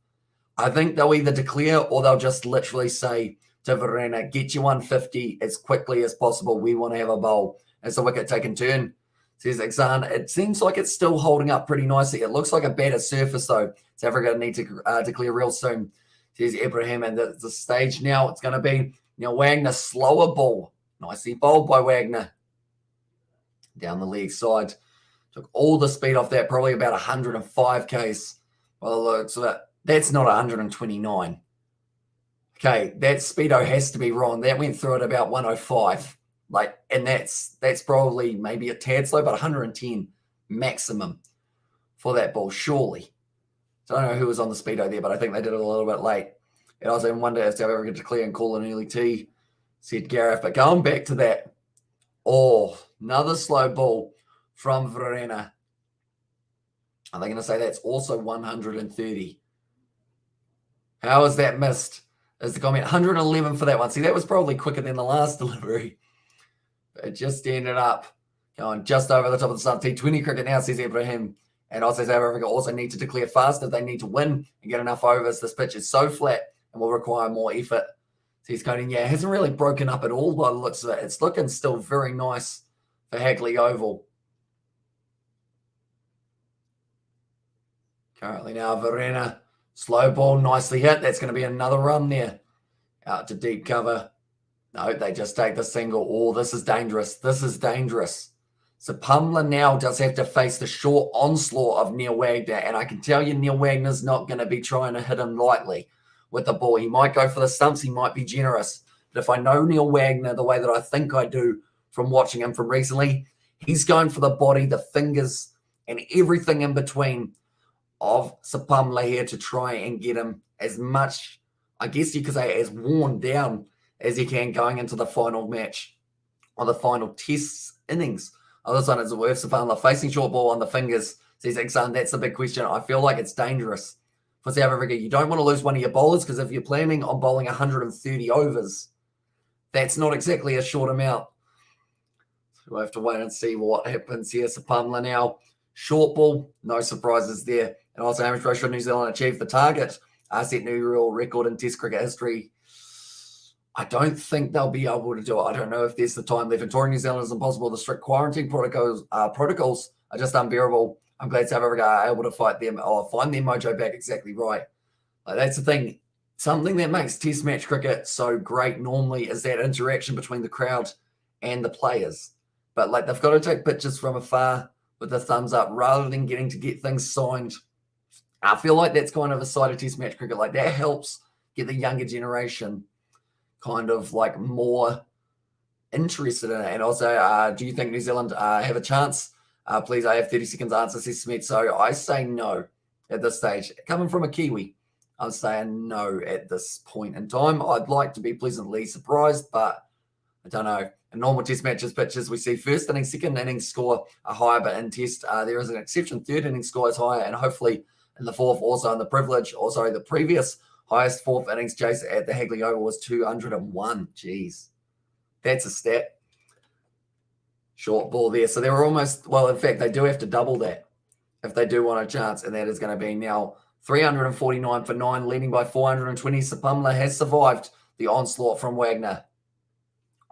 I think they'll either declare or they'll just literally say to Verena, get you 150 as quickly as possible. We want to have a bowl. As the wicket taken turn, says Exan. It seems like it's still holding up pretty nicely. It looks like a better surface, though. South Africa need to declare real soon, says Ibrahim. And the stage now, it's going to be Wagner, slower ball. Nicely bowled by Wagner. Down the leg side. Took all the speed off that, probably about 105 Ks. Well, so that's not 129. Okay, that speedo has to be wrong. That went through at about 105. And that's probably maybe a tad slow, but 110 maximum for that ball, surely. So I don't know who was on the speedo there, but I think they did it a little bit late. And I was in wonder if South Africa declare and call an early tee, said Gareth. But going back to that, another slow ball from Verena. Are they going to say that's also 130? How is that missed? Is the comment 111 for that one? See, that was probably quicker than the last delivery. But it just ended up Going just over the top of the stump. T20 cricket now, says Ibrahim. And also South Africa also need to declare fast if they need to win and get enough overs. This pitch is so flat and will require more effort. Says Conan, yeah, it hasn't really broken up at all by the looks of it. It's looking still very nice for Hagley Oval. Currently now, Verena, slow ball, nicely hit. That's going to be another run there. Out to deep cover. No, they just take the single. Oh, this is dangerous. This is dangerous. So Pumla now does have to face the short onslaught of Neil Wagner. And I can tell you Neil Wagner's not going to be trying to hit him lightly with the ball. He might go for the stumps. He might be generous. But if I know Neil Wagner the way that I think I do from watching him from recently, he's going for the body, the fingers, and everything in between of Sapumla here to try and get him as much, I guess you could say, as worn down as he can going into the final match or the final test innings. Other side is worth Sapumla facing short ball on the fingers. Says Iksan, that's the big question. I feel like it's dangerous for South Africa. You don't want to lose one of your bowlers because if you're planning on bowling 130 overs, that's not exactly a short amount. So we'll have to wait and see what happens here. Sapumla now, short ball, no surprises there. And also, how much pressure New Zealand achieved the target. Set new real record in Test cricket history. I don't think they'll be able to do it. I don't know if there's the time left. And touring New Zealand is impossible. The strict quarantine protocols are just unbearable. I'm glad South Africa are able to fight them or find their mojo back exactly right. That's the thing. Something that makes Test match cricket so great normally is that interaction between the crowd and the players. But they've got to take pictures from afar with the thumbs up rather than getting to get things signed. I feel like that's kind of a side of Test match cricket. That helps get the younger generation kind of more interested in it. And also, do you think New Zealand have a chance? Please, I have 30 seconds answer, says Smith. So I say no at this stage. Coming from a Kiwi, I'm saying no at this point in time. I'd like to be pleasantly surprised, but I don't know. In normal Test matches pitches, we see first innings, second innings score are higher, but in Test, there is an exception. Third innings score is higher, and hopefully in the fourth, also in the privilege, the previous highest fourth innings chase at the Hagley Oval was 201. Jeez. That's a stat. Short ball there. So they were almost, in fact, they do have to double that if they do want a chance. And that is going to be now 349 for 9, leading by 420. Sapumla has survived the onslaught from Wagner.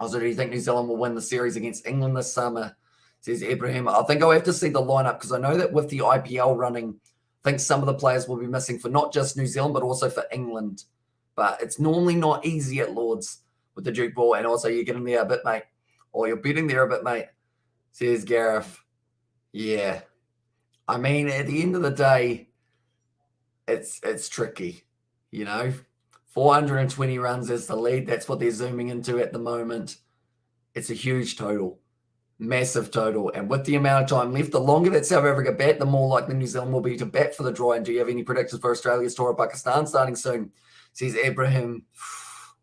Also, do you think New Zealand will win the series against England this summer? Says Ibrahim. I think I'll have to see the lineup because I know that with the IPL running, I think some of the players will be missing for not just New Zealand, but also for England. But it's normally not easy at Lords with the Duke ball. And also you're getting there a bit, mate. Or you're betting there a bit, mate. Says Gareth. Yeah. I mean, at the end of the day, it's tricky. 420 runs is the lead. That's what they're zooming into at the moment. It's a huge total. Massive total. And with the amount of time left, the longer that South Africa bat, the more likely New Zealand will be to bat for the draw. And do you have any predictions for Australia's tour of Pakistan starting soon? Says Ibrahim.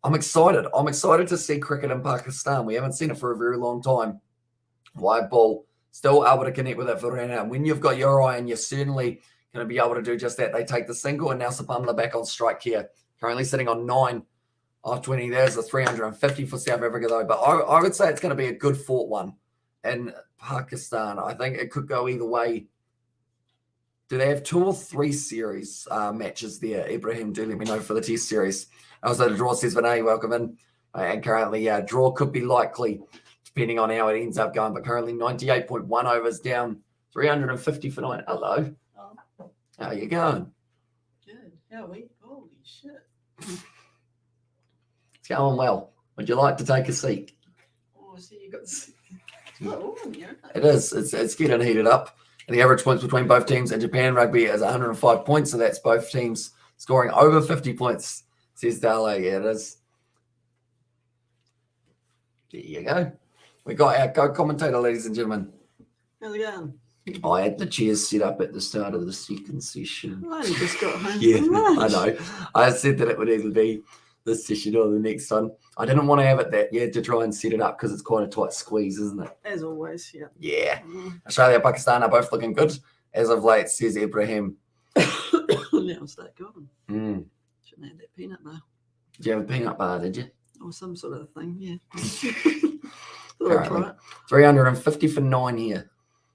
I'm excited. I'm excited to see cricket in Pakistan. We haven't seen it for a very long time. Wide ball. Still able to connect with it for Rana. And when you've got your eye and you're certainly going to be able to do just that, they take the single. And now Sapumla back on strike here. Currently sitting on 9 off 20. There's a 350 for South Africa, though. But I would say it's going to be a good fought one. In Pakistan, I think it could go either way. Do they have 2 or 3 series matches there? Ibrahim, do let me know for the Test series. Also, the draw says, Vinay, welcome in. And currently, draw could be likely, depending on how it ends up going. But currently, 98.1 overs down, 350 for 9. Hello. Oh. How you going? Good. Yeah, holy shit. It's going well. Would you like to take a seat? Oh, so you got the... Oh, yeah. It is. It's getting heated up. And the average points between both teams in Japan rugby is 105 points. So that's both teams scoring over 50 points, says Dale. Yeah, it is. There you go. We got our co-commentator, ladies and gentlemen. How's it going? I had the chairs set up at the start of the second session. Well, I only just got home Yeah, from lunch. I know. I said that it would either be this session or the next one. I didn't want to have it that you had to try and set it up because it's quite a tight squeeze, isn't it? As always, yeah. Yeah. Australia and Pakistan are both looking good as of late, says Ibrahim. Now I'll start going. Shouldn't have that peanut bar. Did you have a peanut bar, did you? Or some sort of thing, yeah. Apparently. 350 for 9 here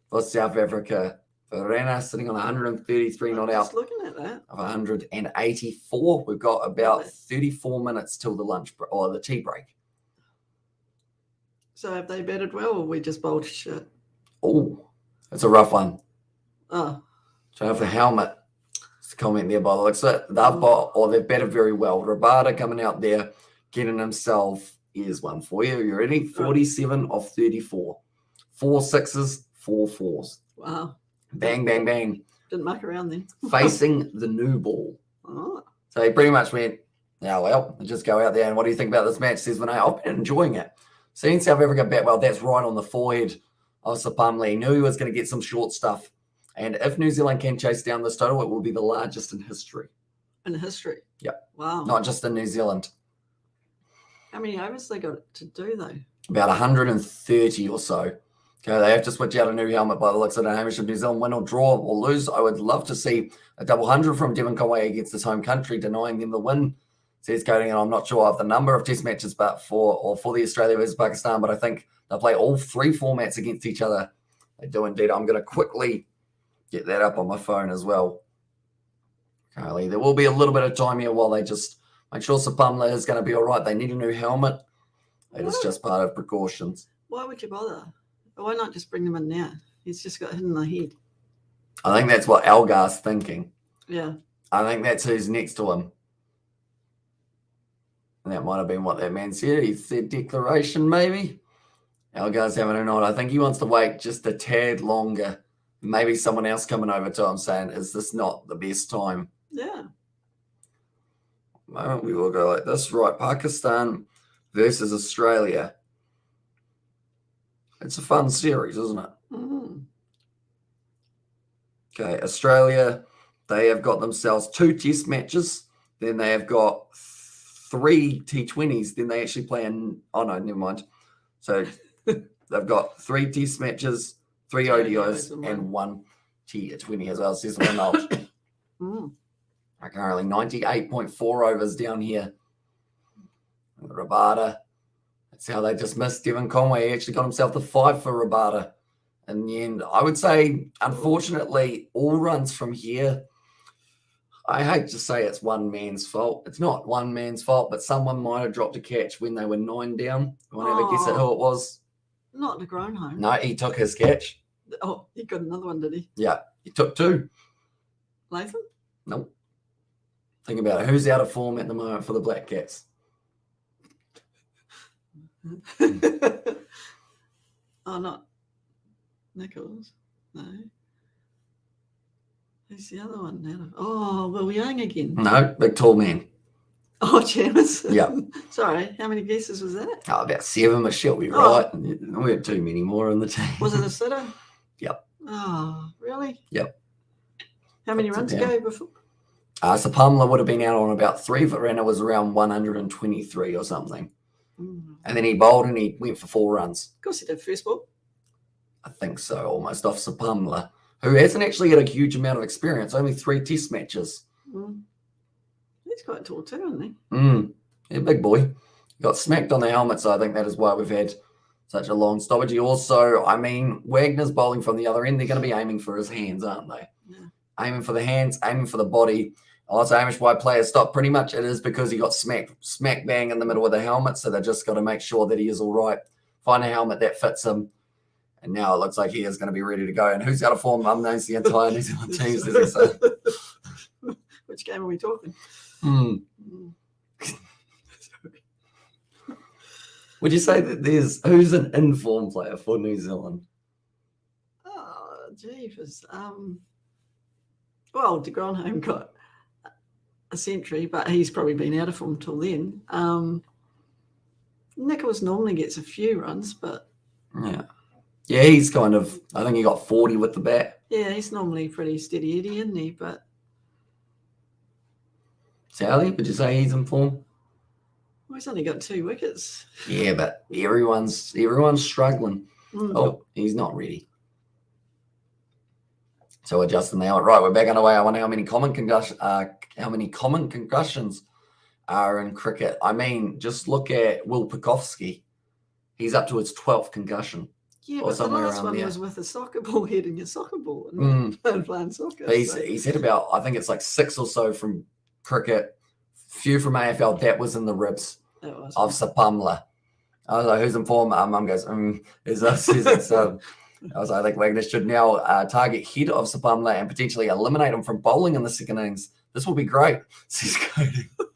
for South Africa. Verena sitting on 133 not out Just looking at that. of 184. We've got about 34 minutes till the lunch or the tea break. So have they batted well, or we just bowled shit? Oh, it's a rough one. Oh, So have the helmet. It's a comment there by the looks of it. They've batted very well. Rabada coming out there, getting himself. Here's one for you. You ready? 47 of 34. 4 sixes, 4 fours. wow. Bang, bang, bang. Didn't muck around then. Facing the new ball. Oh. So he pretty much went, yeah, well, just go out there. And what do you think about this match? Says Vinay, I've been enjoying it. Seeing South Africa bat well, that's right on the forehead of Sapamla. He knew he was going to get some short stuff. And if New Zealand can chase down this total, it will be the largest in history. In history? Yep. Wow. Not just in New Zealand. How many overs they got to do, though? About 130 or so. Okay, they have to switch out a new helmet by the looks of it. Hamish, if New Zealand win or draw or lose, I would love to see a double 100 from Devon Conway against his home country, denying them the win. Says Coding, and I'm not sure of the number of test matches for the Australia versus Pakistan, but I think they'll play all 3 formats against each other. They do indeed. I'm going to quickly get that up on my phone as well. Carly, there will be a little bit of time here while they just make sure Sapamla is going to be all right. They need a new helmet. It is just part of precautions. Why would you bother? Why not just bring them in now? He's just got hit in the head. I think that's what Algar's thinking. Yeah. I think that's who's next to him. And that might have been what that man said. He said declaration, maybe. Algar's having a nod. I think he wants to wait just a tad longer. Maybe someone else coming over to him saying, is this not the best time? Yeah. Moment we will go like this. Right, Pakistan versus Australia. It's a fun series, isn't it? Mm-hmm. Okay, Australia, they have got themselves 2 test matches. Then they have got 3 T20s. Then they actually play oh no, never mind. So they've got 3 test matches, 3 ODIs, and 1 T20 as well. Says Ronald. Currently 98.4 overs down here. Rabada. That's how they just missed Devon Conway. He actually got himself the 5 for Rabada. In the end, I would say, unfortunately, all runs from here, I hate to say it's one man's fault. It's not one man's fault, but someone might have dropped a catch when they were 9 down. You want to have a guess at who it was? Not the grown home. No, he took his catch. Oh, he got another one, did he? Yeah, he took 2. Latham? Nope. Think about it. Who's out of form at the moment for the Black Cats? Oh, not Nichols. No. Who's the other one now? Oh, Will Young again. No, big tall man. Oh, Chambers. Yeah. Sorry, how many guesses was that? Oh, about 7, but she'll be right. We weren't too many more in the team. Was it a sitter? Yep. Oh, really? Yep. How many runs ago before? Sapamla would have been out on about 3, but Renner was around 123 or something. And then he bowled and he went for 4 runs. Of course he did first ball. I think so, almost off Sapamla, who hasn't actually had a huge amount of experience, only 3 test matches. He's quite tall too, isn't he? Yeah, big boy. He got smacked on the helmet, so I think that is why we've had such a long stoppage. He also, I mean, Wagner's bowling from the other end. They're going to be aiming for his hands, aren't they? Yeah. Aiming for the hands, aiming for the body. Also, Hamish, why players stop pretty much it is because he got smack bang in the middle of the helmet, so they just got to make sure that he is all right. Find a helmet that fits him. And now it looks like he is going to be ready to go. And who's out of form? Unknowns the entire New Zealand team. Which game are we talking? Would you say that who's an informed player for New Zealand? Oh, jeepers. Well, de Gronholm got a century, but he's probably been out of form till then. Nichols normally gets a few runs, but yeah, he's kind of, I think he got 40 with the bat. Yeah, he's normally pretty steady Eddie, isn't he? But Sally, would you say he's in form? Well, he's only got 2 wickets. Yeah, but everyone's struggling. Oh, he's not ready. So adjusting the helmet. Right, we're back underway. I wonder how many common concussions are in cricket. I mean, just look at Will Pucovski. He's up to his 12th concussion. Yeah, or but the somewhere last around one there. was with a soccer ball hitting a soccer ball and playing soccer. But so- he's had about, I think it's like 6 or so from cricket, few from AFL. That was in the ribs That was of Sapamla. I was like, who's in form? Mum goes, is us? Is it? I was like, I think Wagner should now target head of Sapamla and potentially eliminate him from bowling in the second innings. This will be great. Says Cody. I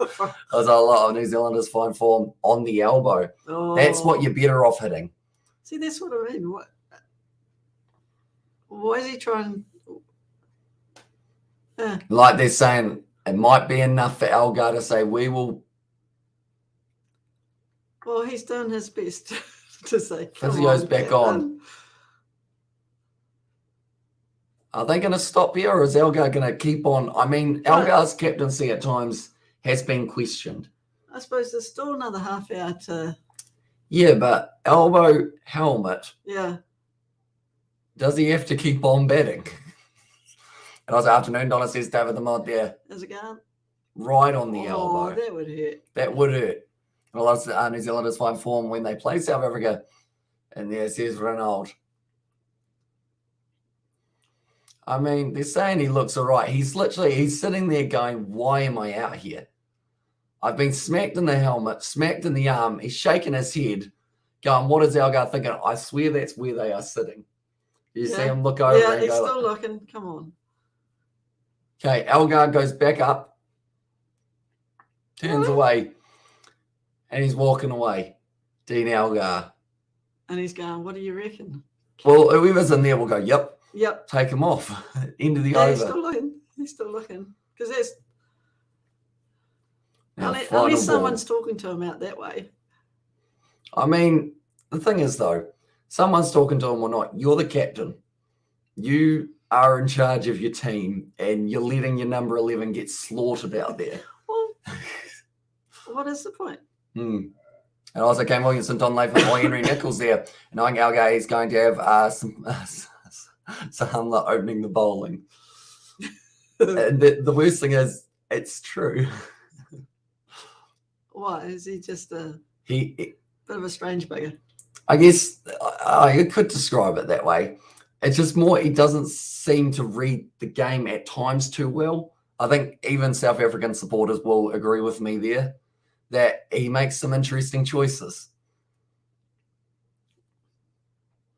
was like, a lot of New Zealanders find form on the elbow. That's what you're better off hitting. See, that's what I mean. Why is he trying? Like they're saying, it might be enough for Elgar to say, we will. Well, he's done his best to say. Physio's back on. Are they going to stop here, or is Elgar going to keep on? I mean, Elgar's captaincy at times has been questioned. I suppose there's still another half hour to. Yeah, but elbow helmet. Yeah. Does he have to keep on batting? And I was afternoon, Donna says, David the Mod there. Is it going? Right on the elbow. Oh, that would hurt. That would hurt. And a lot of New Zealanders find form when they play South Africa. And there says Ronald. I mean, they're saying he looks all right. He's sitting there going, why am I out here? I've been smacked in the helmet, smacked in the arm. He's shaking his head, going, what is Elgar thinking? I swear that's where they are sitting. You see him look over and he's go, still looking. Come on. Okay, Elgar goes back up, turns away, and he's walking away. Dean Elgar. And he's going, what do you reckon? Well, whoever's in there will go, yep, Yep. take him off. End of the He's over. still looking. He's still looking. Because that's. Now, Unless final ball. someone's talking to him out that way. I mean, the thing is, though, someone's talking to him or not, you're the captain. You are in charge of your team, and you're letting your number 11 get slaughtered out there. Well, what is the point? And also Kane Williamson, Don Latham, or Henry Nichols there. And knowing Elgar is going to have Sahamla opening the bowling. And the worst thing is, it's true. Why? Is he just a Bit of a strange bugger? I guess I could describe it that way. It's just more, he doesn't seem to read the game at times too well. I think even South African supporters will agree with me there that he makes some interesting choices.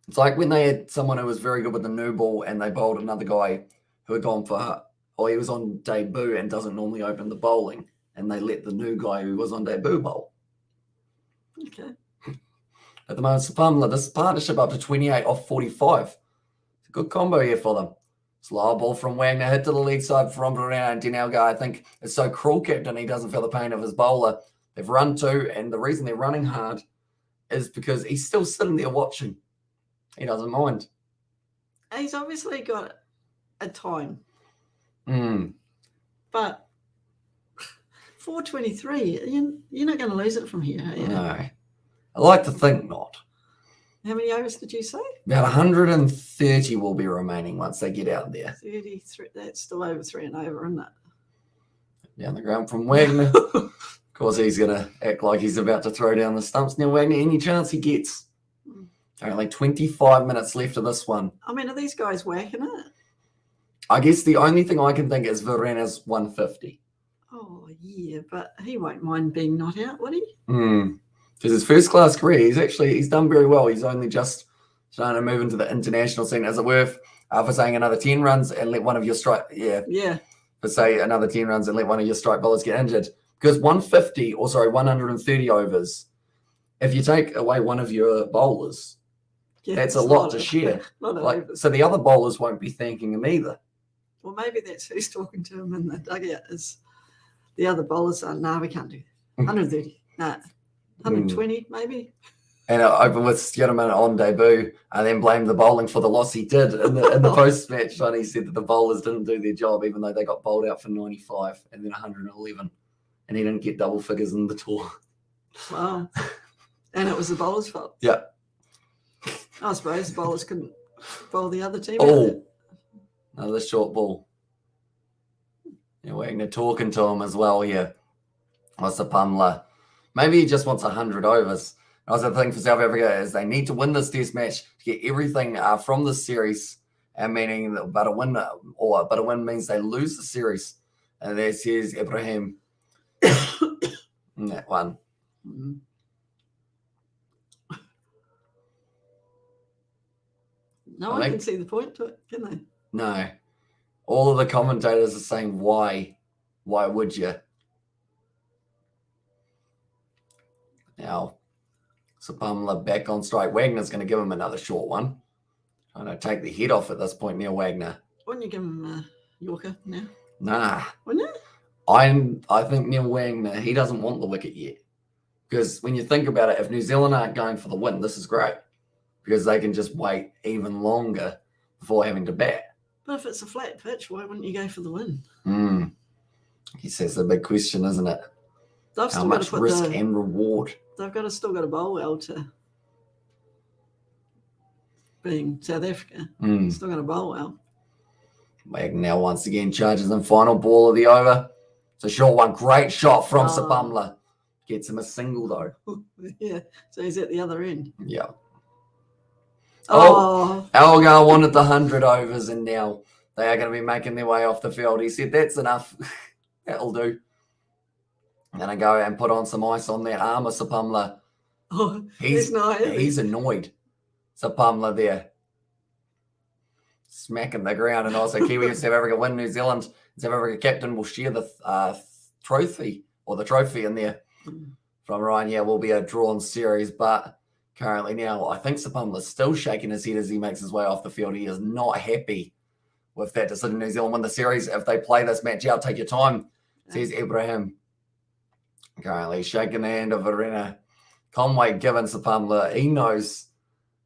It's like when they had someone who was very good with the new ball and they bowled another guy who had gone for, or he was on debut and doesn't normally open the bowling, and they let the new guy who was on debut bowl. Okay. At the moment, Sapamla, this partnership up to 28 off 45. It's a good combo here for them. Slow ball from Wagner, hit to the leg side from Proteas, and Denelga, I think, is so cruel, captain. He doesn't feel the pain of his bowler. They've run two, and the reason they're running hard is because he's still sitting there watching. He doesn't mind. He's obviously got a time. But 4:23, you're not going to lose it from here, are you? No. I like to think not. How many overs did you say? About 130 will be remaining once they get out there. 33. That's still over 3 and over, isn't it? Down the ground from Wagner. Of course, he's going to act like he's about to throw down the stumps. Now, Wagner, any chance he gets? Only 25 minutes left of this one. I mean, are these guys whacking it? I guess the only thing I can think is Verana's 150. Oh, yeah, but he won't mind being not out, would he? Because his first class career, he's done very well. He's only just starting to move into the international scene. Is it worth for saying another 10 runs and let one of your strike? Yeah. For say another 10 runs and let one of your strike bowlers get injured. Because 130 overs, if you take away one of your bowlers, that's a lot to share. So the other bowlers won't be thanking him either. Well, maybe that's who's talking to him in the dugout is the other bowlers are, no, we can't do that. 130, no. 120 maybe. And open with Stierman on debut and then blame the bowling for the loss he did in the post-match. He said that the bowlers didn't do their job even though they got bowled out for 95 and then 111 and he didn't get double figures in the tour. Wow. And it was the bowler's fault. Yeah. I suppose the bowlers couldn't bowl the other team. Oh, another short ball. Wagner talking to him as well here. What's the Pumler? Maybe he just wants 100 overs. Also, the thing for South Africa is they need to win this test match to get everything from the series, and meaning that but a win means they lose the series. And there says Ibrahim in that one. Mm. No one can see the point to it, can they? No. All of the commentators are saying, why? Why would you? Now, Sapamla back on strike. Wagner's going to give him another short one. Trying to take the head off at this point, Neil Wagner. Wouldn't you give him a Yorker now? Nah. Wouldn't you? I think Neil Wagner, he doesn't want the wicket yet. Because when you think about it, if New Zealand aren't going for the win, this is great. Because they can just wait even longer before having to bat. But if it's a flat pitch, why wouldn't you go for the win? He says the big question, isn't it? They've How still much got to risk and reward? They've still got to bowl well to being South Africa. Still got to bowl well. Wagner now once again charges in final ball of the over. It's a short one. Great shot from Sapamla. Gets him a single though. Yeah, so he's at the other end. Yeah. Oh, Algar wanted the 100 overs, and now they are going to be making their way off the field. He said, that's enough. That'll do. I'm going to go and put on some ice on that arm of Sapamla. Oh, he's annoyed. Sapamla there. Smacking the ground. And also Kiwi and South Africa win. New Zealand. South Africa captain will share the trophy, or the trophy in there from Ryan. Yeah, will be a drawn series, but currently now, I think Sapamla's still shaking his head as he makes his way off the field. He is not happy with that decision. New Zealand win the series. If they play this match out, take your time, says Ibrahim. Currently shaking the hand of Verena. Conway giving Sapamla. He knows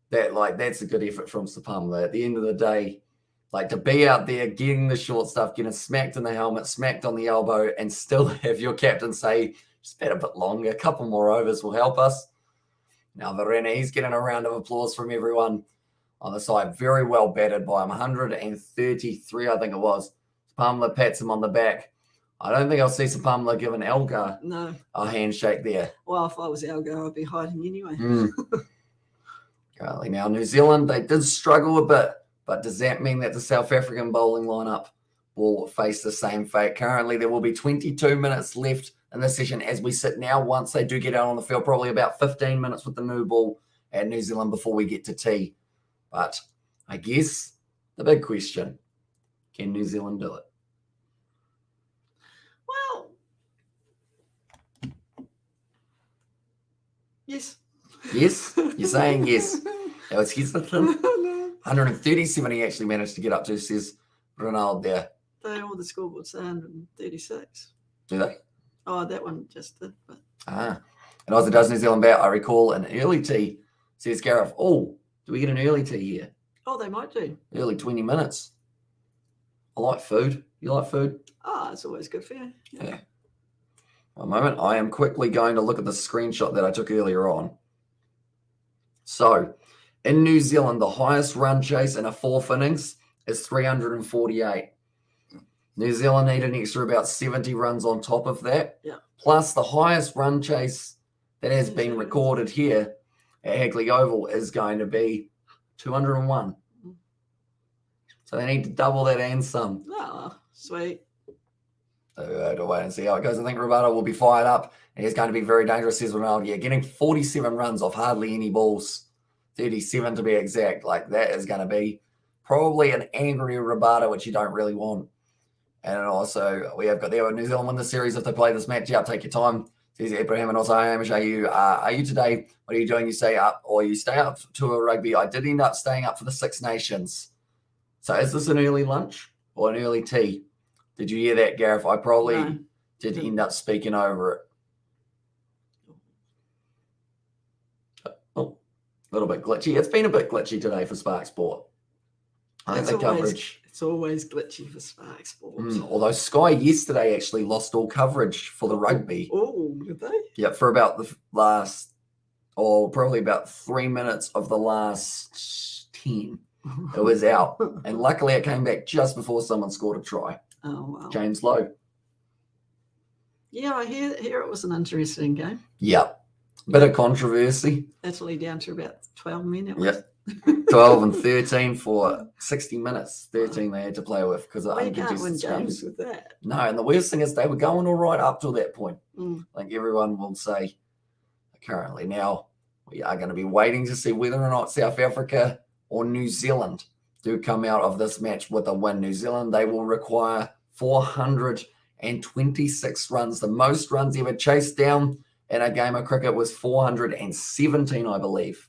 that, that's a good effort from Sapamla. At the end of the day, to be out there, getting the short stuff, getting smacked in the helmet, smacked on the elbow, and still have your captain say, just bat a bit longer, a couple more overs will help us. Now, Verena, he's getting a round of applause from everyone on the side. Very well batted by him. 133, I think it was. Sapamla pats him on the back. I don't think I'll see Sapamla give an Elgar a handshake there. Well, if I was Elgar, I'd be hiding anyway. Currently now, New Zealand, they did struggle a bit. But does that mean that the South African bowling lineup will face the same fate? Currently, there will be 22 minutes left in this session as we sit now. Once they do get out on the field, probably about 15 minutes with the new ball at New Zealand before we get to tea. But I guess the big question, can New Zealand do it? Well, yes. Yes? You're saying yes. That was hesitant. 137 he actually managed to get up to, says Ronald there. All the scoreboards say 136. Do they? Oh, that one just did. But... And also does New Zealand bat, I recall, an early tea, says Gareth. Oh, do we get an early tea here? Oh, they might do. Early 20 minutes. I like food. You like food? Oh, it's always good for you. Yeah. One moment. I am quickly going to look at the screenshot that I took earlier on. So, in New Zealand, the highest run chase in a fourth innings is 348. New Zealand need an extra about 70 runs on top of that. Yeah. Plus, the highest run chase that has been recorded here at Hagley Oval is going to be 201. So they need to double that and some. Oh, sweet. So to wait and see how it goes. I think Roberto will be fired up. And he's going to be very dangerous, says Ronaldo. Yeah, getting 47 runs off hardly any balls. 37 to be exact. That is going to be probably an angry Roberto, which you don't really want. And also, we have got there New Zealand win the series if they play this match out. Take your time, says Ibrahim. And also, Hamish, are you today? What are you doing? You stay up or you stay up to a rugby? I did end up staying up for the Six Nations. So is this an early lunch or an early tea? Did you hear that, Gareth? I probably did end up speaking over it. Oh, a little bit glitchy. It's been a bit glitchy today for Spark Sport. I think the coverage. It's always glitchy for Spark Sports. Although Sky yesterday actually lost all coverage for the rugby. Oh, did they? Yeah, for about the last, probably about 3 minutes of the last 10. It was out. And luckily it came back just before someone scored a try. Oh, wow. James Lowe. Yeah, I hear it was an interesting game. Yeah. Bit of controversy. Italy down to about 12 men. It was. Yep. 12 and 13 for 60 minutes. 13 they had to play with because of Well, you can't win uncontested games scrums. with that. No, and the worst thing is they were going all right up till that point. Mm. Like everyone will say currently. Now, we are going to be waiting to see whether or not South Africa or New Zealand do come out of this match with a win. New Zealand, they will require 426 runs. The most runs ever chased down in a game of cricket was 417, I believe.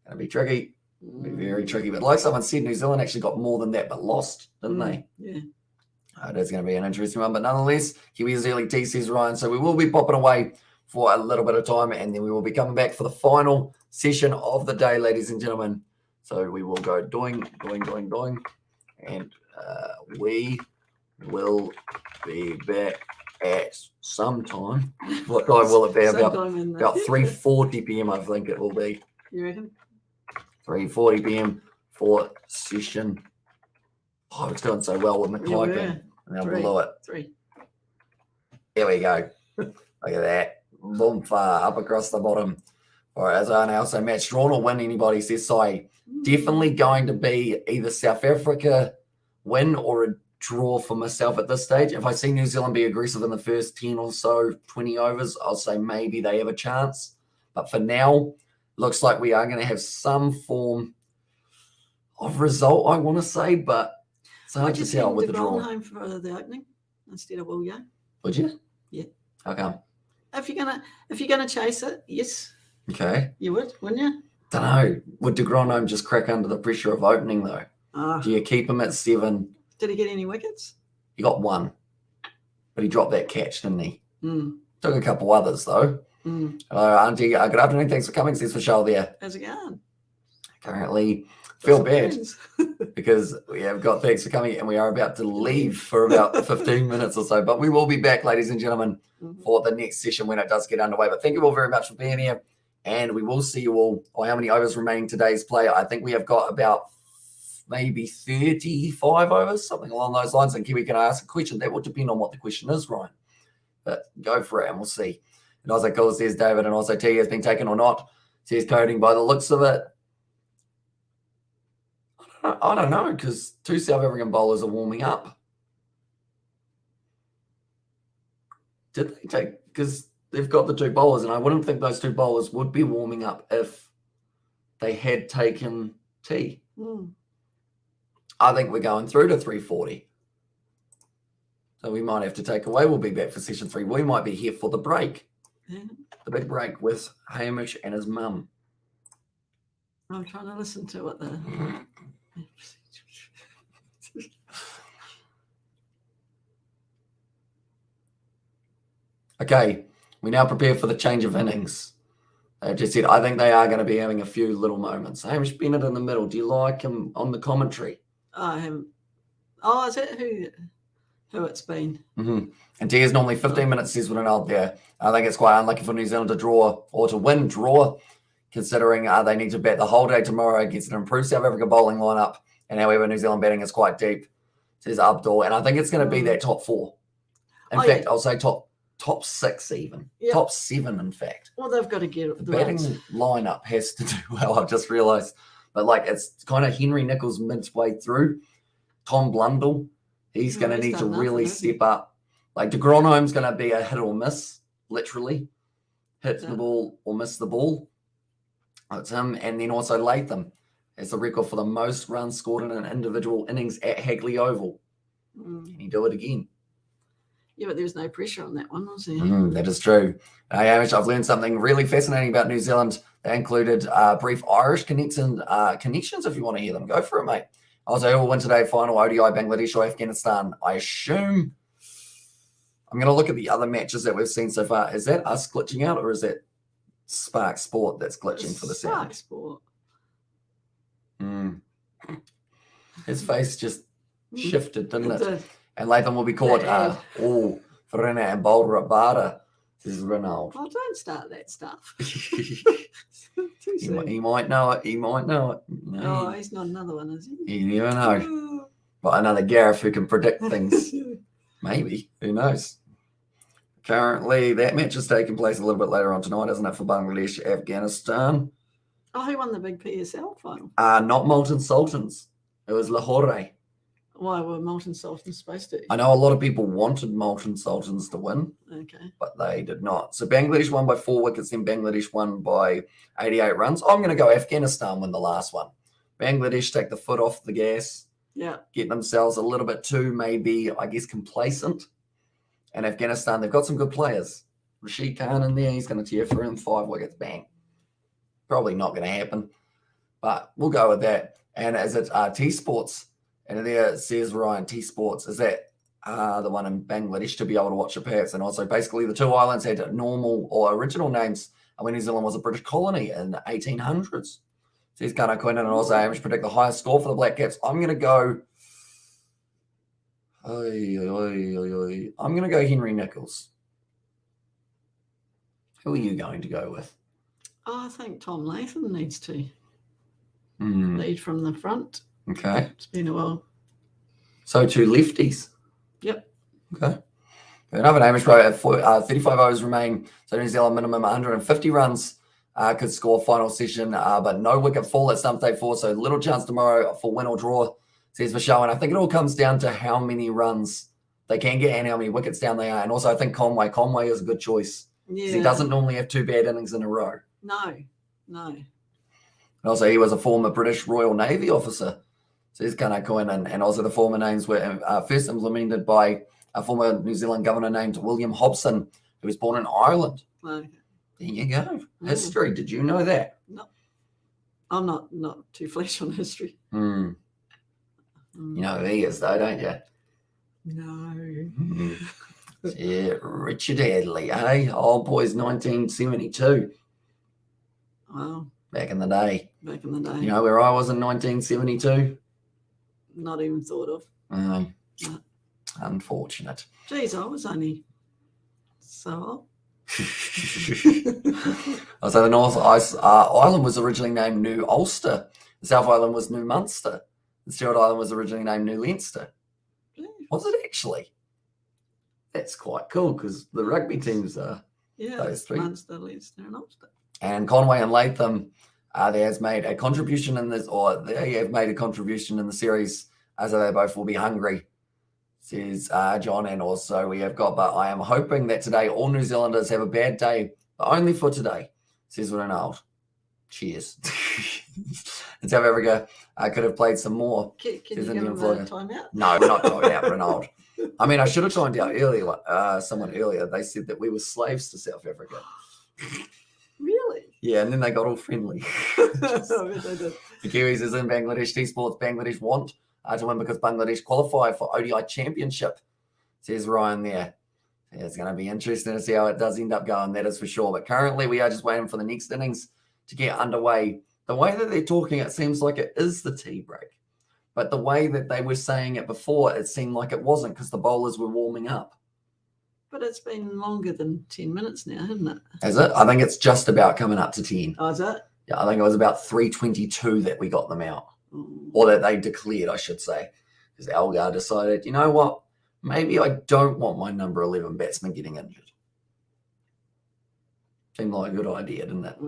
Going to be tricky. Be very tricky. But like someone said, New Zealand actually got more than that, but lost, didn't they? Yeah. That's going to be an interesting one. But nonetheless, Kiwis early tee, says Ryan. So we will be popping away for a little bit of time, and then we will be coming back for the final session of the day, ladies and gentlemen. So we will go doing, and we will be back at some time. What time will it be? About 3:40 p.m. I think it will be. You reckon? 3:40 p.m. for session. Oh, it's going so well with my typing. And I blew it. 3. Here we go. Look at that. Boom, far up across the bottom. All right, as I know, so match drawn or win, anybody says, so definitely going to be either South Africa win or a draw for myself at this stage. If I see New Zealand be aggressive in the first 10 or so, 20 overs, I'll say maybe they have a chance. But for now, looks like we are going to have some form of result, I want to say, but it's hard to tell with the draw. Home for the opening instead of Will Young. Would you? Yeah. How come? If you're gonna chase it, yes. Okay. You would, wouldn't you? Don't know. Would de Grandhomme just crack under the pressure of opening though? Do you keep him at 7? Did he get any wickets? He got 1, but he dropped that catch, didn't he? Mm. Took a couple others though. Mm. Hello, Auntie. Good afternoon. Thanks for coming. Says Michelle there. How's it going? Currently, feel bad because we have got thanks for coming, and we are about to leave for about 15 minutes or so. But we will be back, ladies and gentlemen, for the next session when it does get underway. But thank you all very much for being here, and we will see you all. Or how many overs remaining today's play? I think we have got about maybe 35 overs, something along those lines. And Kiwi, can I ask a question? That will depend on what the question is, Ryan. But go for it, and we'll see. And also, cool, says David, and also T has been taken or not. Says coding by the looks of it. I don't know, because 2 South African bowlers are warming up. Did they take? Because they've got the 2 bowlers, and I wouldn't think those 2 bowlers would be warming up if they had taken tea. Mm. I think we're going through to 3:40. So we might have to take away. We'll be back for session 3. We might be here for the break. Yeah. The big break with Hamish and his mum. I'm trying to listen to what the... Okay, we now prepare for the change of innings. I just said, I think they are going to be having a few little moments. Hamish Bennett in the middle. Do you like him on the commentary? I haven't. Oh, is it who it's been? Mm-hmm. And T is normally 15 minutes, says with an old there. I think it's quite unlucky for New Zealand to draw or to win draw, considering they need to bat the whole day tomorrow against an improved South Africa bowling lineup. And however, New Zealand batting is quite deep, says Abdul. And I think it's going to be that top 4. In fact, I'll say top 6 even. Yep. Top 7, in fact. Well, they've got to get the batting lineup has to do well, I've just realised. But like it's kind of Henry Nicholls midway through. Tom Blundell, he's going to need to really step up. Like de Grandhomme's going to be a hit or miss, literally. Hit the ball or miss the ball. That's him. And then also Latham has the record for the most runs scored in an individual innings at Hagley Oval. Can he do it again? Yeah, but there's no pressure on that one, was there? That is true. Hamish, I've learned something really fascinating about New Zealand. They included brief Irish connections, if you want to hear them. Go for it, mate. Also, who will win today? Final ODI, Bangladesh or Afghanistan? I assume. I'm going to look at the other matches that we've seen so far. Is that us glitching out, or is it Spark Sport that's glitching for the sound? Spark Sport. His face just shifted, didn't it? And Latham will be caught. Farina and Boulder at Bada. This is Ronald. Oh, don't start that stuff. He might know it. He might know it. No, he's not another one, is he? You never know. But another Gareth who can predict things. Maybe. Who knows? Currently, that match is taking place a little bit later on tonight, isn't it, for Bangladesh, Afghanistan? Oh, who won the big PSL final? Not Molten Sultans. It was Lahore. Why were Molten Sultans supposed to? I know a lot of people wanted Molten Sultans to win, Okay. but they did not. So Bangladesh won by 4 wickets, then Bangladesh won by 88 runs. I'm going to go Afghanistan win the last one. Bangladesh take the foot off the gas, Yeah. get themselves a little bit too, maybe, I guess, complacent. And Afghanistan, they've got some good players. Rashid Khan in there, he's going to tear for him 5 wickets, bang. Probably not going to happen, but we'll go with that. And is it T-Sports? And there it says, Ryan, T-Sports, is that the one in Bangladesh to be able to watch the perhaps? And also, basically, the 2 islands had normal or original names when New Zealand was a British colony in the 1800s. So he's going to coin in and also Hamish predict the highest score for the Black Caps. I'm going to go... I'm going to go Henry Nichols. Who are you going to go with? Oh, I think Tom Latham needs to Hmm. lead from the front. Okay. It's been a while. So 2 lefties. Yep. Okay. Another Hamish Pro at 35 overs remain. So New Zealand minimum 150 runs could score final session, but no wicket fall at stump day 4. So little chance tomorrow for win or draw, says for show. And I think it all comes down to how many runs they can get and how many wickets down they are. And also I think Conway is a good choice. Yeah. He doesn't normally have 2 bad innings in a row. No. And also he was a former British Royal Navy officer. So he's going to coin in. And also the former names were first implemented by a former New Zealand governor named William Hobson, who was born in Ireland. Okay. There you go. Mm. History. Did you know that? No. I'm not too flesh on history. You know who he is, though, don't you? No. Yeah, Richard Hadley, eh? Old boy's 1972. Well, Back in the day. back in the day. You know where I was in 1972? Not even thought of. No. No. Unfortunate. Geez, I was only so So the North Island was originally named New Ulster. The South Island was New Munster. The Stewart Island was originally named New Leinster. old. Was it actually? That's quite cool because the rugby teams are. Yeah, Those 3. Munster, Leinster, and Ulster. And Conway and Latham, they has made a contribution in this, or they have made a contribution in the series, so they both will be hungry, says John. And also we have got, but I am hoping that today all New Zealanders have a bad day, but only for today, says Ronald. Cheers. And South Africa could have played some more. Can you Says give Indian him a vlogger. timeout? No, we're not going out, Ronald. I mean, I should have timed out earlier. Someone earlier, they said that we were slaves to South Africa. Really? Yeah, and then they got all friendly. I bet they did. The Kiwis is in Bangladesh. T-Sports Bangladesh want to win because Bangladesh qualify for ODI Championship, says Ryan there. Yeah, it's going to be interesting to see how it does end up going, that is for sure. But currently we are just waiting for the next innings to get underway. The way that they're talking, it seems like it is the tea break. But the way that they were saying it before, it seemed like it wasn't because the bowlers were warming up. But it's been longer than 10 minutes now, hasn't it? Is it? I think it's just about coming up to 10. Oh, is it? Yeah, I think it was about 3:22 that we got them out. Oh. Or that they declared, I should say. Because Algar decided, you know what? Maybe I don't want my number 11 batsman getting injured. Seemed like a good idea, didn't it?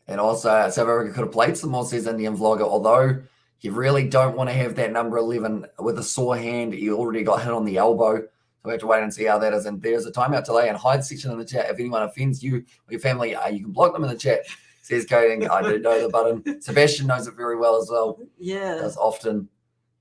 And also, South Africa could have played some more, says Indian vlogger, although you really don't want to have that number 11 with a sore hand. You already got hit on the elbow. So we have to wait and see how that is. And there's a timeout delay and hide section in the chat. If anyone offends you or your family, you can block them in the chat, says Coding. I do know the button. Sebastian knows it very well as well. Yeah. Does often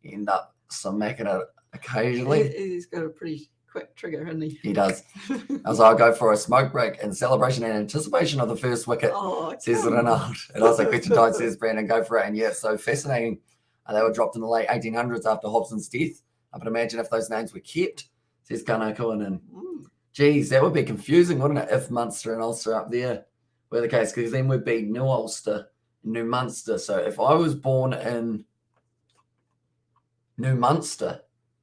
end up smacking it occasionally. He's got a pretty quick trigger, hasn't he? He does. So I'll go for a smoke break in celebration and anticipation of the first wicket, Oh, says come Ronald. And also question time, says Brandon, go for it. And yeah, it's so fascinating. They were dropped in the late 1800s after Hobson's death. I would imagine if those names were kept, says Kanakoan. And geez, that would be confusing, wouldn't it, if Munster and Ulster up there were the case? Because then we'd be New Ulster, New Munster. So if I was born in New Munster,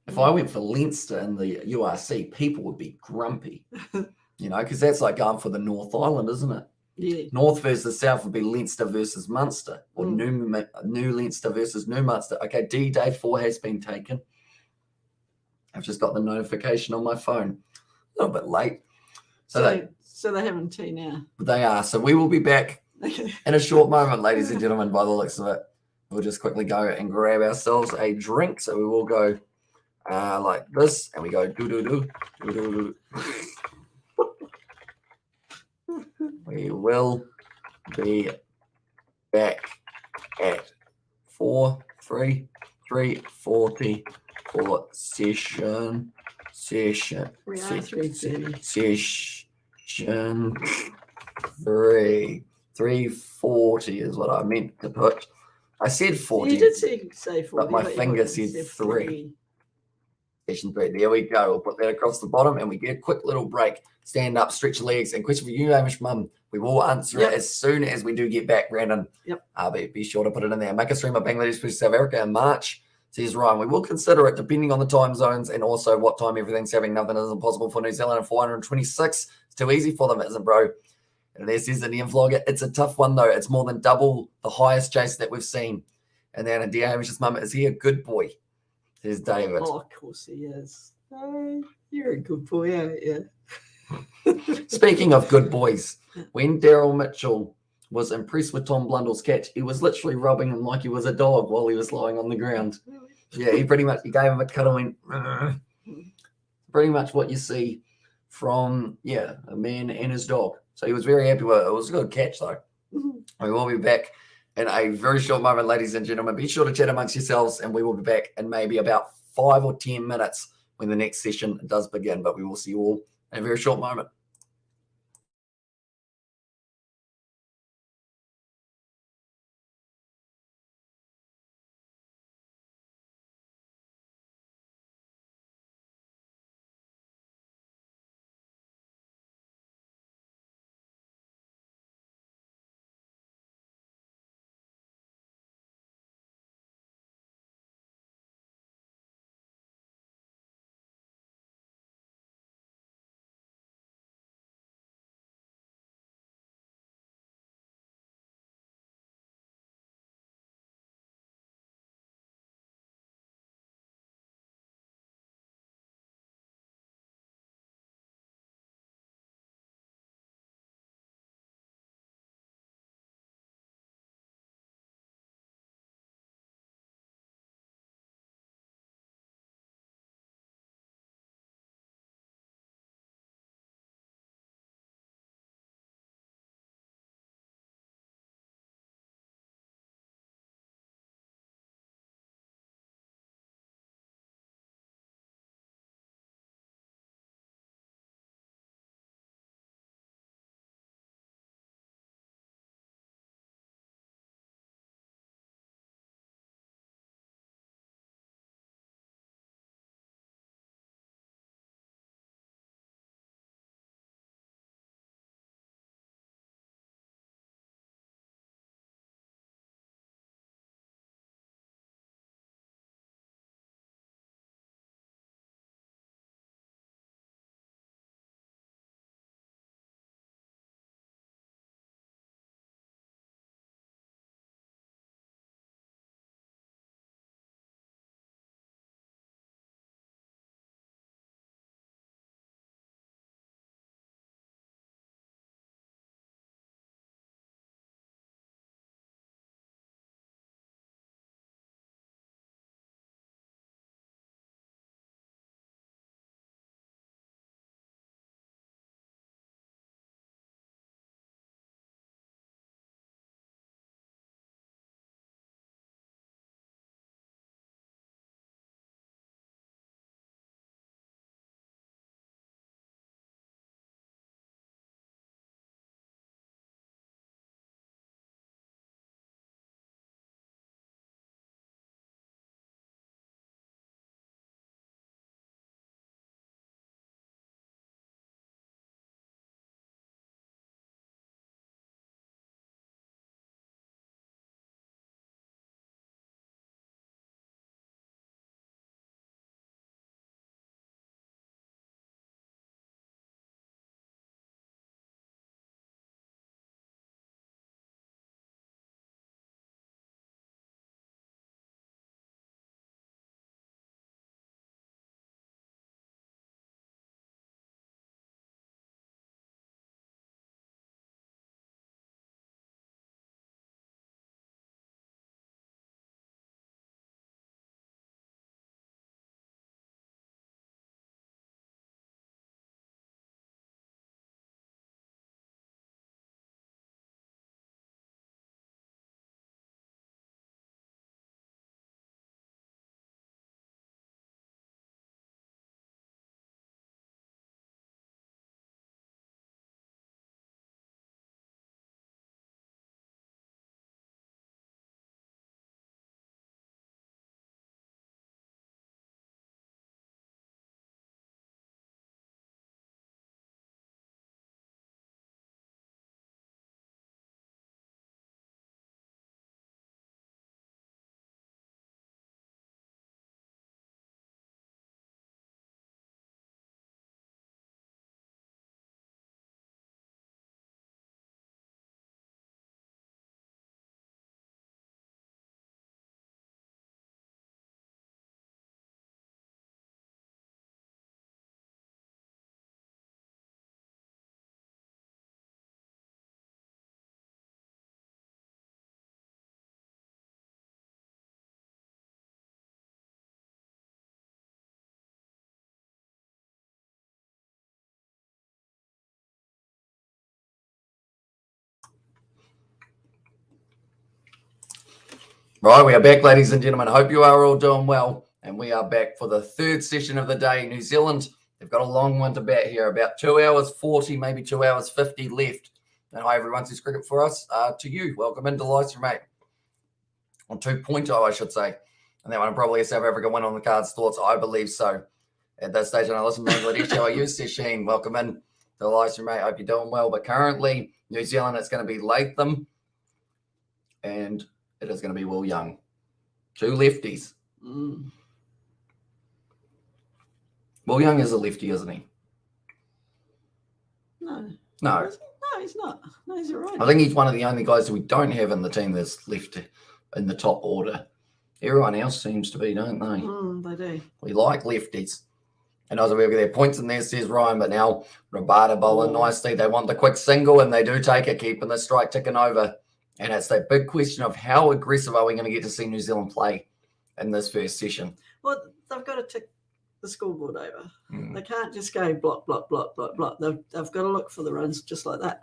if I went for Leinster in the URC, people would be grumpy, you know, because that's like going for the North Island, isn't it? Yeah. North versus South would be Leinster versus Munster, or New Leinster versus New Munster. Okay, D-Day 4 has been taken. I've just got the notification on my phone. A little bit late. So they're having tea now. They are. So we will be back Okay. in a short moment, ladies and gentlemen, by the looks of it. We'll just quickly go and grab ourselves a drink. So we will go like this, and we go do. We will be back at 3:40 for session We are 3:30. session 3:40 is what I meant to put. I said 40. You did say 40. But my finger said 3. Session 3. There we go. We'll put that across the bottom and we get a quick little break. Stand up, stretch your legs. And question for you, Amish Mum. We will answer it as soon as we do get back, Brandon. Yep. But be sure to put it in there. Make a stream of Bangladesh versus South Africa in March. Says Ryan. We will consider it depending on the time zones and also what time everything's having. Nothing is impossible for New Zealand. 426. It's too easy for them, isn't it, bro? And there says Indian Vlogger. It's a tough one, though. It's more than double the highest chase that we've seen. And then, dear Amish's mum, is he a good boy? Says David. Oh, of course he is. Oh, you're a good boy, aren't you? Speaking of good boys, when Daryl Mitchell was impressed with Tom Blundell's catch, he was literally rubbing him like he was a dog while he was lying on the ground. Really? Yeah, he gave him a cuddle and went, pretty much what you see from, a man and his dog. So he was very happy with it. It was a good catch, though. We will be back in a very short moment, ladies and gentlemen. Be sure to chat amongst yourselves, and we will be back in maybe about 5 or 10 minutes when the next session does begin. But we will see you all in a very short moment. Right, we are back, ladies and gentlemen. Hope you are all doing well. And we are back for the third session of the day. New Zealand, they've got a long one to bat here, about 2 hours 40, maybe 2 hours 50 left. And hi, everyone, who's cricket for us. To you, welcome into Livestream I. On 2.0, I should say. And that one probably a South Africa win on the cards. Thoughts? I believe so. At this stage, and I listen to Bangladesh. How are you, Shaheen? Welcome in to the Livestream I. Hope you're doing well. But currently, New Zealand, it's going to be Latham. And it is going to be Will Young. Two lefties. Will Young is a lefty, isn't he? No. No. No, he's not. No, he's all right. I think he's one of the only guys that we don't have in the team that's left in the top order. Everyone else seems to be, don't they? They do. We like lefties. And as we look at their points in there, says Ryan, but now Rabada bowling nicely. They want the quick single, and they do take it, keeping the strike ticking over. And it's that big question of how aggressive are we going to get to see New Zealand play in this first session? Well, they've got to tick the scoreboard over. They can't just go block, block, block, block, block. They've got to look for the runs just like that.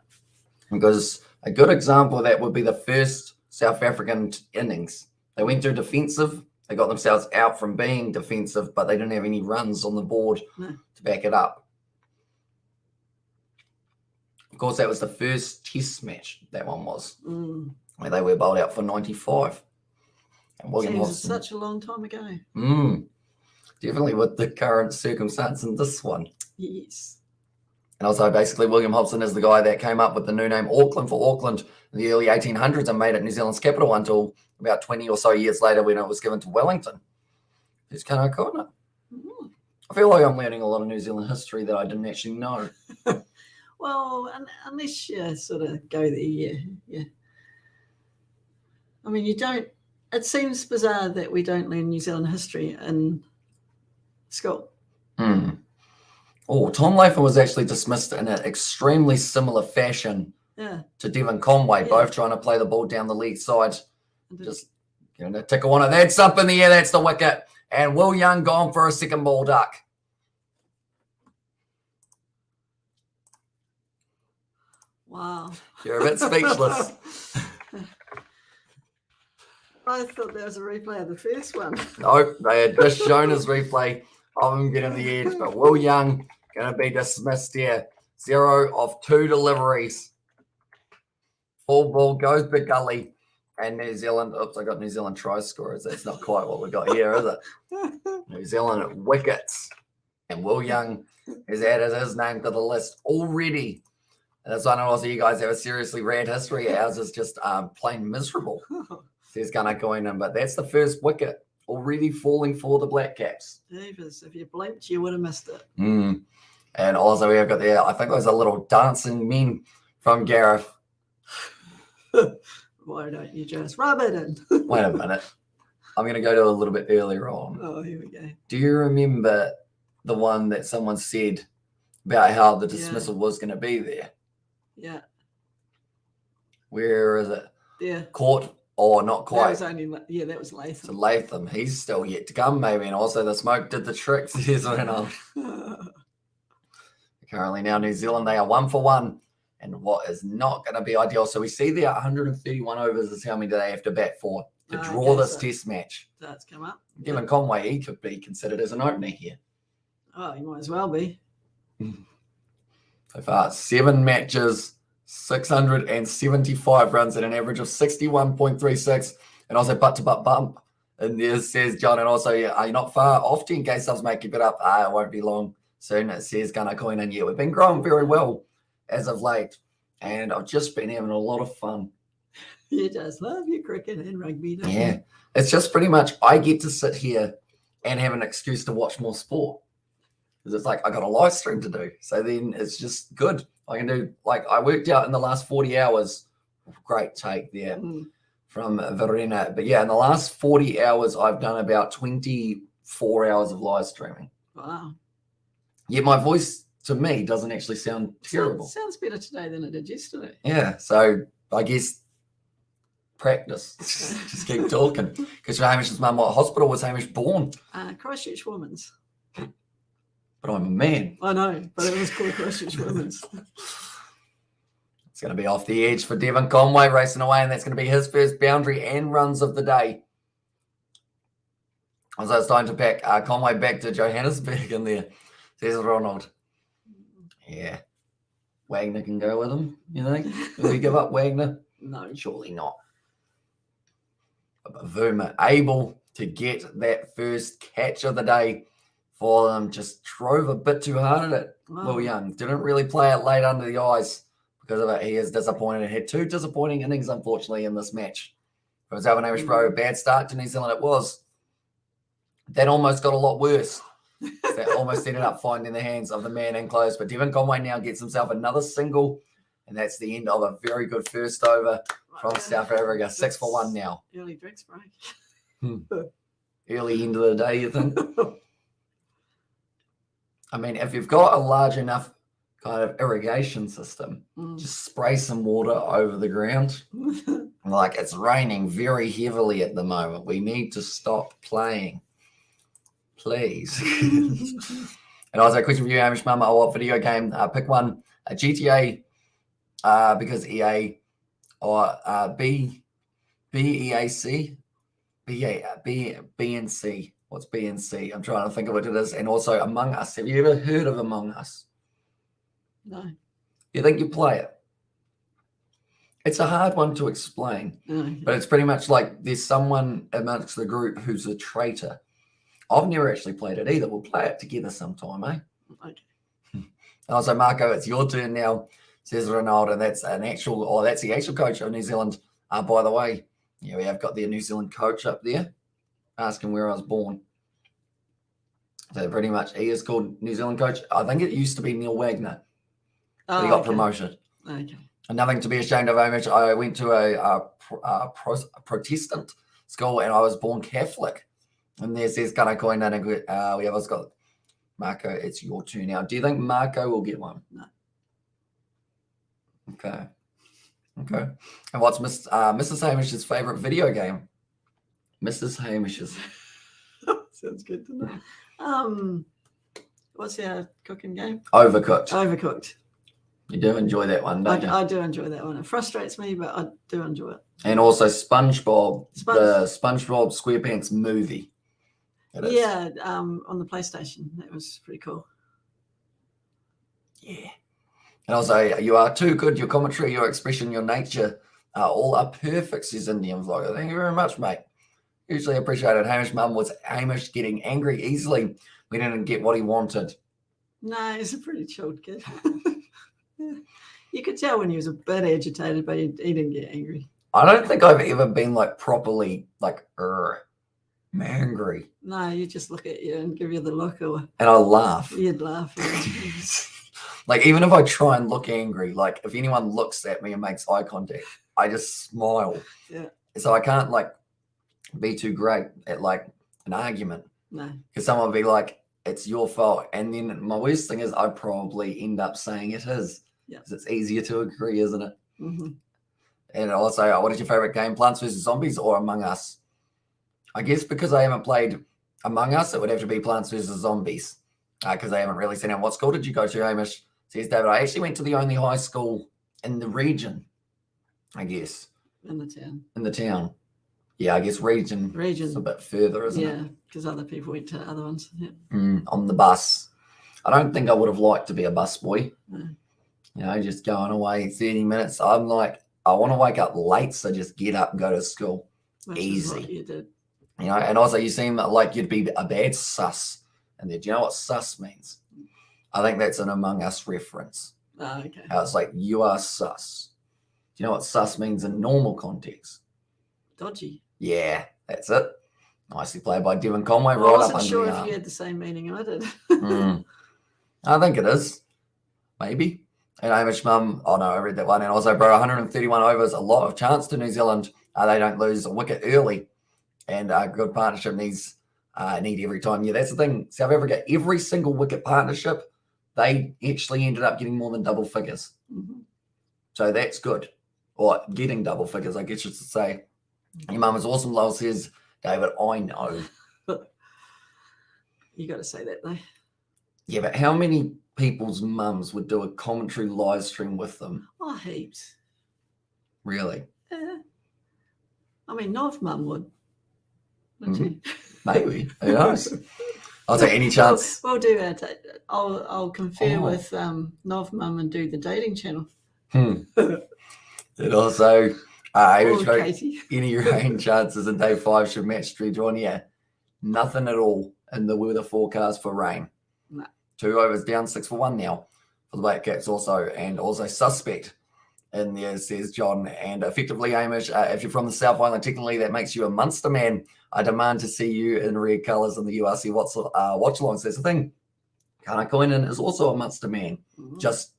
Because a good example of that would be the first South African innings. They went through defensive. They got themselves out from being defensive, but they didn't have any runs on the board to back it up. Of course, that was the first test match, that one was, where they were bowled out for 95. And William Seems Hobson. such a long time ago. Definitely with the current circumstance in this one. Yes. And also, basically, William Hobson is the guy that came up with the new name Auckland for Auckland in the early 1800s and made it New Zealand's capital until about 20 or so years later when it was given to Wellington. It's kind of cool, isn't it? I feel like I'm learning a lot of New Zealand history that I didn't actually know. Well, unless you sort of go there, yeah. I mean, you don't. It seems bizarre that we don't learn New Zealand history in school. Oh, Tom Latham was actually dismissed in an extremely similar fashion to Devon Conway, both trying to play the ball down the leg side. Just tickle on it. That's up in the air. That's the wicket. And Will Young gone for a second ball duck. Wow. You're a bit speechless. I thought there was a replay of the first one. Nope, they had just shown his replay of him getting the edge, but Will Young going to be dismissed here. 0 of 2 deliveries. Full ball goes the gully. And New Zealand, I got New Zealand try scorers. That's not quite what we got here, is it? New Zealand wickets. And Will Young has added his name to the list already. And that's why I know also you guys have a seriously rad history. Ours is just plain miserable. Says Gunnar Coynan, but that's the first wicket already falling for the Black Caps. Davis, if you blinked, you would have missed it. And also we have got there, I think those are little dancing men from Gareth. Why don't you just rub it in? Wait a minute. I'm going to go to a little bit earlier on. Oh, here we go. Do you remember the one that someone said about how the dismissal was going to be there? Yeah. Where is it? Yeah. Court or not quite? That was Latham. So Latham, he's still yet to come maybe. And also the smoke did the tricks. Currently now New Zealand, they are 1 for 1. And what is not going to be ideal. So we see there 131 overs is how many do they have to bat for to draw this test match. That's come up. Devon Conway, he could be considered as an opener here. Oh, he might as well be. So far, 7 matches, 675 runs at an average of 61.36. And also butt-to-butt bump. And there says John, and also, are you not far off 10K subs, mate? Keep it up. It won't be long soon. It says Gunnar Coynan. Yeah, we've been growing very well as of late. And I've just been having a lot of fun. You just love your cricket and rugby, don't you? Yeah. It's just pretty much I get to sit here and have an excuse to watch more sport. Because it's like I got a live stream to do. So then it's just good. I can do, like, I worked out in the last 40 hours. Great take there from Verena. But yeah, in the last 40 hours, I've done about 24 hours of live streaming. Wow. Yet my voice, to me, doesn't actually sound terrible. Sounds better today than it did yesterday. Yeah. So I guess practice. Just keep talking. Because Hamish's mum, what hospital was Hamish born? Christchurch Women's. But I'm a man. I know, but it was called Christchurch Women's. It's going to be off the edge for Devon Conway racing away, and that's going to be his first boundary and runs of the day. So it's time to pack Conway back to Johannesburg in there, says Ronald. Yeah. Wagner can go with him, you think? Will we give up Wagner? No. Surely not. But Vuma able to get that first catch of the day for them. Just drove a bit too hard at it. Will Young didn't really play it late under the eyes because of it. He is disappointed. Had 2 disappointing innings, unfortunately, in this match. For his Irish bro, bad start to New Zealand it was. That almost got a lot worse. That almost ended up finding the hands of the man in close. But Devon Conway now gets himself another single, and that's the end of a very good first over from South Africa. 6 for 1 now. Early drinks break. Early end of the day, you think? I mean, if you've got a large enough kind of irrigation system, just spray some water over the ground. Like, it's raining very heavily at the moment. We need to stop playing. Please. And also, a question for you, Hamish Mama. What video game? Pick one. GTA, because EA, or BEAC? B and C. What's B and C? I'm trying to think of what it is. And also Among Us. Have you ever heard of Among Us? No. You think you play it? It's a hard one to explain, but it's pretty much like there's someone amongst the group who's a traitor. I've never actually played it either. We'll play it together sometime, eh? Okay. Also, Marco, it's your turn now, says Ronaldo, and that's that's the actual coach of New Zealand. By the way, yeah, we have got the New Zealand coach up there. Asking where I was born. So pretty much he is called New Zealand coach. I think it used to be Neil Wagner. But he got promoted. Okay. And nothing to be ashamed of, Hamish. I went to a Protestant school and I was born Catholic. And there's kind of coin and we have got Marco. It's your turn now. Do you think Marco will get one? No. Okay. And what's Mrs. Hamish's favorite video game? Mrs. Hamish's. Sounds good to know. What's our cooking game? Overcooked. Overcooked. You do enjoy that one, don't you? I do enjoy that one. It frustrates me, but I do enjoy it. And also SpongeBob, the SpongeBob SquarePants movie. Yeah, on the PlayStation. That was pretty cool. Yeah. And also, you are too good. Your commentary, your expression, your nature all are perfect, says Indian Vlogger. Thank you very much, mate. Hugely appreciated. Hamish mum was Hamish getting angry easily. We didn't get what he wanted. No, he's a pretty chilled kid. You could tell when he was a bit agitated, but he didn't get angry. I don't think I've ever been like properly like angry. No, you just look at you and give you the look, or and I laugh. You'd laugh. Yeah. Like even if I try and look angry, like if anyone looks at me and makes eye contact, I just smile. Yeah. So I can't like be too great at like an argument. No. Because someone will be like, it's your fault. And then my worst thing is I probably end up saying it is. Yeah. Because it's easier to agree, isn't it? Mm-hmm. And also, what is your favorite game, Plants vs. Zombies or Among Us? I guess because I haven't played Among Us, it would have to be Plants vs. Zombies. Because I haven't really seen it. What school did you go to, Hamish? Says David. I actually went to the only high school in the region, I guess. In the town. In the town. Yeah, I guess region. It's a bit further, isn't it? Yeah, because other people went to other ones. Yeah. On the bus. I don't think I would have liked to be a bus boy. No. You know, just going away 30 minutes. I'm like, I want to wake up late, so just get up and go to school. Which Easy. is what you did. You know, and also you seem like you'd be a bad sus. And then, do you know what sus means? I think that's an Among Us reference. Oh, okay. How it's like, you are sus. Do you know what sus means in normal context? Dodgy. Yeah, that's it. Nicely played by Devon Conway. Well, I right up wasn't under sure the if arm. you had the same meaning I did. I think it is. Maybe. And Hamish mum, oh no, I read that one. And also, bro, 131 overs, a lot of chance to New Zealand. They don't lose a wicket early. And good partnership needs need every time. Yeah, that's the thing. South Africa, every single wicket partnership, they actually ended up getting more than double figures. Mm-hmm. So that's good. Or getting double figures, I guess you should say. Your mum is awesome, Lowell says, David, I know. You got to say that, though. Yeah, but how many people's mums would do a commentary live stream with them? Oh, heaps. Really? Yeah. I mean, Nov mum would. Wouldn't she? Maybe. Who knows? I'll take any chance. We'll do it. I'll confer Oh. with Nov Mum and do the dating channel. And also, Or which Katie. any rain chances in day 5 should match Dredge on here. Nothing at all in the weather forecast for rain. No. 2 overs down 6 for 1 now for the Black Caps also, and also suspect in there, says John. And effectively, Hamish, if you're from the South Island, technically that makes you a Munster man. I demand to see you in red colours in the URC watch-alongs. That's the thing. Kana Koinen is also a Munster man, just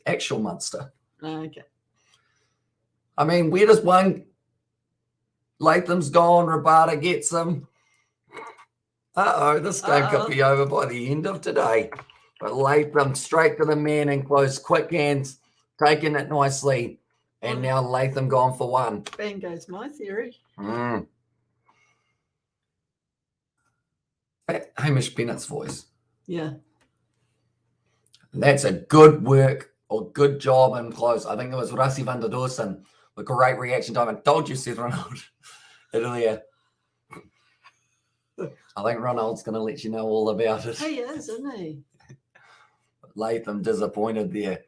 actual Munster. Okay. I mean, where does one... Latham's gone, Rabada gets him. Uh-oh, this game could be over by the end of today. But Latham straight to the man in close, quick hands, taking it nicely. And now Latham gone for 1. Bang goes my theory. Hamish Bennett's voice. Yeah. That's a good work or good job in close. I think it was Rassi van der Dorsen with great reaction time. I told you, Seth Ronald, earlier. I think Ronald's going to let you know all about it. He is, isn't he? Latham disappointed there.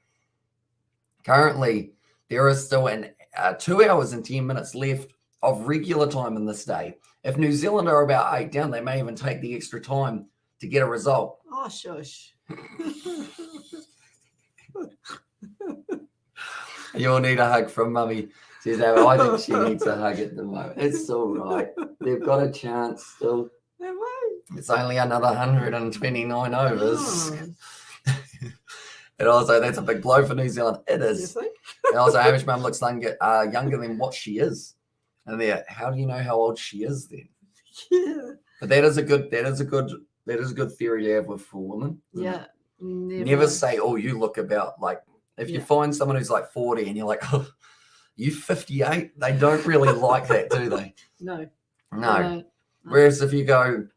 Currently, there is still 2 hours and 10 minutes left of regular time in this day. If New Zealand are about 8 down, they may even take the extra time to get a result. Oh, shush. You'll need a hug from Mummy. Says, I think she needs a hug at the moment. It's all right. They've got a chance still. No way. It's only another 129 overs. Oh, And also, that's a big blow for New Zealand. It you is. think? And also, Hamish Mum looks younger than what she is. And there, how do you know how old she is then? Yeah. But that is a good theory to have with for women. isn't Yeah. it? Never say, oh, you look about like, if you Yeah. find someone who's like 40 and you're like, oh, you 58, they don't really like that, do they? No. No. Whereas if you go,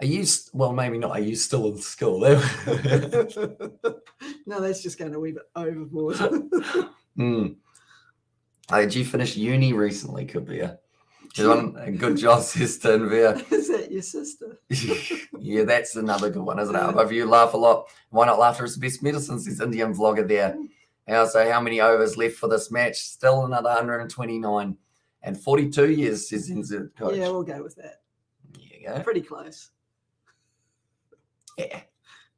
maybe not, are you still in school? No, that's just going a wee bit overboard. Did you finish uni recently, could be a good job, sister Invia. Is that your sister? Yeah, that's another good one, isn't it? If you laugh a lot, why not laughter is the best medicine, says Indian vlogger there. And also, how many overs left for this match? Still another 129 and 42 years, says NZ coach. Yeah, we'll go with that. There you go. Pretty close. Yeah.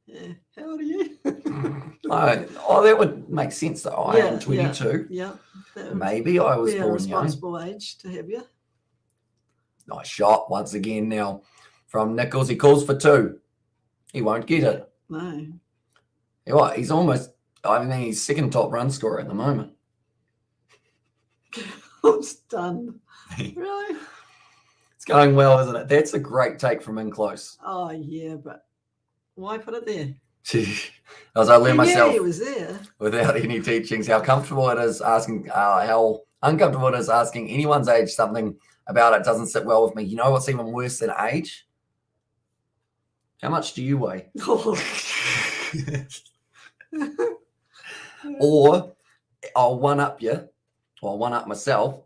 Yeah. How old are you? That would make sense, though. I am 22. Yeah. That would Maybe I was be a born young. responsible age to have you. Nice shot once again now from Nichols. He calls for 2. He won't get it. No. He's almost, he's second top run scorer at the moment. I'm stunned. Really? It's going well, isn't it? That's a great take from in close. Oh, yeah, but why put it there? As I learned Yeah, myself he was there. without any teachings, how uncomfortable it is asking anyone's age something about it doesn't sit well with me. You know what's even worse than age? How much do you weigh? Or I'll one-up you, or I'll one-up myself,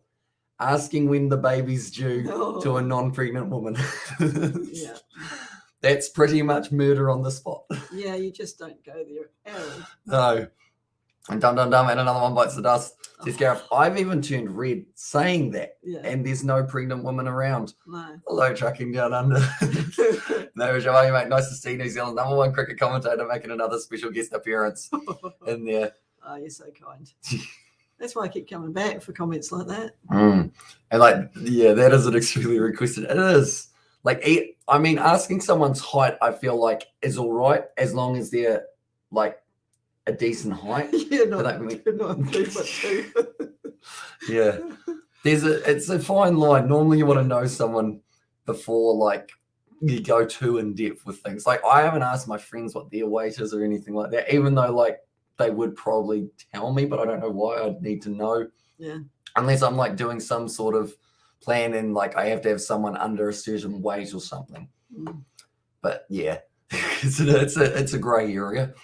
asking when the baby's due to a non-pregnant woman. Yeah. That's pretty much murder on the spot. Yeah, you just don't go there at all. No. And dum, and another one bites the dust. Says Gareth, I've even turned red saying that, Yeah. and there's no pregnant woman around. No. Hello, trucking down under. No, Joey, mate. Nice to see New Zealand #1 cricket commentator making another special guest appearance in there. Oh, you're so kind. That's why I keep coming back for comments like that. And that is an extremely requested. It is. Asking someone's height, I feel like is all right as long as they're like a decent height. Yeah, not But 2'2". Yeah. It's a fine line. Normally you want to know someone before like you go too in depth with things. Like I haven't asked my friends what their weight is or anything like that, even though like they would probably tell me, but I don't know why I'd need to know. Yeah. Unless I'm like doing some sort of plan and like I have to have someone under a certain weight or something. But yeah, it's a grey area.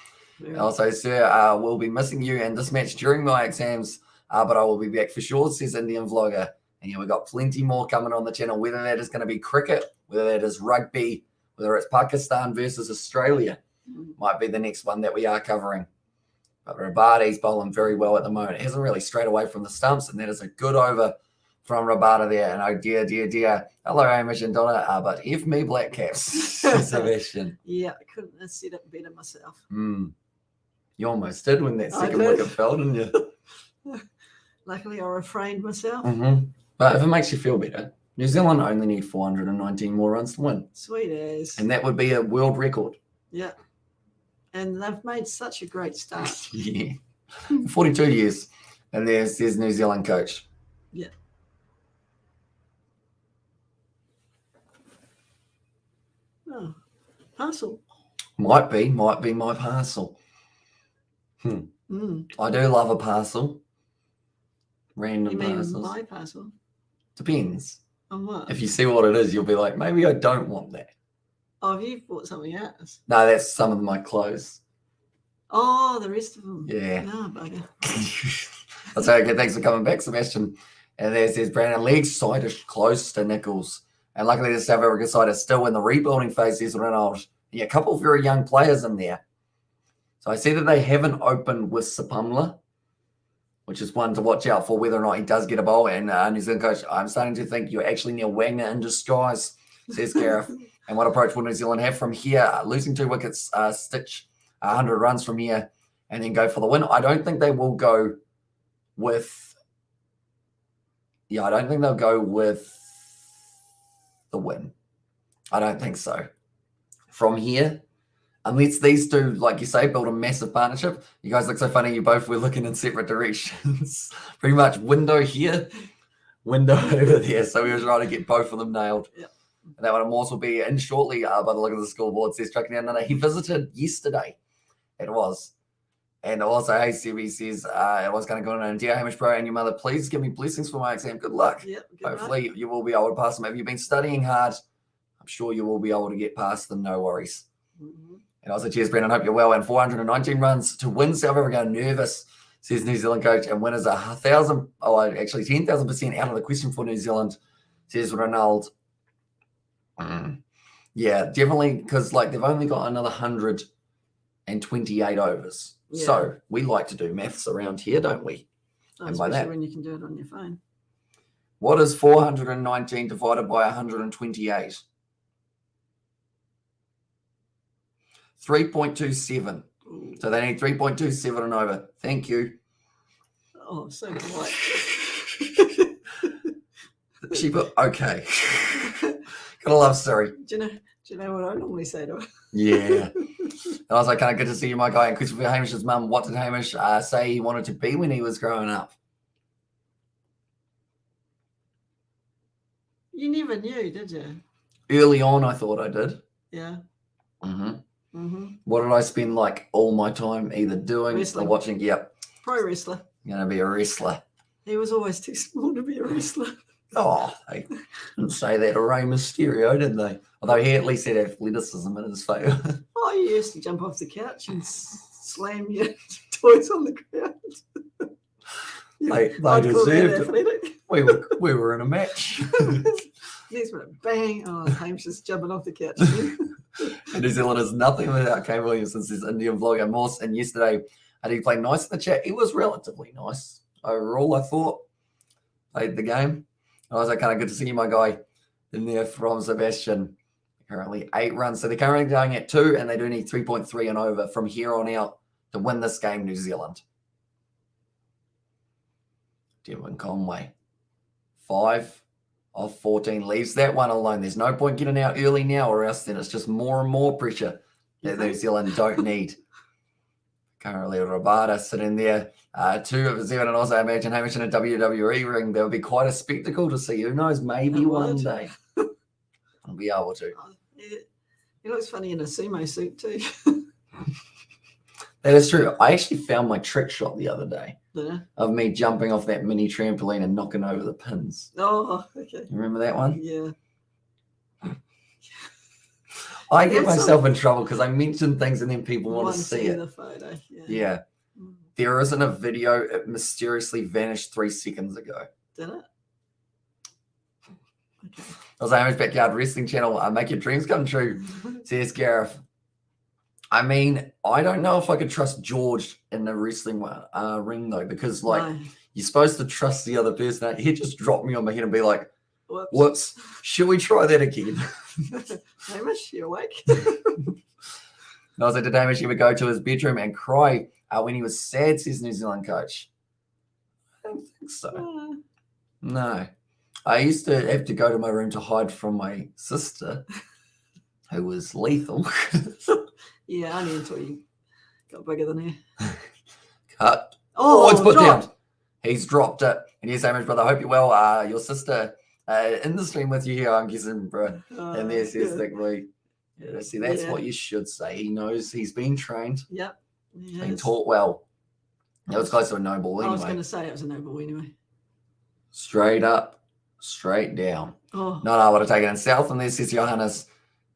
Yeah. Also, sir, we'll be missing you in this match during my exams, but I will be back for sure, says Indian vlogger. And yeah, we've got plenty more coming on the channel, whether that is going to be cricket whether that is rugby, whether it's Pakistan versus Australia, Mm. might be the next one that we are covering. But Rabada's bowling very well at the moment. It hasn't really strayed away from the stumps, and that is a good over from Rabada there. And oh dear. Hello, Hamish and Donna. But if me Black Caps, Sebastian. Yeah, I couldn't have said it better myself. You almost did when that I second did. wicket fell, didn't you? Luckily, I refrained myself. But if it makes you feel better, New Zealand only need 419 more runs to win. Sweet as. And that would be a world record. Yeah. And they've made such a great start. Yeah. 42 years. And there's New Zealand coach. Yeah. Oh, parcel. Might be my parcel. I do love a parcel. Random You mean parcels. my parcel? Depends. On what? If you see what it is, you'll be like, maybe I don't want that. Oh, have you bought something else? No, that's some of my clothes. Oh, the rest of them. Yeah. No, bugger. That's okay. Thanks for coming back, Sebastian. And there's Brandon. Legs side is close to Nichols. And luckily, the South Africa side is still in the rebuilding phase. There's Ronald. Yeah, a couple of very young players in there. So I see that they haven't opened with Sapumla, which is one to watch out for whether or not he does get a bowl. And New Zealand coach, I'm starting to think you're actually Neil Wagner in disguise, says Gareth. And what approach will New Zealand have from here? Losing 2 wickets, stitch 100 runs from here, and then go for the win. I don't think they will go with. Yeah, I don't think they'll go with the win. I don't think so. From here, unless these two, like you say, build a massive partnership. You guys look so funny. You both were looking in separate directions. Pretty much window here, window over there. So we were trying to get both of them nailed. Yep. And that one of Morse will be in shortly by the look of the scoreboard. Says tracking down. No, he visited yesterday. It was. And also, hey, Sebi says, it was going to go on. And dear Hamish Bro and your mother, please give me blessings for my exam. Good luck. Yep, Hopefully you will be able to pass them. Have you been studying hard? I'm sure you will be able to get past them. No worries. Mm-hmm. And also, cheers, Brendan. Hope you're well. And 419 runs to win South Africa. Nervous, says New Zealand coach. And winners 10,000, actually 10,000% out of the question for New Zealand, says Ronald. Yeah, definitely, because they've only got another 128 overs. Yeah. So we like to do maths around here, don't we? Oh, And by especially that- when you can do it on your phone. What is 419 divided by 128? 3.27. Ooh. So they need 3.27 and over. Thank you. Oh, so polite. She put, okay. Gotta love Siri. Do you know what I normally say to her? Yeah. And I was like, kind of good to see you, my guy. And Christopher Hamish's mum, what did Hamish say he wanted to be when he was growing up? You never knew, did you? Early on, I thought I did. Yeah. Mm-hmm. What did I spend all my time either doing Wrestling. or watching? Yep. Pro wrestler. I'm going to be a wrestler. He was always too small to be a wrestler. Oh, they didn't say that to Rey Mysterio, did they? Although he at least had athleticism in his favour. Oh, you used to jump off the couch and slam your toys on the ground. They I'd call that deserved it. athletic. We were in a match. These were bang. Oh, Hamish just jumping off the couch. And New Zealand is nothing without Kane Williamson, says Indian vlogger Morse. And yesterday, I did play nice in the chat. It was relatively nice overall, I thought. Played the game. And I was kind of good to see you, my guy, in there from Sebastian. Currently 8 runs. So they're currently going at 2, and they do need 3.3 and over from here on out to win this game, New Zealand. Devin Conway. 5 of 14 leaves that one alone. There's no point getting out early now, or else then it's just more and more pressure that New Zealand don't need. Currently, Rabada sitting there. 2 of 7, and also I imagine Hamish in a WWE ring. There would be quite a spectacle to see. Who knows? Maybe It one would. day I'll be able to. Oh, he looks funny in a sumo suit too. That is true. I actually found my trick shot the other day Yeah. of me jumping off that mini trampoline and knocking over the pins. Oh, okay. You remember that one? Yeah. I get That's myself in trouble because I mention things and then people want to see it. the photo. Yeah. Yeah. There isn't a video. It mysteriously vanished 3 seconds ago. Did it? Okay. I was Hamish Backyard Wrestling Channel. Make your dreams come true, says Gareth. I mean, I don't know if I could trust George in the wrestling ring, though, because, like, No. you're supposed to trust the other person. He'd just drop me on my head and be like, Whoops. whoops, should we try that again? Hamish, you awake? And I was like, did Hamish ever go to his bedroom and cry when he was sad, says New Zealand coach? I don't think so. No. I used to have to go to my room to hide from my sister, who was lethal. Yeah, only until you got bigger than her. Cut. Oh, It's put dropped. down. He's dropped it. And yes, Hamish, brother, I hope you're well. Your sister in the stream with you here, I'm guessing, bro. And there's the boy. Yeah, see, that's what you should say. He knows he's been trained. Yep. He's been taught well. It was close to a no ball anyway. I was going to say it was a no ball anyway. Straight up, straight down. Oh. Not able to take it in south, and there says Johannes.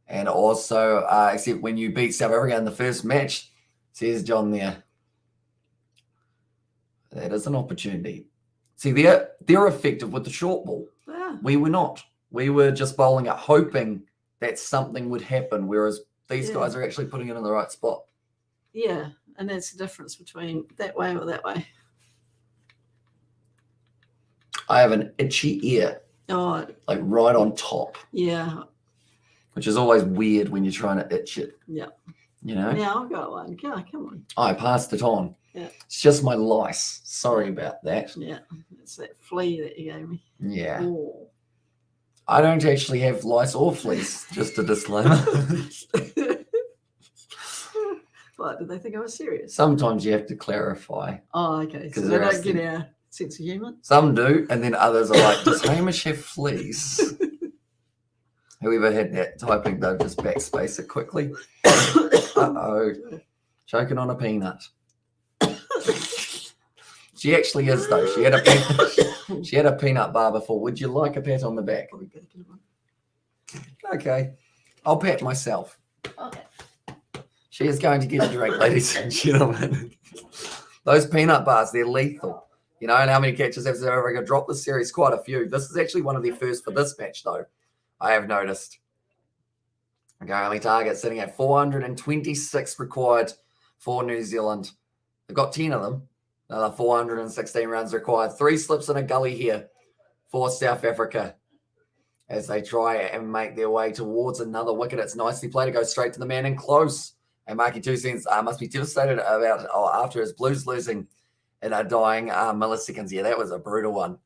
And also, except when you beat South Africa in the first match, says John there. That is an opportunity. See, they're effective with the short ball. Yeah. We were not. We were just bowling it, hoping that something would happen, whereas these guys are actually putting it in the right spot. Yeah, and that's the difference between that way or that way. I have an itchy ear, Oh, like right on top, yeah. which is always weird when you're trying to itch it. Yeah. You know? Yeah, I'll go one. Come on. I passed it on. Yeah. It's just my lice. Sorry about that. Yeah, it's that flea that you gave me. Yeah. Oh. I don't actually have lice or fleas, just a disclaimer. What, did they think I was serious? Sometimes you have to clarify. Oh, okay. So 'Cause they they're don't get our sense of humour? Some do, and then others are like, does Hamish have fleas? Whoever had that typing, they'll just backspace it quickly. Uh-oh. Choking on a peanut. She actually is, though. She had a peanut bar before. Would you like a pat on the back? Probably better get one. Okay. I'll pat myself. Okay. She is going to get a drink, ladies and gentlemen. Those peanut bars, they're lethal. You know, and how many catches have South Africa dropped this series? Quite a few. This is actually one of their first for this match, though. I have noticed. Currently target sitting at 426 required for New Zealand. They've got 10 of them. Another 416 runs required. 3 slips in a gully here for South Africa as they try and make their way towards another wicket. It's nicely played to go straight to the man in close. And Marky 2 cents must be devastated about after his Blues losing in a dying milliseconds. Yeah, that was a brutal one.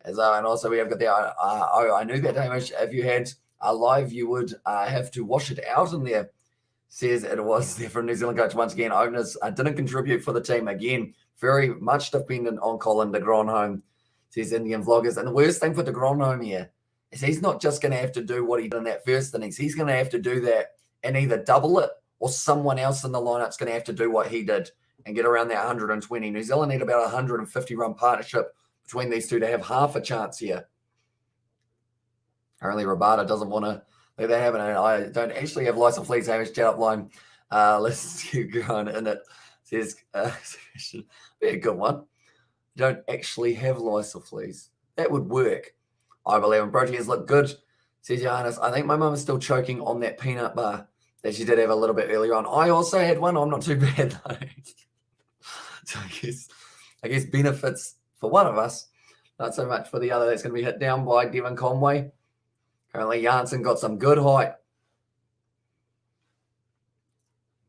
And also we have got the I knew that, Hamish. If you had a live, you would have to wash it out in there. Says it was there from New Zealand coach once again. Openers didn't contribute for the team again. Very much dependent on Colin de Gronholm, says Indian Vloggers. And the worst thing for de Gronholm here is he's not just going to have to do what he did in that first innings. He's going to have to do that and either double it or someone else in the lineup's going to have to do what he did and get around that 120. New Zealand need about a 150-run partnership between these two to have half a chance here. Apparently, Rabada doesn't want to let that happen. And I don't actually have lice and fleas. Hamish, chat up line. Let's keep going in it. Says, be a good one. Don't actually have lice or fleas. That would work. I believe in Proteas look good. Says Johannes, I think my mum is still choking on that peanut bar that she did have a little bit earlier on. I also had one. I'm not too bad, though. So I guess benefits for one of us, not so much for the other. That's going to be hit down by Devon Conway. Currently, Janssen got some good height.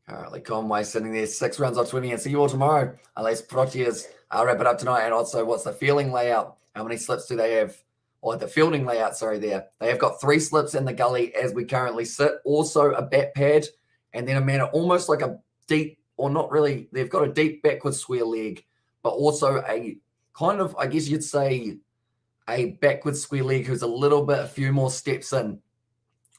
Currently, Conway sitting there 6 runs off 20. And see you all tomorrow, unless Proteas wrap it up tonight. And also, what's the fielding layout? How many slips do they have? Or the fielding layout, sorry, there. They have got 3 slips in the gully as we currently sit. Also, a bat pad. And then a man almost like a deep, or not really, they've got a deep backward square leg, but also a kind of, I guess you'd say, a backward square leg who's a few more steps in.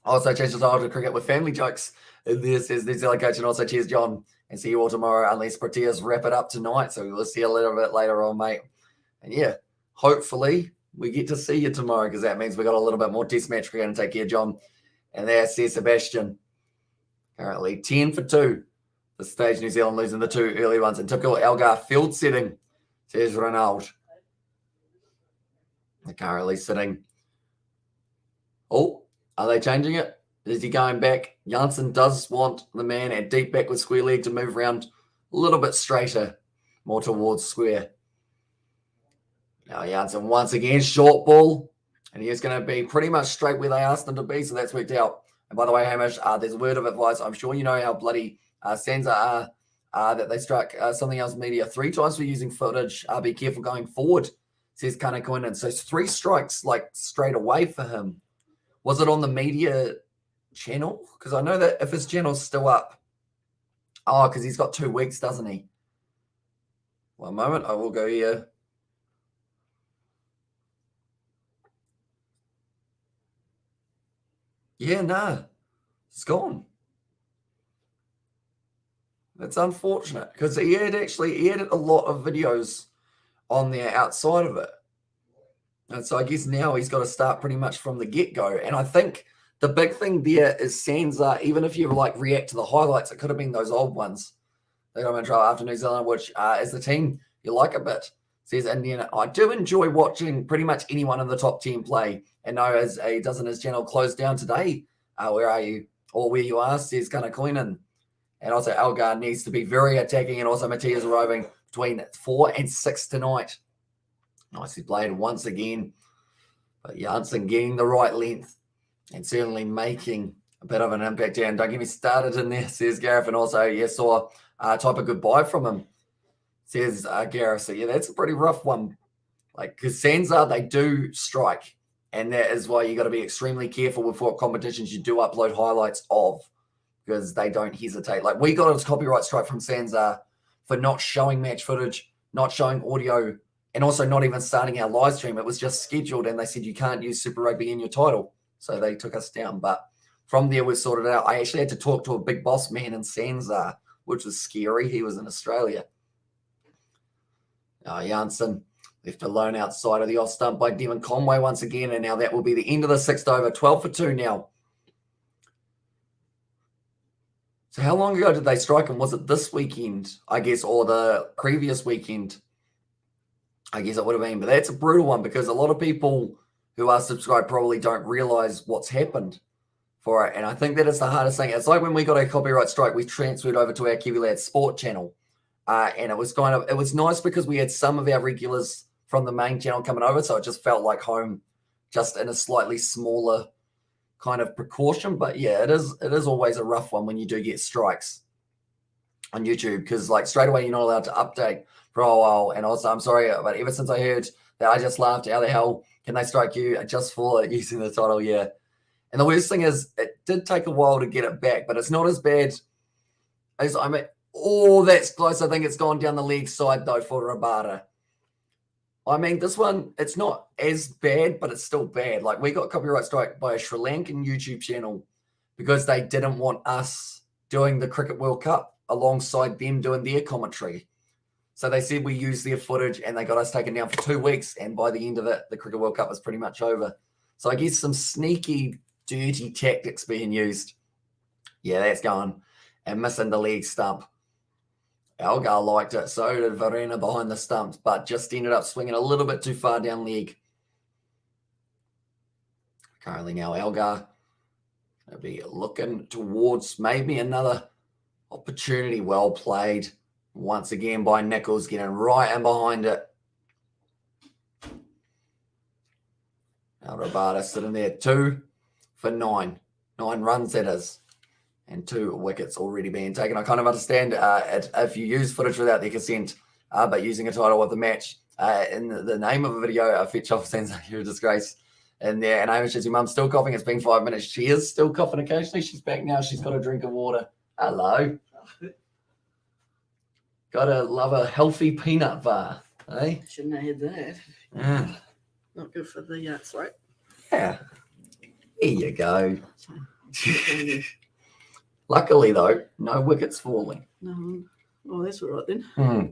Also, change the style to cricket with family jokes. This is New Zealand coach, and also cheers, John. And see you all tomorrow, unless Proteas wrap it up tonight. So we'll see you a little bit later on, mate. And yeah, hopefully we get to see you tomorrow because that means we got a little bit more test match. We're going to take care, John. And there, says Sebastian. Currently 10 for 2. The stage, New Zealand losing the 2 early ones. And typical Algar field setting, says Ronald. They're currently sitting Oh, are they changing it? Is he going back? Janssen does want the man at deep back with square leg to move around a little bit straighter, more towards square. Now Janssen once again, short ball, and he is going to be pretty much straight where they asked him to be, so that's worked out. And by the way, Hamish, there's a word of advice. I'm sure you know how bloody Sansa are, that they struck something else media 3 times for using footage. Be careful going forward, says Kana Koinen. So 3 strikes like straight away for him. Was it on the media channel? Because I know that if his channel's still up. Oh, because he's got 2 weeks, doesn't he? One moment, I will go here. Yeah, nah, it's gone. That's unfortunate because he had a lot of videos on there outside of it. And so I guess now he's got to start pretty much from the get-go. And I think the big thing there is Sansa, even if you like react to the highlights, it could have been those old ones. They got in trial after New Zealand, which as the team, you like a bit. Says Indian, I do enjoy watching pretty much anyone in the top 10 play. And no, as he does in his channel, closed down today. Where are you? Or where you are, says Gunnar Koinen. And also Elgar needs to be very attacking. And also Proteas arriving between 4 and 6 tonight. Nicely played once again. But Janssen getting the right length and certainly making a bit of an impact here. And don't get me started in there, says Gareth. And also, yeah, saw a type of goodbye from him, says Gareth. So, yeah, that's a pretty rough one. Like, because Sansa, they do strike. And that is why you got to be extremely careful with what competitions you do upload highlights of, because they don't hesitate. Like, we got a copyright strike from Sansa for not showing match footage, not showing audio, and also not even starting our live stream. It was just scheduled, and they said you can't use Super Rugby in your title. So they took us down. But from there, we sorted it out. I actually had to talk to a big boss man in Sansa, which was scary. He was in Australia. Janssen left alone outside of the off stump by Devon Conway once again. And now that will be the end of the 6th over. 12 for 2 now. So how long ago did they strike him? Was it this weekend, I guess, or the previous weekend? I guess it would have been. But that's a brutal one because a lot of people who are subscribed probably don't realize what's happened for it. And I think that is the hardest thing. It's like when we got a copyright strike, we transferred over to our Kiwi Lads Sport channel. And it was nice because we had some of our regulars from the main channel coming over. So it just felt like home, just in a slightly smaller kind of precaution. But yeah, it is always a rough one when you do get strikes on YouTube, because like straight away, you're not allowed to update for a while. And also, I'm sorry, but ever since I heard that, I just laughed. How the hell can they strike you just for using the title? Yeah. And the worst thing is, it did take a while to get it back, but it's not as bad as that's close. I think it's gone down the leg side though for Rabada. I mean, this one, it's not as bad, but it's still bad. Like, we got copyright strike by a Sri Lankan YouTube channel because they didn't want us doing the Cricket World Cup alongside them doing their commentary. So they said we used their footage and they got us taken down for 2 weeks. And by the end of it, the Cricket World Cup was pretty much over. So I guess some sneaky, dirty tactics being used. Yeah, that's going. And missing the leg stump. Elgar liked it. So did Varena behind the stumps, but just ended up swinging a little bit too far down leg. Currently now Elgar going to be looking towards maybe another opportunity. Well played once again by Nichols, getting right in behind it. Now Rabada sitting there, 2 for 9. 9 runs, that is. And 2 wickets already being taken. I kind of understand if you use footage without their consent, but using a title of the match in the name of a video, fetch off Sansa, you're a disgrace. And there, and Amy says, your mum's still coughing. It's been 5 minutes. She is still coughing occasionally. She's back now. She's got a drink of water. Hello. Gotta love a healthy peanut bar, eh? Shouldn't have had that. Yeah. Not good for the throat. Yeah. Here you go. Luckily, though, no wickets falling. No. Oh, that's all right then. Hmm.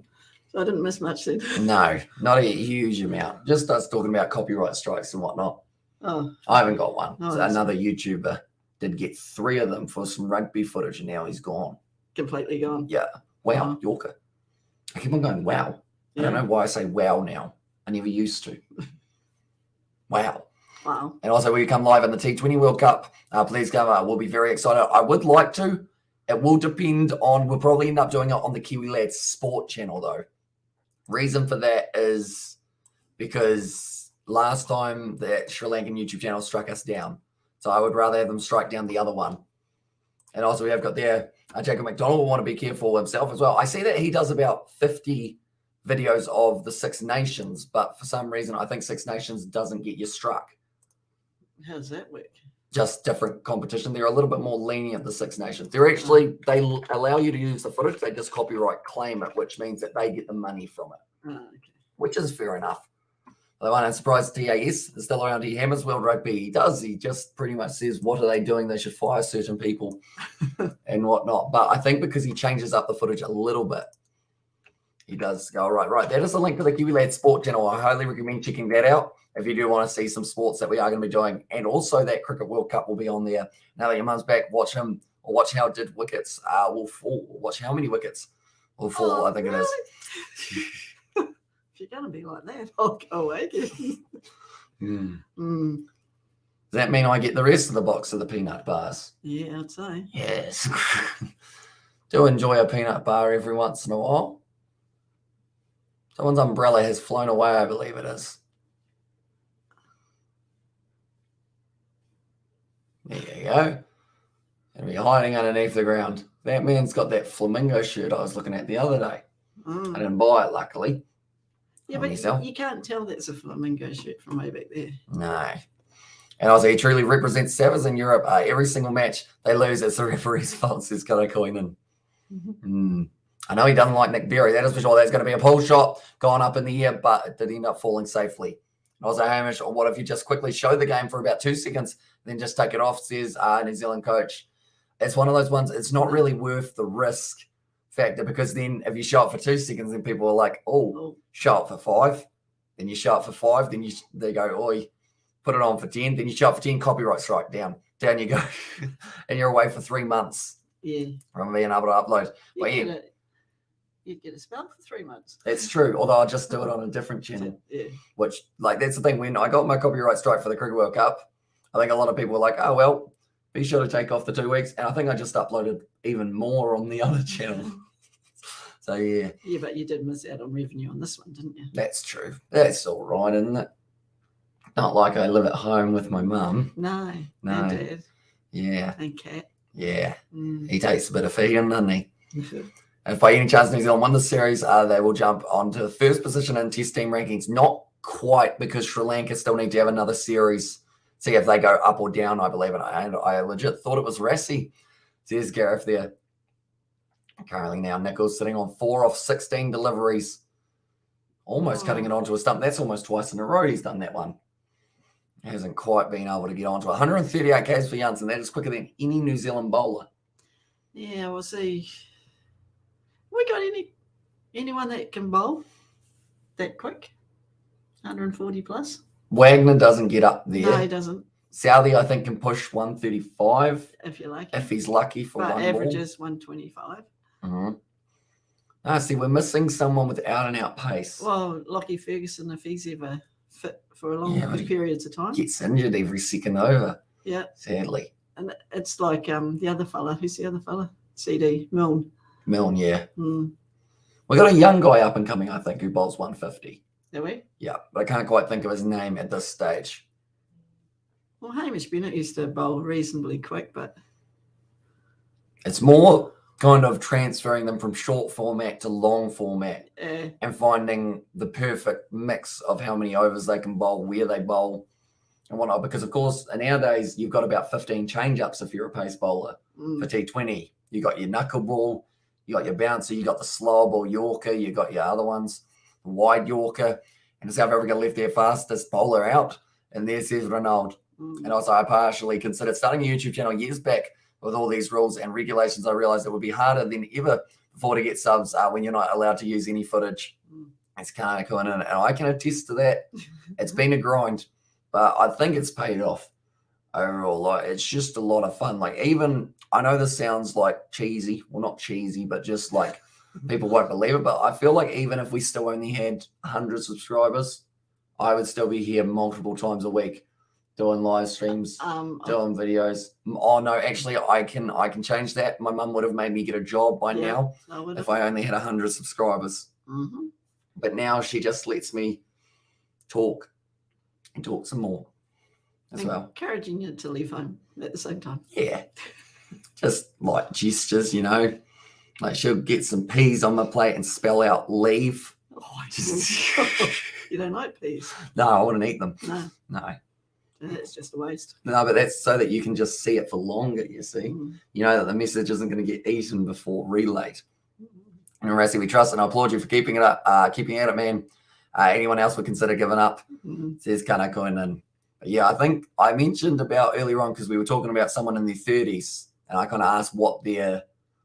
So I didn't miss much then. No, not a huge amount. Just us talking about copyright strikes and whatnot. Oh. I haven't got one. Oh, So another YouTuber did get 3 of them for some rugby footage, and now he's gone. Completely gone. Yeah. Wow, Uh-huh. Yorker. I keep on going, wow. I Yeah. don't know why I say wow now. I never used to. Wow. Wow. And also, we come live in the T20 World Cup. Please come. We'll be very excited. I would like to. It will depend on. We'll probably end up doing it on the Kiwi Lads Sport channel, though. Reason for that is because last time the Sri Lankan YouTube channel struck us down. So I would rather have them strike down the other one. And also, we have got there, Jacob McDonald will want to be careful himself as well. I see that he does about 50 videos of the Six Nations, but for some reason, I think Six Nations doesn't get you struck. How does that work? Just different competition. They're a little bit more lenient, the Six Nations. They're actually, they allow you to use the footage. They just copyright claim it, which means that they get the money from it, Okay. which is fair enough. Although I'm surprised TAS is still around. He hammers World Rugby. He does. He just pretty much says, what are they doing? They should fire certain people and whatnot. But I think because he changes up the footage a little bit, he does go, right. That is the link to the Kiwi Lads Sport channel. I highly recommend checking that out if you do want to see some sports that we are going to be doing. And also that Cricket World Cup will be on there. Now that your mum's back, watch him or watch how did wickets will fall. Watch how many wickets will fall, I think really? it is. If you're going to be like that, I'll go away again. Does that mean I get the rest of the box of the peanut bars? Yeah, I'd say. Yes. Do enjoy a peanut bar every once in a while. Someone's umbrella has flown away, I believe it is. There you go. And be hiding underneath the ground. That man's got that flamingo shirt I was looking at the other day. I didn't buy it, luckily. Yeah, but you can't tell that's a flamingo shirt from way back there. No. And also, he truly represents Savas in Europe. Every single match they lose, it's the referee's fault, says Kara Koinen. I know he doesn't like Nick Berry. That is for sure. There's going to be a pull shot going up in the air, but it did end up falling safely. And also, Hamish, what if you just quickly show the game for about 2 seconds, then just take it off, says New Zealand coach. It's one of those ones, it's not really worth the risk factor, because then if you show it for 2 seconds, then people are like, show it for 5. Then you show it for 5. Then they go, oi, put it on for 10. Then you show it for 10, copyright strike, down you go. And you're away for 3 months from being able to upload. You'd get a spell for 3 months. It's true, although I'll just do it on a different channel. Which, that's the thing, when I got my copyright strike for the Cricket World Cup, I think a lot of people were like, oh, well, be sure to take off the 2 weeks. And I think I just uploaded even more on the other channel. So, yeah. Yeah, but you did miss out on revenue on this one, didn't you? That's true. That's all right, isn't it? Not like I live at home with my mum. No. No. And Dad. Yeah. And Cat. Yeah. He takes a bit of feeding, doesn't he? If by any chance New Zealand won the series, they will jump onto the first position in Test team rankings. Not quite, because Sri Lanka still need to have another series. See if they go up or down, I believe. And I legit thought it was Rassi. Says Gareth there. Currently now, Nichols sitting on 4 off 16 deliveries. Almost cutting it onto a stump. That's almost twice in a row he's done that one. Hasn't quite been able to get onto 138 Ks for Janssen. That is quicker than any New Zealand bowler. Yeah, we'll see. We got anyone that can bowl that quick? 140 plus? Wagner doesn't get up there. No, he doesn't. Southey, I think, can push 135 if you're lucky. If he's lucky for but one averages 125. See, we're missing someone with out-and-out pace. Well, Lockie Ferguson, if he's ever fit for a long periods of time. Gets injured every second over. Yeah. Sadly. And it's like the other fella. Who's the other fella? CD Milne. Milne, yeah. We got a young guy up and coming, I think, who bowls 150. Do we? Yeah, but I can't quite think of his name at this stage. Well, Hamish Bennett used to bowl reasonably quick, but it's more kind of transferring them from short format to long format and finding the perfect mix of how many overs they can bowl, where they bowl, and whatnot. Because, of course, nowadays you've got about 15 change-ups if you're a pace bowler for T20. You got your knuckleball, you got your bouncer, you got the slow ball Yorker, you got your other ones, the wide Yorker, and South Africa left their fastest bowler out, and there says Ronald. And also, I partially considered starting a YouTube channel years back with all these rules and regulations. I realized it would be harder than ever before to get subs when you're not allowed to use any footage. It's kind of cool, and I can attest to that. It's been a grind, but I think it's paid off overall. Like, it's just a lot of fun. Like, even, I know this sounds like cheesy. Well, not cheesy, but just like people won't believe it. But I feel like even if we still only had 100 subscribers, I would still be here multiple times a week doing live streams, doing videos. Oh no, actually, I can change that. My mum would have made me get a job by now if I only had 100 subscribers. Mm-hmm. But now she just lets me talk and talk some more as well. Encouraging you to leave home at the same time. Yeah, just like gestures, you know. Like she'll get some peas on my plate and spell out leave. Oh, you don't like peas? No, I wouldn't eat them. No. That's just a waste. No, but that's so that you can just see it for longer, you see. You know that the message isn't going to get eaten before relayed. And Rassi, we trust and I applaud you for keeping it up, keeping at it, man. Anyone else would consider giving up? Says Kana Koinen. But yeah, I think I mentioned about earlier on because we were talking about someone in their 30s and I kind of asked what their,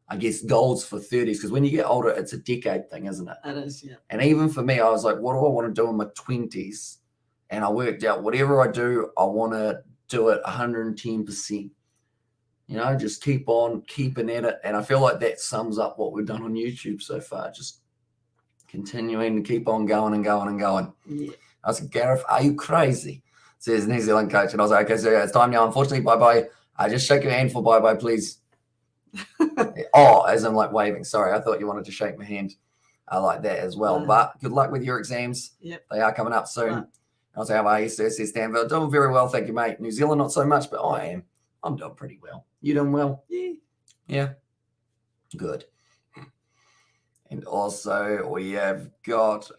I guess, goals for 30s, because when you get older, it's a decade thing, isn't it? It is, yeah. And even for me, I was like, what do I want to do in my 20s? And I worked out whatever I do, I want to do it 110%. You know, just keep on keeping at it. And I feel like that sums up what we've done on YouTube so far. Just continuing to keep on going and going and going. Yeah. I was like, Gareth, are you crazy? Says New Zealand coach. And I was like, okay, so yeah, it's time now. Unfortunately, bye-bye. Just shake your hand for bye-bye, please. Oh, as I'm like waving. Sorry, I thought you wanted to shake my hand. I like that as well. But good luck with your exams. Yep. They are coming up soon. I was like, how are you, sir? Says Stanville. Doing very well, thank you, mate. New Zealand, not so much, but I am. I'm doing pretty well. You doing well? Yeah. Yeah. Good. And also we have got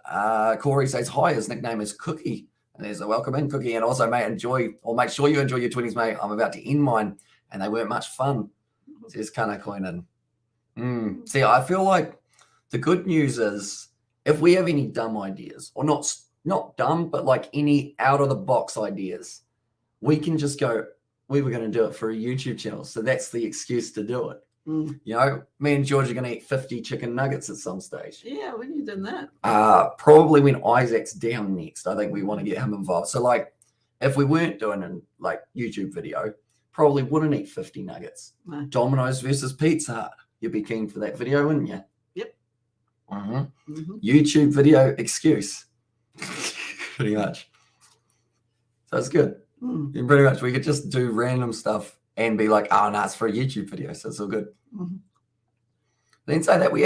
Corey says hi. His nickname is Cookie. And there's a welcome in, Cookie. And also, mate, make sure you enjoy your 20s, mate. I'm about to end mine, and they weren't much fun. Says Kana Koinen. See, I feel like the good news is if we have any dumb ideas, or not dumb, but like any out of the box ideas, we can just go, we were going to do it for a YouTube channel. So that's the excuse to do it. You know, me and George are going to eat 50 chicken nuggets at some stage. Yeah, when you done that? Probably when Isaac's down next. I think we want to get him involved. So like if we weren't doing a like YouTube video, probably wouldn't eat 50 nuggets. No. Domino's versus Pizza Hut. You'd be keen for that video, wouldn't you? Yep. YouTube video excuse. Pretty much. So it's good. And pretty much we could just do random stuff and be like, oh no, it's for a YouTube video, so it's all good. Then say that we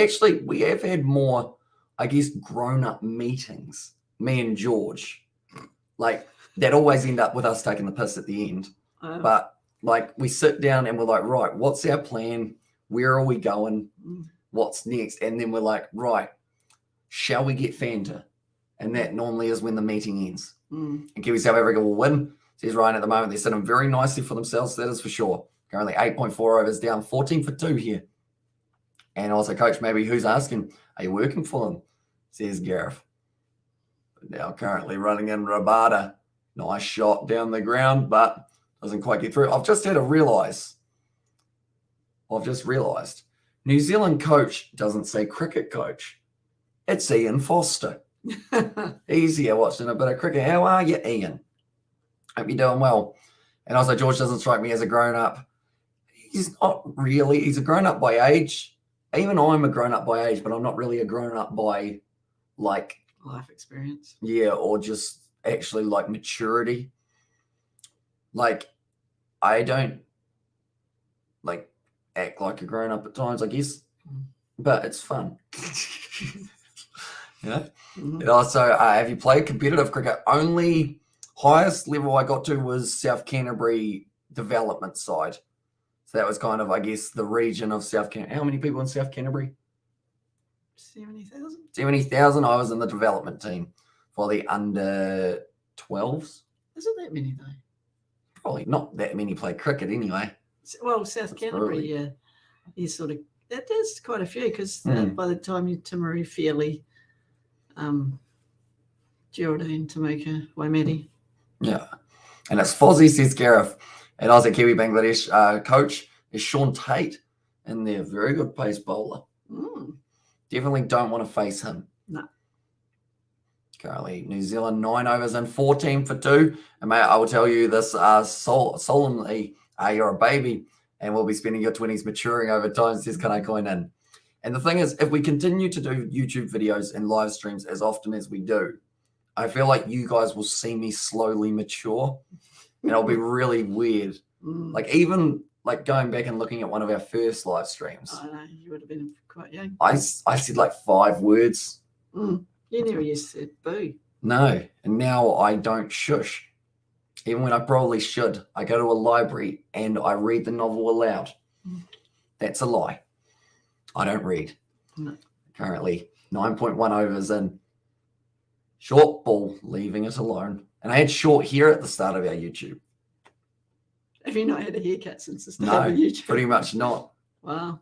have had more, I guess, grown-up meetings, me and George, like that always end up with us taking the piss at the end. But like we sit down and we're like, right, what's our plan? Where are we going? What's next? And then we're like, right, shall we get Fanta? And that normally is when the meeting ends. And Kiwi South Africa will win. Says Ryan at the moment, they're sitting very nicely for themselves. That is for sure. Currently 8.4 overs down, 14 for 2 here. And also, coach, maybe who's asking, are you working for them? Says Gareth. But now currently running in Rabada. Nice shot down the ground, but doesn't quite get through. I've just realized New Zealand coach doesn't say cricket coach. It's Ian Foster. He's here watching a bit of cricket. How are you, Ian? Hope you're doing well. And also, George doesn't strike me as a grown-up. He's not really. He's a grown-up by age. Even I'm a grown-up by age, but I'm not really a grown-up by, like... life experience. Yeah, or just actually, like, maturity. Like, I don't, like, act like a grown-up at times, I guess. But it's fun. You know? And also, have you played competitive cricket? Only... highest level I got to was South Canterbury development side. So that was kind of, I guess, the region of South Canterbury. How many people in South Canterbury? 70,000. 70,000. I was in the development team for the under 12s. Isn't that many though? Probably not that many play cricket anyway. Well, South Canterbury, yeah. You sort of, there's quite a few because by the time you Timaru, Fairley, Geraldine, Tamika, Waimedi. Yeah. And it's Fozzie, says Gareth. And I was a Kiwi Bangladesh coach is Sean Tate in there. Very good pace bowler. Definitely don't want to face him. No. Currently, New Zealand 9 overs and 14 for 2. And mate, I will tell you this solemnly, you're a baby and we'll be spending your 20s maturing over time, says Kanai Koinen. And the thing is, if we continue to do YouTube videos and live streams as often as we do, I feel like you guys will see me slowly mature. and it'll be really weird. Mm. Like even like going back and looking at one of our first live streams, I know, you would have been quite young. I said like 5 words. Mm. You never used to say boo. No, and now I don't shush. Even when I probably should. I go to a library and I read the novel aloud. Mm. That's a lie. I don't read. No. Currently 9.1 overs in. Short ball, leaving it alone. And I had short hair at the start of our YouTube. Have you not had a haircut since the No, start of YouTube? pretty much not. Wow,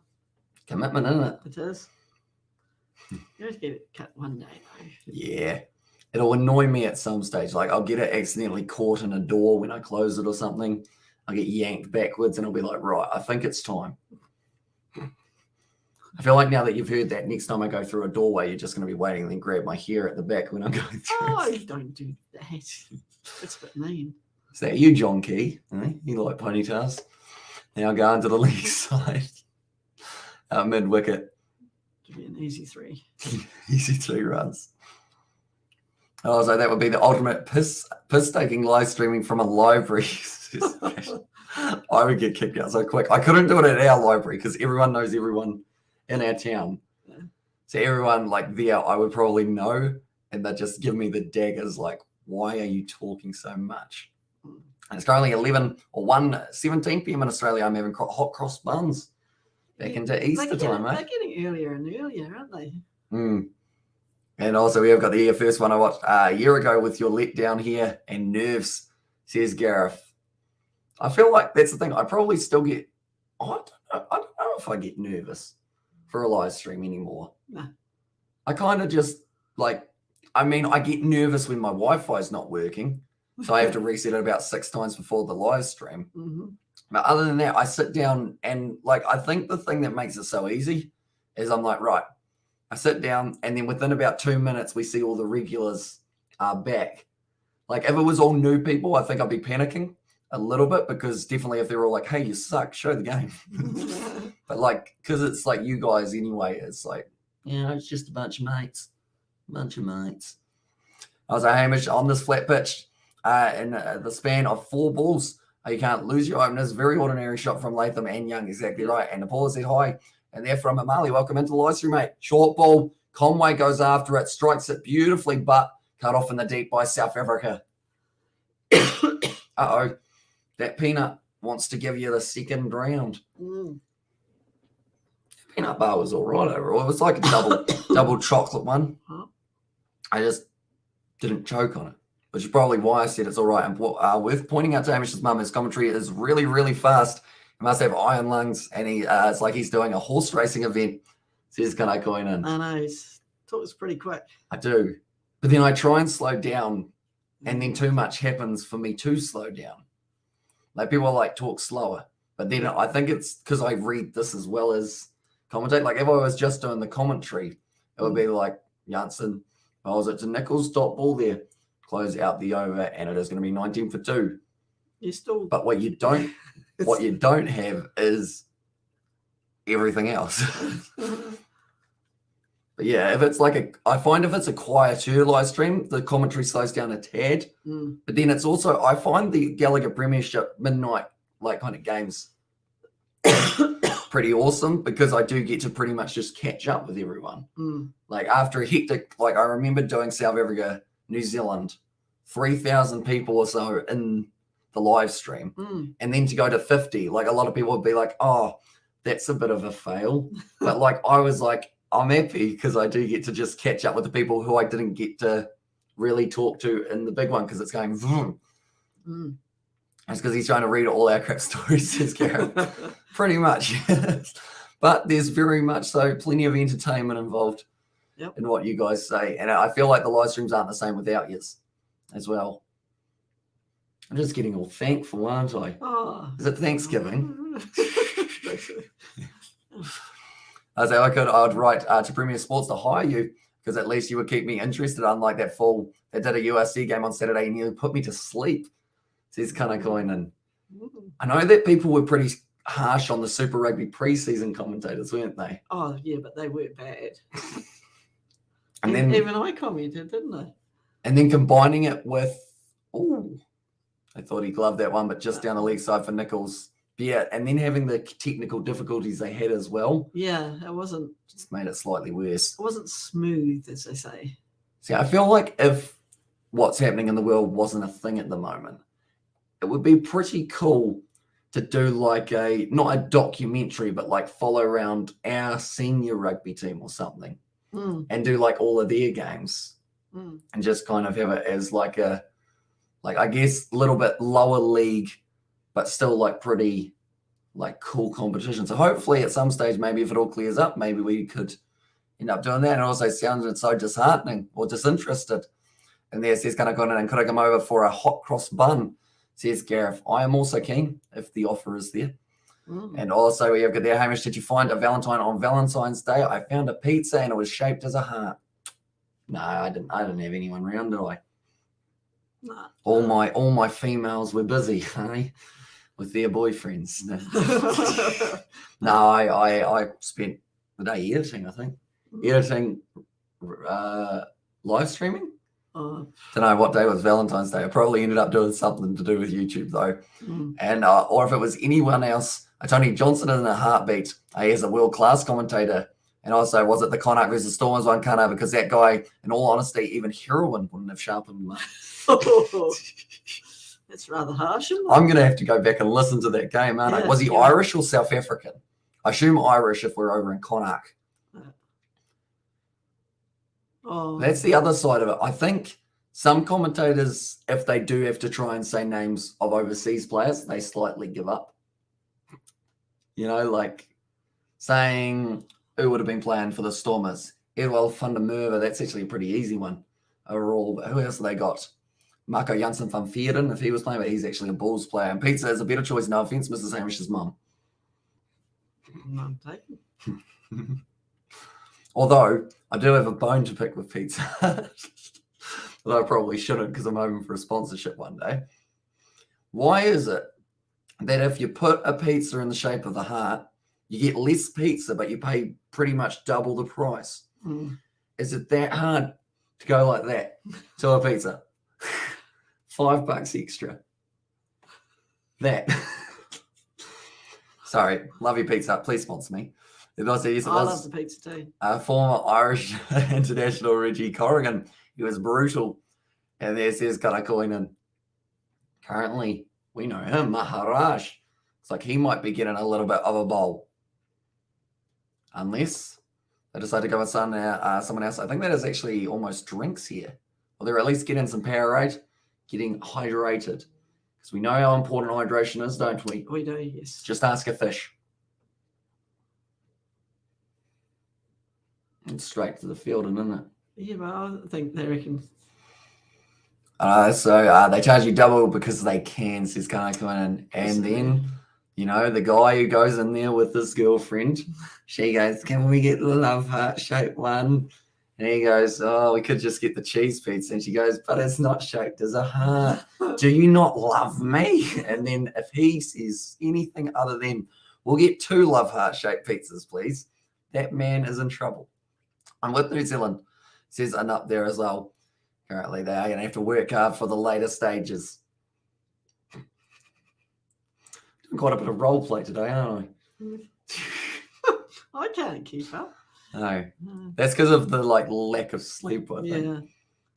Commitment, isn't it? it is. You have to get it cut one day, though. Yeah. It'll annoy me at some stage. Like I'll get it accidentally caught in a door when I close it or something. I'll get yanked backwards and I'll be like, right, I think it's time. I feel like now that you've heard that, next time I go through a doorway, you're just going to be waiting and then grab my hair at the back when I'm going through. Oh, you don't do that. That's a bit mean. Is that you, John Key? Eh? You like ponytails? Now go into the leg side. Mid wicket. To be an easy 3. Easy 3 runs. Oh, so that would be the ultimate piss taking live streaming from a library. I would get kicked out so quick. I couldn't do it at our library because everyone knows everyone in our town. Yeah. So everyone like there, I would probably know, and they'd just give me the daggers like, why are you talking so much? And it's currently 17 p.m. in Australia. I'm having hot cross buns back into Easter time, mate. They're getting earlier and earlier, aren't they? Mm. And also, we have got the first one I watched a year ago with your letdown here and nerves, says Gareth. I feel like that's the thing. I probably still get, I don't know if I get nervous for a live stream anymore. No. I kind of just like, I get nervous when my Wi-Fi is not working. So I have to reset it about 6 times before the live stream. Mm-hmm. But other than that, I sit down and like, I think the thing that makes it so easy is I'm like, right, I sit down and then within about 2 minutes, we see all the regulars are back. Like if it was all new people, I think I'd be panicking a little bit because definitely if they're all like, hey, you suck, show the game. But like, because it's like you guys anyway, it's like, it's just a bunch of mates. I was like, Hamish, on this flat pitch in the span of 4 balls, you can't lose your openers. Very ordinary shot from Latham and Young, exactly right. And the ball is hit high. And they're from Amali. Welcome into the live stream, mate. Short ball. Conway goes after it, strikes it beautifully, but cut off in the deep by South Africa. Uh-oh. That peanut wants to give you the second round. Mm. Peanut bar was all right overall. It was like a double chocolate one. Huh? I just didn't choke on it, which is probably why I said it's all right. And worth pointing out to Hamish's mum, his commentary is really, really fast. He must have iron lungs, and it's like he's doing a horse racing event. Says, can I coin in? I know, he talks pretty quick. I do. But then I try and slow down, and then too much happens for me to slow down. Like people like talk slower, but then I think it's because I read this as well as commentate. Like if I was just doing the commentary, it would be like Janssen, I was at Nichols, dot ball there, close out the over, and it is going to be 19 for 2. You still, But what you don't have is everything else. But yeah, if it's like I find if it's a quieter live stream, the commentary slows down a tad. Mm. But then it's also, I find the Gallagher Premiership midnight like kind of games pretty awesome because I do get to pretty much just catch up with everyone. Mm. Like after a hectic, like I remember doing South Africa, New Zealand, 3,000 people or so in the live stream. Mm. And then to go to 50, like a lot of people would be like, oh, that's a bit of a fail. But like I was like, I'm happy because I do get to just catch up with the people who I didn't get to really talk to in the big one because it's going vroom. Mm. That's because he's trying to read all our crap stories, says Gareth. Pretty much. But there's very much so plenty of entertainment involved in what you guys say. And I feel like the live streams aren't the same without yous as well. I'm just getting all thankful, aren't I? Oh. Is it Thanksgiving? I say I would write to Premier Sports to hire you because at least you would keep me interested. Unlike that fool that did a USC game on Saturday and you put me to sleep. Says Kanakoin. And I know that people were pretty harsh on the Super Rugby preseason commentators, weren't they? Oh, yeah, but they were bad. And then even I commented, didn't I? And then combining it with I thought he gloved that one, but just down the leg side for Nichols. Yeah, and then having the technical difficulties they had as well. Yeah, it wasn't Just made it slightly worse. smooth, as they say. See, I feel like if what's happening in the world wasn't a thing at the moment, it would be pretty cool to do like not a documentary, but like follow around our senior rugby team or something and do like all of their games and just kind of have it as like I guess a little bit lower league, but still like pretty like cool competition. So hopefully at some stage, maybe if it all clears up, maybe we could end up doing that. And also sounded so disheartening or disinterested. And there says, can I go in and could I come over for a hot cross bun? Says Gareth, I am also keen if the offer is there. And also we have got there, Hamish, did you find a Valentine on Valentine's Day? I found a pizza and it was shaped as a heart. No, I didn't have anyone around, did I? Nah. All my females were busy, honey, with their boyfriends. No, I spent the day editing, I think. Editing, live streaming. Don't know what day was Valentine's Day. I probably ended up doing something to do with YouTube though. And or if it was anyone else, Tony Johnson in a heartbeat. He is a world-class commentator. And also, was it the Connacht versus Stormers one? Can't have, because that guy, in all honesty, even heroin wouldn't have sharpened much. That's rather harsh. I'm going to have to go back and listen to that game, aren't I? Was he Irish or South African? I assume Irish if we're over in Connacht. That's the other side of it. I think some commentators, if they do have to try and say names of overseas players, they slightly give up. You know, like saying who would have been playing for the Stormers. Edwell van der Merwe, that's actually a pretty easy one overall. But who else have they got? Marco Janssen van Veerden, if he was playing, but he's actually a Bulls player. And pizza is a better choice, no offense, Mrs. Hamish's mum. None taken. Although, I do have a bone to pick with pizza. Although I probably shouldn't because I'm hoping for a sponsorship one day. Why is it that if you put a pizza in the shape of the heart, you get less pizza, but you pay pretty much double the price? Is it that hard to go like that to a pizza? $5 extra. That. Sorry, love your pizza. Please sponsor me. I love the pizza too. Former Irish international Reggie Corrigan. He was brutal. And there says, can I call in? Currently, we know him, Maharaj. It's like he might be getting a little bit of a bowl. Unless they decide to go with someone else. I think that is actually almost drinks here. Or they're at least getting some Powerade, getting hydrated. Because we know how important hydration is, don't we? We do, yes. Just ask a fish. It's straight to the field, isn't it? Yeah, well, I think they reckon. So they charge you double because they can, says Kana come in. And then, you know, the guy who goes in there with his girlfriend, she goes, can we get the love heart-shaped one? And he goes, oh, we could just get the cheese pizza. And she goes, but it's not shaped as a heart. Do you not love me? And then if he says anything other than, we'll get 2 love heart-shaped pizzas, please, that man is in trouble. I'm with New Zealand. Says I'm up there as well. Currently, they are going to have to work hard for the later stages. Doing quite a bit of role play today, aren't I? I can't keep up. No, that's because of the lack of sleep, I think. Yeah.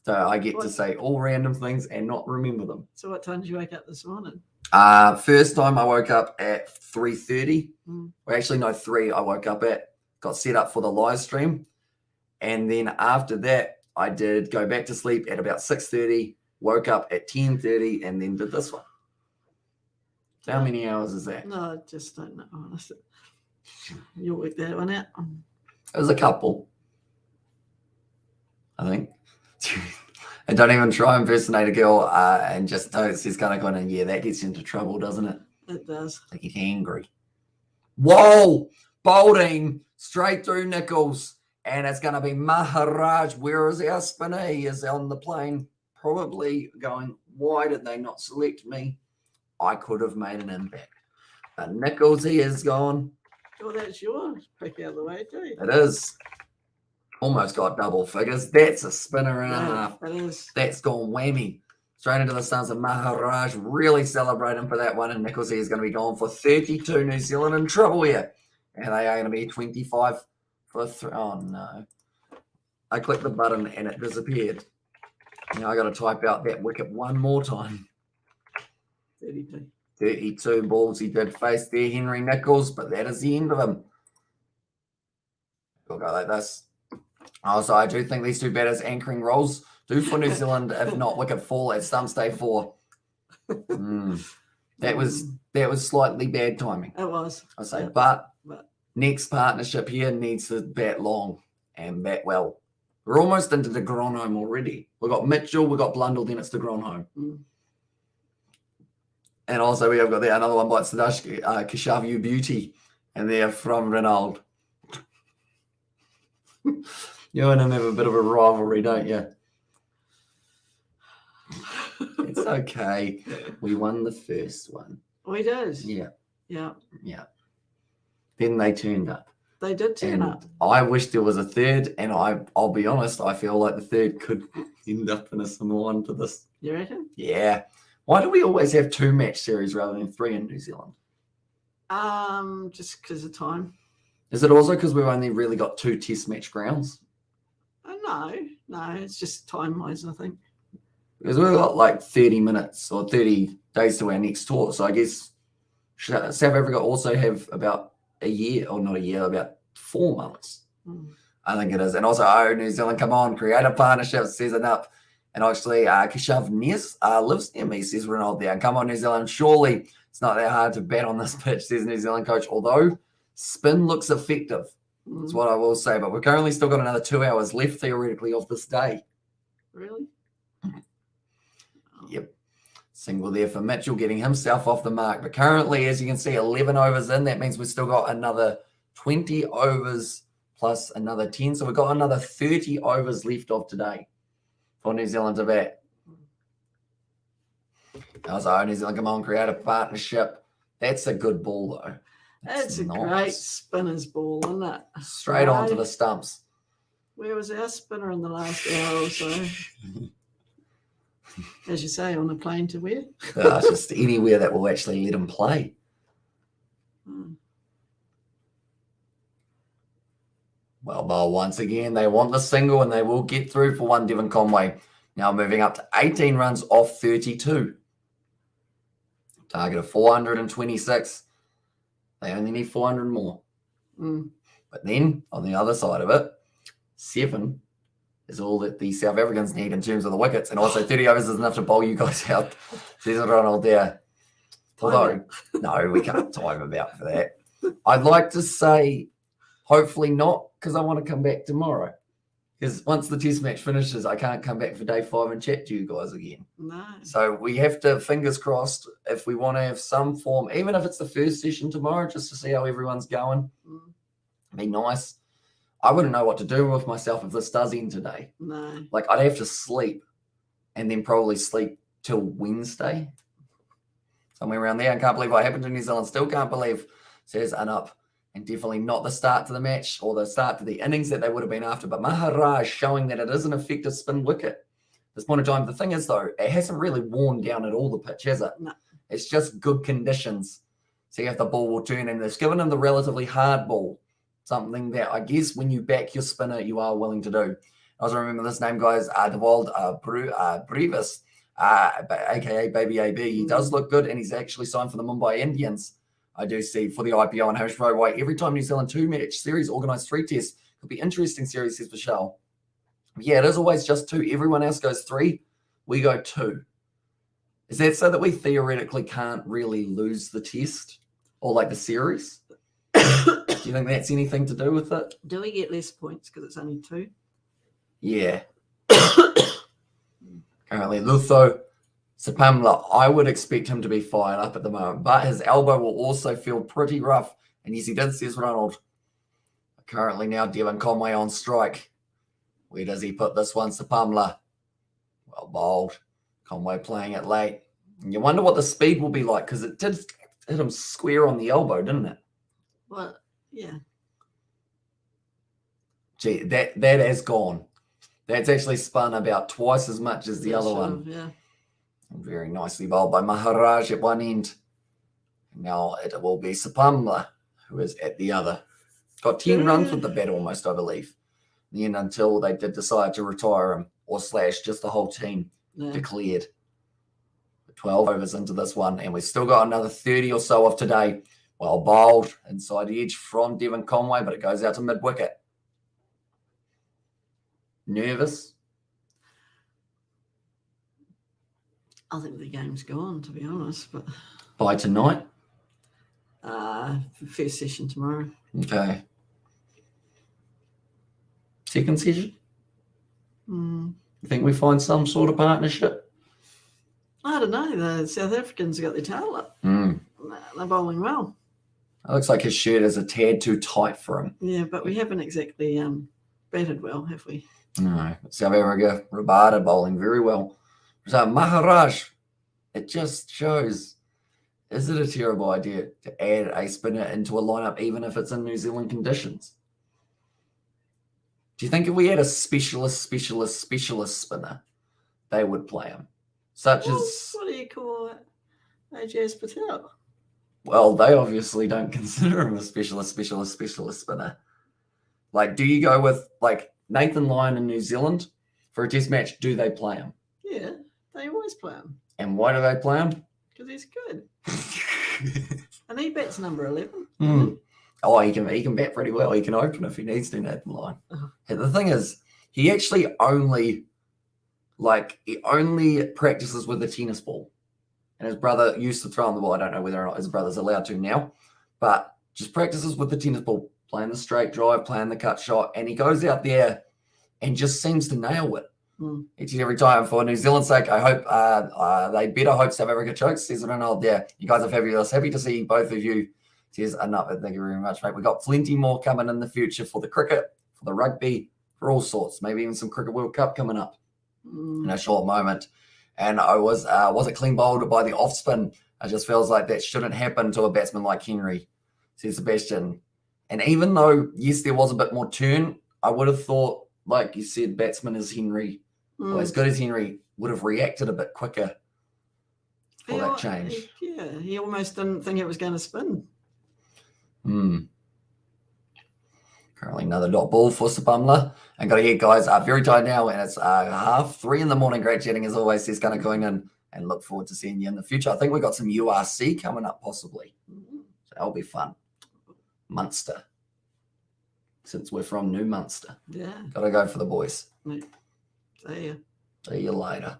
So I get to say all random things and not remember them. So what time did you wake up this morning? First time I woke up at 3:30. Well, actually, no, 3 I woke up at. Got set up for the live stream. And then after that, I did go back to sleep at about 6:30, woke up at 10:30, and then did this one. So how many hours is that? No, I just don't know. You'll work that one out. It was a couple, I think. And don't even try and impersonate a girl and just notice he's kind of going, yeah, that gets you into trouble, doesn't it? It does. They get angry. Whoa! Bowling straight through Nichols. And it's going to be Maharaj. Where is our spinner? He is on the plane, probably going, why did they not select me? I could have made an impact. But Nichols, he is gone. Oh, that's yours. Pick out of the way, too. It is. Almost got double figures. That's a spinner and a half. It is. That's gone whammy. Straight into the stance of Maharaj, really celebrating for that one. And Nicholsy is going to be going for 32. New Zealand in trouble here. And they are going to be 25 for 3. Oh, no. I clicked the button and it disappeared. Now I got to type out that wicket one more time. 32. 32 balls he did face there, Henry Nicholls, but that is the end of him. We'll go like this. Also, I do think these two batters anchoring roles do for New Zealand, if not wicket fall at stumps day 4. That was slightly bad timing. It was. I say, Yeah. but But next partnership here needs to bat long and bat well. We're almost into the Gronholm already. We've got Mitchell, we've got Blundell, then it's the Gronholm. And also we have got there another one by Sadash Kashavu Beauty, and they're from Ronald. You and him have a bit of a rivalry, don't you? It's okay. We won the first one. we did. Yeah. Yeah. Then they turned up. They did turn And up. I wish there was a third, and I'll be honest, I feel like the third could end up in a similar one to this. You reckon? Yeah. Why do we always have 2 match series rather than 3 in New Zealand? Just because of time. Is it also because we've only really got 2 test match grounds? No, it's just time wise, I think. Because we've got like 30 minutes or 30 days to our next tour. So I guess South Africa also have about a year, or not a year, about 4 months. I think it is. And also, New Zealand, come on, create a partnership, season up. And actually, Keshav Nes lives near me, says Ronald there. And come on, New Zealand, surely it's not that hard to bat on this pitch, says New Zealand coach. Although spin looks effective, that's what I will say. But we've currently still got another 2 hours left, theoretically, of this day. Really? Yep. Single there for Mitchell, getting himself off the mark. But currently, as you can see, 11 overs in. That means we've still got another 20 overs plus another 10. So we've got another 30 overs left of today for New Zealand to bat. Also, New Zealand, come on, create a partnership. That's a good ball, though. That's a great spinner's ball, isn't it? Straight onto the stumps. Where was our spinner in the last hour or so? As you say, on a plane to where? It's just anywhere that will actually let him play. Well, once again, they want the single, and they will get through for one. Devon Conway now moving up to 18 runs off 32. Target of 426. They only need 400 more. But then, on the other side of it, 7 is all that the South Africans need in terms of the wickets. And also 30 overs is enough to bowl you guys out. There's Ronald there. Although, no, we can't time him out for that. I'd like to say, hopefully not, because I want to come back tomorrow. Because once the test match finishes, I can't come back for day 5 and chat to you guys again. No. So we have to, fingers crossed, if we want to have some form, even if it's the first session tomorrow, just to see how everyone's going. Be nice. I wouldn't know what to do with myself if this does end today. No. Like, I'd have to sleep and then probably sleep till Wednesday. Somewhere around there. I can't believe what happened to New Zealand. Still can't believe, says Anup. And definitely not the start to the match or the start to the innings that they would have been after. But Maharaj showing that it is an effective spin wicket. At this point in time, the thing is, though, it hasn't really worn down at all, the pitch, has it? No. It's just good conditions. See if the ball will turn. And it's given him the relatively hard ball. Something that I guess when you back your spinner, you are willing to do. I also remember this name, guys, Dewald Brevis, a.k.a. Baby AB. He does look good, and he's actually signed for the Mumbai Indians. I do see for the IPO and Hamish Rowe White. Every time New Zealand 2-match series organised 3 tests. Could be interesting series, says Michelle. Yeah, it is always just 2. Everyone else goes 3. We go 2. Is that so that we theoretically can't really lose the test or like the series? Do you think that's anything to do with it? Do we get less points because it's only 2? Yeah. Currently, Lutho Sapamla, I would expect him to be fired up at the moment, but his elbow will also feel pretty rough. And yes, he did, says Ronald. Currently now, Devon Conway on strike. Where does he put this one, Sapamla? Well bowled. Conway playing it late. And you wonder what the speed will be like, because it did hit him square on the elbow, didn't it? Well, yeah. Gee, that has gone. That's actually spun about twice as much as the other one. Yeah. Very nicely bowled by Maharaj at one end. Now it will be Sapamla, who is at the other. Got 10 runs with the bat almost, I believe. Then until they did decide to retire him, or slash just the whole team declared. 12 overs into this one, and we've still got another 30 or so of today. Well bowled, inside edge from Devon Conway, but it goes out to mid-wicket. Nervous? I think the game's gone, to be honest. But By tonight? first session tomorrow. Okay. Second session? You think we find some sort of partnership? I don't know. The South Africans got their tail up. They're bowling well. It looks like his shirt is a tad too tight for him. Yeah, but we haven't exactly batted well, have we? No. South Africa, Rabada bowling very well. So Maharaj, it just shows, is it a terrible idea to add a spinner into a lineup even if it's in New Zealand conditions? Do you think if we had a specialist spinner, they would play him? Such as... What do you call it? AJ Patel. Well, they obviously don't consider him a specialist spinner. Like, do you go with, like, Nathan Lyon in New Zealand for a test match? Do they play him? Yeah, they always play him. And why do they play him? Because he's good. And he bats number 11. Oh, he can bat pretty well. He can open if he needs to, Nathan Lyon. And the thing is, he actually only practices with a tennis ball. And his brother used to throw him the ball. I don't know whether or not his brother's allowed to now, but just practices with the tennis ball, playing the straight drive, playing the cut shot, and he goes out there and just seems to nail it. Each and every time. For New Zealand's sake, I hope they better hope South Africa chokes. Says Ronald there. You guys are fabulous. Happy to see both of you. Says enough. Thank you very much, mate. We've got plenty more coming in the future for the cricket, for the rugby, for all sorts. Maybe even some Cricket World Cup coming up in a short moment. And I was it clean bowled by the off spin? It just feels like that shouldn't happen to a batsman like Henry, says Sebastian. And even though, yes, there was a bit more turn, I would have thought, like you said, batsman as Henry, or as good as Henry, would have reacted a bit quicker for that change. He almost didn't think it was going to spin. Currently another dot ball for Sapamla. And got to hear, guys, very tired now, and it's 3:30 in the morning. Great chatting as always, says Gunnar going in, and look forward to seeing you in the future. I think we've got some URC coming up possibly. So that'll be fun. Munster. Since we're from New Munster. Yeah. Got to go for the boys. See ya. See you later.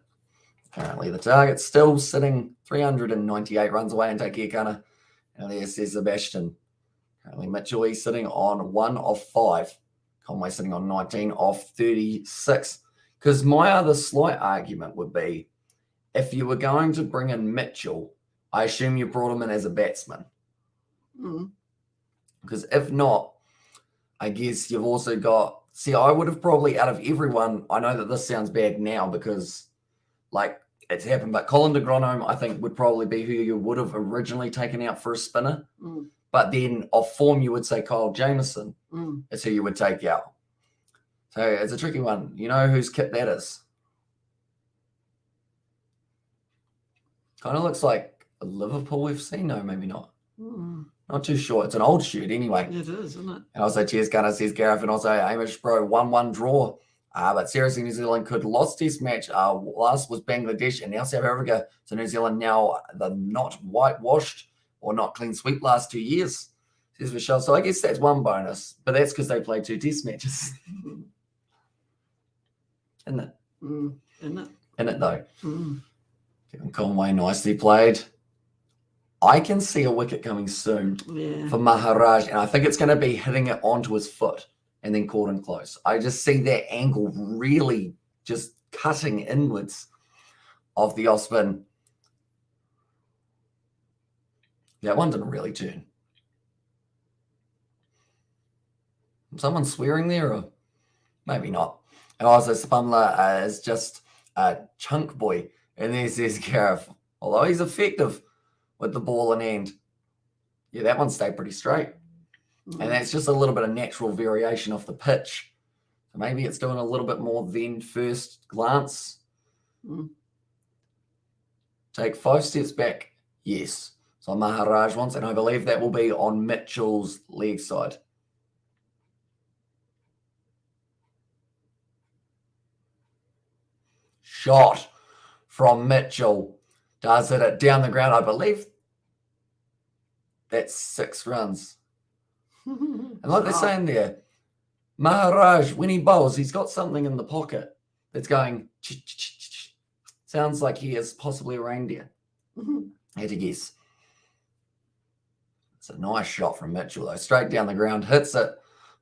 Currently the target's still sitting 398 runs away, and take care, Gunnar. And there says Sebastian. Currently Mitchell, he's sitting on 1 of 5. Conway sitting on 19 of 36. Because my other slight argument would be, if you were going to bring in Mitchell, I assume you brought him in as a batsman. Because if not, I guess you've also got... See, I would have probably, out of everyone, I know that this sounds bad now because, like, it's happened, but Colin de Gronholm, I think, would probably be who you would have originally taken out for a spinner. But then, of form, you would say Kyle Jamieson is who you would take out. So it's a tricky one. You know whose kit that is? Kind of looks like a Liverpool FC. No, maybe not. Not too sure. It's an old shirt anyway. It is, isn't it? And also, cheers, Gunnar, says Gareth, and also Amish Bro, 1-1 draw. But seriously, New Zealand could lost test match. Last was Bangladesh, and now South Africa. So New Zealand now, they're not whitewashed or not clean sweep last 2 years, says Michelle. So I guess that's one bonus, but that's because they played 2 test matches. Isn't it? Isn't it? Isn't it, though? Kevin Conway, nicely played. I can see a wicket coming soon for Maharaj, and I think it's going to be hitting it onto his foot and then caught in close. I just see that angle really just cutting inwards of the off spin. That one didn't really turn. Someone swearing there, or maybe not. And also, Spumler is just a chunk boy. And then says Gareth, although he's effective with the ball in hand. Yeah, that one stayed pretty straight. And that's just a little bit of natural variation off the pitch. So maybe it's doing a little bit more than first glance. take 5 steps back. Yes. So Maharaj wants, and I believe that will be on Mitchell's leg side. Shot from Mitchell. Does hit it down the ground. I believe that's 6 runs. And like they're saying there, Maharaj, when he bowls, he's got something in the pocket that's going, sounds like he is possibly a reindeer. I had to guess. It's a nice shot from Mitchell, though. Straight down the ground, hits it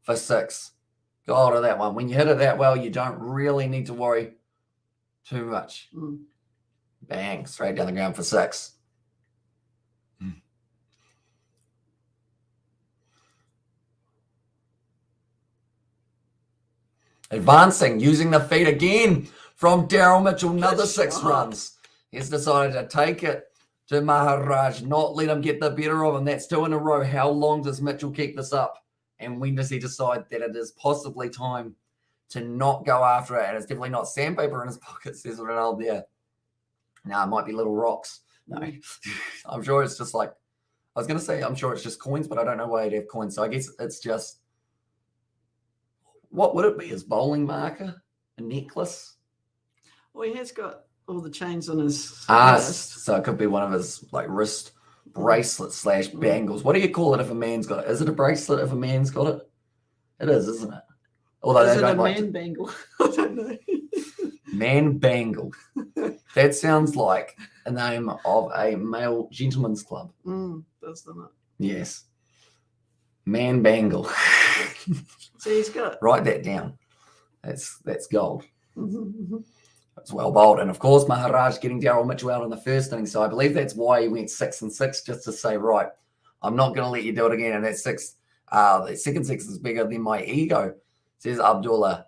for 6. Got hold of that one. When you hit it that well, you don't really need to worry too much. Bang, straight down the ground for 6. Advancing, using the feet again from Daryl Mitchell, another 6 runs. He's decided to take it to Maharaj, not let him get the better of him. That's 2 in a row. How long does Mitchell keep this up? And when does he decide that it is possibly time to not go after it? And it's definitely not sandpaper in his pocket, says Ronald there. No, it might be little rocks. No, I'm sure it's just like, I was going to say, I'm sure it's just coins, but I don't know why he'd have coins. So I guess it's just, what would it be? His bowling marker? A necklace? Well, he has got all the chains on his wrist. So it could be one of his like wrist bracelets / bangles. What do you call it if a man's got it? Is it a bracelet if a man's got it? It is, isn't it? Although is they it don't a like man bangle? I don't know. Man bangle. That sounds like a name of a male gentleman's club. Doesn't it? Yes. Man bangle. So he's got. Write that down. That's gold. It's well bowled. And of course, Maharaj getting Daryl Mitchell out in the first inning. So I believe that's why he went 6 and 6, just to say, right, I'm not going to let you do it again. And that 6, the second 6 is bigger than my ego, says Abdullah.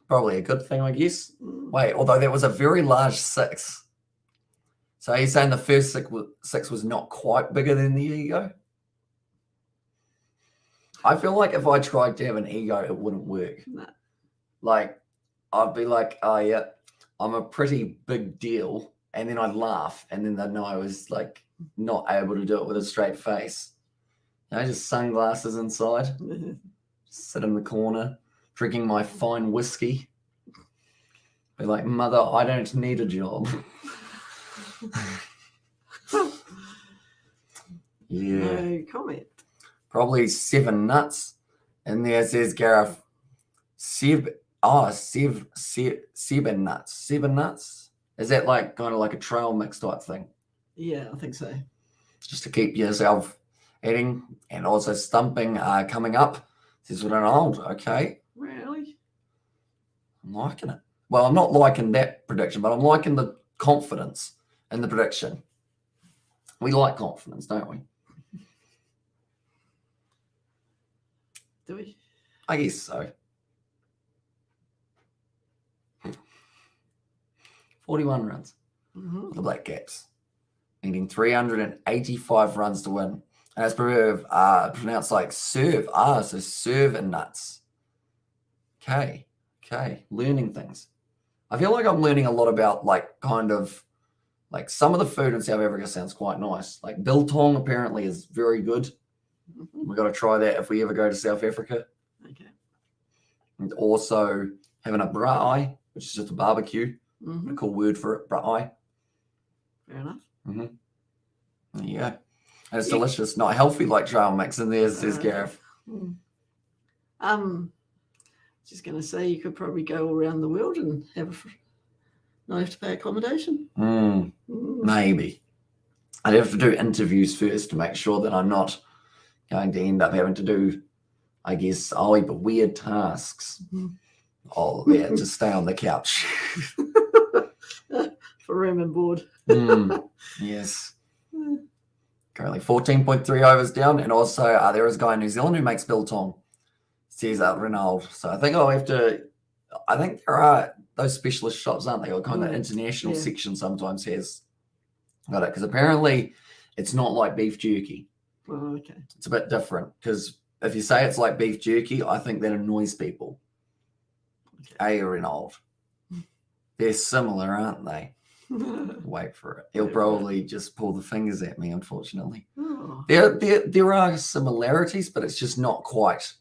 Probably a good thing, I guess. Wait, although that was a very large 6. So he's saying the first 6 was not quite bigger than the ego? I feel like if I tried to have an ego, it wouldn't work. No. Like, I'd be like, oh, yeah, I'm a pretty big deal. And then I'd laugh. And then they'd know I was, like, not able to do it with a straight face. You know, just sunglasses inside. Sit in the corner, drinking my fine whiskey. Be like, mother, I don't need a job. Yeah. No comment. Probably 7 nuts. And there says Gareth, 7 nuts. 7 nuts? Is that like kind of like a trail mix type thing? Yeah, I think so. Just to keep yourself eating and also stumping coming up. Says Ronald, okay. Really? I'm liking it. Well, I'm not liking that prediction, but I'm liking the confidence in the prediction. We like confidence, don't we? Do we? I guess so. 41 runs for the Black Caps, needing 385 runs to win. And it's pronounced like serve. So serve and nuts. Okay. Learning things. I feel like I'm learning a lot about like kind of like some of the food in South Africa sounds quite nice. Like biltong apparently is very good. We've got to try that if we ever go to South Africa. Okay. And also having a braai, which is just a barbecue. A cool word for it, braai. Fair enough. There you go. And it's delicious, not healthy like trail mix in there, says Gareth. Just going to say you could probably go around the world and not have to pay accommodation. Maybe. I'd have to do interviews first to make sure that I'm not going to end up having to do, I guess, weird tasks. To stay on the couch. For room and board. Yes. Currently 14.3 overs down. And also there is a guy in New Zealand who makes biltong, says Ronald. So I think there are those specialist shops, aren't they? Or kind of international section sometimes has got it. Because apparently it's not like beef jerky. Oh, okay. It's a bit different. Because if you say it's like beef jerky, I think that annoys people. Okay. Ronald. They're similar, aren't they? Wait for it. He'll probably just pull the fingers at me, unfortunately. Oh, There are similarities, but it's just not quite.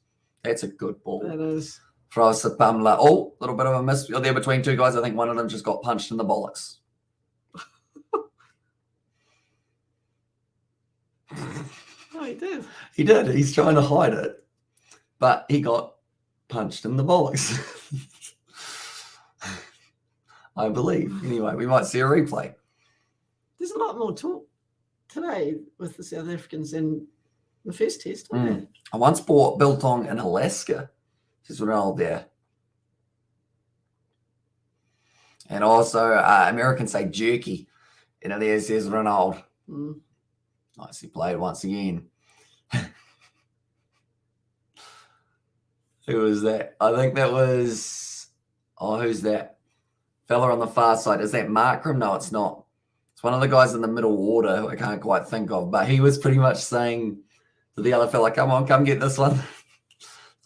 That's a good ball. that is. Frost Pamela. Oh, a little bit of a miss there between two guys. I think one of them just got punched in the bollocks. Oh, he did. He did. He's trying to hide it, but he got punched in the bollocks. I believe. Anyway, we might see a replay. There's a lot more talk today with the South Africans than the first test. Isn't I once bought biltong in Alaska. Just Ronald there. And also, Americans say jerky. There's Ronald. Mm. Nicely played once again. Who was that? I think that was... Oh, who's that? Fella on the far side. Is that Markram? No, it's not. It's one of the guys in the middle order who I can't quite think of. But he was pretty much saying to the other fella, come on, come get this one.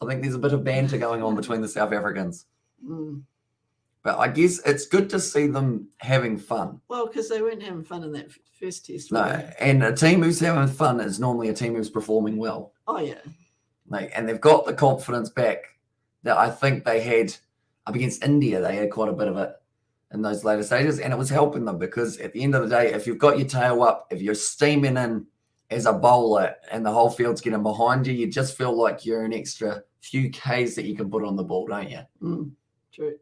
I think there's a bit of banter going on between the South Africans. Mm. But I guess it's good to see them having fun. Well, because they weren't having fun in that first test. No, and a team who's having fun is normally a team who's performing well. Oh, yeah. And they've got the confidence back that I think they had up against India. They had quite a bit of it in those later stages, and it was helping them because at the end of the day, if you've got your tail up, if you're steaming in as a bowler and the whole field's getting behind you, you just feel like you're an extra few Ks that you can put on the ball, don't you? Mm. True.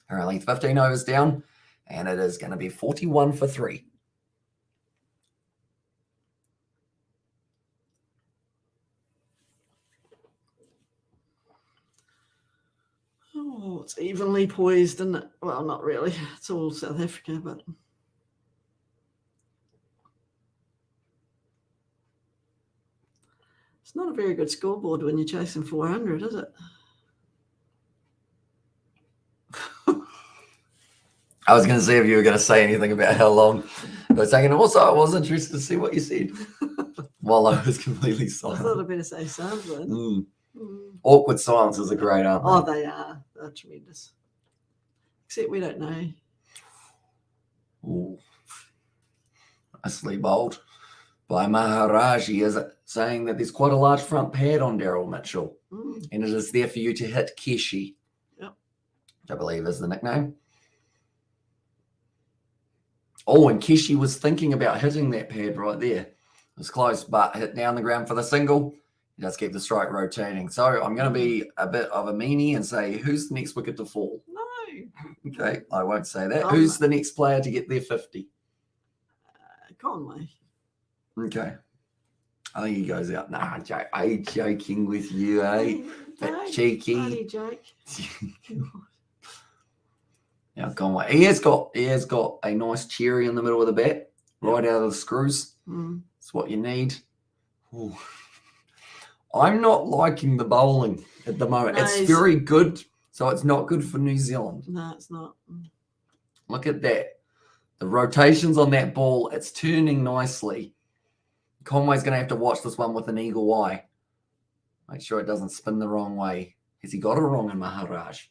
Currently 15 overs down, and it is going to be 41 for 3. Oh, it's evenly poised, isn't it? Well, not really. It's all South Africa, but it's not a very good scoreboard when you're chasing 400, is it? I was going to see if you were going to say anything about how long it was taking. Also, I was interested to see what you said while I was completely I silent. thought I'd better say something. Mm. Mm. Awkward silences are great, aren't they? Oh, they are. They're tremendous. Except we don't know. Ooh. Nicely bowled by Maharaj. He is saying that there's quite a large front pad on Daryl Mitchell, Mm. and it is there for you to hit Keshi, Yep. which I believe is the nickname. Oh, and Keshi was thinking about hitting that pad right there. It was close, but hit down the ground for the single. He does keep the strike rotating. So I'm going to be a bit of a meanie and say, who's the next wicket to fall? No. Okay, I won't say that. Oh, Who's the next player to get their 50? Conway. Okay. I think he goes out. Nah, I'm joking with you, eh? Bit No, cheeky. funny joke. Now, Conway. He has got a nice cherry in the middle of the bat, right out of the screws. Mm. It's what you need. Ooh. I'm not liking the bowling at the moment. No, it's he's- very good, so it's not good for New Zealand. No, it's not. Look at that. The rotations on that ball, it's turning nicely. Conway's going to have to watch this one with an eagle eye. Make sure it doesn't spin the wrong way. Has he got it wrong in Maharaj?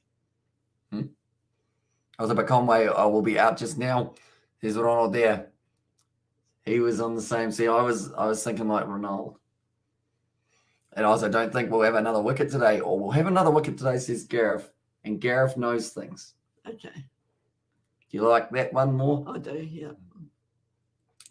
I was about Conway. I will be out just now. There's Ronald there. He was on the same. See, I was thinking like Ronald. And I also don't think we'll have another wicket today, or we'll have another wicket today, says Gareth. And Gareth knows things. Okay. Do you like that one more? I do, yeah.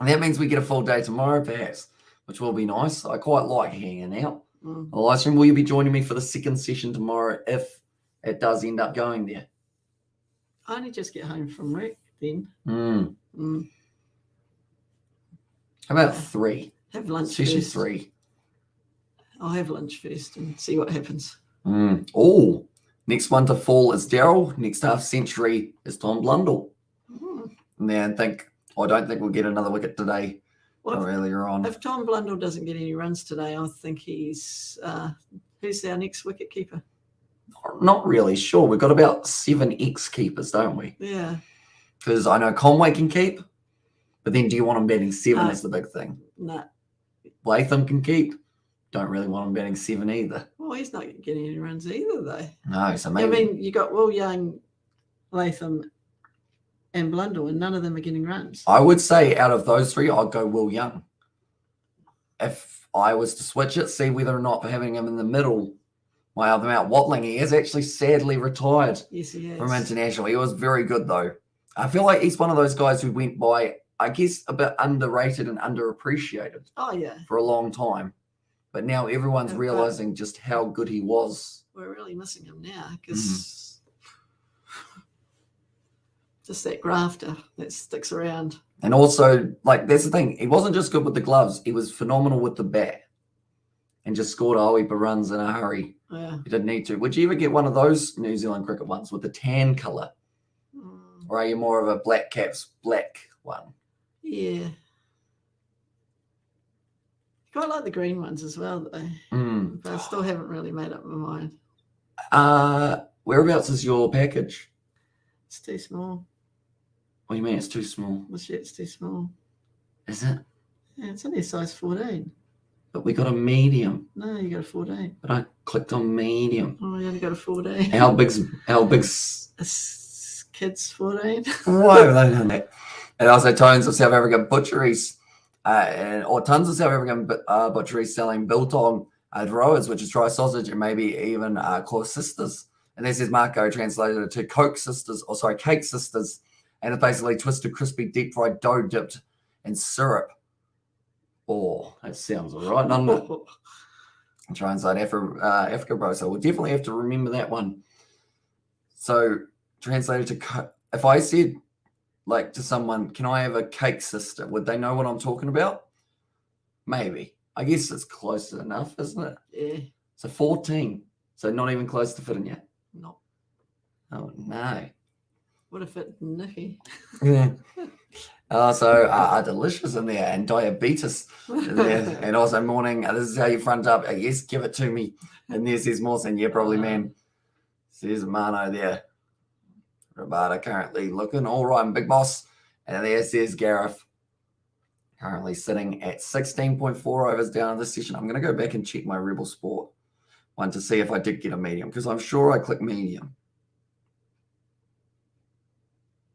And that means we get a full day tomorrow, perhaps, which will be nice. I quite like hanging out. Mm. On the live stream, will you be joining me for the second session tomorrow if it does end up going there? I only just get home from work then. Mm. Mm. How about 3? Have lunch Session first. 3. I'll have lunch first and see what happens. Oh, next one to fall is Daryl. Next half century is Tom Blundell. Mm. And I don't think we'll get another wicket today Well, earlier on. if Tom Blundell doesn't get any runs today, I think he's who's our next wicket keeper? Not really sure. We've got about 7 ex-keepers, don't we? Yeah. Because I know Conway can keep, but then do you want him batting 7 No. is the big thing. No. Latham can keep. Don't really want him batting 7 either. Well, he's not getting any runs either, though. No, so maybe. I mean, you got Will Young, Latham, and Blundell, and none of them are getting runs. I would say out of those three, I'd go Will Young. If I was to switch it, see whether or not having him in the middle, my other mount, Watling, he has actually sadly retired Yes, he from is. international. He was very good, though. I feel like he's one of those guys who went by, I guess, a bit underrated and underappreciated Oh, yeah. for a long time. But now everyone's Yeah, but- realizing just how good he was. We're really missing him now because just that grafter that sticks around. And also, like, that's the thing. He wasn't just good with the gloves. He was phenomenal with the bat and just scored a whole heap of runs in a hurry. Yeah. He didn't need to. Would you ever get one of those New Zealand cricket ones with the tan colour? Mm, Or are you more of a Black Caps black one? yeah. Quite like the green ones as well, though. Mm. But I still haven't really made up my mind. Whereabouts is your package? It's too small. What do you mean it's too small? The shirt's too small. Is it? Yeah, it's only a size 14. But we got a medium. No, you got a 14. But I clicked on medium. Oh, you only got a 14. How big's It's kids 14. why have they done that? And also tons of South African butcheries or tons of South African butcheries selling biltong drawers, which is dry sausage, and maybe even core sisters. And this is Marco translated it to cake sisters, and it's basically twisted, crispy, deep fried dough dipped in syrup. Oh, that sounds all right, doesn't it? Translate Africa, bro. So we'll definitely have to remember that one. So translated to, if I said like to someone, can I have a cake sister? Would they know what I'm talking about? Maybe. I guess it's close enough, isn't it? Yeah. So 14. So not even close to fitting yet. No. Oh no. What if it Nicky? Yeah. Also, delicious in there, and diabetes in there, and also morning. This is how you front up. Yes, give it to me. And there says Mawson. Yeah, probably, man. Says Mano there. Rabada currently looking all right, and Big Boss. And there says Gareth. Currently sitting at 16.4 overs down in this session. I'm going to go back and check my Rebel Sport one to see if I did get a medium, because I'm sure I clicked medium.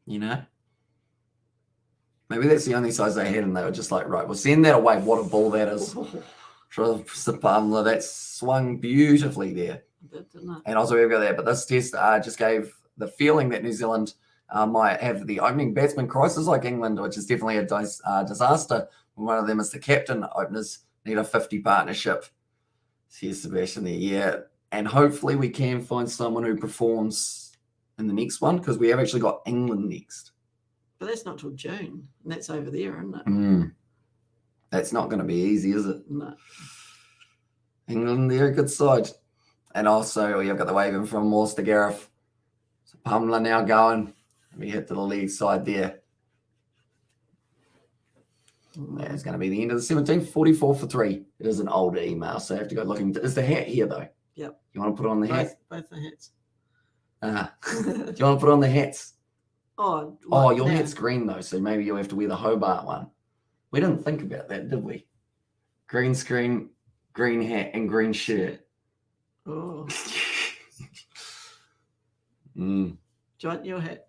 You know? Maybe that's the only size they had, and they were just like, right, we'll send that away. What a ball that is. That swung beautifully there. And also we've got that. But this test just gave the feeling that New Zealand might have the opening batsman crisis like England, which is definitely a disaster. One of them is the captain. Openers need a 50 partnership. Here's Sebastian there, yeah. And hopefully we can find someone who performs in the next one, because we have actually got England next. But that's not till June, and that's over there, isn't it? That's not going to be easy, is it? No. England, they're a good side. And also, you've got the waving from Morse to Gareth. So Pumla now going. We hit to the lead side there. That's going to be the end of the 17th, 44 for 3. It is an older email, so I have to go looking. Is the hat here, though? Yep. You want to put on the hat? Both the hats. Do you want to put on the hats? Oh, Your hat's green, though, so maybe you'll have to wear the Hobart one. We didn't think about that, did we? Green screen, green hat, and green shirt. Oh. Mm. Do you want your hat?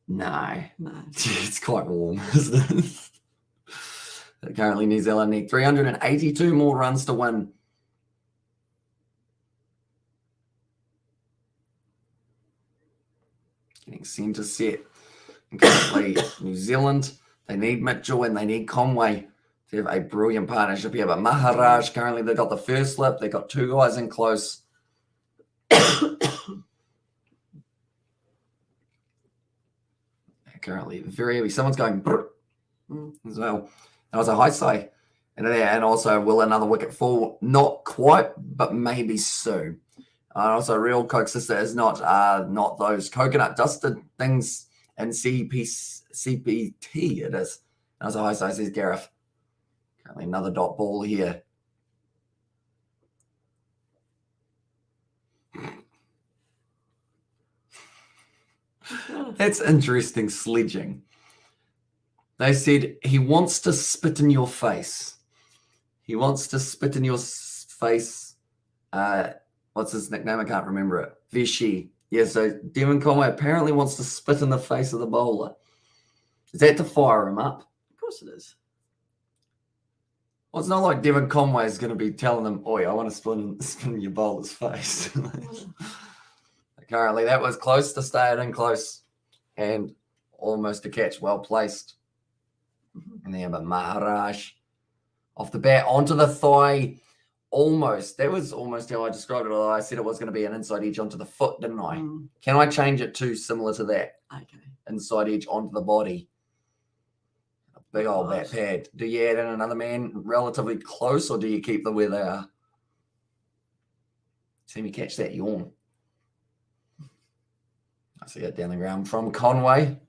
No. No. It's quite warm, isn't it? Currently, New Zealand need 382 more runs to win. Getting centre set. And currently, New Zealand, they need Mitchell and they need Conway to have a brilliant partnership here. But Maharaj, currently, they've got the first slip. They've got 2 guys in close. Currently, very heavy. Someone's going as well. And also high say. And also, will another wicket fall? Not quite, but maybe soon. And also, real Coke Sister is not those coconut dusted things in CPT. It is. And also, high say says Gareth. Currently, another dot ball here. That's interesting sledging. They said he wants to spit in your face. He wants to spit in your face. What's his nickname? I can't remember it. Vishy. Yeah, so Devon Conway apparently wants to spit in the face of the bowler. Is that to fire him up? Of course it is. Well, it's not like Devon Conway is going to be telling them, oi, I want to spin in your bowler's face. Currently, that was close to staying in close and almost a catch, well placed. And then, but Maharaj off the bat onto the thigh. Almost. That was almost how I described it. Although I said it was going to be an inside edge onto the foot, didn't I? Can I change it to similar to that? Okay. Inside edge onto the body. A big old bat Nice. pad. Do you add in another man relatively close, or do you keep them where they are? See me catch that yawn. I see it down the ground from Conway.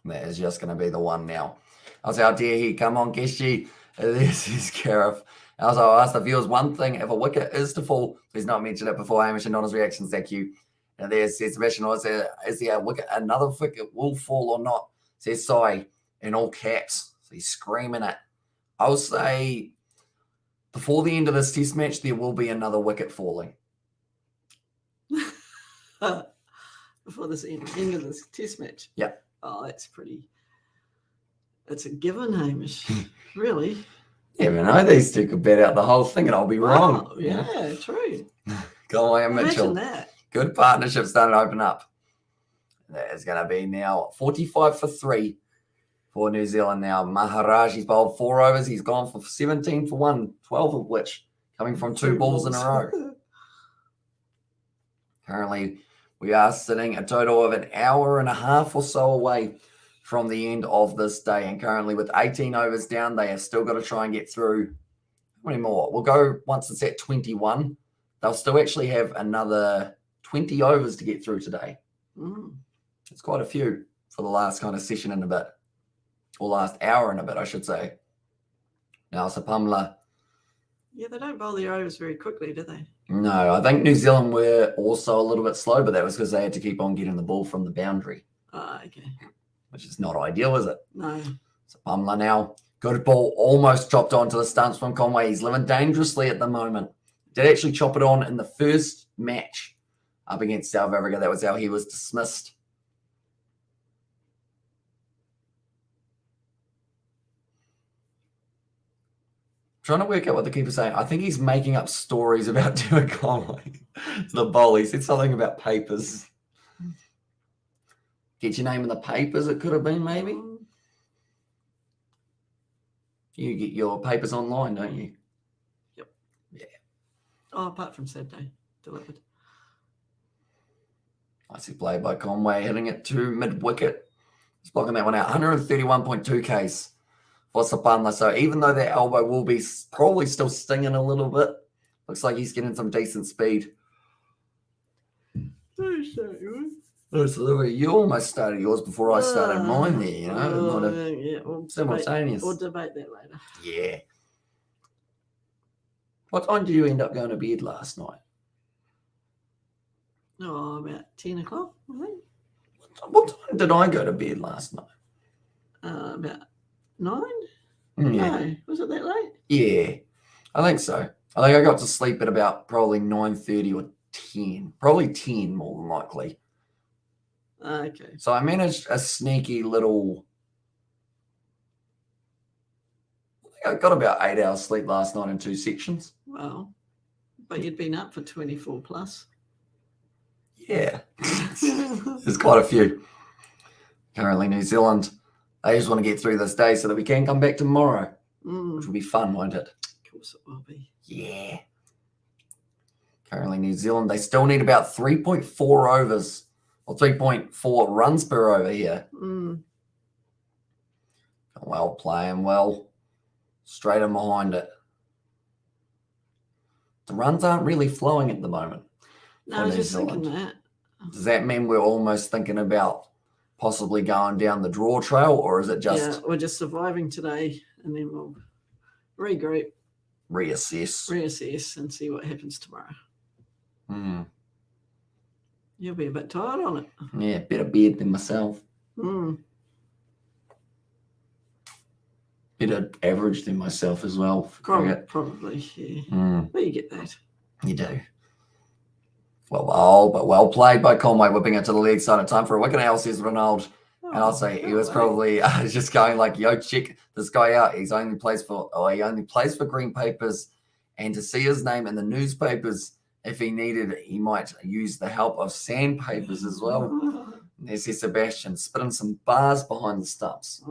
That is just going to be the one now. I was how dare he come on, Geshi. This is Cariff. Also, I asked the viewers one thing: if a wicket is to fall, he's not mentioned it before. Hamish and Donna's reactions. Thank you. And there's Sebastian. Is there a wicket? Another wicket will fall or not? Says Sai in all caps. So he's screaming it. I'll say before the end of this test match, there will be another wicket falling. Before this end of this test match. Yep. Oh, that's pretty. It's a given, Hamish. Really? Yeah, man, I know these two could bet out the whole thing and I'll be wrong. Wow, yeah, true. Conway and Mitchell. Imagine that. Good partnership starting to open up. That is going to be now 45 for 3 for New Zealand now. Maharaj, he's bowled 4 overs. He's gone for 17 for 1, 12 of which coming from 2 balls in a row. Currently, we are sitting a total of an hour and a half or so away from the end of this day. And currently with 18 overs down, they have still got to try and get through. How many more? We'll go once it's at 21. They'll still actually have another 20 overs to get through today. It's quite a few for the last kind of session in a bit. Or last hour and a bit, I should say. Now, Sapamla. Yeah, they don't bowl their overs very quickly, do they? No, I think New Zealand were also a little bit slow, but that was because they had to keep on getting the ball from the boundary. Okay. Which is not ideal, is it? No. Sapamla now. Good ball, almost chopped onto the stumps from Conway. He's living dangerously at the moment. Did actually chop it on in the first match up against South Africa. That was how he was dismissed. Trying to work out what the keeper's saying. I think he's making up stories about Devon Conway. The bowl. He said something about papers. Get your name in the papers, it could have been, maybe. You get your papers online, don't you? Yep. Yeah. Oh, apart from Saturday, delivered. Nicely played by Conway, hitting it to mid-wicket. He's blocking that one out. 131.2 Ks for Sapamla. So even though that elbow will be probably still stinging a little bit, looks like he's getting some decent speed. You almost started yours before I started mine there, you know. Yeah, we'll simultaneous. We'll debate that later. Yeah. What time did you end up going to bed last night? Oh, about 10 o'clock, I think. What time did I go to bed last night? About 9? Yeah. No, was it that late? Yeah, I think so. I think I got to sleep at about probably 9:30 or 10. Probably 10 more than likely. Okay. So I managed a sneaky little... I got about 8 hours sleep last night in 2 sections. Well, but you'd been up for 24 plus. Yeah. There's quite a few. Currently New Zealand, they just want to get through this day so that we can come back tomorrow, which will be fun, won't it? Of course it will be. Yeah. Currently New Zealand, they still need about 3.4 overs or 3.4 runs per over here. Well, playing well. Straight in behind it. The runs aren't really flowing at the moment. No, I was just thinking that. Does that mean we're almost thinking about possibly going down the draw trail, or is it just... Yeah, we're just surviving today and then we'll regroup, reassess and see what happens tomorrow. You'll be a bit tired on it. Yeah, better bed than myself. Better average than myself as well. Probably, yeah. But you get that. You do. well played by Conway, whipping it to the leg side in time for a wicket. Al says Ronald. And I'll say he was probably just going like, yo, check this guy out. He only plays for Green Papers. And to see his name in the newspapers, if he needed, he might use the help of sandpapers as well. There's Sebastian spitting some bars behind the stumps.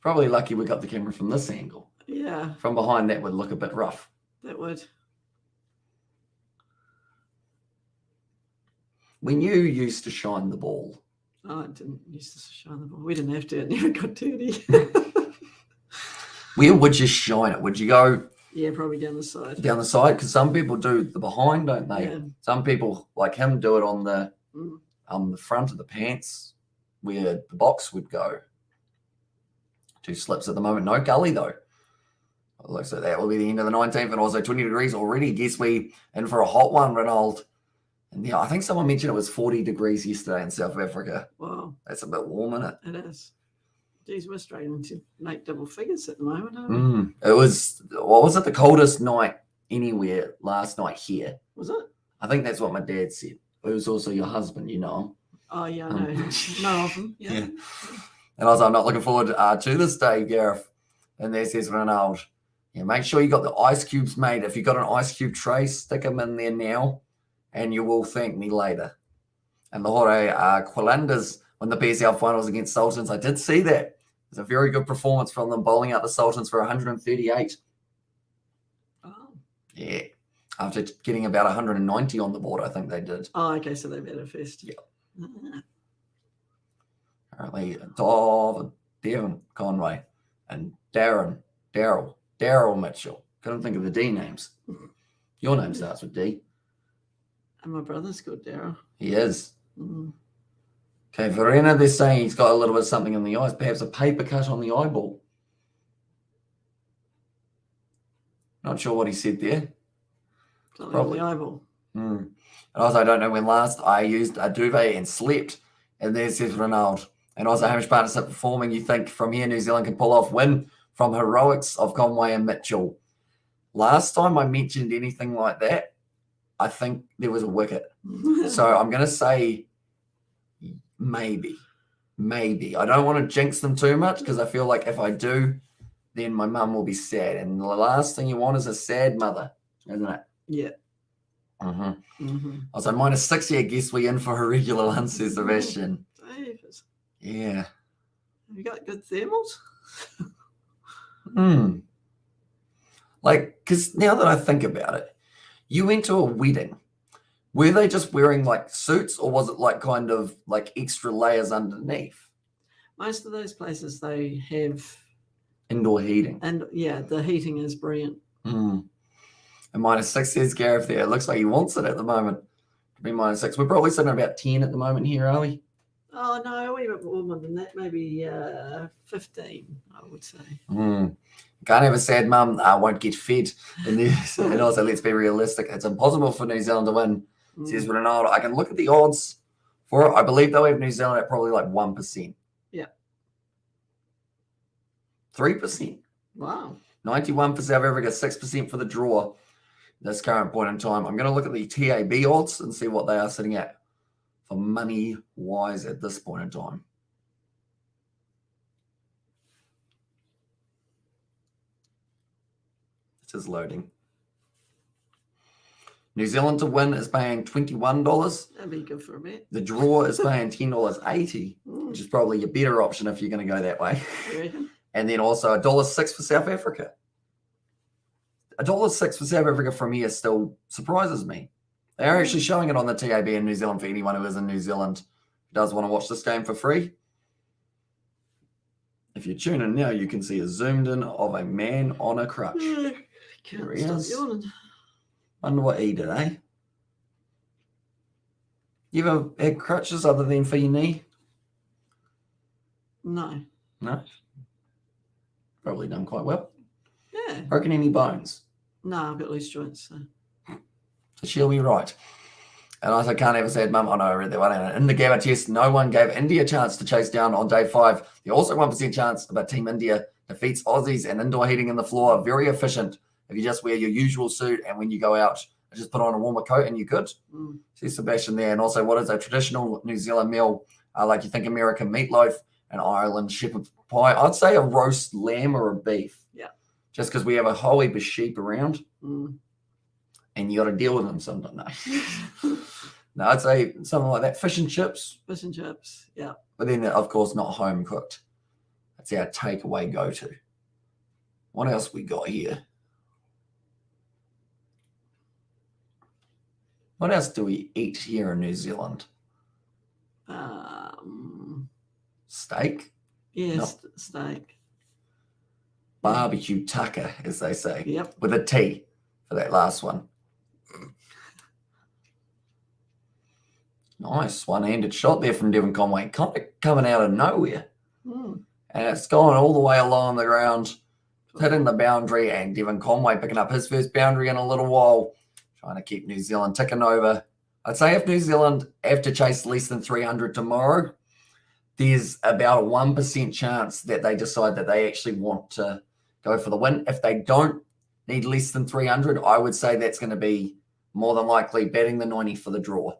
Probably lucky we got the camera from this angle. Yeah. From behind, that would look a bit rough. That would. When you used to shine the ball. Oh, I didn't used to shine the ball. We didn't have to. It never got dirty. Where would you shine it? Would you go? Yeah, probably down the side. Down the side? Because some people do the behind, don't they? Yeah. Some people, like him, do it on the front of the pants where the box would go. 2 slips at the moment. No gully, though. It looks like that will be the end of the 19th and also 20 degrees already. Guess we in for a hot one, Ronald. And yeah, I think someone mentioned it was 40 degrees yesterday in South Africa. Wow. That's a bit warm, isn't it? It is. Geez, we're struggling to make double figures at the moment, aren't we? It was, what was it, the coldest night anywhere last night here? Was it? I think that's what my dad said. It was also your husband, you know. Oh, yeah, I know. Know of them. Yeah. And I was like, I'm not looking forward to this day, Gareth. And there says Ronald, yeah, make sure you got the ice cubes made. If you got an ice cube tray, stick them in there now, and you will thank me later. And the Hore Quilanders won the PSL finals against Sultans. I did see that. It was a very good performance from them, bowling out the Sultans for 138. Oh. Yeah. After getting about 190 on the board, I think they did. Oh, okay, so they better first. Yeah. Ah. Apparently, Devon Conway and Daryl Mitchell. Couldn't think of the D names. Your name starts with D. And my brother's called Daryl. He is. Mm. Okay, Verena, they're saying he's got a little bit of something in the eyes, perhaps a paper cut on the eyeball. Not sure what he said there. Something Probably. on the eyeball. And also, I don't know when last I used a duvet and slept. And there says Ronald. And also, Hamish Partnership performing. You think from here New Zealand can pull off win from heroics of Conway and Mitchell. Last time I mentioned anything like that, I think there was a wicket. So I'm going to say maybe. I don't want to jinx them too much because I feel like if I do, then my mum will be sad. And the last thing you want is a sad mother, isn't it? Yeah. Also, -6 here. Guess we in for a regular one, says Sebastian. Davis. Yeah. Have you got good thermals? Like, because now that I think about it, you went to a wedding. Were they just wearing like suits or was it like kind of like extra layers underneath? Most of those places they have Indoor heating. and yeah, the heating is brilliant. And -6 says Gareth there. It looks like he wants it at the moment to be -6. We're probably sitting at about 10 at the moment here, are we? Oh no, we were warmer than that, maybe 15, I would say. Can't have a sad mum, won't get fed. And also, let's be realistic. It's impossible for New Zealand to win, says Ronaldo. I can look at the odds for it. I believe they'll have New Zealand at probably like 1%. Yeah. 3%. Wow. 91 for South Africa, 6% for the draw. This current point in time. I'm going to look at the TAB odds and see what they are sitting at for money-wise at this point in time. It is loading. New Zealand to win is paying $21. That'd be good for a bet. The draw is paying $10.80, which is probably your better option if you're going to go that way. You reckon? And then also $1.06 for South Africa. $1.06 for South Africa from here still surprises me. They are actually showing it on the TAB in New Zealand for anyone who is in New Zealand who does want to watch this game for free. If you tune in now, you can see a zoomed in of a man on a crutch. Can't There he stop is. yawning. Wonder what he did, eh? You ever had crutches other than for your knee? No. No? Probably done quite well. Yeah. Broken any bones? No, I've got loose joints. So. So she'll be right. And I can't ever say, Mum, I know I read that one. And in the Gabba test, no one gave India a chance to chase down on day 5. They also 1% chance about Team India defeats Aussies and indoor heating in the floor. Very efficient if you just wear your usual suit and when you go out, just put on a warmer coat and you're good. See Sebastian there. And also, what is a traditional New Zealand meal? Like you think American meatloaf and Ireland shepherd pie. I'd say a roast lamb or a beef. Yeah. Just because we have a whole heap of sheep around. And you got to deal with them sometimes. No, I'd say something like that. Fish and chips. Fish and chips, yeah. But then, of course, not home cooked. That's our takeaway go-to. What else we got here? What else do we eat here in New Zealand? Steak? Yes, steak. Barbecue tucker, as they say. Yep. With a T for that last one. Nice one-handed shot there from Devon Conway. Kind of coming out of nowhere. And it's gone all the way along the ground, hitting the boundary, and Devon Conway picking up his first boundary in a little while, trying to keep New Zealand ticking over. I'd say if New Zealand have to chase less than 300 tomorrow, there's about a 1% chance that they decide that they actually want to go for the win. If they don't need less than 300, I would say that's going to be more than likely batting the 90 for the draw.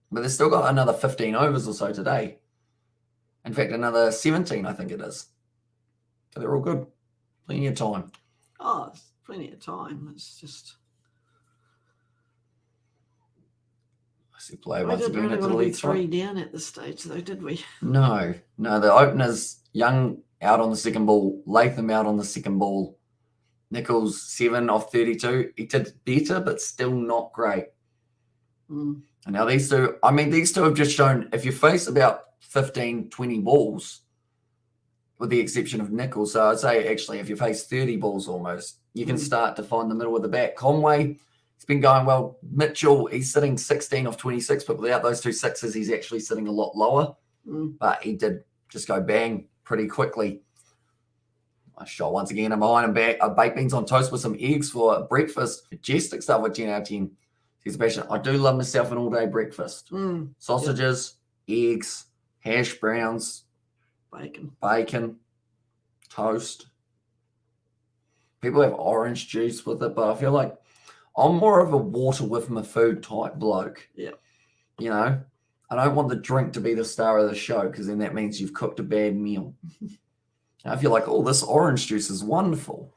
But they've still got another 15 overs or so today. In fact, another 17, I think it is. So they're all good. Plenty of time. Oh, plenty of time. It's just... I see play We once didn't again really at the want to be lead throw. 3 down at this stage, though, did we? No. The openers, Young out on the second ball, Latham out on the second ball, Nichols 7 off 32. He did better, but still not great. And now these two have just shown if you face about 15, 20 balls, with the exception of Nichols, so I'd say actually if you face 30 balls almost, you can start to find the middle of the bat. Conway, it's been going well. Mitchell, he's sitting 16 off 26, but without those 2 sixes, he's actually sitting a lot lower. But he did just go bang pretty quickly. Nice shot once again. I'm behind him back. Baked beans on toast with some eggs for breakfast. Majestic stuff with 10 out of 10. Sebastian, I do love myself an all-day breakfast. Sausages, eggs, hash browns, bacon, toast. People have orange juice with it, but I feel like I'm more of a water with my food type bloke. Yeah. You know, I don't want the drink to be the star of the show because then that means you've cooked a bad meal. And I feel like, oh, this orange juice is wonderful.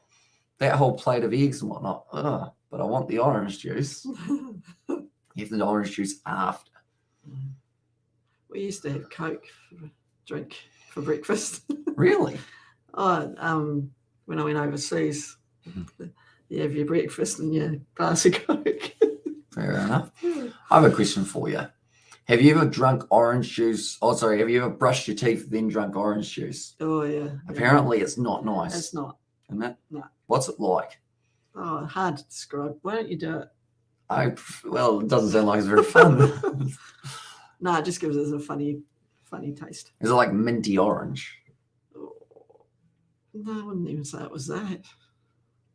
That whole plate of eggs and whatnot. But I want the orange juice. Have the orange juice after. We used to have Coke for a drink for breakfast. Really? When I went overseas, you have your breakfast and your glass of Coke. Fair enough. I have a question for you. Have you ever drunk orange juice? Have you ever brushed your teeth then drunk orange juice? Oh, yeah. Apparently it's not nice. It's not. Isn't it? No. What's it like? Oh, hard to describe. Why don't you do it? Well, it doesn't sound like it's very fun. No, it just gives us a funny taste. Is it like minty orange? Oh, no, I wouldn't even say it was that.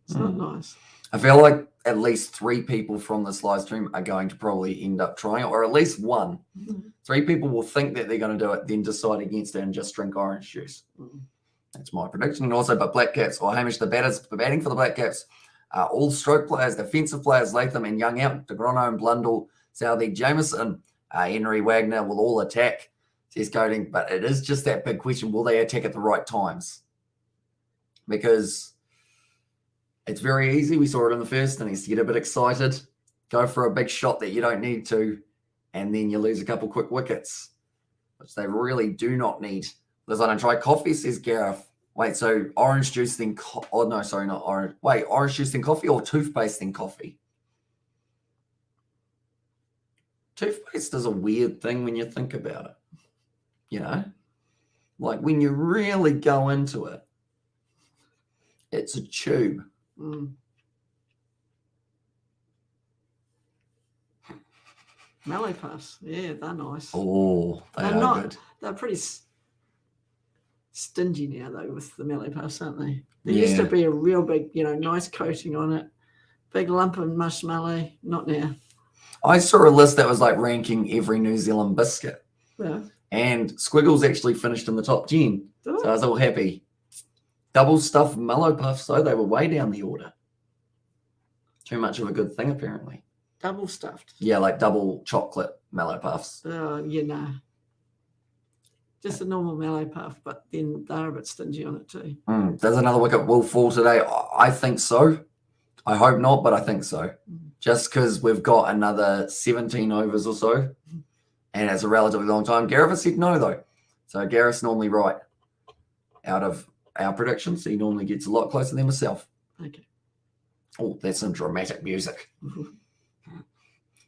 It's not nice. I feel like at least 3 people from this live stream are going to probably end up trying it, or at least one. 3 people will think that they're going to do it, then decide against it and just drink orange juice. That's my prediction. And also, but Black Caps, or Hamish, the batting for the Black Caps, all stroke players, defensive players, Latham and Young out, DeGrono and Blundell, Southey, Jameson, Henry, Wagner will all attack, says Coding. But it is just that big question, will they attack at the right times? Because it's very easy. We saw it in the first innings to get a bit excited, go for a big shot that you don't need to, and then you lose a couple quick wickets, which they really do not need. Liz, I don't try coffee, says Gareth. Wait, so orange juice then orange juice then coffee or toothpaste then coffee? Toothpaste is a weird thing when you think about it. You know? Like when you really go into it, it's a tube. Mallow puffs, yeah, they're nice. Oh, they're not good. They're pretty stingy now, though, with the mallow puffs, aren't they? There used to be a real big, nice coating on it, big lump of marshmallow. Not now. I saw a list that was like ranking every New Zealand biscuit. Yeah. And Squiggles actually finished in the top 10. So I was all happy. Double stuffed Mallow Puffs, though, they were way down the order. Too much of a good thing, apparently. Double stuffed. Yeah, like double chocolate Mallow Puffs. Just a normal Mallow Puff, but then they're a bit stingy on it too. Does another wicket will fall today? I think so. I hope not, but I think so. Just because we've got another 17 overs or so, and it's a relatively long time. Gareth has said no, though. So Gareth's normally right out of our predictions. He normally gets a lot closer than myself. Okay. Oh, that's some dramatic music.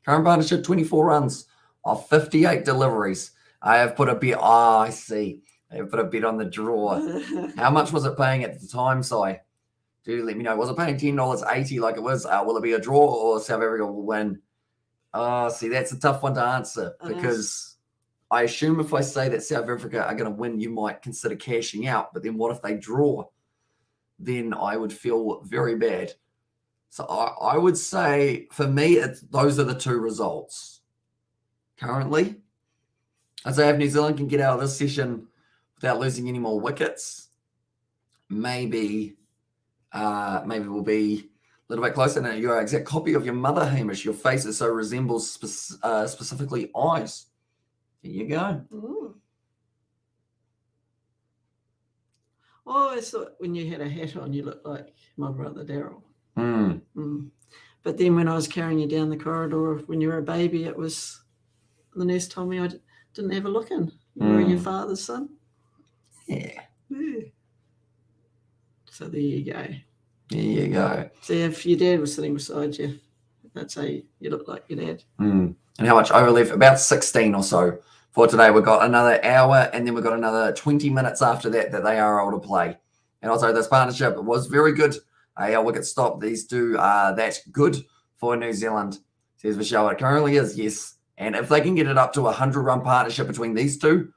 Current partnership, 24 runs off 58 deliveries. I have put a bet. Oh, I see. I have put a bet on the draw. How much was it paying at the time, Si? Do let me know. Was it paying $10.80 like it was? Will it be a draw or South Africa will win? See, that's a tough one to answer because I assume if I say that South Africa are going to win, you might consider cashing out. But then what if they draw? Then I would feel very bad. So I would say, for me, those are the two results. Currently, I'd say if New Zealand can get out of this session without losing any more wickets, maybe we'll be a little bit closer. Now, your exact copy of your mother, Hamish. Your face is so resembles specifically eyes. There you go. Ooh. I always thought when you had a hat on, you looked like my brother Daryl. But then when I was carrying you down the corridor when you were a baby, it was the nurse told me I didn't have a look in. You were your father's son. Yeah. So there you go. There you go. See, if your dad was sitting beside you, that's how you look like your dad. And how much over left? About 16 or so for today. We've got another hour and then we've got another 20 minutes after that they are able to play. And also this partnership was very good. Our wicket stop. These two are that good for New Zealand, says Michelle. It currently is, yes. And if they can get it up to a 100-run partnership between these two,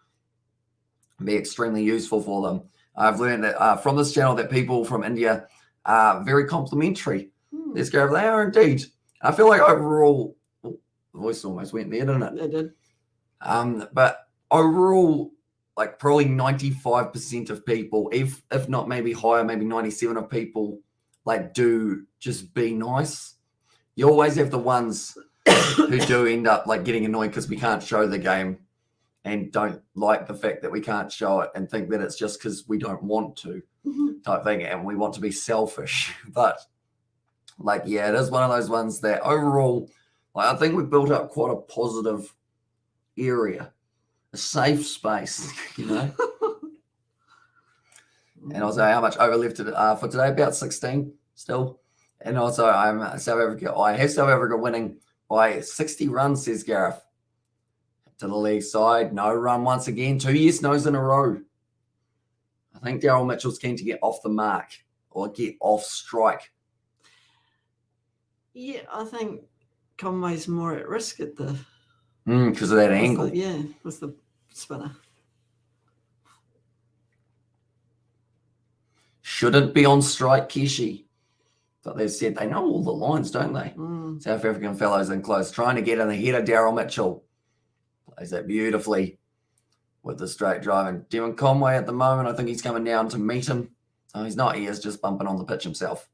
it'd be extremely useful for them. I've learned that from this channel that people from India are very complimentary. Let's go. They are indeed. I feel like overall, the voice almost went there, didn't it? They did. But overall, like probably 95% of people, if not maybe higher, maybe 97 of people, like do just be nice. You always have the ones who do end up like getting annoyed because we can't show the game and don't like the fact that we can't show it and think that it's just because we don't want to type thing and we want to be selfish. But like, yeah, it is one of those ones that overall, like I think we've built up quite a positive area, a safe space, you know. And also how much over left for today? About 16 still. And also I'm South Africa. I have South Africa winning by 60 runs, says Gareth. To the leg side, no run once again. 2 yes no's in a row. I think Daryl Mitchell's keen to get off the mark or get off strike. Yeah, I think Conway's more at risk at the because of that angle. With the spinner. Shouldn't be on strike, Kishi. But they've said they know all the lines, don't they? South African fellows in close, trying to get in the head of Daryl Mitchell. Plays that beautifully with the straight drive. And Devon Conway at the moment, I think he's coming down to meet him. Oh, he's not. He is just bumping on the pitch himself.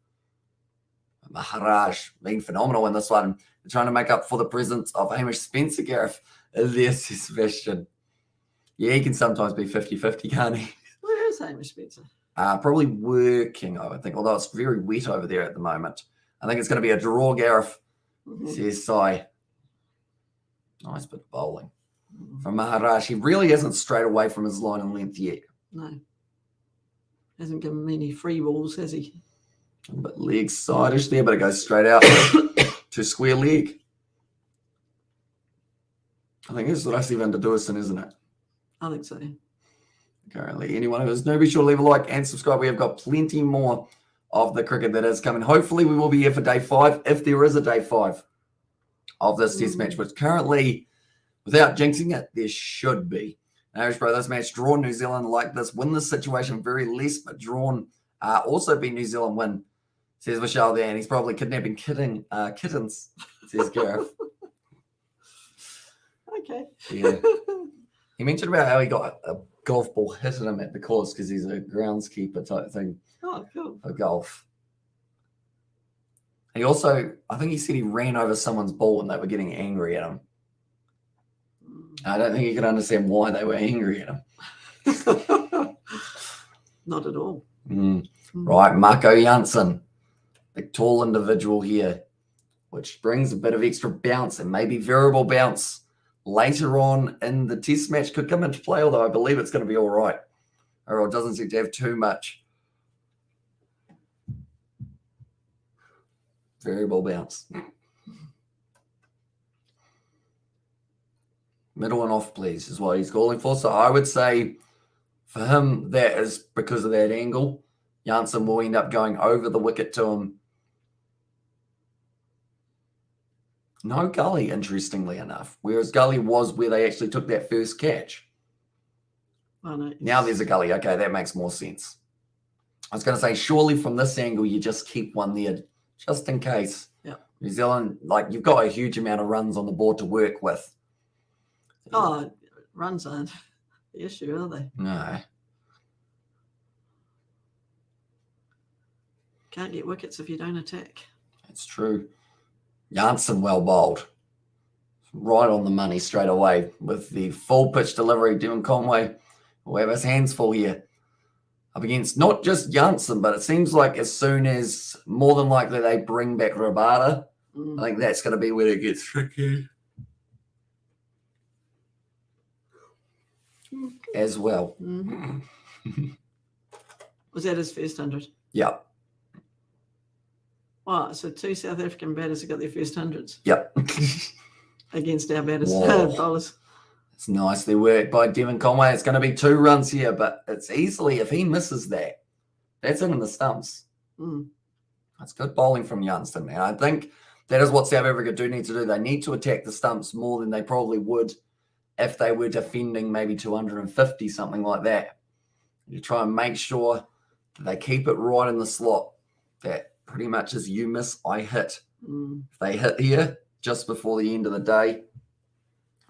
Maharaj being phenomenal in this one. They're trying to make up for the presence of Hamish Spencer, Gareth. There's his vision. Yeah, he can sometimes be 50-50, can't he? Where is Hamish Spencer? Probably working, I would think, although it's very wet over there at the moment. I think it's going to be a draw, Gareth, says Si. Nice bit of bowling from Maharaj. He really isn't straight away from his line and length yet. No. Hasn't given me any free balls, has he? A bit leg side-ish there, but it goes straight out to square leg. I think it's Rassi van der Duisen, isn't it? I think so. Currently, anyone who is new, be sure to leave a like and subscribe. We have got plenty more of the cricket that is coming. Hopefully, we will be here for day 5, if there is a day 5 of this test match, which currently, without jinxing it, there should be. Irish bro, this match drawn New Zealand like this, win this situation very less, but drawn also be New Zealand win, says Michelle there, and he's probably kidnapping kittens, says Gareth. Okay. Yeah. He mentioned about how he got golf ball hit him at the course because he's a groundskeeper type thing Oh, cool. for golf. He also, I think he said he ran over someone's ball and they were getting angry at him. I don't think he could understand why they were angry at him. Not at all. Right, Marco Janssen, big tall individual here, which brings a bit of extra bounce and maybe variable bounce later on in the test match could come into play, although I believe it's going to be all right. Or it doesn't seem to have too much variable bounce. Middle and off, please, is what he's calling for. So I would say for him, that is because of that angle. Janssen will end up going over the wicket to him. No gully, interestingly enough, whereas gully was where they actually took that first catch. Oh, no. Now there's a gully. Okay, that makes more sense. I was going to say, surely from this angle, you just keep one there just in case. Yeah. New Zealand, like you've got a huge amount of runs on the board to work with. Oh, runs aren't the issue, are they? No. Can't get wickets if you don't attack. It's true. Janssen well bowled. Right on the money straight away with the full pitch delivery. Devon Conway will have his hands full here. Up against not just Janssen, but it seems like as soon as more than likely they bring back Rabada, I think that's going to be where it gets tricky as well. Was that his first 100? Yep. Wow, so 2 South African batters have got their first 100s Yep. against our batters, Whoa. bowlers. It's nicely worked by Devon Conway. It's going to be 2 runs here, but it's easily, if he misses that, that's in the stumps. That's good bowling from Janssen. And I think that is what South Africa do need to do. They need to attack the stumps more than they probably would if they were defending maybe 250, something like that. You try and make sure that they keep it right in the slot. That pretty much is you miss, I hit. If they hit here just before the end of the day,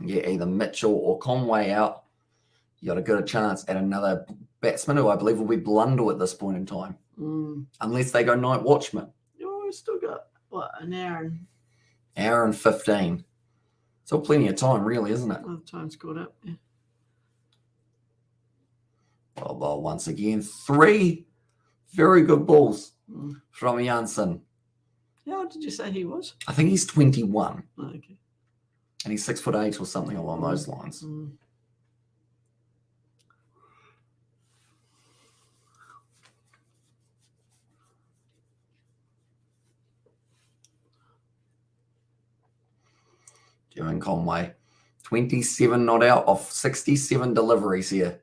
get either Mitchell or Conway out, you got a good chance at another batsman who I believe will be Blundell at this point in time. Unless they go night watchman. Oh, we've still got, what, an hour and 15. Still plenty of time, really, isn't it? the time's caught up. Yeah. Well, once again, 3 very good balls from Janssen. How old did you say he was? I think he's 21. Oh, okay. And he's 6'8" or something along those lines. Devon Conway, 27 not out of 67 deliveries here.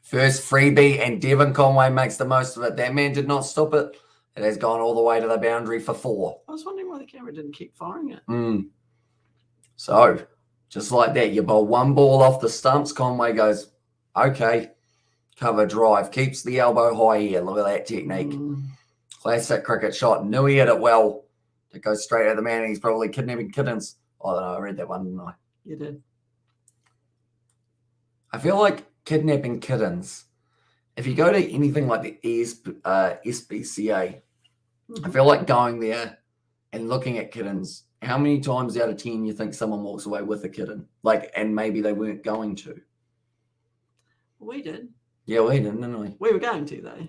First freebie, and Devon Conway makes the most of it. That man did not stop it. It has gone all the way to the boundary for 4. I was wondering why the camera didn't keep firing it. So, just like that, you bowl 1 ball off the stumps. Conway goes, okay, cover drive, keeps the elbow high here. Look at that technique. Classic cricket shot. Knew he hit it well. It goes straight at the man, and he's probably kidnapping kittens. Oh, no, I read that one, didn't I? You did. I feel like kidnapping kittens, if you go to anything like the SPCA, I feel like going there and looking at kittens, how many times out of 10 you think someone walks away with a kitten? Like, and maybe they weren't going to. We did. Yeah, we did, didn't we? We were going to, though.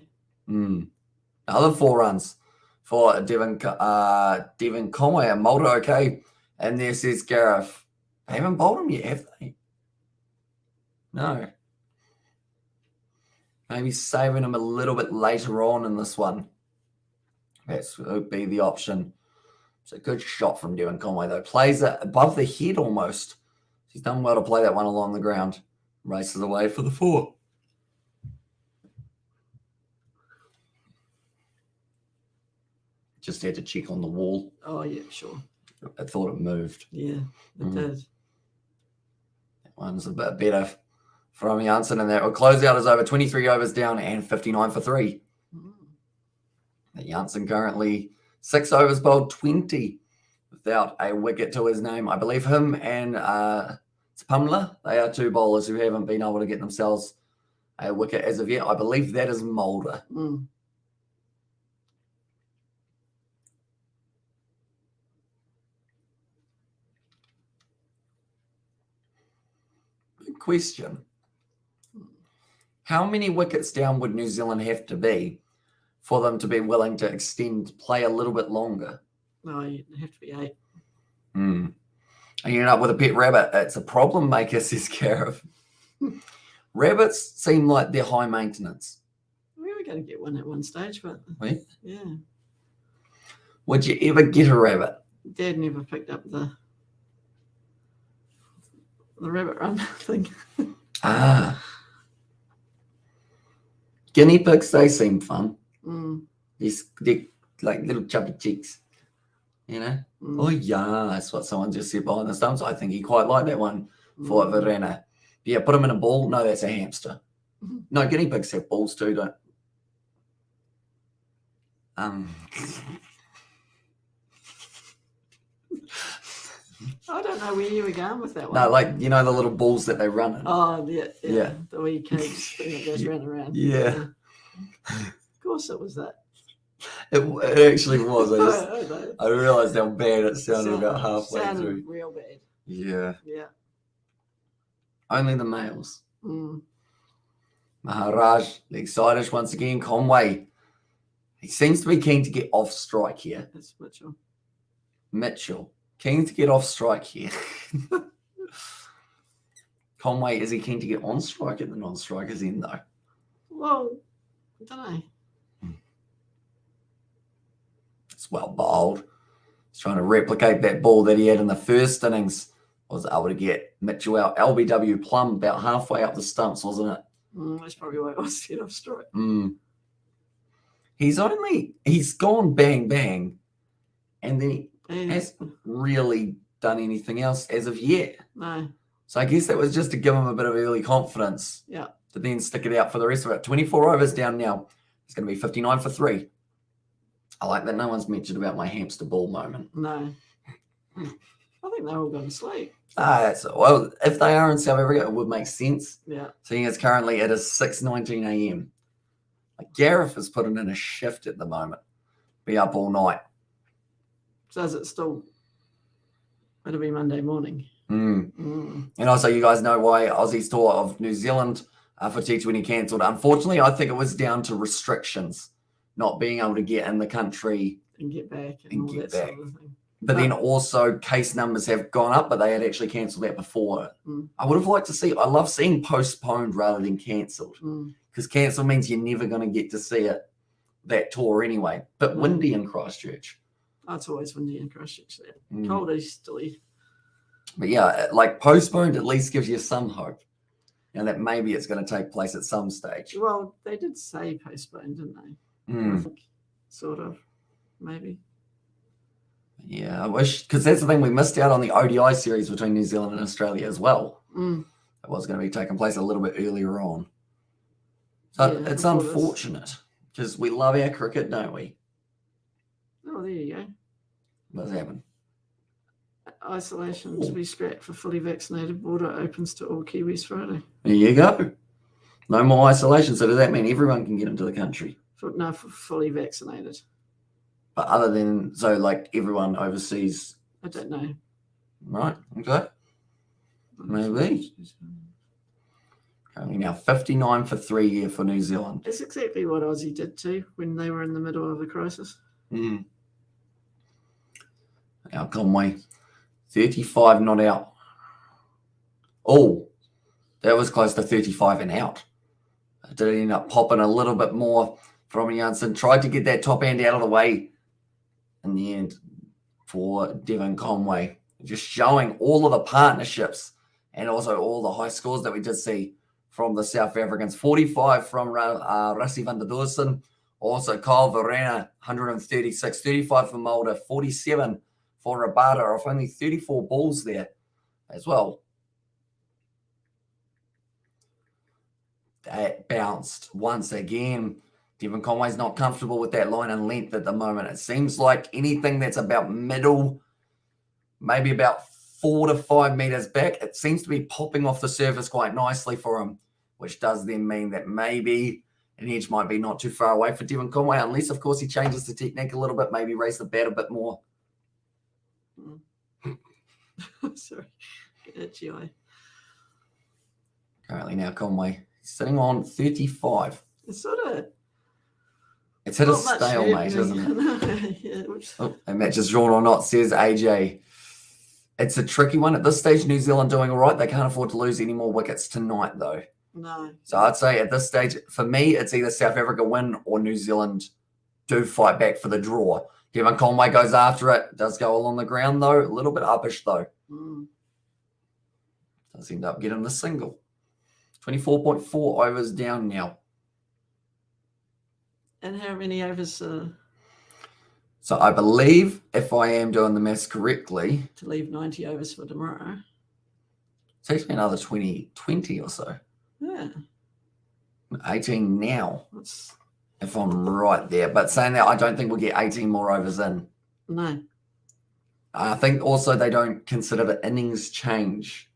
Another 4 runs for Devon Conway and Mulder, okay. And there says Gareth. They haven't bowled him yet, have they? No. Maybe saving him a little bit later on in this one. That would be the option. It's a good shot from Devon Conway, though. Plays it above the head almost. He's done well to play that one along the ground. Races away for the 4. Just had to check on the wall. Oh, yeah, sure. I thought it moved. Yeah, it did. That one's a bit better from Janssen, and that will close out as over 23 overs down and 59 for 3. Janssen currently 6 overs bowled, 20 without a wicket to his name. I believe him and Pumla, they are two bowlers who haven't been able to get themselves a wicket as of yet. I believe that is Mulder. Mm. Good question. How many wickets down would New Zealand have to be for them to be willing to play a little bit longer? No, you'd have to be 8. And you end up with a pet rabbit. It's a problem maker, says Gareth. Rabbits seem like they're high maintenance. We were going to get one at one stage, but Right? yeah. Would you ever get a rabbit? Dad never picked up the rabbit run thing. Guinea pigs, they seem fun. Mm. They're like little chubby cheeks, you know? Oh, yeah, that's what someone just said behind the stumps. I think he quite liked that one for Verena. Yeah, put him in a ball. No, that's a hamster. No, guinea pigs have balls too, don't. I don't know where you were going with that one. No, like, you know, the little balls that they run in. Oh, yeah. Yeah. The wee cage thing that goes round and round. Yeah. Of course it was that. It actually was. I know. I realised how bad it sounded about halfway sounded through. real bad. Yeah. Yeah. Only the males. Mm. Maharaj, the excited once again. Conway. He seems to be keen to get off strike here. That's Mitchell. Mitchell. Keen to get off strike here. Conway, is he keen to get on strike at the non-strikers end though? Well, I don't know. It's well bowled. He's trying to replicate that ball that he had in the first innings. Was able to get Mitchell out. LBW plumb about halfway up the stumps, wasn't it? That's probably why I was get off strike. He's gone bang bang, and then he hasn't really done anything else as of yet. No. So I guess that was just to give him a bit of early confidence. Yeah. To then stick it out for the rest of it. 24 overs down now. It's going to be 59 for 3. I like that no one's mentioned about my hamster ball moment. No. I think they're all gone to sleep. Well, if they are in South Africa, it would make sense. Yeah. Seeing as currently it is 6:19 a.m. Like Gareth is putting in a shift at the moment. Be up all night. So is it still? It'll be Monday morning. And also, you guys know why Aussie's tour of New Zealand for T20 cancelled. Unfortunately, I think it was down to restrictions, not being able to get in the country and get back and all that sort of thing. But then also case numbers have gone up, but they had actually cancelled that before. I would have liked to see, I love seeing postponed rather than cancelled, because cancelled means you're never going to get to see it, that tour anyway. But windy in Christchurch. Oh, it's always windy in Christchurch there. Cold easterly. But yeah, like postponed at least gives you some hope. And that maybe it's going to take place at some stage. Well, they did say postponed, didn't they? I think, sort of, maybe. Yeah, I wish, because that's the thing, we missed out on the ODI series between New Zealand and Australia as well. It was going to be taking place a little bit earlier on. So yeah, it's unfortunate, because we love our cricket, don't we? Oh, there you go. What's happened? Isolation to be scrapped for fully vaccinated. Border opens to all Kiwis Friday. There you go. No more isolation. So does that mean everyone can get into the country? No, for fully vaccinated. But other than, so like everyone overseas? I don't know. Right, okay. Maybe. Currently now 59 for 3 here for New Zealand. That's exactly what Aussie did too when they were in the middle of a crisis. Now Conway, 35 not out. Oh, that was close to 35 and out. Did it end up popping a little bit more from Janssen? Tried to get that top hand out of the way in the end for Devon Conway. Just showing all of the partnerships and also all the high scores that we did see from the South Africans. 45 from Rassie van der Dorsen. Also Kyle Verena, 136. 35 for Mulder. 47 for Rabada off only 34 balls there as well. That bounced once again. Devon Conway's not comfortable with that line and length at the moment. It seems like anything that's about middle maybe about 4 to 5 meters back. It seems to be popping off the surface quite nicely for him, which does then mean that maybe an edge might be not too far away for Devon Conway, unless, of course, he changes the technique a little bit, maybe raise the bat a bit more. Sorry, itchy eye. Currently now Conway sitting on 35. It's sort of... It's hit a not much stalemate, happening. isn't it? Yeah, which, Oh, and match is drawn or not, says AJ. It's a tricky one. At this stage, New Zealand doing all right. They can't afford to lose any more wickets tonight, though. no. So I'd say at this stage, for me, it's either South Africa win or New Zealand do fight back for the draw. Devon Conway goes after it. Does go along the ground, though. A little bit uppish, though. Does end up getting the single. 24.4 overs down now. And how many overs So I believe, if I am doing the maths correctly, to leave 90 overs for tomorrow? it's actually another 20 or so. Yeah. 18 now, That's, if I'm right there. But saying that, I don't think we'll get 18 more overs in. no. I think also they don't consider the innings change.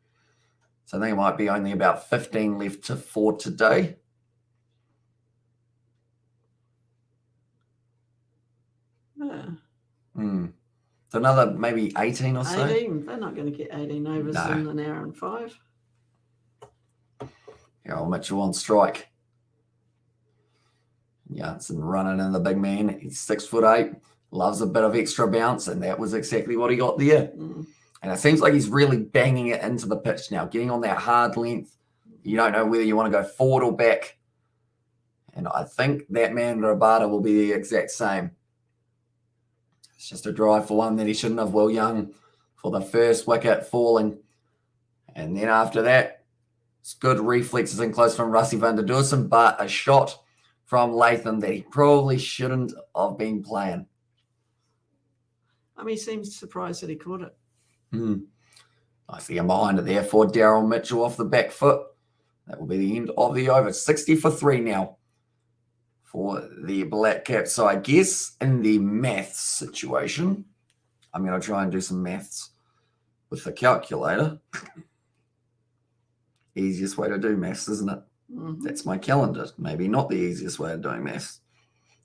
So I think it might be only about 15 left for today. Yeah. So another maybe 18 or so. 18. They're not going to get 18 overs No. in an hour and 5. Harold Mitchell on strike. Janssen running in the big man. He's 6'8", loves a bit of extra bounce, and that was exactly what he got there. And it seems like he's really banging it into the pitch now, getting on that hard length. You don't know whether you want to go forward or back. And I think that man Rabada will be the exact same. It's just a drive for one that he shouldn't have. Will Young for the first wicket falling. And then after that, it's good reflexes in close from Rassie van der Dussen, but a shot from Latham that he probably shouldn't have been playing. I mean, he seems surprised that he caught it. Nicely in behind it there for Daryl Mitchell off the back foot. That will be the end of the over. 60 for 3 now for the Black Caps. So I guess in the maths situation, I'm going to try and do some maths with the calculator. Easiest way to do maths, isn't it? That's my calendar. Maybe not the easiest way of doing maths.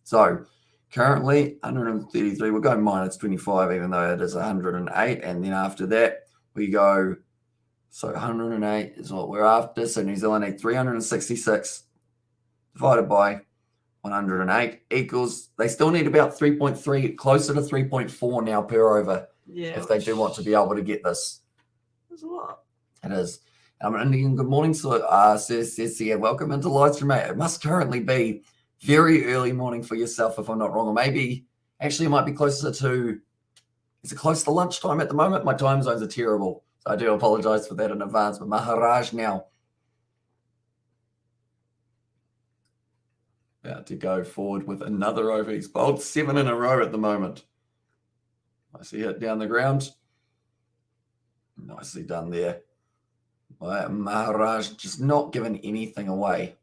So currently 133, we'll go minus 25, even though it is 108. And then after that, we go, so 108 is what we're after. So New Zealand need 366 divided by 108 equals, they still need about 3.3, closer to 3.4 now per over. Yeah. If they do want to be able to get this. There's a lot. It is. I'm an Indian. Good morning. So, says yeah, welcome into Livestream, mate. It must currently be very early morning for yourself, if I'm not wrong. Or maybe, actually, it might be closer to, is it close to lunchtime at the moment? My time zones are terrible. So I do apologize for that in advance. But Maharaj now about to go forward with another over. He's bowled 7 in a row at the moment. Nicely hit down the ground. Nicely done there. Maharaj just not giving anything away.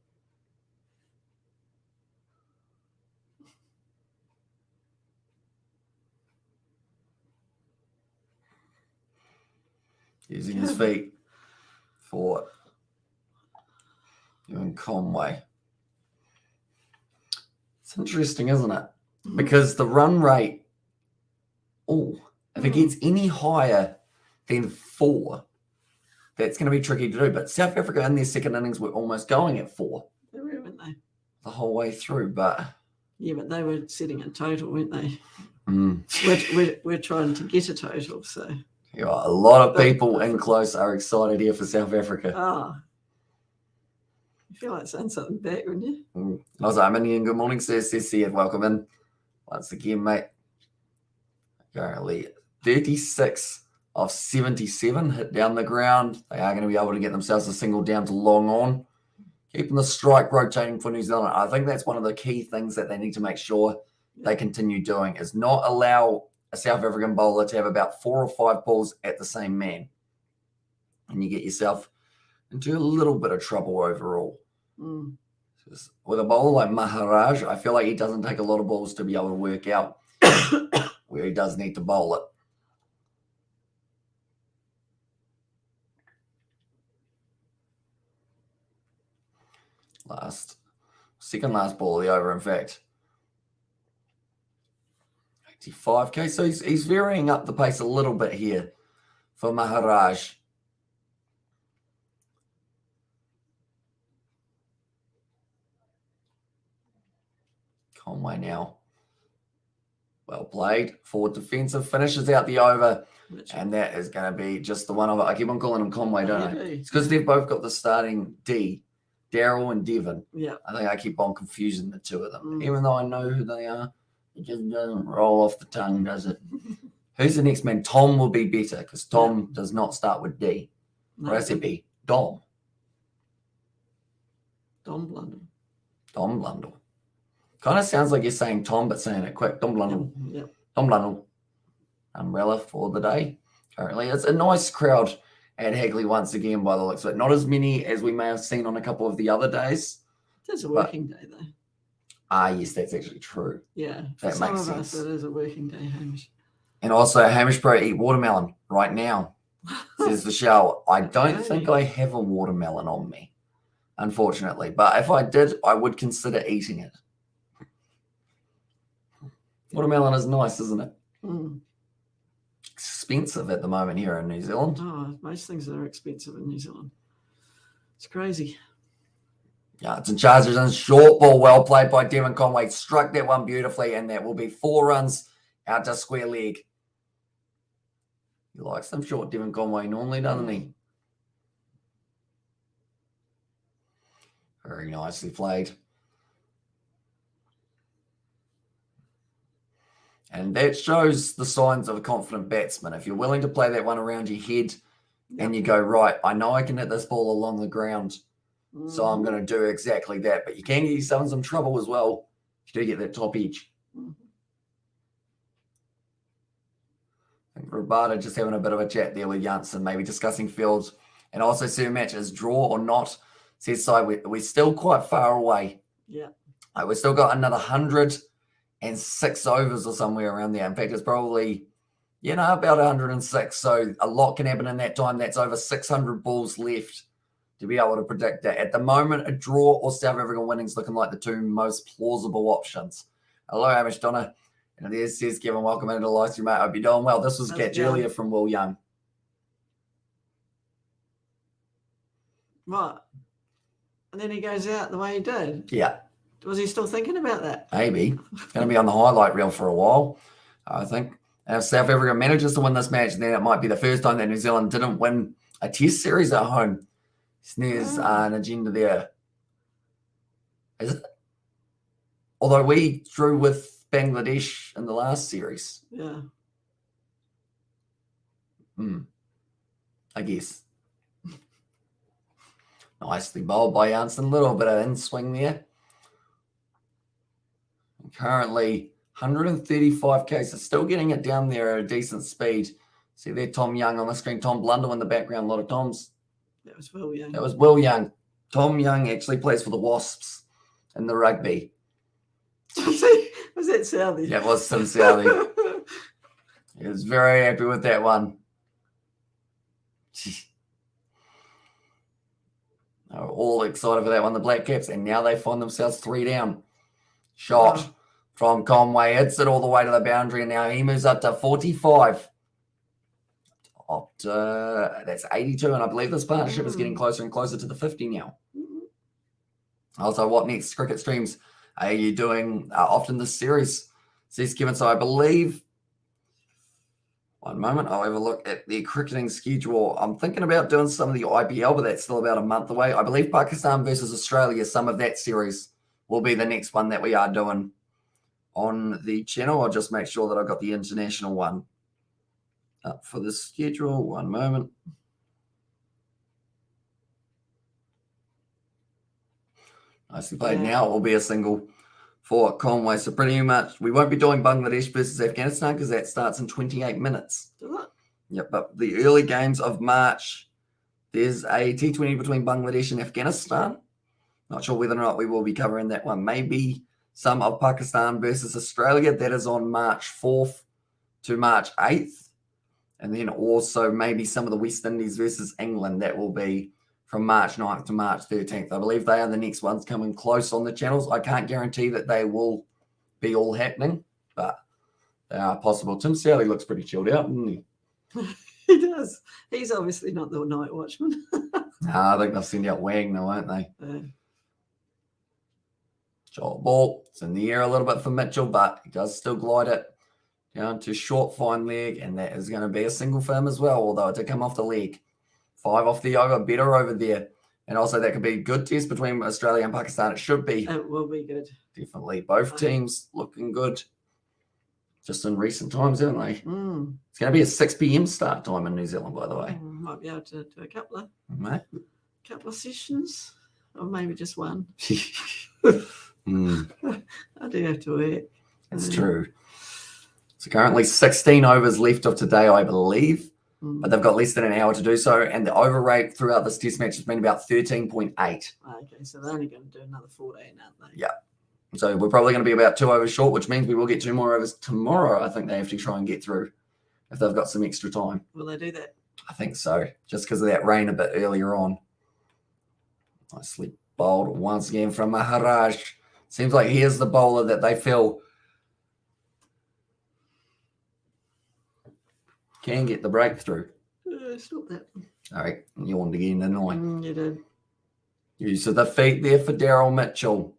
Using his feet for doing Conway. It's interesting, isn't it? Because the run rate, if it gets any higher than 4, that's going to be tricky to do. But South Africa in their second innings were almost going at 4. They were, weren't they? The whole way through. But yeah, but they were setting a total, weren't they? Mm. We're trying to get a total, so. Yeah, a lot of people in close are excited here for South Africa. You feel like saying something back, wouldn't you? I was like, I'm Indian. Good morning, says welcome in. Once again, mate. Currently 36 of 77 hit down the ground. They are going to be able to get themselves a single down to long on. Keeping the strike rotating for New Zealand. I think that's one of the key things that they need to make sure they continue doing is not allow a South African bowler to have about 4 or 5 balls at the same man. And you get yourself into a little bit of trouble overall. With a bowler like Maharaj, I feel like he doesn't take a lot of balls to be able to work out where he does need to bowl it. Second last ball of the over, in fact. 85k. So he's varying up the pace a little bit here for Maharaj. Conway now. Well played. Forward defensive. Finishes out the over. And that is going to be just the one of it. I keep on calling him Conway, don't I? It's because they've both got the starting D. Daryl and Devon. Yeah. I think I keep on confusing the two of them. Even though I know who they are, it just doesn't roll off the tongue, does it? Who's the next man? Tom will be better because Tom does not start with D. No, Or else it'd be Dom. Dom Blundell. Dom Blundell. Kind of sounds like you're saying Tom, but saying it quick. Dom Blundell. Yeah. Dom Blundell. Umbrella for the day. Currently, it's a nice crowd at Hagley once again, by the looks of it. Not as many as we may have seen on a couple of the other days. It is a working day, though. Yes, that's actually true. Yeah. That For some makes of sense. us, it is a working day, Hamish. And also, Hamish Pro, eat watermelon right now, says the show. I don't think I have a watermelon on me, unfortunately. But if I did, I would consider eating it. Watermelon is nice, isn't it? Mm. Expensive at the moment here in New Zealand. Oh, most things are expensive in New Zealand. It's crazy. Yeah, it's in Chargers and short ball. Well played by Devon Conway. Struck that one beautifully, and that will be 4 runs out to square leg. He likes them short, Devon Conway, normally, doesn't he? Very nicely played. And that shows the signs of a confident batsman. If you're willing to play that one around your head and you go, right, I know I can hit this ball along the ground, so I'm going to do exactly that. But you can get yourself in some trouble as well if you do get that top edge. I think Rabada just having a bit of a chat there with Janssen, maybe discussing fields. And also Sir Match is draw or not. Says side, we're still quite far away. Yeah. We've still got another 106 overs or somewhere around there. In fact, it's probably, about 106. So a lot can happen in that time. That's over 600 balls left to be able to predict that. At the moment, a draw or South African winnings looking like the two most plausible options. Hello, Hamish Donna. And there's says Kevin, welcome into the live stream, mate. I hope you're doing well. This was catch earlier from Will Young. What? And then he goes out the way he did. Yeah. Was he still thinking about that? Maybe. Going to be on the highlight reel for a while, I think. And if South Africa manages to win this match, then it might be the first time that New Zealand didn't win a test series at home. There's an agenda there. Is it? Although we drew with Bangladesh in the last series. Yeah. I guess. Nicely bowled by Janssen. A little bit of in swing there. Currently 135 k's. Still getting it down there at a decent speed. See there, Tom Young on the screen. Tom Blundell in the background. A lot of Toms. That was Will Young. That was Will Young. Tom Young actually plays for the Wasps in the rugby. Was that Southie? Yeah, it was Sim Southie. He was very happy with that one. They were all excited for that one, the Black Caps, and now they find themselves 3 down. Shot from Conway, hits it all the way to the boundary, and now he moves up to 45. That's 82, and I believe this partnership is getting closer and closer to the 50 now. Also, what next? Cricket streams are you doing often this series? Says Kevin. So I believe, one moment, I'll have a look at the cricketing schedule. I'm thinking about doing some of the IPL, but that's still about a month away. I believe Pakistan versus Australia, some of that series will be the next one that we are doing on the channel. I'll just make sure that I've got the international one up for the schedule. One moment. Nicely played. Now it will be a single for Conway. So pretty much we won't be doing Bangladesh versus Afghanistan because that starts in 28 minutes. Yep, but the early games of March, there's a T20 between Bangladesh and Afghanistan. Not sure whether or not we will be covering that one. Maybe some of Pakistan versus Australia. That is on March 4th to March 8th. And then also maybe some of the West Indies versus England. That will be from March 9th to March 13th. I believe they are the next ones coming close on the channels. I can't guarantee that they will be all happening, but they are possible. Tim Sally looks pretty chilled out, doesn't he? He does. He's obviously not the night watchman. Nah, I think they'll send out Wang though, won't they? Uh, Short ball. It's in the air a little bit for Mitchell, but he does still glide it down to short fine leg, and that is going to be a single for him as well, although it did come off the leg. 5 off the over, better over there. And also that could be a good test between Australia and Pakistan. It should be. it will be good. Definitely. Both teams looking good just in recent times, haven't they? Mm. It's going to be a 6 p.m. start time in New Zealand, by the way. Might be able to do a couple Mate. of sessions, or maybe just one. Mm, I do have to work. that's true. So currently 16 overs left of today, I believe, but they've got less than an hour to do so. And the over rate throughout this test match has been about 13.8. Okay, so they're only going to do another 14, aren't they? Yeah. So we're probably going to be about 2 overs short, which means we will get 2 more overs tomorrow. I think they have to try and get through if they've got some extra time. Will they do that? I think so, just because of that rain a bit earlier on. Nicely bowled once again from Maharaj. Seems like he is the bowler that they feel can get the breakthrough. Stop that. All right, yawned again, didn't I? You did. Use of the feet there for Daryl Mitchell.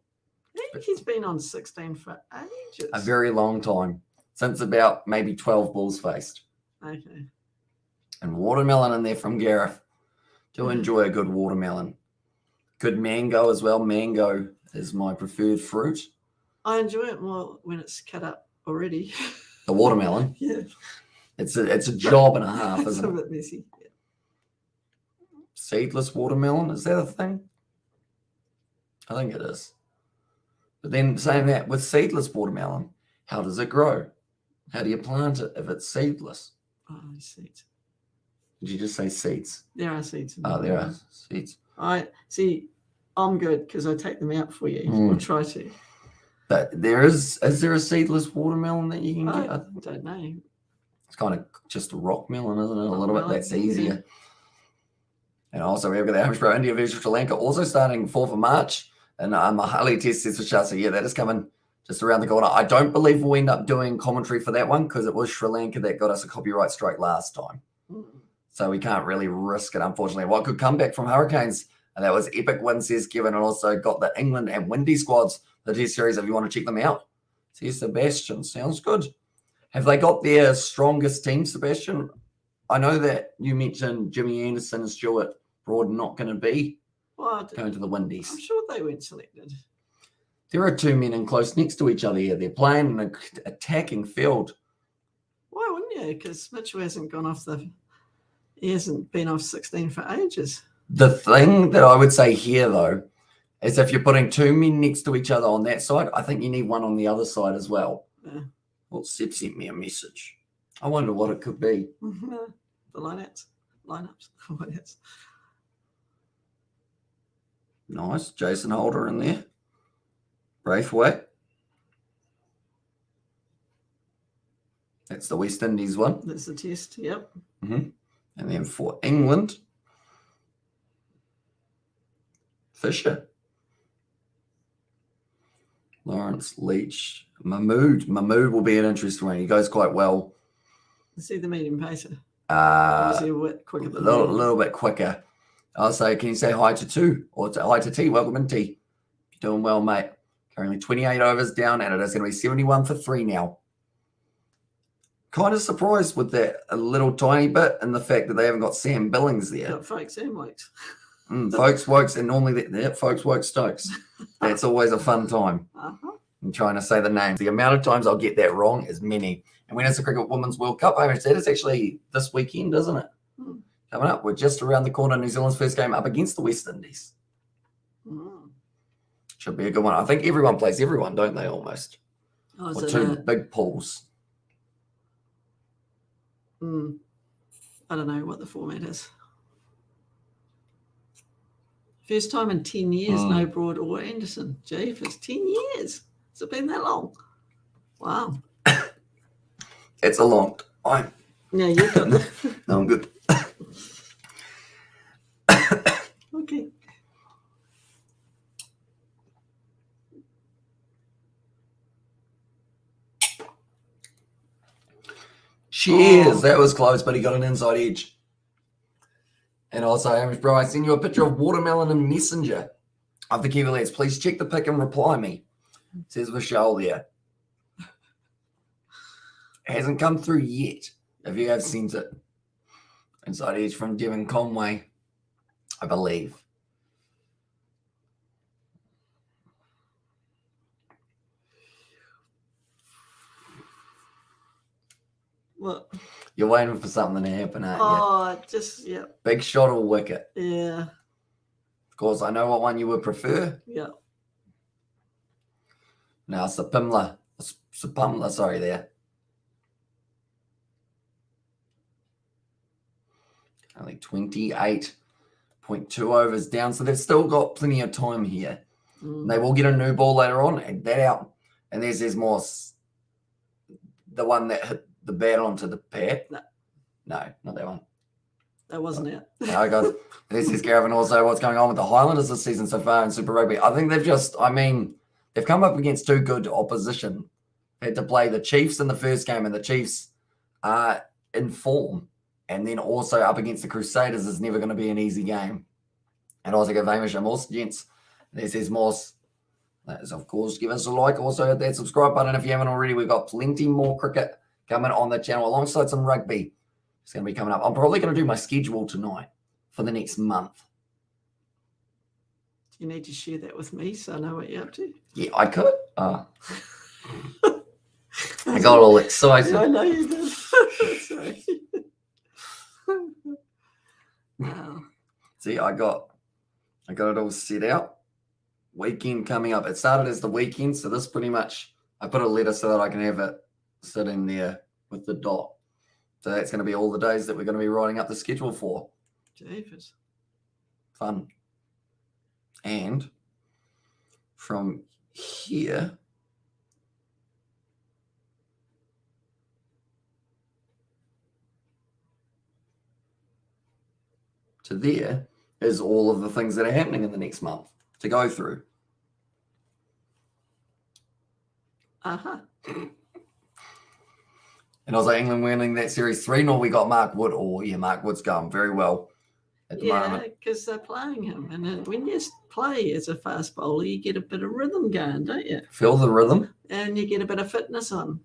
I think he's been on 16 for ages. A very long time, since about maybe 12 balls faced. Okay. And watermelon in there from Gareth. Do enjoy a good watermelon. Good mango as well. Mango is my preferred fruit. I enjoy it more when it's cut up already. The watermelon. Yeah. It's a job and a half, It's isn't a it? bit messy. Yeah. Seedless watermelon, is that a thing? I think it is. But then saying that with seedless watermelon, how does it grow? How do you plant it if it's seedless? Oh, seeds. Did you just say seeds? There are seeds. In Oh, there are seeds. I see. I'm good because I take them out for you. Mm. Or try to. But is there a seedless watermelon that you can I get? don't know. It's kind of just a rock melon, isn't it? A little bit. Rock That's melon, yeah. easier. And also we've got the Hamish Pro India versus Sri Lanka also starting 4th of March. And Mahali test is for Shah. So yeah, that is coming just around the corner. I don't believe we'll end up doing commentary for that one because it was Sri Lanka that got us a copyright strike last time. Mm. So we can't really risk it, unfortunately. What could come back from Hurricanes? And that was epic win, says Kevin, and also got the England and Windy squads, the test series, if you want to check them out. Says Sebastian. Sounds good. Have they got their strongest team, Sebastian? I know that you mentioned Jimmy Anderson and Stuart Broad not going to be going to the Windies. I'm sure they weren't selected. There are 2 men in close next to each other here. They're playing an attacking field. Why wouldn't you? Because Mitchell hasn't gone off he hasn't been off 16 for ages. The thing that I would say here, though, is if you're putting 2 men next to each other on that side, I think you need one on the other side as well. Yeah. Well, Seb sent me a message. I wonder what it could be. The lineups. Lineups. Nice. Jason Holder in there. Braithwaite. That's the West Indies one. That's the test. Yep. Mm-hmm. And then for England, Fisher. Lawrence, Leach, Mahmood. Mahmood will be an interesting one. He goes quite well. See the medium pacer. A Is he a bit quicker than little bit quicker. I'll say, can you say hi to 2 or hi to T? Welcome in, T. You're doing well, mate. Currently 28 overs down, and it is going to be 71 for 3 now. Kind of surprised with that a little tiny bit and the fact that they haven't got Sam Billings there. Got folks and Wokes. Folks, Wokes, and normally folks, Wokes, Stokes. That's always a fun time. Uh-huh. I'm trying to say the names. The amount of times I'll get that wrong is many. And when it's the Cricket Women's World Cup, that is actually this weekend, isn't it? Mm. Coming up, we're just around the corner. New Zealand's first game up against the West Indies. Mm. Should be a good one. I think everyone plays everyone, don't they, almost? Oh, Or is 2 it big pools. I don't know what the format is. First time in 10 years, no Broad or Anderson. Gee, for 10 years. Has it been that long? Wow. It's a long time. Yeah, you've got No, I'm good. okay. Cheers. That was close, but he got an inside edge. And also, Hamish, bro, I sent you a picture of watermelon and Messenger of the Kiwi lads. Please check the pic and reply me. Says Michelle there. It hasn't come through yet. If you have sent it. Inside edge from Devon Conway, I believe. What? You're waiting for something to happen, aren't you? Yeah. Big shot or wicket. Yeah. Of course, I know what one you would prefer. Yeah. Now it's the Pumla, sorry there. Only 28.2 overs down, so they've still got plenty of time here. They will get a new ball later on, and that out. And there's Morse, the one that hit the bat onto the pad. No, not that one. That wasn't it. No, guys. This is Gavin. Also, what's going on with the Highlanders this season so far in Super Rugby? I think they've come up against two good opposition. They had to play the Chiefs in the first game, and the Chiefs are in form. And then also up against the Crusaders is never going to be an easy game. And also give Hamish a Morse, gents. This is Morse. That is, of course, give us a like. Also hit that subscribe button if you haven't already. We've got plenty more cricket coming on the channel alongside some rugby. It's going to be coming up. I'm probably going to do my schedule tonight for the next month. You need to share that with me so I know what you're up to. Yeah, I could. I got all excited. I know you did. Sorry. Wow. See, I got it all set out. Weekend coming up. It started as the weekend, so this pretty much, I put a letter so that I can have it sitting there with the dot. So that's going to be all the days that we're going to be writing up the schedule for. Davis. Fun. And from here to there is all of the things that are happening in the next month to go through. Uh-huh. And I was like, England winning that series 3-0. We got Mark Wood. Oh, yeah, Mark Wood's going very well at the moment. Yeah, because they're playing him. And when you play as a fast bowler, you get a bit of rhythm going, don't you? Feel the rhythm. And you get a bit of fitness on.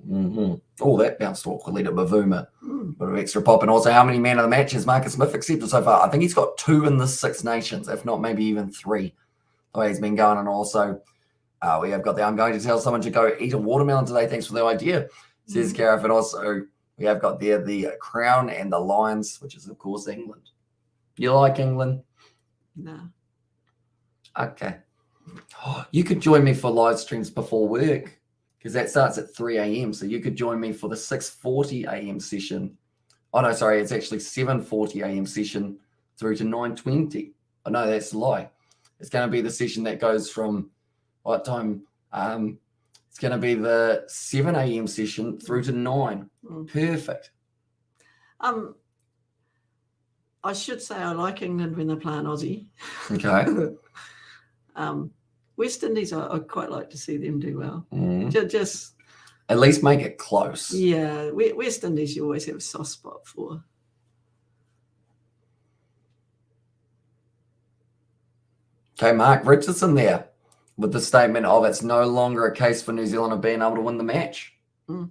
Mm-hmm. Oh, that bounced awkwardly to Bavuma. Bit of extra pop. And also, how many man of the match has Marcus Smith accepted so far? I think he's got 2 in the Six Nations, if not maybe even 3, the way he's been going. And also, we have got I'm going to tell someone to go eat a watermelon today. Thanks for the idea, says Gareth. And also, we have got there the Crown and the Lions, which is, of course, England. You like England? No. Okay. Oh, you could join me for live streams before work, because that starts at 3 a.m. So you could join me for the 6:40 a.m. session. Oh, no, sorry. It's actually 7:40 a.m. session through to 9:20. Oh, no, that's a lie. It's going to be the session that goes from what time? It's going to be the 7 a.m. session through to 9. Perfect. I should say I like England when they're playing Aussie. Okay. West Indies, I quite like to see them do well. Just at least make it close. Yeah, West Indies you always have a soft spot for. Okay, Mark Richardson there with the statement of it's no longer a case for New Zealand of being able to win the match. I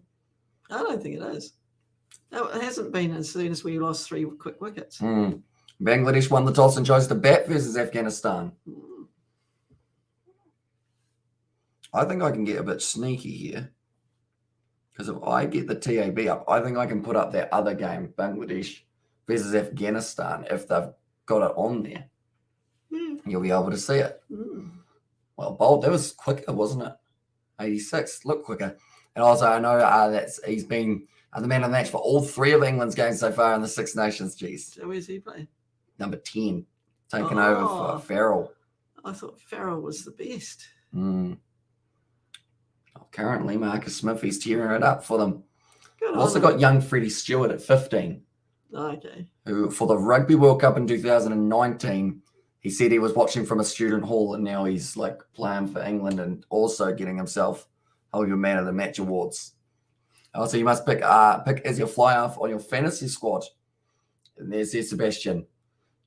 don't think it is. No, it hasn't been as soon as we lost 3 quick wickets. Bangladesh won the toss and chose to bat versus Afghanistan. I think I can get a bit sneaky here, because if I get the TAB up, I think I can put up that other game, Bangladesh versus Afghanistan, if they've got it on there. You'll be able to see it. Well, bold. That was quicker, wasn't it? 86. Look quicker. And also, I know he's been the man of the match for all 3 of England's games so far in the Six Nations. Geez. So where's he playing? Number 10, taking over for Farrell. I thought Farrell was the best. Currently, Marcus Smith, he's tearing it up for them. Good Also got young Freddie Stewart at 15. Okay. Who, for the Rugby World Cup in 2019, he said he was watching from a student hall, and now he's like playing for England and also getting himself Hollywood Man of the Match awards. Also, you must pick as your fly half on your fantasy squad. And there's Sebastian.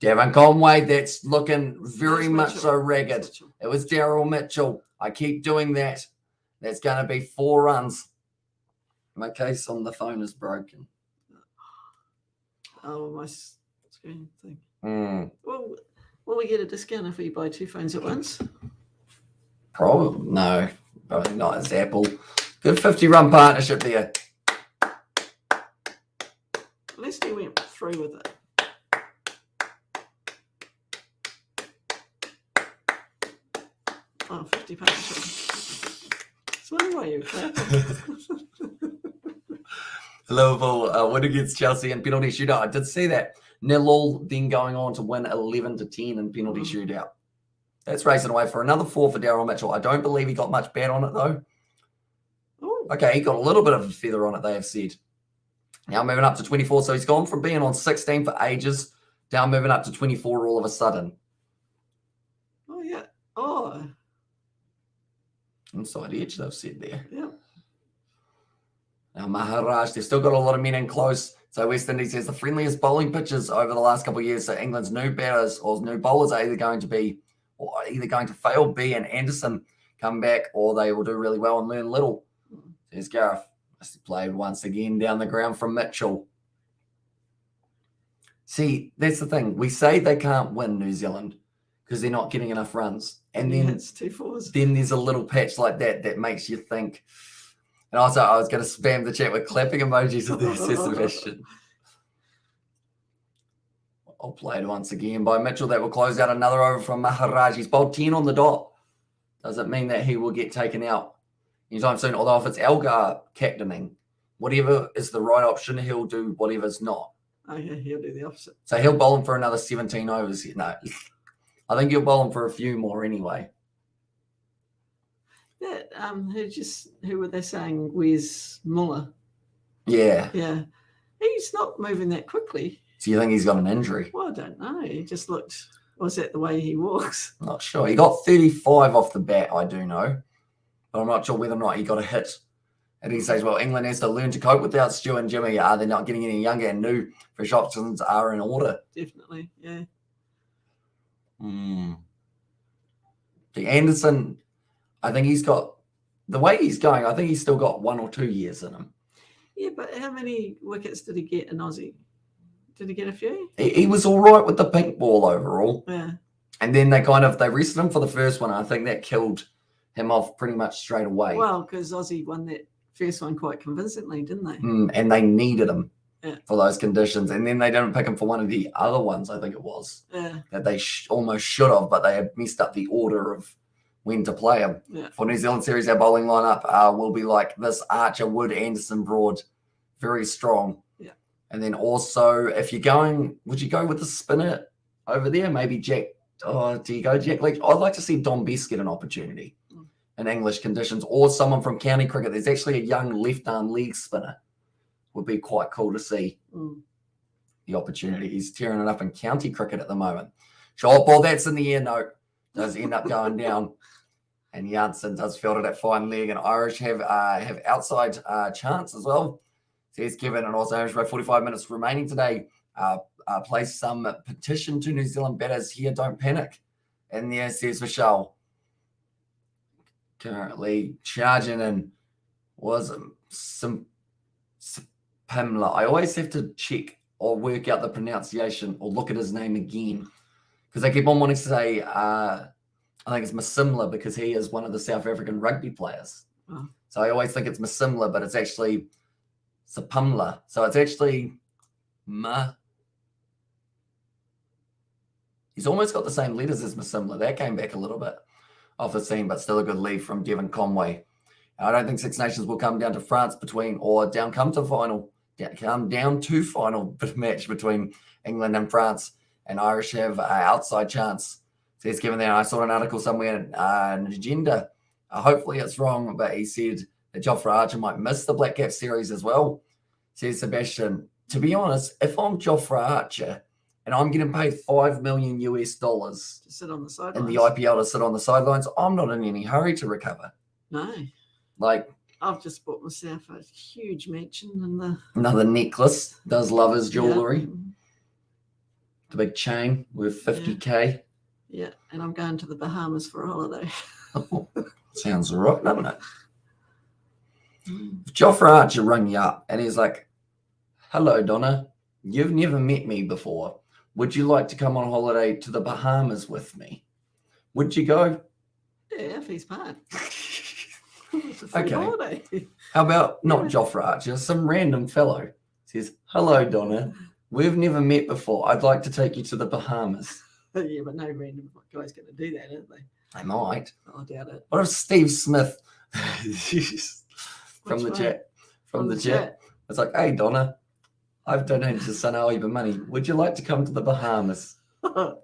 Devon Conway, that's looking very much so ragged. It was Daryl Mitchell. I keep doing that. That's going to be 4 runs. My case on the phone is broken. Oh, my screen thing. Well, will we get a discount if we buy 2 phones at once? Probably. No, probably not. It's Apple. Good 50-run partnership there. At least he went through with it. Oh, 50 partnership. That's why you're clapping. Liverpool win against Chelsea in penalty shootout. I did see that. 0-0, then going on to win 11-10 in penalty shootout. That's racing away for another 4 for Daryl Mitchell. I don't believe he got much bad on it, though. Ooh. Okay, he got a little bit of a feather on it, they have said. Now moving up to 24. So he's gone from being on 16 for ages, down moving up to 24 all of a sudden. Oh, yeah. Oh. Inside edge, they've said there. Yeah. Now Maharaj, they've still got a lot of men in close. So West Indies has the friendliest bowling pitches over the last couple of years. So England's new batters or new bowlers are either going to fail, B and Anderson come back, or they will do really well and learn little. There's Gareth. Played once again down the ground from Mitchell. See, that's the thing. We say they can't win New Zealand because they're not getting enough runs. And then it's 2 4s. Then there's a little patch like that makes you think. And also, I was going to spam the chat with clapping emojis with this Sebastian. I'll play it once again by Mitchell. That will close out another over from Maharaj. He's bowled 10 on the dot. Doesn't mean that he will get taken out anytime soon. Although if it's Elgar captaining, whatever is the right option, he'll do whatever's not. Oh, yeah, he'll do the opposite. So he'll bowl him for another 17 overs. No, I think he'll bowl him for a few more anyway. That who were they saying? Where's Muller? Yeah. Yeah. He's not moving that quickly. So you think he's got an injury? Well, I don't know. He just looked, was that the way he walks? Not sure. He got 35 off the bat, I do know. But I'm not sure whether or not he got a hit. And he says, well, England has to learn to cope without Stu and Jimmy. They're not getting any younger, and new fresh options are in order. Definitely, yeah. The Anderson, I think he's got, the way he's going, I think he's still got 1 or 2 years in him. Yeah, but how many wickets did he get in Aussie? Did he get a few? He was all right with the pink ball overall. Yeah. And then they rested him for the first one. I think that killed him off pretty much straight away. Well, because Aussie won that first one quite convincingly, didn't they? And they needed him Yeah. for those conditions. And then they didn't pick him for one of the other ones, I think it was. Yeah. That they almost should have, but they had messed up the order of when to play him. Yeah. For New Zealand series, our bowling lineup will be like this: Archer, Wood, Anderson, Broad, very strong. Yeah. And then also, if you're going, would you go with the spinner over there? Maybe Jack. Oh, do you go Jack Leach? I'd like to see Don Best get an opportunity in English conditions, or someone from county cricket. There's actually a young left-arm leg spinner. Would be quite cool to see the opportunity. He's tearing it up in county cricket at the moment. Short ball, that's in the air. No, does end up going down. And Janssen does field it at fine leg, and Irish have outside chance as well. Says Kevin, and also Irish by 45 minutes remaining today. Place some petition to New Zealand batters here. Don't panic. And there says Michelle. Currently charging in was some Pamela. I always have to check or work out the pronunciation or look at his name again because they keep on wanting to say I think it's Masimla because he is one of the South African rugby players. Oh. So I always think it's Masimla, but it's actually Sapumla. So it's actually He's almost got the same letters as Masimla. That came back a little bit off the scene, but still a good lead from Devon Conway. I don't think Six Nations will come down to France come down to final match between England and France, and Irish have an outside chance. Says Kevin there. I saw an article somewhere in an agenda. Hopefully it's wrong, but he said that Jofra Archer might miss the Black Cap series as well. Says Sebastian, to be honest, if I'm Jofra Archer and I'm getting paid $5 million to sit on the sidelines in the IPL to sit on the sidelines, I'm not in any hurry to recover. No. Like, I've just bought myself a huge mansion in the Another necklace. Does love his jewellery. Yeah, The big chain worth 50k. yeah, and I'm going to the Bahamas for a holiday. Sounds right, doesn't it? If Joffrey Archer rung you up and he's like, "Hello, Donna. You've never met me before. Would you like to come on holiday to the Bahamas with me?" Would you go? Yeah, if he's part. It's a free Okay. holiday. How about not Yeah. Joffrey Archer, some random fellow says, "Hello, Donna. We've never met before. I'd like to take you to the Bahamas." Yeah, but no random guy's going to do that, are they? I might. I doubt it. What if Steve Smith from Which the way? chat? From the chat. It's like, "Hey, Donna, I've donated to Son Aliba money. Would you like to come to the Bahamas?" No.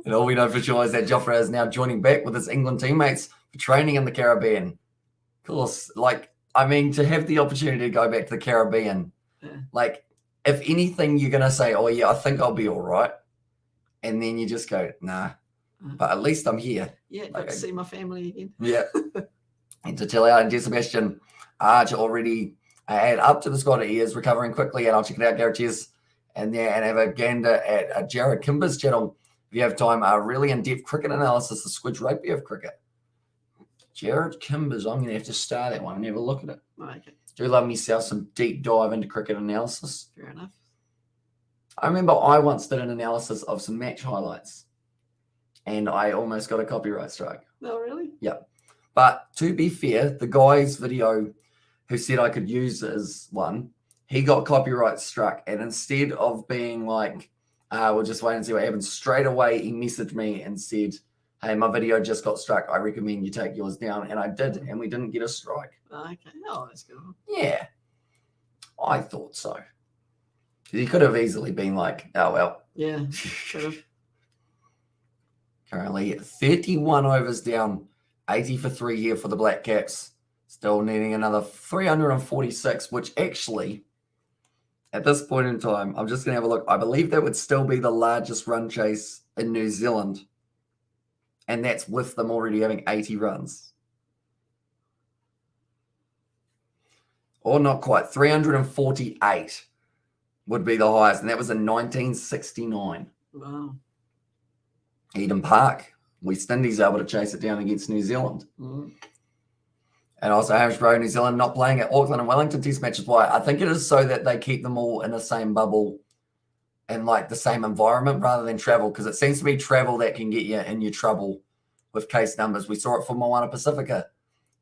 And all we know for sure is that Joffrey is now joining back with his England teammates for training in the Caribbean. Of course, to have the opportunity to go back to the Caribbean, Yeah. If anything, you're going to say, "Oh, yeah, I think I'll be all right." And then you just go, "Nah, but at least I'm here." Yeah, got to see my family again. Yeah. And to tell out, and Sebastian Arch already add up to the squad. He is recovering quickly, and I'll check it out, Gareth. And have a gander at Jared Kimber's channel if you have time. Really in-depth cricket analysis, the Squidge Rugby of cricket. Jared Kimbers, I'm going to have to start that one and have a look at it. Okay, Do love myself some deep dive into cricket analysis. fair enough. I remember I once did an analysis of some match highlights, and I almost got a copyright strike. Oh, really? But to be fair, the guy's video who said I could use his one, he got copyright struck. And instead of being like, we'll just wait and see what happens, straight away he messaged me and said, "Hey, my video just got struck. I recommend you take yours down." And I did, and we didn't get a strike. Okay. Oh, that's good. Yeah, I thought so. He could have easily been like, "Oh, well." Yeah, sort of. Currently 31 overs down, 80 for 3 here for the Black Caps. Still needing another 346, which actually, at this point in time, I'm just going to have a look. I believe that would still be the largest run chase in New Zealand. And that's with them already having 80 runs. Or not quite. 348 would be the highest. And that was in 1969. Wow. Eden Park. West Indies able to chase it down against New Zealand. Mm. And also Hamish Rowe, New Zealand not playing at Auckland and Wellington Test matches. Why? I think it is so that they keep them all in the same bubble and the same environment rather than travel, because it seems to be travel that can get you in your trouble with case numbers. We saw it for Moana Pacifica,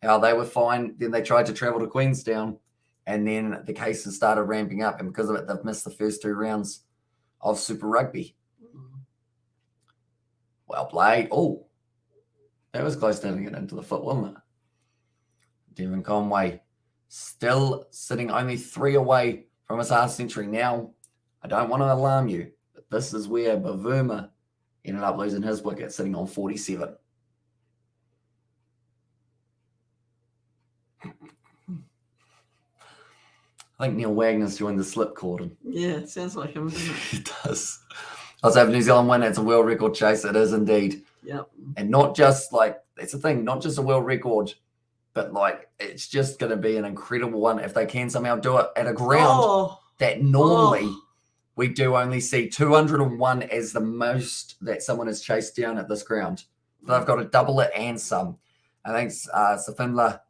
how they were fine. Then they tried to travel to Queenstown, and then the cases started ramping up. And because of it, they've missed the first 2 rounds of Super Rugby. Well played. Oh, that was close to getting it into the foot, wasn't it? Devon Conway still sitting only 3 away from his half century. Now, I don't want to alarm you, but this is where Bavuma ended up losing his wicket, sitting on 47. I think Neil Wagner's joined the slip cordon. Yeah, sounds like him, doesn't it? It does. Also, have New Zealand win. It's a world record chase. It is indeed. Yep. And not just it's the thing, not just a world record, but it's just going to be an incredible one if they can somehow do it at a ground that normally we do only see 201 as the most that someone has chased down at this ground. So they've got to double it and some. I think Safindla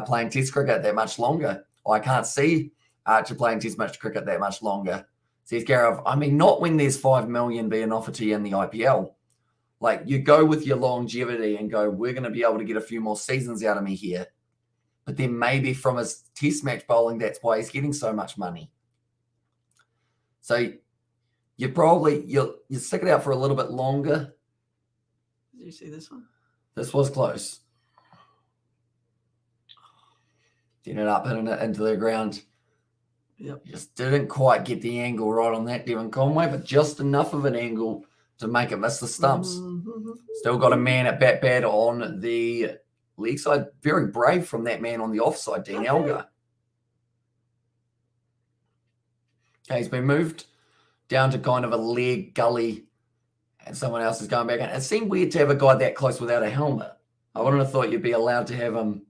playing Test cricket that much longer. I can't see Archer playing Test match cricket that much longer. Says Gareth, I mean, not when there's 5 million being offered to you in the IPL. You go with your longevity and go, we're going to be able to get a few more seasons out of me here. But then maybe from his Test match bowling, that's why he's getting so much money. So you'll stick it out for a little bit longer. Did you see this one? This was close. Ended up hitting it into the ground. Yep. Just didn't quite get the angle right on that, Devon Conway, but just enough of an angle to make it miss the stumps. Mm-hmm. Still got a man at bat pad on the leg side. Very brave from that man on the offside, Dean Elgar. Okay, he's been moved down to kind of a leg gully, and someone else is going back in. It seemed weird to have a guy that close without a helmet. I wouldn't have thought you'd be allowed to have him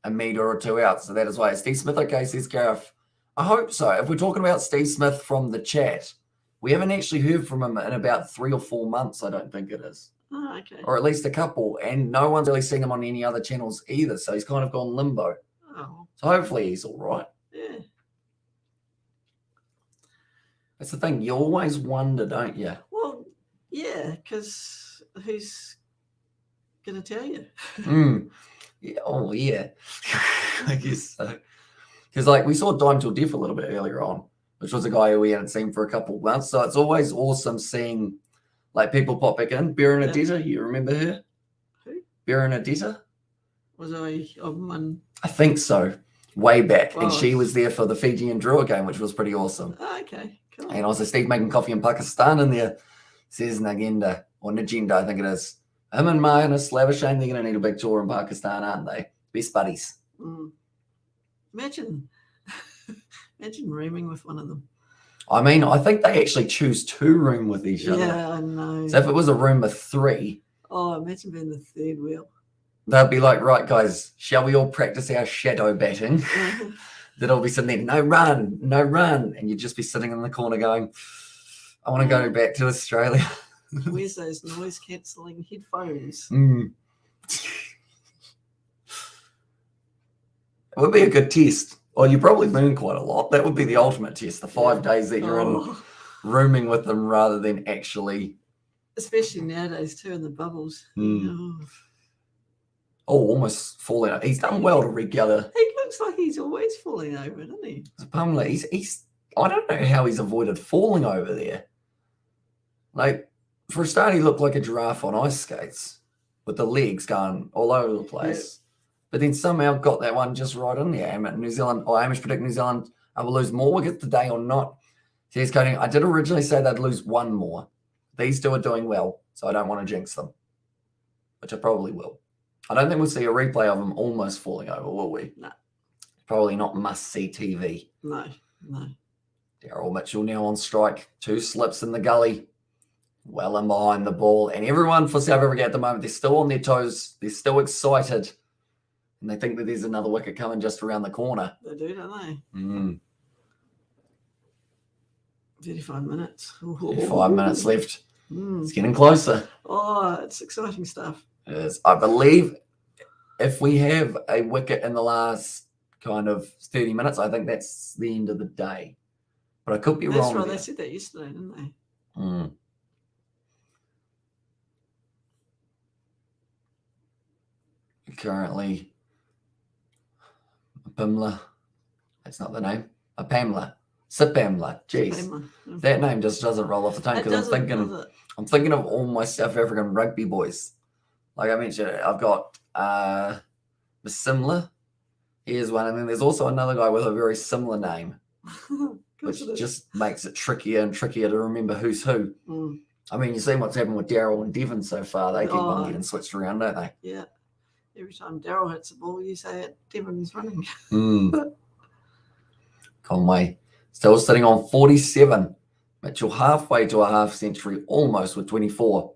a metre or two out. So that is why. Steve Smith, okay, says Gareth. I hope so. If we're talking about Steve Smith from the chat, we haven't actually heard from him in about 3 or 4 months, I don't think it is. Oh, okay. Or at least a couple. And no one's really seen him on any other channels either. So he's kind of gone limbo. Oh, So hopefully he's all right. yeah. That's the thing. You always wonder, don't you? Well, yeah, because who's going to tell you? Yeah, oh, yeah. I guess so. Because, like, we saw Dime Till Death a little bit earlier on, which was a guy who we hadn't seen for a couple of months. So it's always awesome seeing, like, people pop back in. Bernadetta, you remember her? Who? Bernadetta? Was I on one? I think so. Way back. Well, And she was there for the Fijian Drua game, which was pretty awesome. Oh, okay, cool. And also Steve making coffee in Pakistan in there. Says Nagenda, or Nagenda, I think it is. Him and Maya and Slavashane, they're going to need a big tour in Pakistan, aren't they? Best buddies. Imagine rooming with one of them. I mean, I think they actually choose to room with each other. Yeah, I know. So if it was a room of 3, Oh, imagine being the third wheel. they'd be like, right, guys, shall we all practice our shadow batting? They'd all be sitting there, no run, no run. And you'd just be sitting in the corner going, I want to go back to Australia. Where's those noise cancelling headphones? It would be a good test. Well, you probably learn quite a lot. That would be the ultimate test, the 5 days that you're in rooming with them rather than actually. Especially nowadays too, in the bubbles. Almost falling out. He's done well to regather. He looks like he's always falling over, doesn't he? Pumler, he's I don't know how he's avoided falling over there. Like, for a start, he looked like a giraffe on ice skates with the legs going all over the place. But then somehow got that one just right in there. New Zealand, or Amish predict New Zealand will lose more wickets today or not. Says Cody, I did originally say they'd lose 1 more. These 2 are doing well, so I don't want to jinx them, which I probably will. I don't think we'll see a replay of them almost falling over, will we? No. Probably not must-see TV. No. Daryl Mitchell now on strike. 2 slips in the gully. Well in behind the ball. And everyone for South Africa at the moment, they're still on their toes. They're still excited. And they think that there's another wicket coming just around the corner. They do, don't they? 35 minutes. 5 minutes left. Mm. It's getting closer. Oh, it's exciting stuff. It is. I believe if we have a wicket in the last kind of 30 minutes, I think that's the end of the day. But I could be wrong. That's right. There. They said that yesterday, didn't they? Currently, Pamela. That's not the name. Pamela. Sipamla. Jeez. That name just doesn't roll off the tongue because I'm thinking of all my South African rugby boys. Like I mentioned, I've got Simla. He is one, and then there's also another guy with a very similar name, which just makes it trickier and trickier to remember who's who. I mean, you see what's happened with Daryl and Devon so far. They keep on getting switched around, don't they? Yeah. Every time Daryl hits a ball, you say it, Devon's running. Conway still sitting on 47. Mitchell halfway to a half century, almost with 24.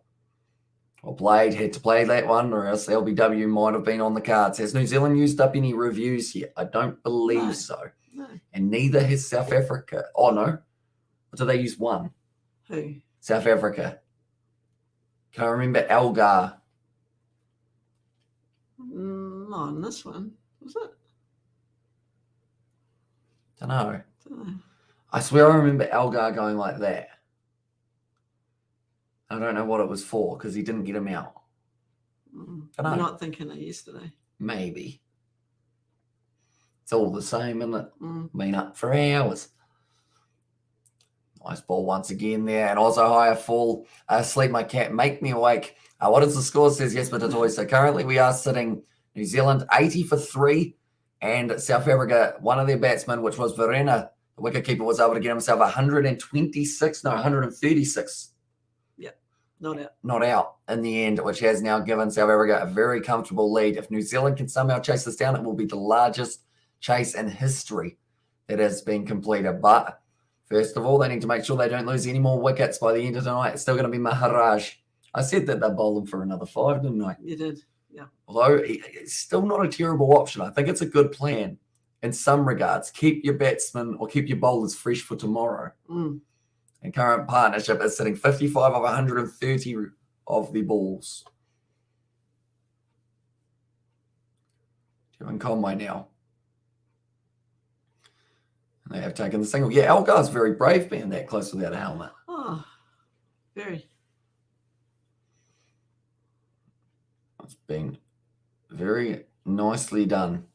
Well played, had to play that one, or else LBW might have been on the cards. Has New Zealand used up any reviews yet? I don't believe so. No. And neither has South Africa. Oh, no. Or did they use one? Who? South Africa. Can I remember Algar? Not on this one, was it? Don't know. I swear I remember Algar going like that. I don't know what it was for because he didn't get him out. I'm Dunno. not thinking of yesterday. Maybe. It's all the same, isn't it? Been up for hours. Nice ball once again there. And also higher fall. Sleep my cat, make me awake. What is the score, says Jesper Tatoy. So currently we are sitting New Zealand 80 for 3. And South Africa, one of their batsmen, which was Verena, the wicketkeeper, was able to get himself 136. Yeah, not out. Not out in the end, which has now given South Africa a very comfortable lead. If New Zealand can somehow chase this down, it will be the largest chase in history that has been completed. But first of all, they need to make sure they don't lose any more wickets by the end of tonight. It's still going to be Maharaj. I said that they'll bowl them for another 5, didn't I? You did. Yeah. Although it's still not a terrible option. I think it's a good plan in some regards. Keep your batsmen or keep your bowlers fresh for tomorrow. Mm. And current partnership is sitting 55 of 130 of the balls. Kevin Conway now. And they have taken the single. Yeah, Elgar's very brave being that close without a helmet. Oh, very. It's been very nicely done.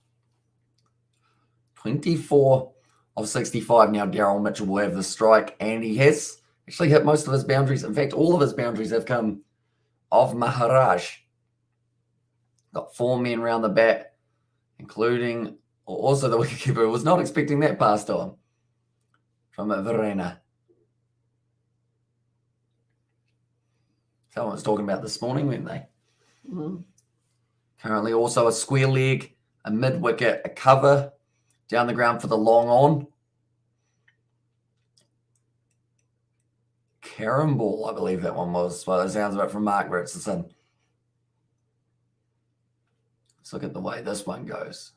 24 of 65 now. Daryl Mitchell will have the strike, and he has actually hit most of his boundaries. In fact, all of his boundaries have come off Maharaj. Got 4 men round the bat, including also the wicketkeeper, who was not expecting that pass to him from Verena. Someone was talking about this morning, weren't they? Mm. Currently also a square leg, a mid-wicket, a cover, down the ground for the long on. Carom ball, I believe that one was, by the sounds of it, from Mark Richardson. Let's look at the way this one goes.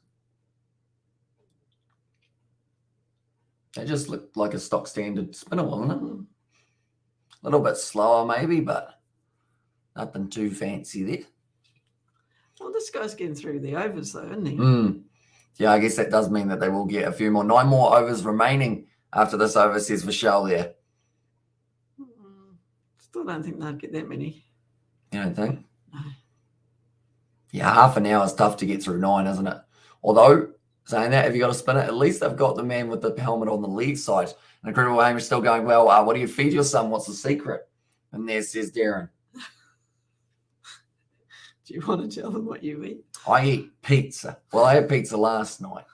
It just looked like a stock standard spinner, wasn't it? A little bit slower maybe, but nothing too fancy there. Well, this guy's getting through the overs though, isn't he? Mm. Yeah, I guess that does mean that they will get a few more. 9 more overs remaining after this over, says Vishal there. Still don't think they'd get that many. You don't think? No. Yeah, half an hour is tough to get through 9, isn't it? Although, saying that, if you got to spin it, at least they've got the man with the helmet on the lead side. And Incredible Aim is still going, well, what do you feed your son? What's the secret? And there says Darren. Do you want to tell them what you eat? I eat pizza. Well, I had pizza last night,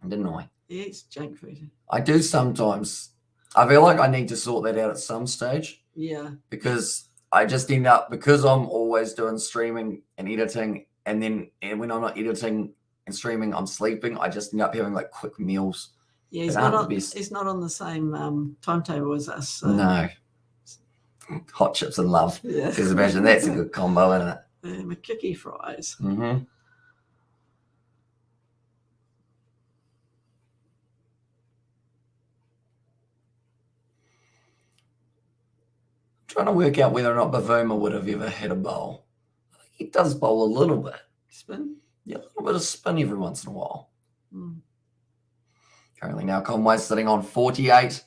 didn't I? He eats junk food. I do sometimes. I feel like I need to sort that out at some stage. Yeah. Because I just end up, because I'm always doing streaming and editing, and then when I'm not editing and streaming, I'm sleeping, I just end up having like quick meals. Yeah, he's not on the same timetable as us. So. No. Hot chips and love. Yeah. Says Sebastian, that's a good combo, isn't it? McKicky fries. Mm-hmm. Trying to work out whether or not Bavuma would have ever had a bowl. I think he does bowl a little bit. Spin? Yeah, a little bit of spin every once in a while. Mm. Currently now Conway's sitting on 48.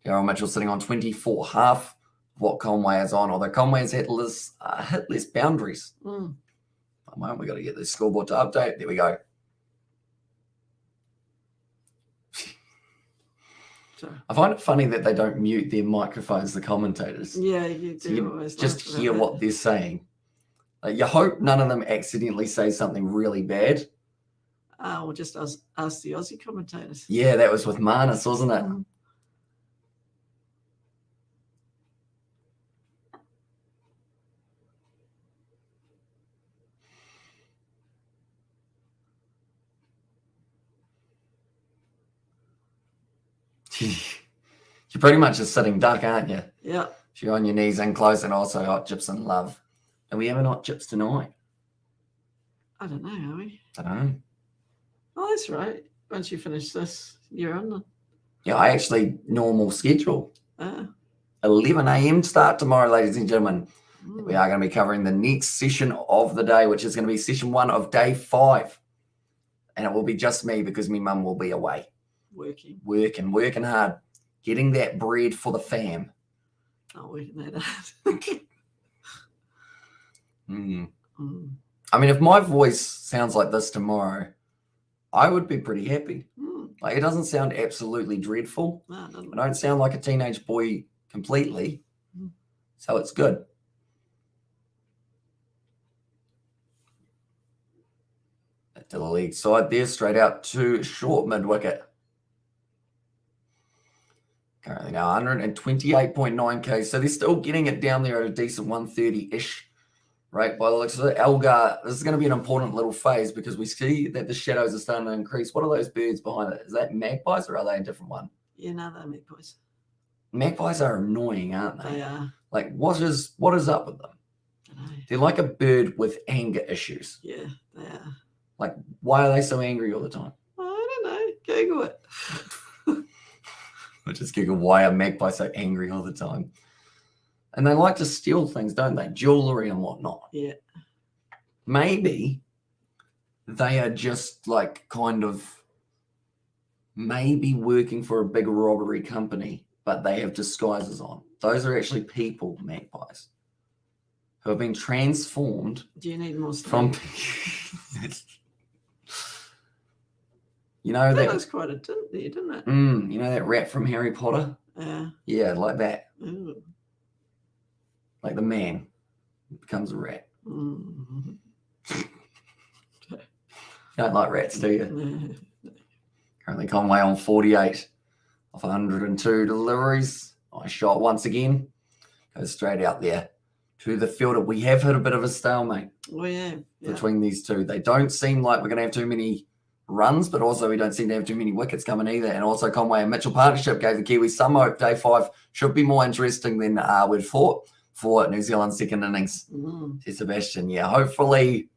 Daryl Mitchell sitting on 24, half of what Conway is on, although Conway's hit less boundaries. Mm. One moment, we got to get this scoreboard to update. There we go. Sorry. I find it funny that they don't mute their microphones, the commentators. Yeah, you do. So you always just laugh about hear that. what they're saying. Like, you hope none of them accidentally say something really bad. Or just ask the Aussie commentators. Yeah, that was with Manus, wasn't it? Mm. You're pretty much a sitting duck, aren't you? Yeah. You're on your knees and close, and also hot chips and love. Are we having hot chips tonight? I don't know, are we? I don't know. Oh, that's right. Once you finish this, you're on the. Yeah, I actually normal schedule. 11 a.m. start tomorrow, ladies and gentlemen. We are going to be covering the next session of the day, which is going to be session 1 of day 5. And it will be just me because my mum will be away. Working hard. Getting that bread for the fam. Oh, working that hard. Mm. Mm. I mean, if my voice sounds like this tomorrow, I would be pretty happy. Mm. Like, it doesn't sound absolutely dreadful. No, no, I don't sound like a teenage boy completely. Mm. So it's good. To the league side there, straight out to short mid-wicket. Currently now 128.9k, so they're still getting it down there at a decent 130-ish rate by the looks of it. Elgar, this is going to be an important little phase because we see that the shadows are starting to increase. What are those birds behind it? Is that magpies or are they a different one? Yeah, no, they're magpies. Magpies are annoying, aren't they? They are. Like, what is up with them? Dunno. They're like a bird with anger issues. Yeah, they are. Like, why are they so angry all the time? I don't know. Google it. I just Google why are magpies so angry all the time. And they like to steal things, don't they? Jewelry and whatnot. Yeah. Maybe they are just like kind of maybe working for a big robbery company, but they have disguises on. Those are actually people, magpies, who have been transformed Do you need more from. You know that that looks quite a tint there, didn't it? you know that rat from Harry Potter? Yeah. Yeah, like that. Ooh. Like the man becomes a rat. Mm. You don't like rats, do you? No. Currently Conway on 48 of 102 deliveries. Nice shot once again. Goes straight out there to the fielder. We have hit a bit of a stalemate Oh, yeah. between these two. They don't seem like we're going to have too many runs, but also we don't seem to have too many wickets coming either. And also Conway and Mitchell partnership gave the Kiwis some hope. Day 5 should be more interesting than we'd thought for New Zealand's second innings. To Sebastian, yeah, hopefully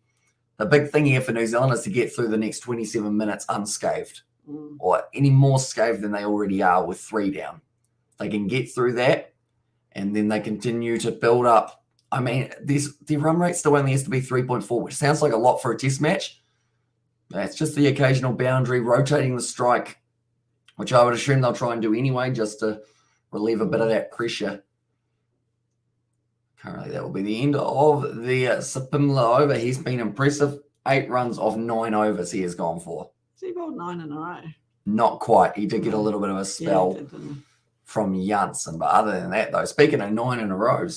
the big thing here for New Zealand is to get through the next 27 minutes unscathed, or any more scathed than they already are with 3 down. They can get through that, and then they continue to build up. I mean, the run rate still only has to be 3.4, which sounds like a lot for a test match. That's just the occasional boundary, rotating the strike, which I would assume they'll try and do anyway, just to relieve a bit of that pressure. Currently, that will be the end of the Sapimla over. He's been impressive. 8 runs off 9 overs he has gone for. Has he bowled 9 in a row? Not quite. He did get a little bit of a spell Yeah, he did, didn't he? from Janssen. But other than that, though, speaking of 9 in a row,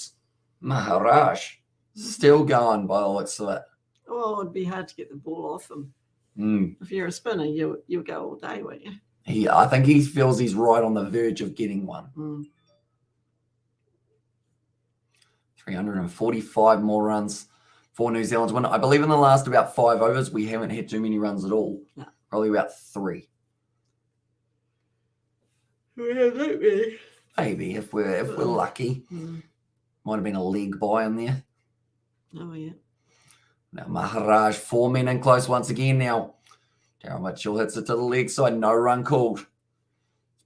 Maharaj still going by the looks of it. Oh, it'd be hard to get the ball off him. If you're a spinner, you'll go all day, won't you? I think he feels he's right on the verge of getting one. 345 more runs for New Zealand's win. I believe in the last about 5 overs, we haven't had too many runs at all. No. Probably about 3. Maybe if we're lucky. Might have been a leg by in there. Oh, yeah. Now Maharaj 4 men in close once again now. Darryl Mitchell hits it to the leg side. No run called.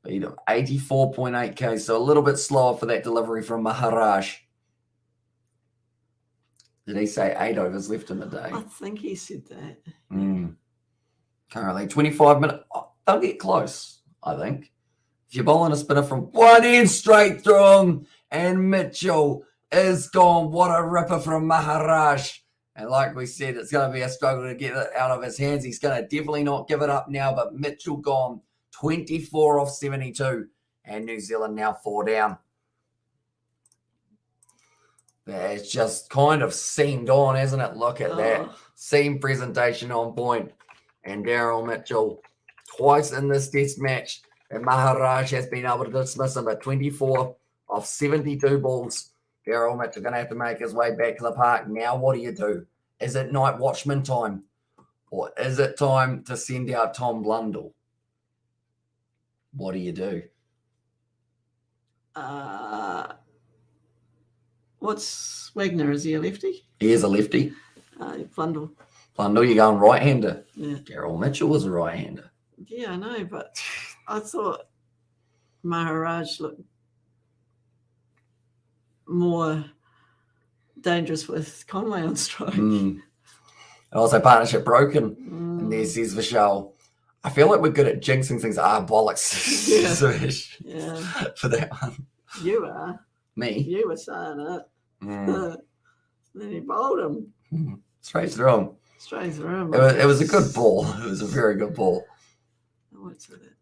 Speed of 84.8 k, so a little bit slower for that delivery from Maharaj. Did he say 8 overs left in the day? I think he said that. Currently 25 minutes. Oh, they'll get close, I think. If you're bowling a spinner from one end straight through him, and Mitchell is gone. What a ripper from Maharaj. And like we said, it's going to be a struggle to get it out of his hands. He's going to definitely not give it up now, but Mitchell gone 24 off 72, and New Zealand now 4 down. It's just kind of seamed on, hasn't it? Look at that. Seam presentation on point. And Darryl Mitchell twice in this test match. And Maharaj has been able to dismiss him at 24 off 72 balls. Darryl Mitchell going to have to make his way back to the park. Now what do? Is it night watchman time? Or is it time to send out Tom Blundell? What do? What's Wagner? Is he a lefty? He is a lefty. Blundell. Blundell, you're going right-hander. Yeah. Darryl Mitchell was a right-hander. Yeah, I know, but I thought Maharaj looked more dangerous with Conway on strike. And also partnership broken. And there's Vishal. I feel like we're good at jinxing things. Bollocks. Yeah. For that one. You are. Me? You were saying it. Then he bowled him. Straight through him. Straight through him. It was a good ball. It was a very good ball. I won't say that.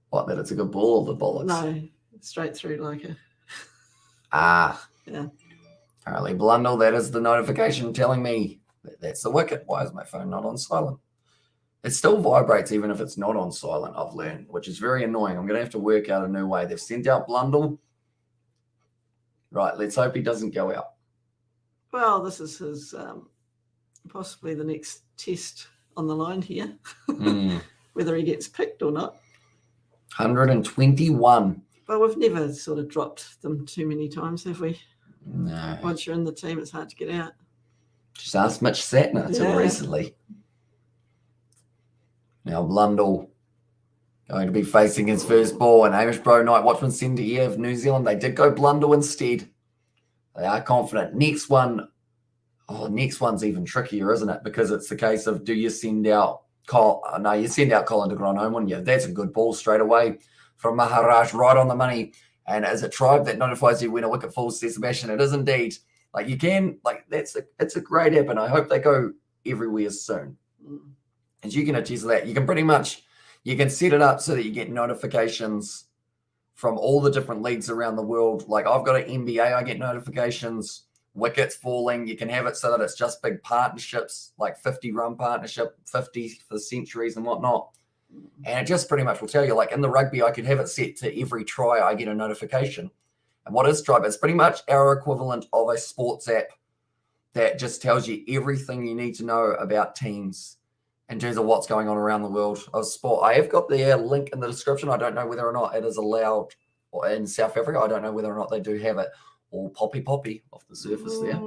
What, that it's a good ball or the bollocks? No, straight through like a... Yeah. Apparently Blundell, that is the notification telling me that's the wicket. Why is my phone not on silent? It still vibrates even if it's not on silent, I've learned, which is very annoying. I'm going to have to work out a new way. They've sent out Blundell. Right, let's hope he doesn't go out. Well, this is his possibly the next test on the line here. Whether he gets picked or not. 121. But we've never sort of dropped them too many times, have we? No. Once you're in the team, it's hard to get out. Just asked Mitch Satner till recently. Now Blundell going to be facing his first ball, and Hamish Bro Night Watchman Centre here of New Zealand. They did go Blundell instead. They are confident. Next one, next one's even trickier, isn't it? Because it's the case of, do you send out you send out Colin de Grandhomme, wouldn't you? That's a good ball straight away from Maharaj, right on the money. And as a tribe that notifies you when a wicket falls, says Sebastian, it is indeed. Like you can, like it's a great app, and I hope they go everywhere soon. And you can attest to that. You can pretty much, you can set it up so that you get notifications from all the different leagues around the world. Like I've got an NBA, I get notifications, wickets falling. You can have it so that it's just big partnerships, like 50-run partnership, 50 for centuries and whatnot. And it just pretty much will tell you, like in the rugby, I could have it set to every try I get a notification. And what is Tribe? It's pretty much our equivalent of a sports app that just tells you everything you need to know about teams in terms of what's going on around the world of sport. I have got the link in the description. I don't know whether or not it is allowed in South Africa. I don't know whether or not they do have it. All poppy off the surface there.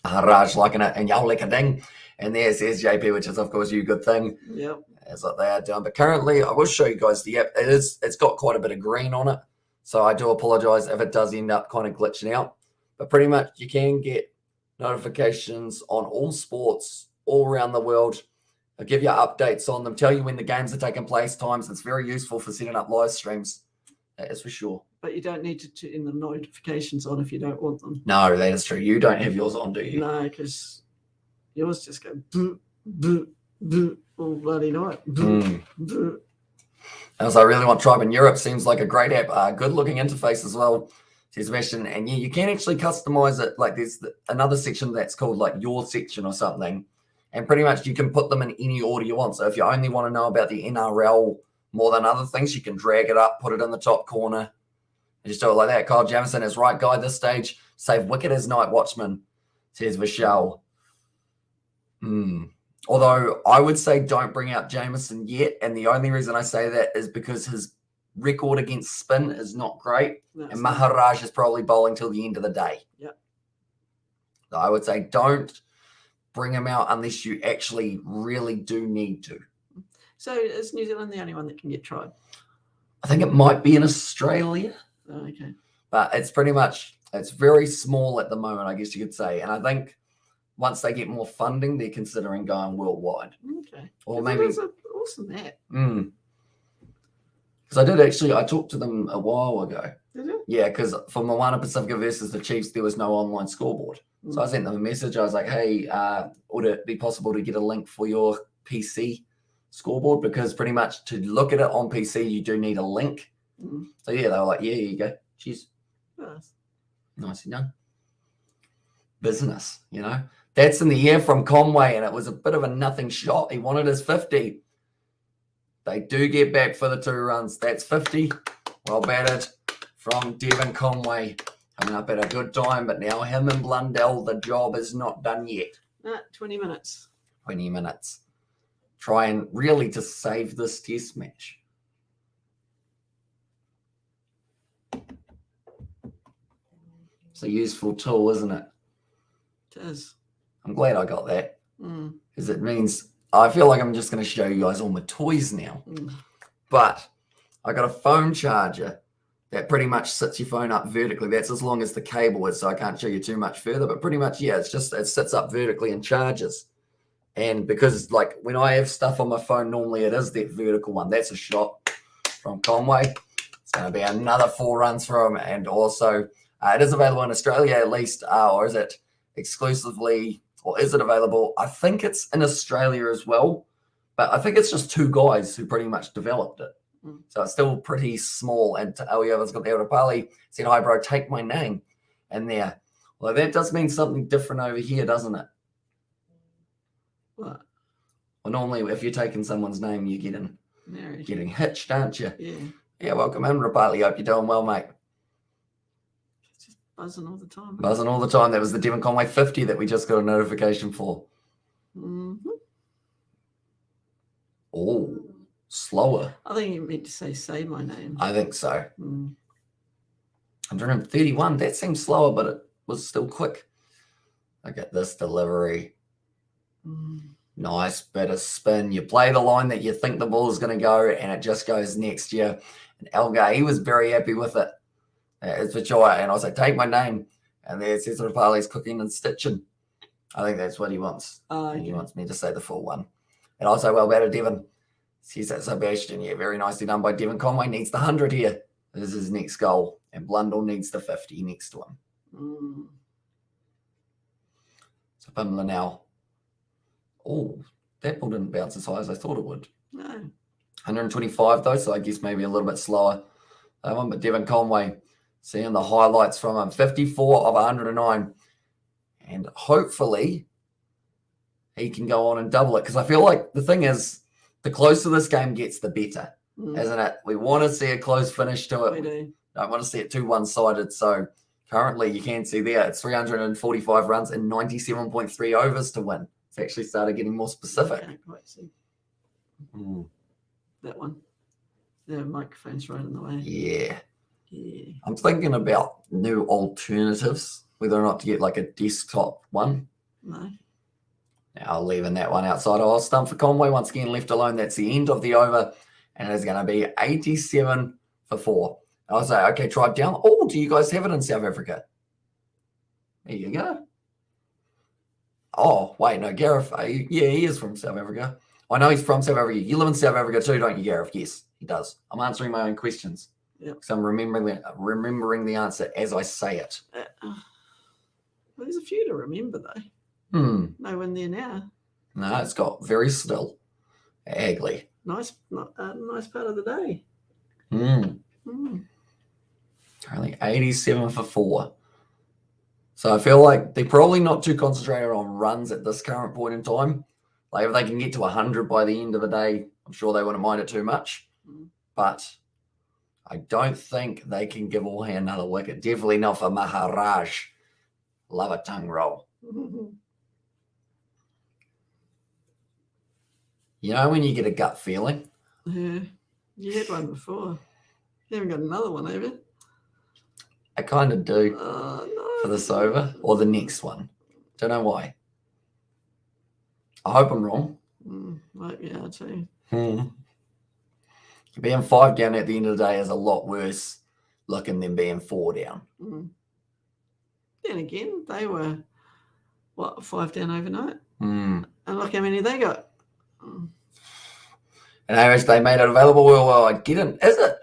Raj liking it, and y'all like a ding. And there's JP, which is of course you good thing. Yep. That's what they are doing. But currently, I will show you guys the app. It's got quite a bit of green on it. So I do apologize if it does end up kind of glitching out. But pretty much you can get notifications on all sports all around the world. I'll give you updates on them, tell you when the games are taking place, times. It's very useful for setting up live streams. That is for sure. But you don't need to turn the notifications on if you don't want them. No, that is true. You don't have yours on, do you? No, because yours just go boop, boop, boop all bloody night. Boop, boop. And so I really want Tribe in Europe. Seems like a great app. Good looking interface as well. Says Sebastian. And yeah, you can actually customize it. Like there's another section that's called like your section or something. And pretty much you can put them in any order you want. So if you only want to know about the NRL more than other things, you can drag it up, put it in the top corner, and just do it like that. Kyle Jamieson is right guy this stage. Save wicket as night watchman, says Vishal. Although I would say don't bring out Jamieson yet. And the only reason I say that is because his record against spin is not great. And Maharaj is probably bowling till the end of the day. Yep. So I would say don't bring him out unless you actually really do need to. So is New Zealand the only one that can get Tribe? I think it might be in Australia. Oh, okay. But it's pretty much, it's very small at the moment, I guess you could say. And I think once they get more funding, they're considering going worldwide. Okay. Or maybe. That's an awesome app. Because I talked to them a while ago. Did you? Yeah, because for Moana Pacifica versus the Chiefs, there was no online scoreboard. So I sent them a message. I was like, hey, would it be possible to get a link for your PC scoreboard? Because pretty much to look at it on PC, you do need a link. So yeah, they were like, yeah, here you go. Cheers. Nice. Nicely done. Business, you know. That's in the air from Conway, and it was a bit of a nothing shot. He wanted his 50. They do get back for the 2 runs. That's 50. Well batted from Devon Conway. Coming up at a good time, but now him and Blundell, the job is not done yet. 20 minutes. 20 minutes. Trying really to save this test match. It's a useful tool, isn't it? It is. I'm glad I got that. Because it means I feel like I'm just going to show you guys all my toys now. But I got a phone charger that pretty much sits your phone up vertically. That's as long as the cable is, so I can't show you too much further. But pretty much, yeah, it sits up vertically and charges. And because like when I have stuff on my phone, normally it is that vertical one. That's a shot from Conway. It's going to be another 4 runs for him. And also it is available in Australia at least, or is it exclusively, or is it available? I think it's in Australia as well, but I think it's just 2 guys who pretty much developed it. So it's still pretty small. And Eliova's got the Pali said, hi, bro, take my name. And there. Well, that does mean something different over here, doesn't it? What? Well, normally if you're taking someone's name, you're getting hitched, aren't you? Yeah. Yeah, welcome in, Rapali. Hope you're doing well, mate. It's just buzzing all the time. Buzzing all the time. That was the Devon Conway 50 that we just got a notification for. Oh, slower. I think you meant to say my name. I think so. 131. That seems slower, but was still quick. Look at this delivery. Nice bit of spin. You play the line that you think the ball is going to go, and it just goes next year. And Elgar, he was very happy with it. It's for joy. And I was like, take my name. And there's Cesar Pale's cooking and stitching. I think that's what he wants. Okay. He wants me to say the full one. And also, well batted, Devon. Sees that Sebastian. Yeah, very nicely done by Devon. Conway needs the 100 here. This is his next goal. And Blundell needs the 50 next one. So Pimla now. Oh, that ball didn't bounce as high as I thought it would. No. 125 though, so I guess maybe a little bit slower. That one, but Devon Conway, seeing the highlights from him. 54 of 109. And hopefully he can go on and double it. Because I feel like the thing is, the closer this game gets, the better, isn't it? We want to see a close finish to it. We do. Don't want to see it too one-sided. So currently you can see there, it's 345 runs and 97.3 overs to win. It's actually started getting more specific. I can't quite see that one. The microphone's right in the way. Yeah. Yeah. I'm thinking about new alternatives, whether or not to get like a desktop one. No. Now leaving that one outside. I'll stump for Conway once again, left alone. That's the end of the over. And it's going to be 87 for 4. I'll say, okay, tribe down. Oh, do you guys have it in South Africa? There you go. Oh, wait, no, Gareth. Yeah, he is from South Africa. I know he's from South Africa. You live in South Africa too, don't you, Gareth? Yes, he does. I'm answering my own questions. Yeah. Because I'm remembering the answer as I say it. Well, there's a few to remember, though. No one there now. No, it's got very still. Hagley. Nice part of the day. Only 87 for 4. So I feel like they're probably not too concentrated on runs at this current point in time. Like if they can get to 100 by the end of the day, I'm sure they wouldn't mind it too much. But I don't think they can give away another wicket. Definitely not for Maharaj. Love a tongue roll. You know when you get a gut feeling? Yeah. You had one before. You haven't got another one, have you? I kind of do No. for this over or the next one. Don't know why. I hope I'm wrong. Might be hard too. Being 5 down at the end of the day is a lot worse looking than being 4 down. Then again, they were, 5 down overnight? And And look how many they got. Hamish, they made it available. Well, I get it. Is it?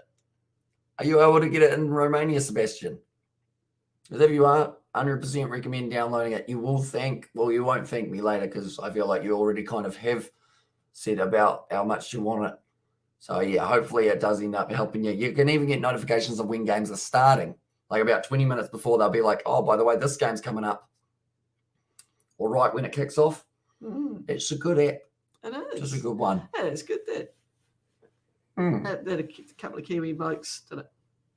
Are you able to get it in Romania, Sebastian? Because if you are, 100% recommend downloading it. You won't thank me later because I feel like you already kind of have said about how much you want it. So, yeah, hopefully it does end up helping you. You can even get notifications of when games are starting. Like about 20 minutes before, they'll be like, oh, by the way, this game's coming up. Or right when it kicks off. It's a good app. It is. Just a good one. Yeah, it's good that. That a couple of Kiwi blokes did it.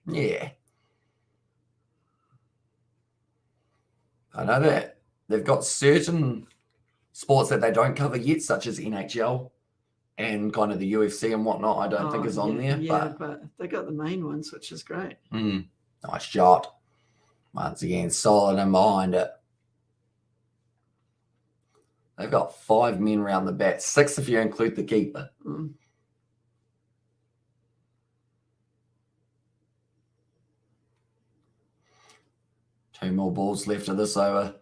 Yeah. I know that they've got certain sports that they don't cover yet, such as NHL and kind of the UFC and whatnot. I don't think is on there. Yeah, but they got the main ones, which is great. Nice shot. Once again, solid and behind it. They've got 5 men around the bat, 6 if you include the keeper. 2 more balls left of this over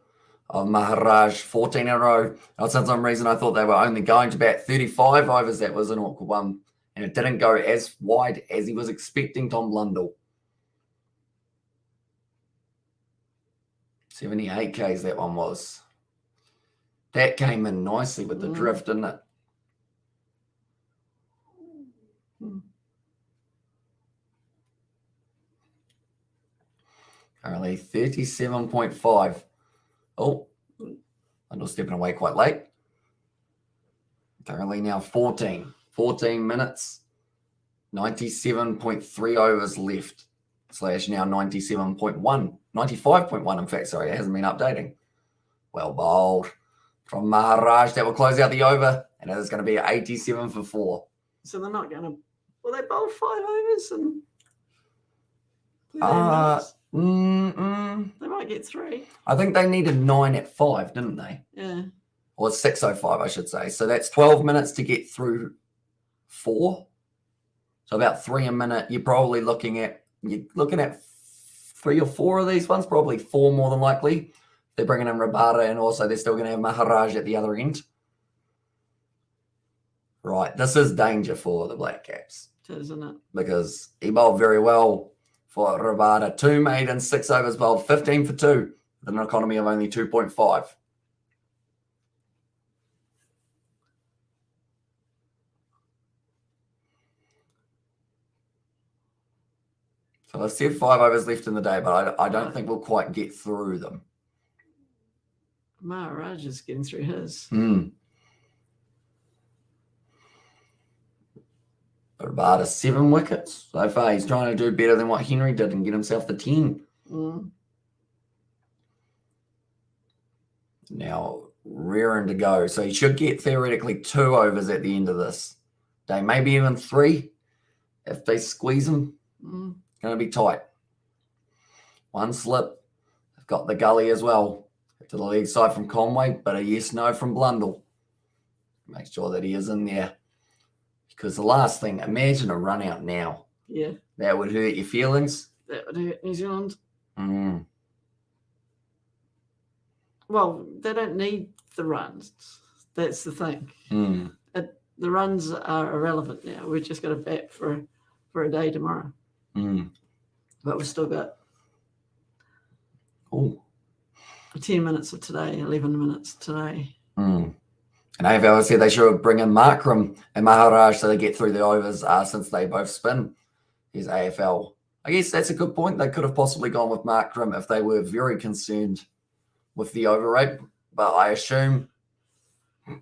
of Maharaj, 14 in a row. Now, for some reason, I thought they were only going to bat 35 overs. That was an awkward one. And it didn't go as wide as he was expecting, Tom Blundell. 78 Ks that one was. That came in nicely with the drift, didn't it? Currently 37.5. Oh, I'm not stepping away quite late. Currently now 14 minutes, 97.3 overs left, / now 97.1, 95.1 in fact, sorry, it hasn't been updating. Well bowled from Maharaj. That will close out the over, and it is going to be 87 for 4. So they're not going to, well, they bowled 5 overs and They might get 3. I think they needed 9 at 5, didn't they? Yeah. Or 6:05, I should say. So that's 12 minutes to get through 4. So about 3 a minute. You're looking at 3 or 4 of these ones, probably 4 more than likely. They're bringing in Rabada, and also they're still going to have Maharaj at the other end. Right, this is danger for the Black Caps. Isn't it? Because he bowled very well for Rabada. 2 made in 6 overs bowled, 15 for 2, with an economy of only 2.5. So I said 5 overs left in the day, but I don't think we'll quite get through them. Maharaj is getting through his. Rabada 7 wickets so far. He's trying to do better than what Henry did and get himself the 10. Now rearing to go. So he should get theoretically 2 overs at the end of this day, maybe even 3 if they squeeze him. It's going to be tight. 1 slip. They've got the gully as well to the leg side from Conway, but a yes-no from Blundell. Make sure that he is in there. Because the last thing, imagine a run out now. Yeah. That would hurt your feelings. That would hurt New Zealand. Mm. Well, they don't need the runs. That's the thing. The runs are irrelevant now. We've just got to bat for a day tomorrow. But we've still got 10 minutes of today, 11 minutes today. And AFL said they should bring in Markram and Maharaj so they get through the overs since they both spin. Here's AFL. I guess that's a good point. They could have possibly gone with Markram if they were very concerned with the over rate. But I assume, I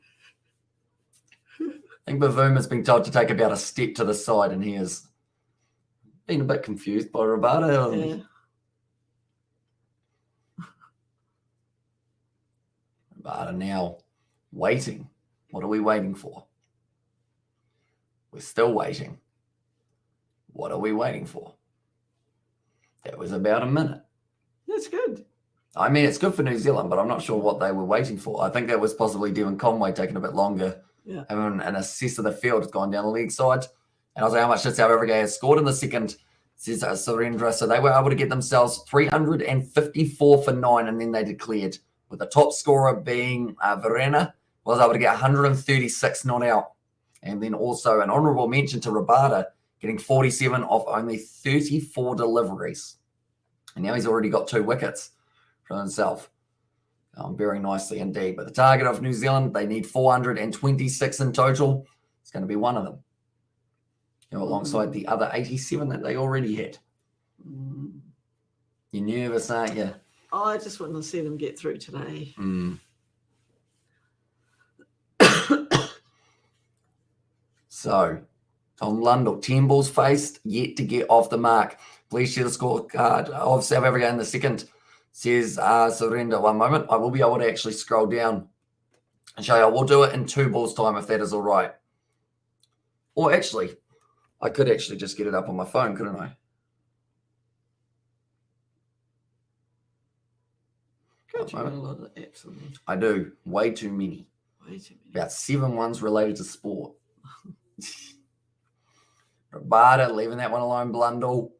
think Bavoom has been told to take about a step to the side, and he has been a bit confused by Rabada. Yeah. Rabada now waiting. What are we waiting for? We're still waiting. What are we waiting for? That was about a minute. That's good. I mean, it's good for New Zealand, but I'm not sure what they were waiting for. I think that was possibly Devon Conway taking a bit longer. Yeah. Having an assess of the field has gone down the leg side. And I was like, how much did South Africa has scored in the second? Says Surendra. So they were able to get themselves 354 for 9, and then they declared, with the top scorer being Verena, was able to get 136 not out. And then also an honourable mention to Rabada, getting 47 off only 34 deliveries. And now he's already got 2 wickets for himself. Very nicely indeed. But the target of New Zealand, they need 426 in total. It's going to be one of them. Alongside the other 87 that they already had. You're nervous, aren't you? Oh, I just want to see them get through today. So, Tom Lundell, 10 balls faced, yet to get off the mark. Please share the scorecard of South Africa in the second. Says Surrender. One moment. I will be able to actually scroll down and show you. We'll do it in 2 balls time if that is all right. Or actually, I could actually just get it up on my phone, couldn't I? God, you got a lot of apps on there. I do. Way too many. Way too many. About 7 ones related to sport. Rabada leaving that one alone. Blundell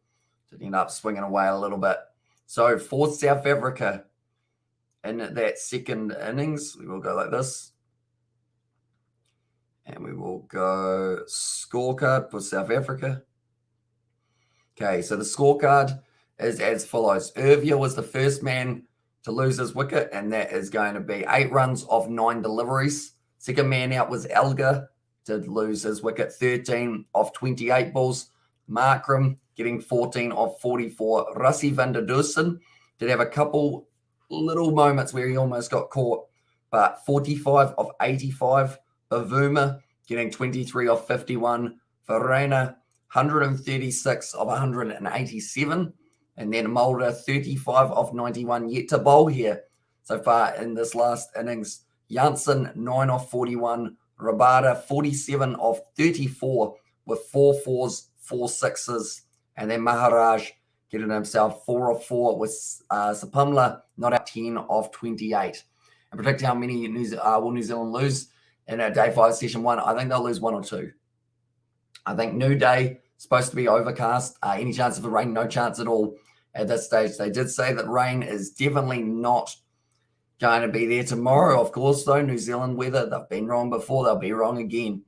to end up swinging away a little bit. So for South Africa in that second innings, we will go like this. And we will go scorecard for South Africa. Okay, so the scorecard is as follows. Irvia was the first man to lose his wicket, and that is going to be 8 runs off 9 deliveries. Second man out was Elgar to lose his wicket, 13 off 28 balls. Markram getting 14 off 44. Rassie van der Dussen did have a couple little moments where he almost got caught, but 45 off 85. Bavuma getting 23 off 51. Verena, 136 of 187. And then Mulder, 35 off 91, yet to bowl here so far in this last innings. Janssen, 9 off 41. Rabada, 47 off 34 with 4 4s, 4 6s. And then Maharaj getting himself 4 of 4 with Sapumla, not out 10 of 28. And predict how many will New Zealand lose in day 5, session 1. I think they'll lose 1 or 2. I think New Day, supposed to be overcast. Any chance of the rain? No chance at all at this stage. They did say that rain is definitely not going to be there tomorrow. Of course, though, New Zealand weather, they've been wrong before. They'll be wrong again.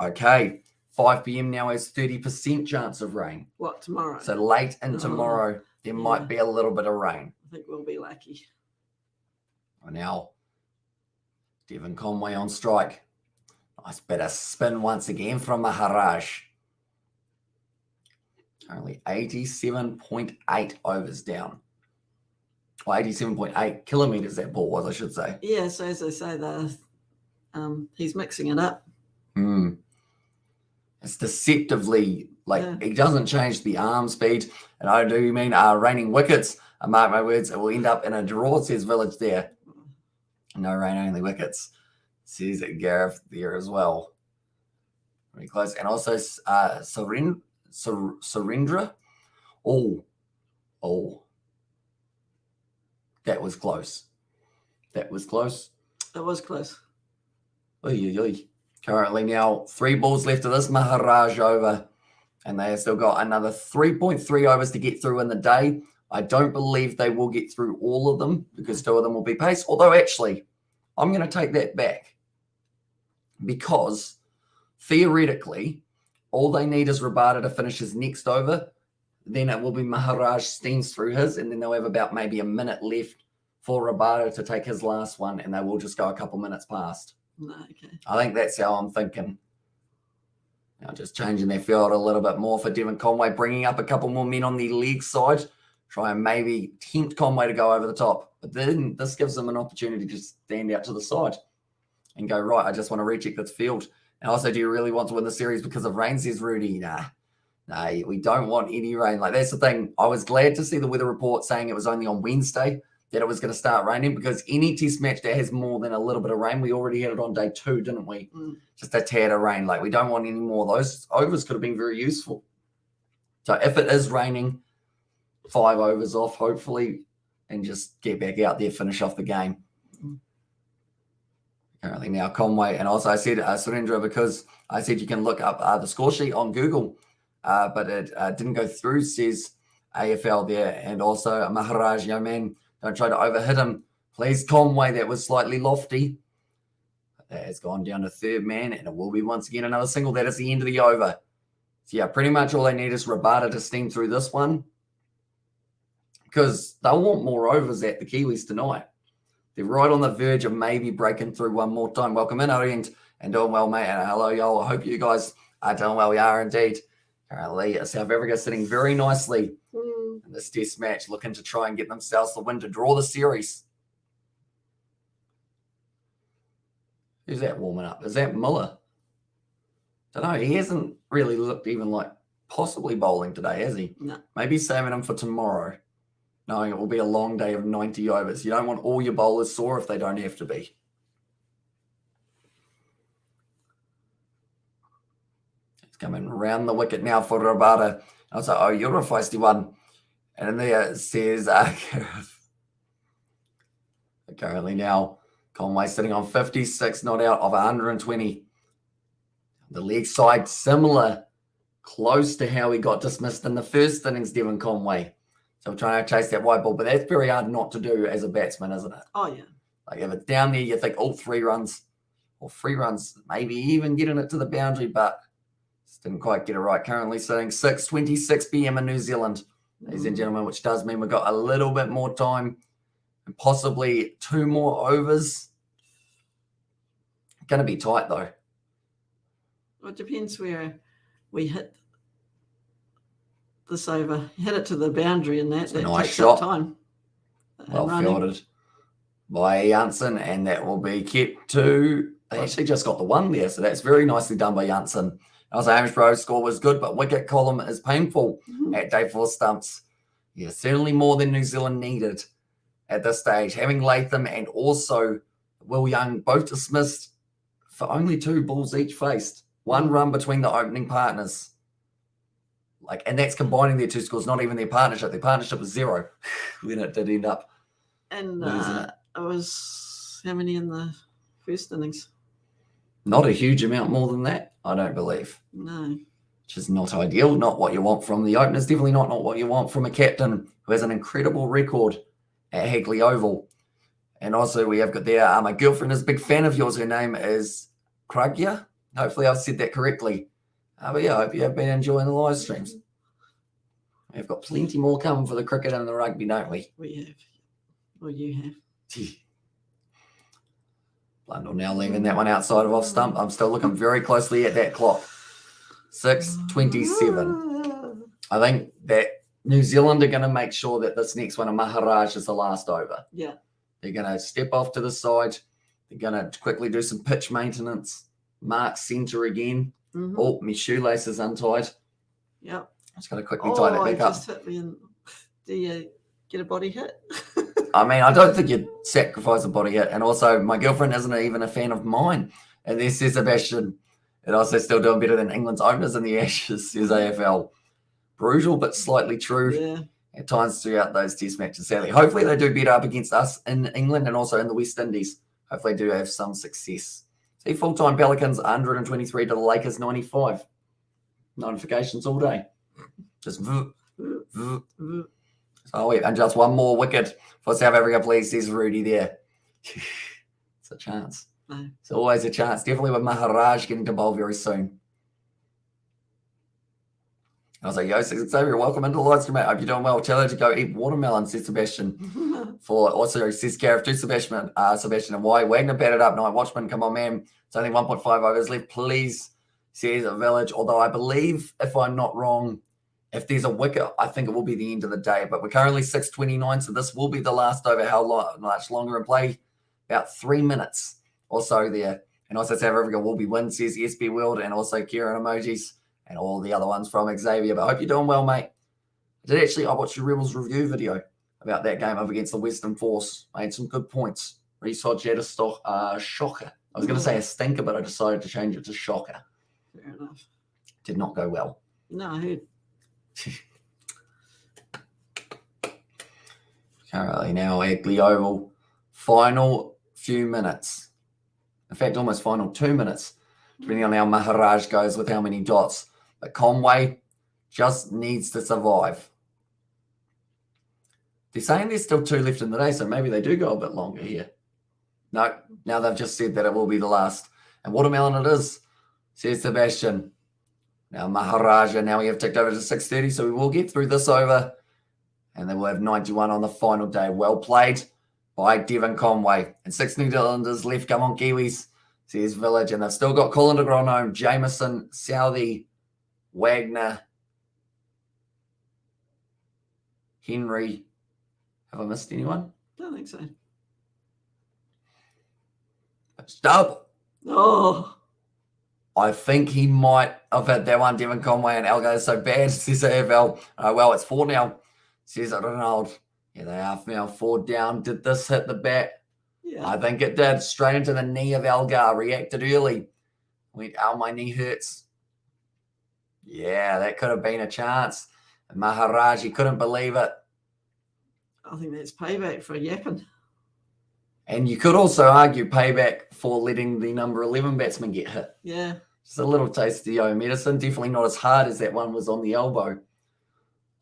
Okay, 5 p.m. now has 30% chance of rain. What, tomorrow? So late in tomorrow, there might be a little bit of rain. I think we'll be lucky. Now, Devon Conway on strike. Nice bit of spin once again from Maharaj. Currently 87.8 overs down. Or 87.8 kilometres that ball was, I should say. Yeah, so as I say, he's mixing it up. It's deceptively, He doesn't change the arm speed. And I do mean raining wickets. I mark my words, it will end up in a draw, says Village there. No rain, only wickets. Says Gareth there as well. Very close. And also Surendra. Oh. That was close. It was close. Oy. Currently now 3 balls left of this Maharaj over. And they have still got another 3.3 overs to get through in the day. I don't believe they will get through all of them because 2 of them will be pace. Although actually, I'm going to take that back. Because theoretically, all they need is Rabada to finish his next over. Then it will be Maharaj steams through his, and then they'll have about maybe a minute left for Rabada to take his last one, and they will just go a couple minutes past. Okay. I think that's how I'm thinking. Now just changing their field a little bit more for Devon Conway, bringing up a couple more men on the leg side, try and maybe tempt Conway to go over the top. But then this gives them an opportunity to stand out to the side and go, right, I just want to recheck this field. And also, do you really want to win the series because of rain, says Rudy? Nah, we don't want any rain. That's the thing. I was glad to see the weather report saying it was only on Wednesday that it was going to start raining, because any test match that has more than a little bit of rain, we already had it on day 2, didn't we? Just a tad of rain. We don't want any more of those. Overs could have been very useful. So if it is raining, 5 overs off, hopefully, and just get back out there, finish off the game. Currently now Conway, and also I said Surendra because I said you can look up the score sheet on Google, but it didn't go through, says AFL there. And also Maharaj, young man, don't try to overhit him. Please, Conway, that was slightly lofty. That has gone down to 3rd man, and it will be once again another single. That is the end of the over. So yeah, pretty much all they need is Rabada to steam through this one, because they'll want more overs at the Kiwis tonight. They're right on the verge of maybe breaking through one more time. Welcome in, Orient, and doing well, mate. And hello, y'all. I hope you guys are doing well. We are indeed. Currently, South Africa sitting very nicely in this test match, looking to try and get themselves the win to draw the series. Who's that warming up? Is that Miller? Don't know. He hasn't really looked even like possibly bowling today, has he? No. Maybe saving him for tomorrow, knowing it will be a long day of 90 overs. You don't want all your bowlers sore if they don't have to be. It's coming around the wicket now for Rabada. I was like, oh, you're a feisty one. And in there it says, currently now, Conway sitting on 56 not out of 120. The leg side similar, close to how he got dismissed in the first innings, Devon Conway. So I'm trying to chase that white ball, but that's very hard not to do as a batsman, isn't it? Oh, yeah. If it's down there, you think, 3 runs, or 3 runs, maybe even getting it to the boundary, but just didn't quite get it right. Currently sitting 6:26 p.m. in New Zealand, ladies and gentlemen, which does mean we've got a little bit more time and possibly 2 more overs. Going to be tight, though. Well, it depends where we hit this over. Hit it to the boundary, and that nice takes shot. up time. Well fielded by Janssen, and that will be kept to. They actually just got the 1 there, so that's very nicely done by Janssen. Also, Hamish Bro's score was good, but wicket column is painful at day 4 stumps. Yeah, certainly more than New Zealand needed at this stage. Having Latham and also Will Young both dismissed for only 2 balls each faced. 1 run between the opening partners. and that's combining their two scores, not even their partnership. Their partnership was 0 when it did end up. And losing it. it was how many in the first innings? Not a huge amount more than that, I don't believe. No. Which is not ideal, not what you want from the openers, definitely not what you want from a captain who has an incredible record at Hagley Oval. And also we have got there, my girlfriend is a big fan of yours. Her name is Kragya. Hopefully I've said that correctly. But yeah, I hope you have been enjoying the live streams. We've got plenty more coming for the cricket and the rugby, don't we? We have. Well, you have. Blundell now leaving that one outside of off stump. I'm still looking very closely at that clock. 6:27. I think that New Zealand are going to make sure that this next one of Maharaj is the last over. Yeah. They're going to step off to the side. They're going to quickly do some pitch maintenance. Mark centre again. Mm-hmm. Oh, my shoelace is untied. Yep. I'm just going to quickly tie that back up. Just hit me in. Do you get a body hit? I mean, I don't think you'd sacrifice a body hit. And also, my girlfriend isn't even a fan of mine. And there's Sebastian. And also still doing better than England's openers in the Ashes, says AFL. Brutal, but slightly true. Yeah. At times throughout those test matches, sadly. Hopefully they do better up against us in England and also in the West Indies. Hopefully they do have some success. See, full-time Pelicans 123 to the Lakers 95. Notifications all day. Just So and just one more wicket for South Africa, please, says Rudy there. It's a chance. No. It's always a chance. Definitely with Maharaj getting to bowl very soon. I was like, yo, Xavier, welcome into the live stream, mate. Hope you're doing well. Tell her to go eat watermelon, says Sebastian. Also says Gareth to Sebastian, and why Wagner batted up. Night Watchman, come on, man. It's only 1.5 overs left. Please, says Village. Although I believe, if I'm not wrong, if there's a wicket, I think it will be the end of the day. But we're currently 6:29, so this will be the last over. How much longer in play? About 3 minutes or so there. And also South Africa will be win, says SB World, and also Kieran emojis and all the other ones from Xavier. But I hope you're doing well, mate. I watched your Rebels review video about that game up against the Western Force. Made some good points. Reece Hodge had a shocker. I was going to say a stinker, but I decided to change it to shocker. Fair enough. Did not go well. No, I heard. Currently now Hagley Oval. Final few minutes. In fact, almost final 2 minutes, depending on how Maharaj goes with how many dots. But Conway just needs to survive. They're saying there's still 2 left in the day, so maybe they do go a bit longer here. No, now they've just said that it will be the last. And watermelon it is, says Sebastian. Now Maharaja, now we have ticked over to 6:30, so we will get through this over. And then we'll have 91 on the final day. Well played by Devon Conway. And 6 New Zealanders left. Come on, Kiwis, says Village. And they've still got Colin de Grandhomme, Jameson, Southey, Wagner, Henry. Have I missed anyone? Don't think so. Stub. Oh. I think he might have had that one, Devon Conway, and Algo is so bad, says AFL. Well, it's 4 now, says Ronald. Yeah, they are now 4 down. Did this hit the bat? Yeah. I think it did. Straight into the knee of Algar. Reacted early. Went, oh, my knee hurts. Yeah, that could have been a chance. And Maharaj, he couldn't believe it. I think that's payback for yapping. And you could also argue payback for letting the number 11 batsman get hit. Yeah. Just a little taste of the O medicine. Definitely not as hard as that one was on the elbow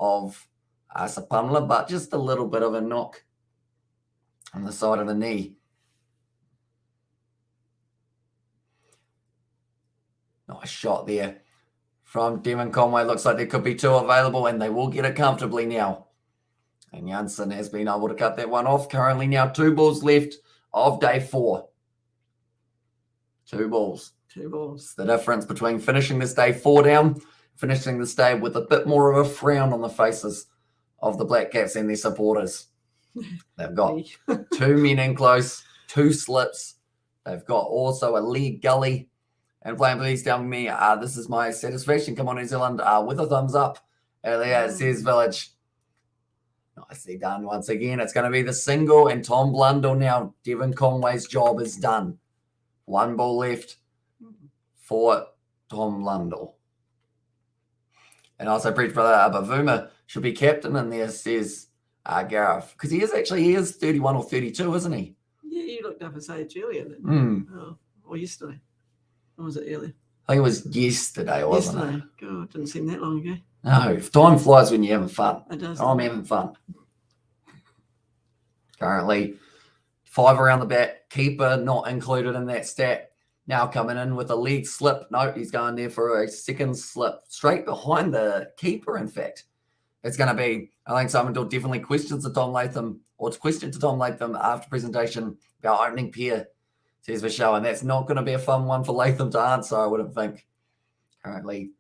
of Sapamla, but just a little bit of a knock on the side of the knee. Nice shot there from Devon Conway. Looks like there could be 2 available, and they will get it comfortably now. And Janssen has been able to cut that one off. Currently now 2 balls left of day 4. 2 balls. 2 balls. It's the difference between finishing this day 4 down, finishing this day with a bit more of a frown on the faces of the Black Caps and their supporters. They've got 2 men in close, 2 slips. They've got also a leg gully. And playing please tell me, this is my satisfaction. Come on, New Zealand, with a thumbs up. There it says Village. Nicely done once again. It's going to be the single, and Tom Blundell now. Devon Conway's job is done. 1 ball left for Tom Blundell. And also, Breach Brother Bavuma should be captain in there, says Gareth. Because he is 31 or 32, isn't he? Yeah, you looked up his age earlier. Then. Mm. Or yesterday. Or was it earlier? I think it was yesterday, wasn't Yesterday. God, it didn't seem that long ago. No, time flies when you're having fun. It does. I'm having fun. Currently, 5 around the back. Keeper not included in that stat. Now coming in with a lead slip. No, he's going there for a second slip. Straight behind the keeper, in fact. It's going to be, I think someone definitely questions to Tom Latham, or it's questioned to Tom Latham after presentation about opening pair, says for show. And that's not going to be a fun one for Latham to answer, I wouldn't think. Currently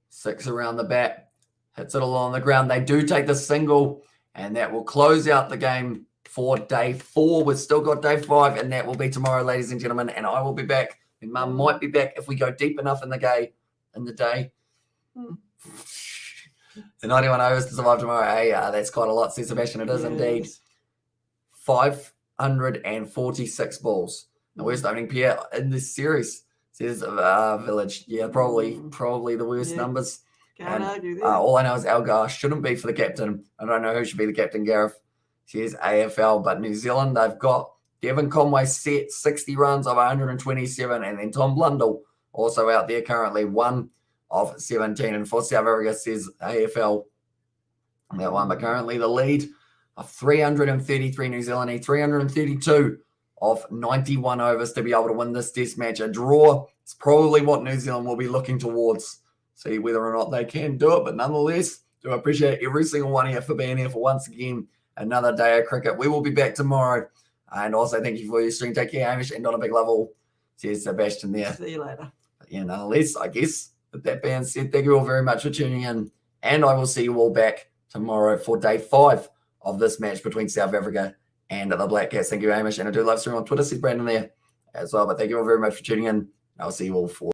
6 around the bat. Hits it along the ground. They do take the single, and that will close out the game for day 4. We've still got day 5, and that will be tomorrow, ladies and gentlemen. And I will be back. And Mum might be back if we go deep enough in the day. The 91 overs to survive tomorrow. Hey, that's quite a lot, says Sebastian. It is indeed. 546 balls. The worst opening pair in this series, says Village. Yeah, probably the worst numbers. Can't argue that. All I know is Algar shouldn't be for the captain. I don't know who should be the captain, Gareth. Says AFL, but New Zealand, they've got Devon Conway set 60 runs of 127, and then Tom Blundell also out there currently 1 of 17. And for South Africa, says AFL, that one, but currently the lead of 333 New Zealand, 332 of 91 overs to be able to win this test match. A draw is probably what New Zealand will be looking towards. See whether or not they can do it, but nonetheless, do appreciate every single one here for being here for once again another day of cricket. We will be back tomorrow, and also thank you for your stream. Take care, Hamish, and not a big love all. Says Sebastian there. See you later. But yeah, nonetheless, I guess with that being said, thank you all very much for tuning in, and I will see you all back tomorrow for day 5 of this match between South Africa and the Black Cats. Thank you, Hamish, and I do live stream on Twitter. Says Brandon there as well. But thank you all very much for tuning in. I'll see you all for